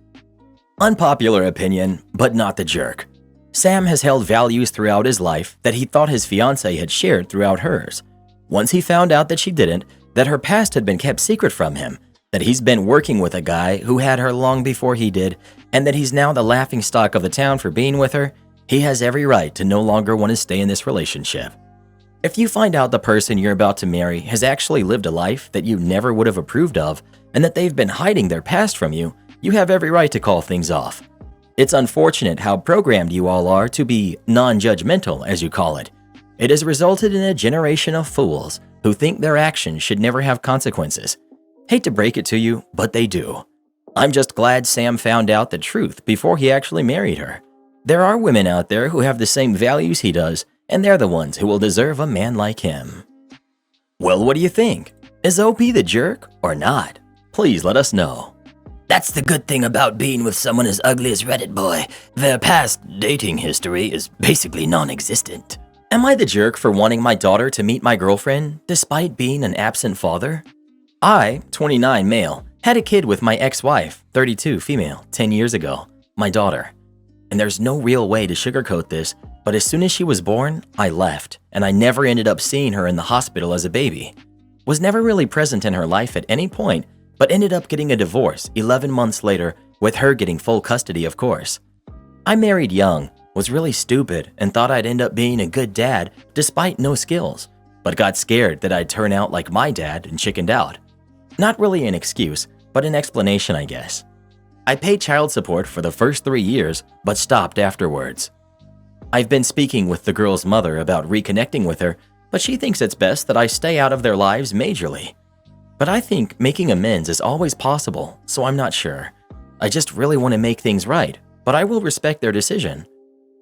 Unpopular opinion, but not the jerk. Sam has held values throughout his life that he thought his fiancée had shared throughout hers. Once he found out that she didn't, that her past had been kept secret from him, that he's been working with a guy who had her long before he did, and that he's now the laughingstock of the town for being with her, he has every right to no longer want to stay in this relationship. If you find out the person you're about to marry has actually lived a life that you never would have approved of, and that they've been hiding their past from you, you have every right to call things off. It's unfortunate how programmed you all are to be non-judgmental, as you call it. It has resulted in a generation of fools who think their actions should never have consequences. Hate to break it to you, but they do. I'm just glad Sam found out the truth before he actually married her. There are women out there who have the same values he does, and they're the ones who will deserve a man like him. Well, what do you think? Is OP the jerk or not? Please let us know. That's the good thing about being with someone as ugly as Reddit boy. Their past dating history is basically non-existent. Am I the jerk for wanting my daughter to meet my girlfriend despite being an absent father? I, 29 male, had a kid with my ex-wife, 32 female, 10 years ago, my daughter. And there's no real way to sugarcoat this, but as soon as she was born, I left, and I never ended up seeing her in the hospital as a baby. Was never really present in her life at any point, but ended up getting a divorce 11 months later, with her getting full custody, of course. I married young, was really stupid, and thought I'd end up being a good dad despite no skills, but got scared that I'd turn out like my dad and chickened out. Not really an excuse, but an explanation, I guess. I paid child support for the first 3 years, but stopped afterwards. I've been speaking with the girl's mother about reconnecting with her, but she thinks it's best that I stay out of their lives majorly. But I think making amends is always possible, so I'm not sure. I just really want to make things right, but I will respect their decision.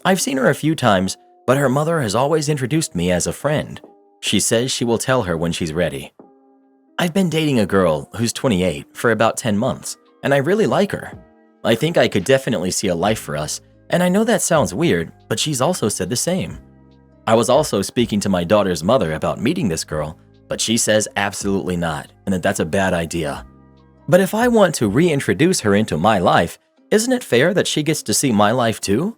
I've seen her a few times, but her mother has always introduced me as a friend. She says she will tell her when she's ready. I've been dating a girl who's 28 for about 10 months, and I really like her. I think I could definitely see a life for us, and I know that sounds weird, but she's also said the same. I was also speaking to my daughter's mother about meeting this girl, but she says absolutely not, and that that's a bad idea. But if I want to reintroduce her into my life, isn't it fair that she gets to see my life too?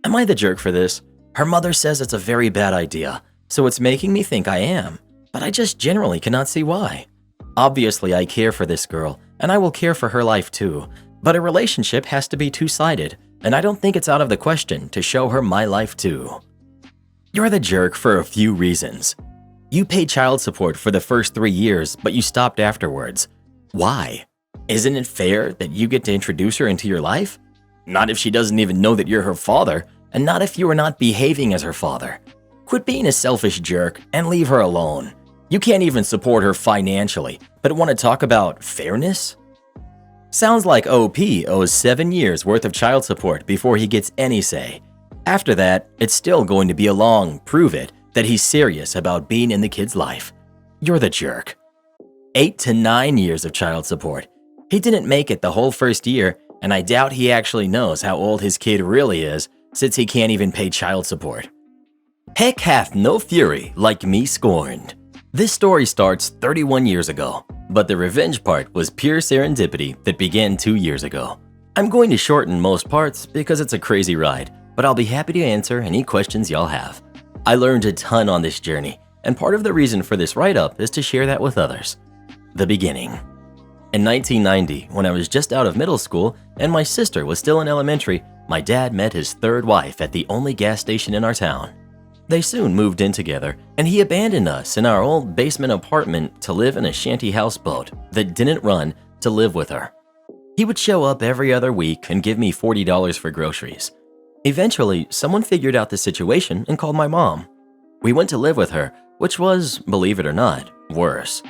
Am I the jerk for this? Her mother says it's a very bad idea, so it's making me think I am, but I just generally cannot see why. Obviously, I care for this girl, and I will care for her life too, but a relationship has to be two-sided, and I don't think it's out of the question to show her my life too. You're the jerk for a few reasons. You paid child support for the first 3 years, but you stopped afterwards. Why? Isn't it fair that you get to introduce her into your life? Not if she doesn't even know that you're her father, and not if you are not behaving as her father. Quit being a selfish jerk and leave her alone. You can't even support her financially, but want to talk about fairness? Sounds like OP owes 7 years worth of child support before he gets any say. After that, it's still going to be a long prove it that he's serious about being in the kid's life. You're the jerk. 8 to 9 years of child support. He didn't make it the whole first year, and I doubt he actually knows how old his kid really is, since he can't even pay child support. Heck hath no fury like me scorned. This story starts 31 years ago, but the revenge part was pure serendipity that began 2 years ago. I'm going to shorten most parts because it's a crazy ride, but I'll be happy to answer any questions y'all have. I learned a ton on this journey, and part of the reason for this write-up is to share that with others. The beginning. In 1990, when I was just out of middle school and my sister was still in elementary, my dad met his third wife at the only gas station in our town. They soon moved in together, and he abandoned us in our old basement apartment to live in a shanty houseboat that didn't run to live with her. He would show up every other week and give me $40 for groceries. Eventually, someone figured out the situation and called my mom. We went to live with her, which was, believe it or not, worse.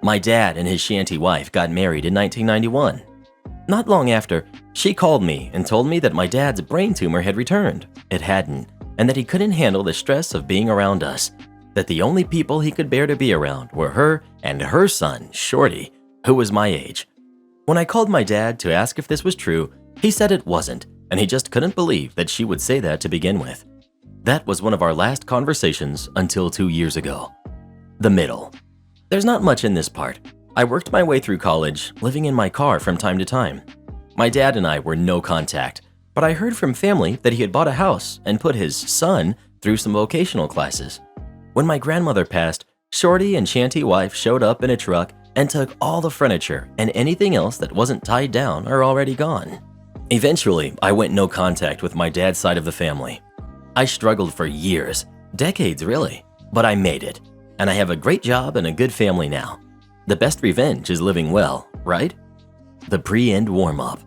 My dad and his shanty wife got married in 1991. Not long after, she called me and told me that my dad's brain tumor had returned. It hadn't, and that he couldn't handle the stress of being around us, that the only people he could bear to be around were her and her son, Shorty, who was my age. When I called my dad to ask if this was true, he said it wasn't, and he just couldn't believe that she would say that to begin with. That was one of our last conversations until 2 years ago. The middle. There's not much in this part. I worked my way through college, living in my car from time to time. My dad and I were no contact, but I heard from family that he had bought a house and put his son through some vocational classes. When my grandmother passed, Shorty and shanty wife showed up in a truck and took all the furniture and anything else that wasn't tied down or already gone. Eventually, I went no contact with my dad's side of the family. I struggled for years, decades really, but I made it, and I have a great job and a good family now. The best revenge is living well, right? The pre-end warm-up.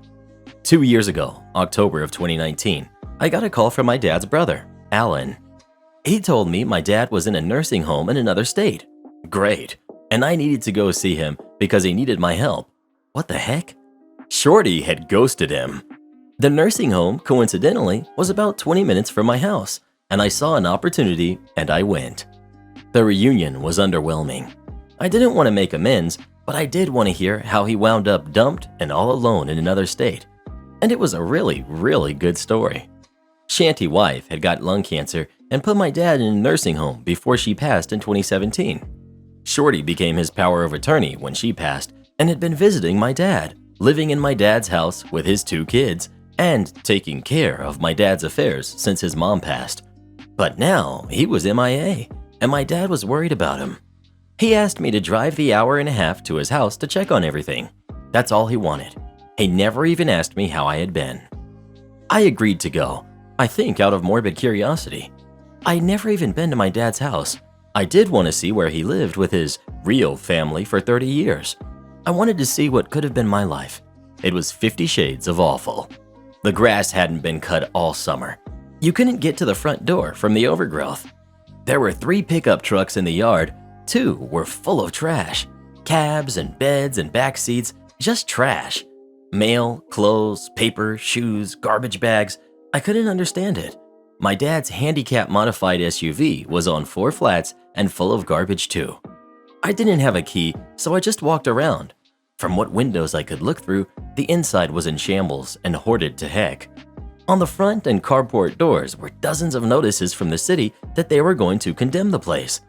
2 years ago, October of 2019, I got a call from my dad's brother, Alan. He told me my dad was in a nursing home in another state. Great, and I needed to go see him because he needed my help. What the heck? Shorty had ghosted him. The nursing home, coincidentally, was about 20 minutes from my house, and I saw an opportunity and I went. The reunion was underwhelming. I didn't want to make amends, but I did want to hear how he wound up dumped and all alone in another state. And it was a really, really good story. Shanty wife had got lung cancer and put my dad in a nursing home before she passed in 2017. Shorty became his power of attorney when she passed and had been visiting my dad, living in my dad's house with his 2 kids, and taking care of my dad's affairs since his mom passed. But now he was MIA, and my dad was worried about him. He asked me to drive the hour and a half to his house to check on everything. That's all he wanted. He never even asked me how I had been. I agreed to go, I think out of morbid curiosity. I'd never even been to my dad's house. I did want to see where he lived with his real family for 30 years. I wanted to see what could have been my life. It was 50 shades of awful. The grass hadn't been cut all summer. You couldn't get to the front door from the overgrowth. There were 3 pickup trucks in the yard. 2 were full of trash. Cabs and beds and back seats, just trash. Mail, clothes, paper, shoes, garbage bags. I couldn't understand it. My dad's handicap-modified SUV was on 4 flats and full of garbage too. I didn't have a key, so I just walked around. From what windows I could look through, the inside was in shambles and hoarded to heck. On the front and carport doors were dozens of notices from the city that they were going to condemn the place.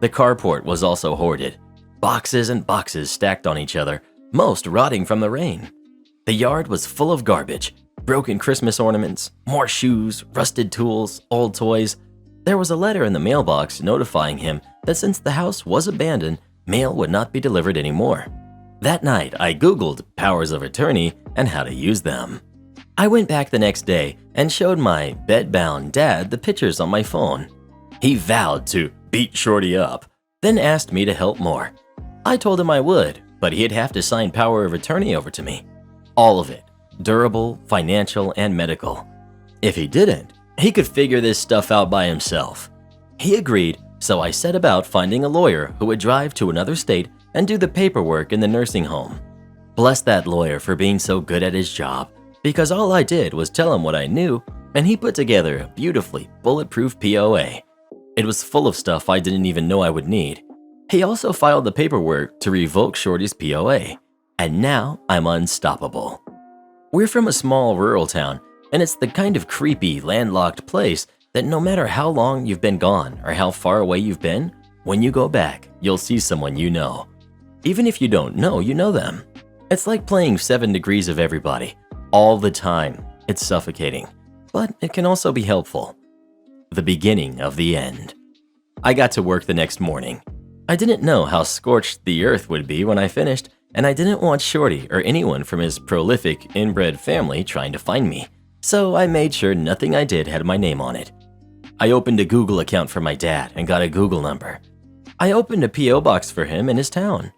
The carport was also hoarded. Boxes and boxes stacked on each other, most rotting from the rain. The yard was full of garbage, broken Christmas ornaments, more shoes, rusted tools, old toys. There was a letter in the mailbox notifying him that since the house was abandoned, mail would not be delivered anymore. That night, I Googled powers of attorney and how to use them. I went back the next day and showed my bedbound dad the pictures on my phone. He vowed to beat Shorty up, then asked me to help more. I told him I would, but he'd have to sign power of attorney over to me. All of it, durable, financial, and medical. If he didn't, he could figure this stuff out by himself. He agreed, so I set about finding a lawyer who would drive to another state and do the paperwork in the nursing home. Bless that lawyer for being so good at his job, because all I did was tell him what I knew, and he put together a beautifully bulletproof POA. It was full of stuff I didn't even know I would need. He also filed the paperwork to revoke Shorty's POA, and now I'm unstoppable. We're from a small rural town, and it's the kind of creepy, landlocked place that no matter how long you've been gone or how far away you've been, when you go back, you'll see someone you know. Even if you don't know, you know them. It's like playing 7 Degrees of Everybody, all the time. It's suffocating, but it can also be helpful. The beginning of the end. I got to work the next morning. I didn't know how scorched the earth would be when I finished, and I didn't want Shorty or anyone from his prolific inbred family trying to find me, so I made sure nothing I did had my name on it. I opened a Google account for my dad and got a Google number. I opened a P.O. box for him in his town.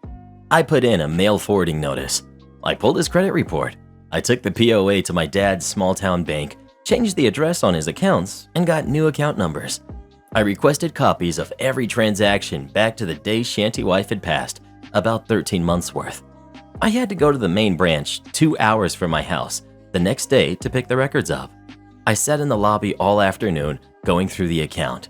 I put in a mail forwarding notice. I pulled his credit report. I took the POA to my dad's small town bank, changed the address on his accounts, and got new account numbers. I requested copies of every transaction back to the day Shanty wife had passed, about 13 months worth. I had to go to the main branch 2 hours from my house the next day to pick the records up. I sat in the lobby all afternoon going through the account.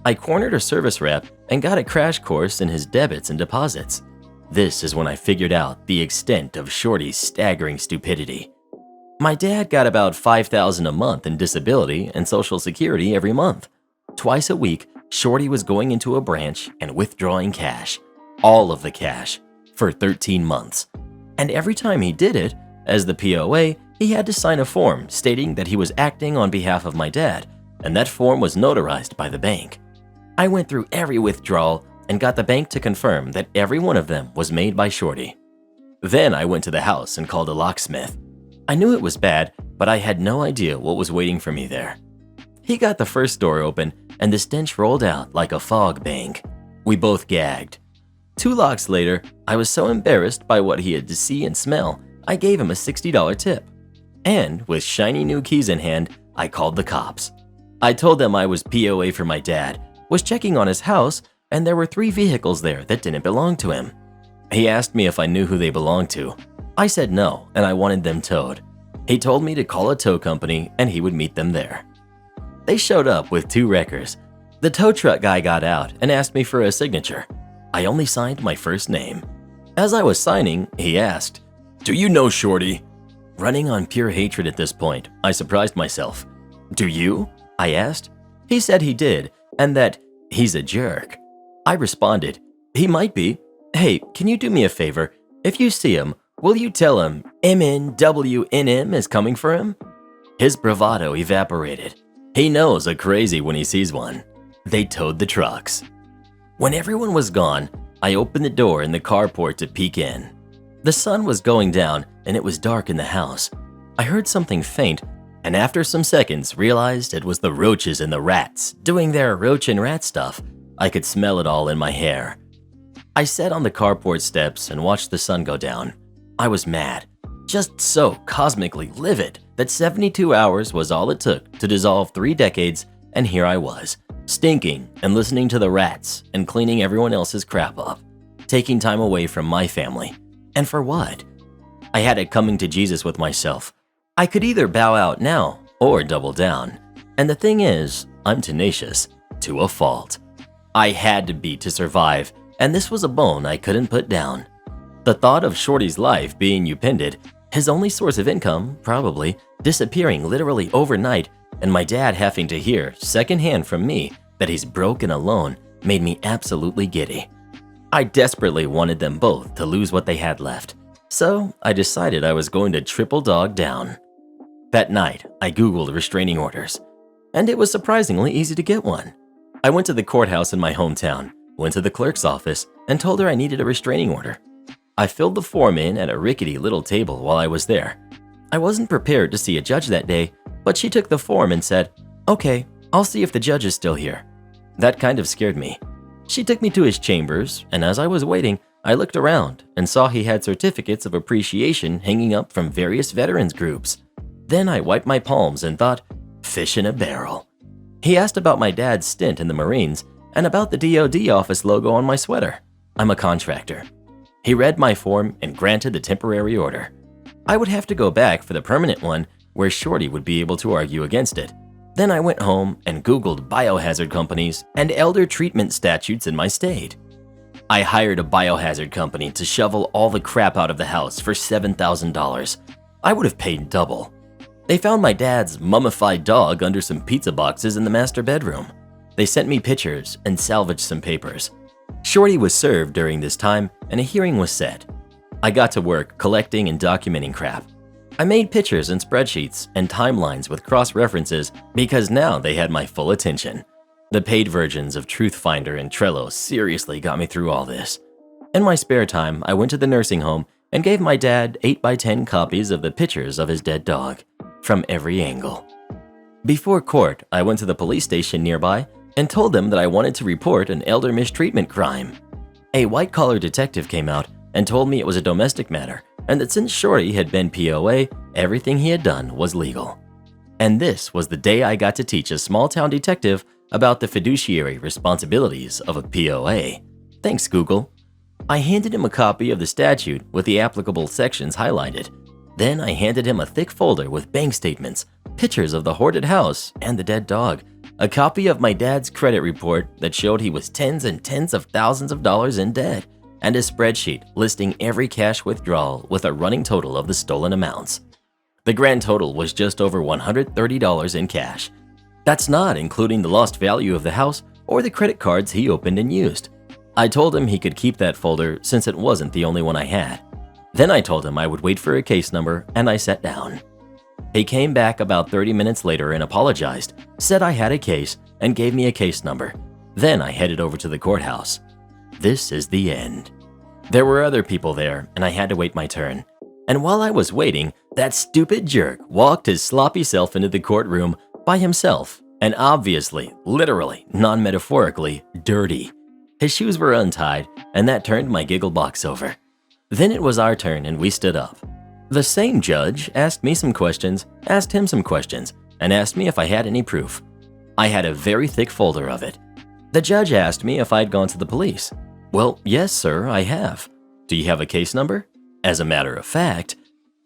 I cornered a service rep and got a crash course in his debits and deposits. This is when I figured out the extent of Shorty's staggering stupidity. My dad got about $5,000 a month in disability and Social Security every month. Twice a week, Shorty was going into a branch and withdrawing cash, all of the cash, for 13 months. And every time he did it, as the POA, he had to sign a form stating that he was acting on behalf of my dad, and that form was notarized by the bank. I went through every withdrawal and got the bank to confirm that every one of them was made by Shorty. Then I went to the house and called a locksmith. I knew it was bad, but I had no idea what was waiting for me there. He got the first door open, and the stench rolled out like a fog bank. We both gagged. 2 locks later, I was so embarrassed by what he had to see and smell, I gave him a $60 tip. And with shiny new keys in hand, I called the cops. I told them I was POA for my dad, was checking on his house, and there were 3 vehicles there that didn't belong to him. He asked me if I knew who they belonged to. I said no, and I wanted them towed. He told me to call a tow company and he would meet them there. They showed up with 2 wreckers. The tow truck guy got out and asked me for a signature. I only signed my first name. As I was signing, he asked, "Do you know Shorty?" Running on pure hatred at this point, I surprised myself. "Do you?" I asked. He said he did, and that he's a jerk. I responded, "He might be. Hey, can you do me a favor? If you see him, will you tell him MNWNM is coming for him?" His bravado evaporated. He knows a crazy when he sees one. They towed the trucks. When everyone was gone, I opened the door in the carport to peek in. The sun was going down and it was dark in the house. I heard something faint, and after some seconds realized it was the roaches and the rats doing their roach and rat stuff. I could smell it all in my hair. I sat on the carport steps and watched the sun go down. I was mad, just so cosmically livid that 72 hours was all it took to dissolve 3 decades, and here I was, stinking and listening to the rats and cleaning everyone else's crap up, taking time away from my family. And for what? I had a coming to Jesus with myself. I could either bow out now or double down. And the thing is, I'm tenacious, to a fault. I had to be to survive, and this was a bone I couldn't put down. The thought of Shorty's life being upended, his only source of income, probably, disappearing literally overnight, and my dad having to hear secondhand from me that he's broke and alone made me absolutely giddy. I desperately wanted them both to lose what they had left, so I decided I was going to triple dog down. That night, I Googled restraining orders, and it was surprisingly easy to get one. I went to the courthouse in my hometown, went to the clerk's office, and told her I needed a restraining order. I filled the form in at a rickety little table while I was there. I wasn't prepared to see a judge that day, but she took the form and said, "Okay, I'll see if the judge is still here." That kind of scared me. She took me to his chambers, and as I was waiting, I looked around and saw he had certificates of appreciation hanging up from various veterans groups. Then I wiped my palms and thought, fish in a barrel. He asked about my dad's stint in the Marines and about the DoD office logo on my sweater. I'm a contractor. He read my form and granted the temporary order. I would have to go back for the permanent one where Shorty would be able to argue against it. Then I went home and Googled biohazard companies and elder treatment statutes in my state. I hired a biohazard company to shovel all the crap out of the house for $7,000. I would have paid double. They found my dad's mummified dog under some pizza boxes in the master bedroom. They sent me pictures and salvaged some papers. Shorty was served during this time and a hearing was set. I got to work collecting and documenting crap. I made pictures and spreadsheets and timelines with cross-references because now they had my full attention. The paid versions of Truthfinder and Trello seriously got me through all this. In my spare time, I went to the nursing home and gave my dad 8x10 copies of the pictures of his dead dog, from every angle. Before court, I went to the police station nearby and told them that I wanted to report an elder mistreatment crime. A white-collar detective came out and told me it was a domestic matter and that since Shorty had been POA, everything he had done was legal. And this was the day I got to teach a small-town detective about the fiduciary responsibilities of a POA. Thanks, Google. I handed him a copy of the statute with the applicable sections highlighted. Then I handed him a thick folder with bank statements, pictures of the hoarded house and the dead dog, a copy of my dad's credit report that showed he was tens and tens of thousands of dollars in debt, and a spreadsheet listing every cash withdrawal with a running total of the stolen amounts. The grand total was just over $130 in cash. That's not including the lost value of the house or the credit cards he opened and used. I told him he could keep that folder since it wasn't the only one I had. Then I told him I would wait for a case number and I sat down. He came back about 30 minutes later and apologized, said I had a case, and gave me a case number. Then I headed over to the courthouse. This is the end. There were other people there and I had to wait my turn. And while I was waiting, that stupid jerk walked his sloppy self into the courtroom by himself and obviously, literally, non-metaphorically, dirty. His shoes were untied and that turned my giggle box over. Then it was our turn and we stood up. The same judge asked me some questions, asked him some questions, and asked me if I had any proof. I had a very thick folder of it. The judge asked me if I'd gone to the police. Well, yes, sir, I have. Do you have a case number? As a matter of fact,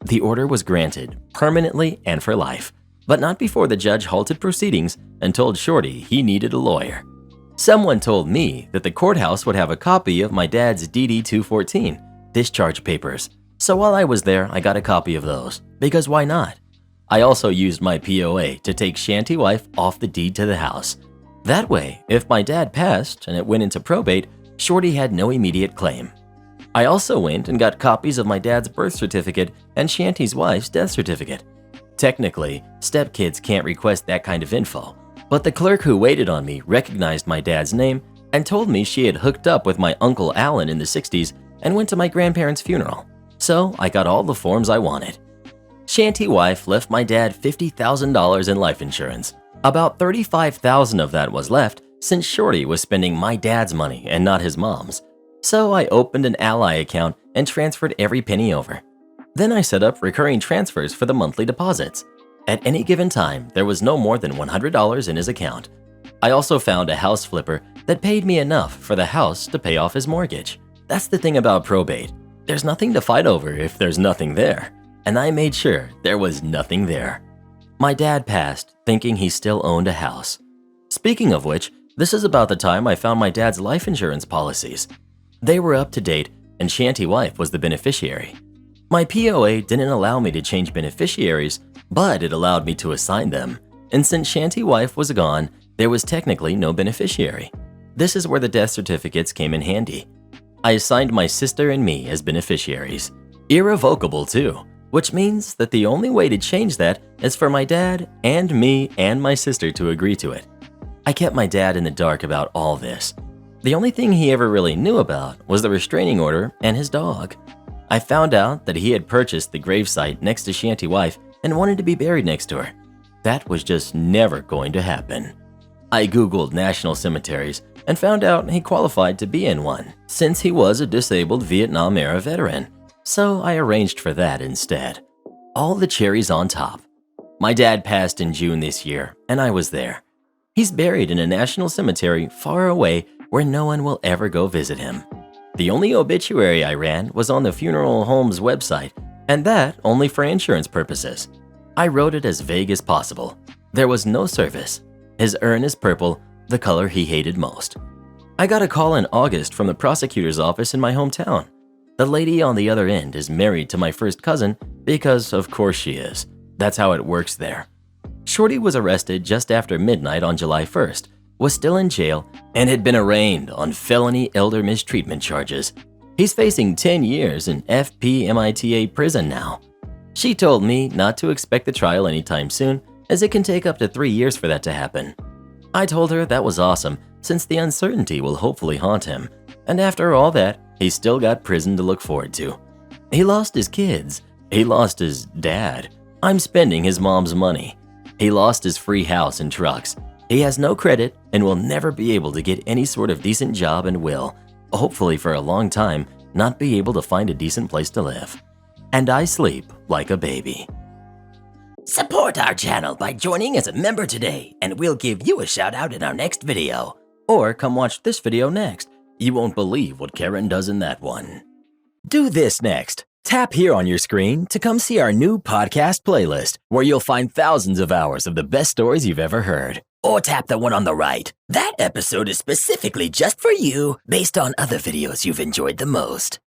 the order was granted permanently and for life. but not before the judge halted proceedings and told Shorty he needed a lawyer. Someone told me that the courthouse would have a copy of my dad's DD-214 discharge papers, so while I was there, I got a copy of those, because why not? I also used my POA to take Shanty Wife off the deed to the house. That way, if my dad passed and it went into probate, Shorty had no immediate claim. I also went and got copies of my dad's birth certificate and Shanty's wife's death certificate. Technically, stepkids can't request that kind of info, but the clerk who waited on me recognized my dad's name and told me she had hooked up with my Uncle Alan in the 60s and went to my grandparents' funeral. So I got all the forms I wanted. Shanty Wife left my dad $50,000 in life insurance. About $35,000 of that was left since Shorty was spending my dad's money and not his mom's. So I opened an Ally account and transferred every penny over. Then I set up recurring transfers for the monthly deposits. At any given time, there was no more than $100 in his account. I also found a house flipper that paid me enough for the house to pay off his mortgage. That's the thing about probate. There's nothing to fight over if there's nothing there. And I made sure there was nothing there. My dad passed thinking he still owned a house. Speaking of which, this is about the time I found my dad's life insurance policies. They were up to date and Shanty Wife was the beneficiary. My POA didn't allow me to change beneficiaries, but it allowed me to assign them. And since Shanty Wife was gone, there was technically no beneficiary. This is where the death certificates came in handy. I assigned my sister and me as beneficiaries. Irrevocable too, which means that the only way to change that is for my dad and me and my sister to agree to it. I kept my dad in the dark about all this. The only thing he ever really knew about was the restraining order and his dog. I found out that he had purchased the gravesite next to Shanty Wife and wanted to be buried next to her. That was just never going to happen. I Googled national cemeteries and found out he qualified to be in one since he was a disabled Vietnam-era veteran. So I arranged for that instead. All the cherries on top. My dad passed in June this year, and I was there. He's buried in a national cemetery far away where no one will ever go visit him. The only obituary I ran was on the funeral home's website, and that only for insurance purposes. I wrote it as vague as possible. There was no service. His urn is purple, the color he hated most. I got a call in August from the prosecutor's office in my hometown. The lady on the other end is married to my first cousin because of course she is. That's how it works there. Shorty was arrested just after midnight on July 1st, was still in jail, and had been arraigned on felony elder mistreatment charges. He's facing 10 years in FPMITA prison now. She told me not to expect the trial anytime soon, as it can take up to 3 years for that to happen. I told her that was awesome, since the uncertainty will hopefully haunt him, and after all that, he's still got prison to look forward to. He lost his kids. He lost his dad. I'm spending his mom's money. He lost his free house and trucks. He has no credit and will never be able to get any sort of decent job and will, hopefully for a long time, not be able to find a decent place to live. And I sleep like a baby. Support our channel by joining as a member today, and we'll give you a shout out in our next video. Or come watch this video next. You won't believe what Karen does in that one. Do this next. Tap here on your screen to come see our new podcast playlist, where you'll find thousands of hours of the best stories you've ever heard. Or tap the one on the right. That episode is specifically just for you, based on other videos you've enjoyed the most.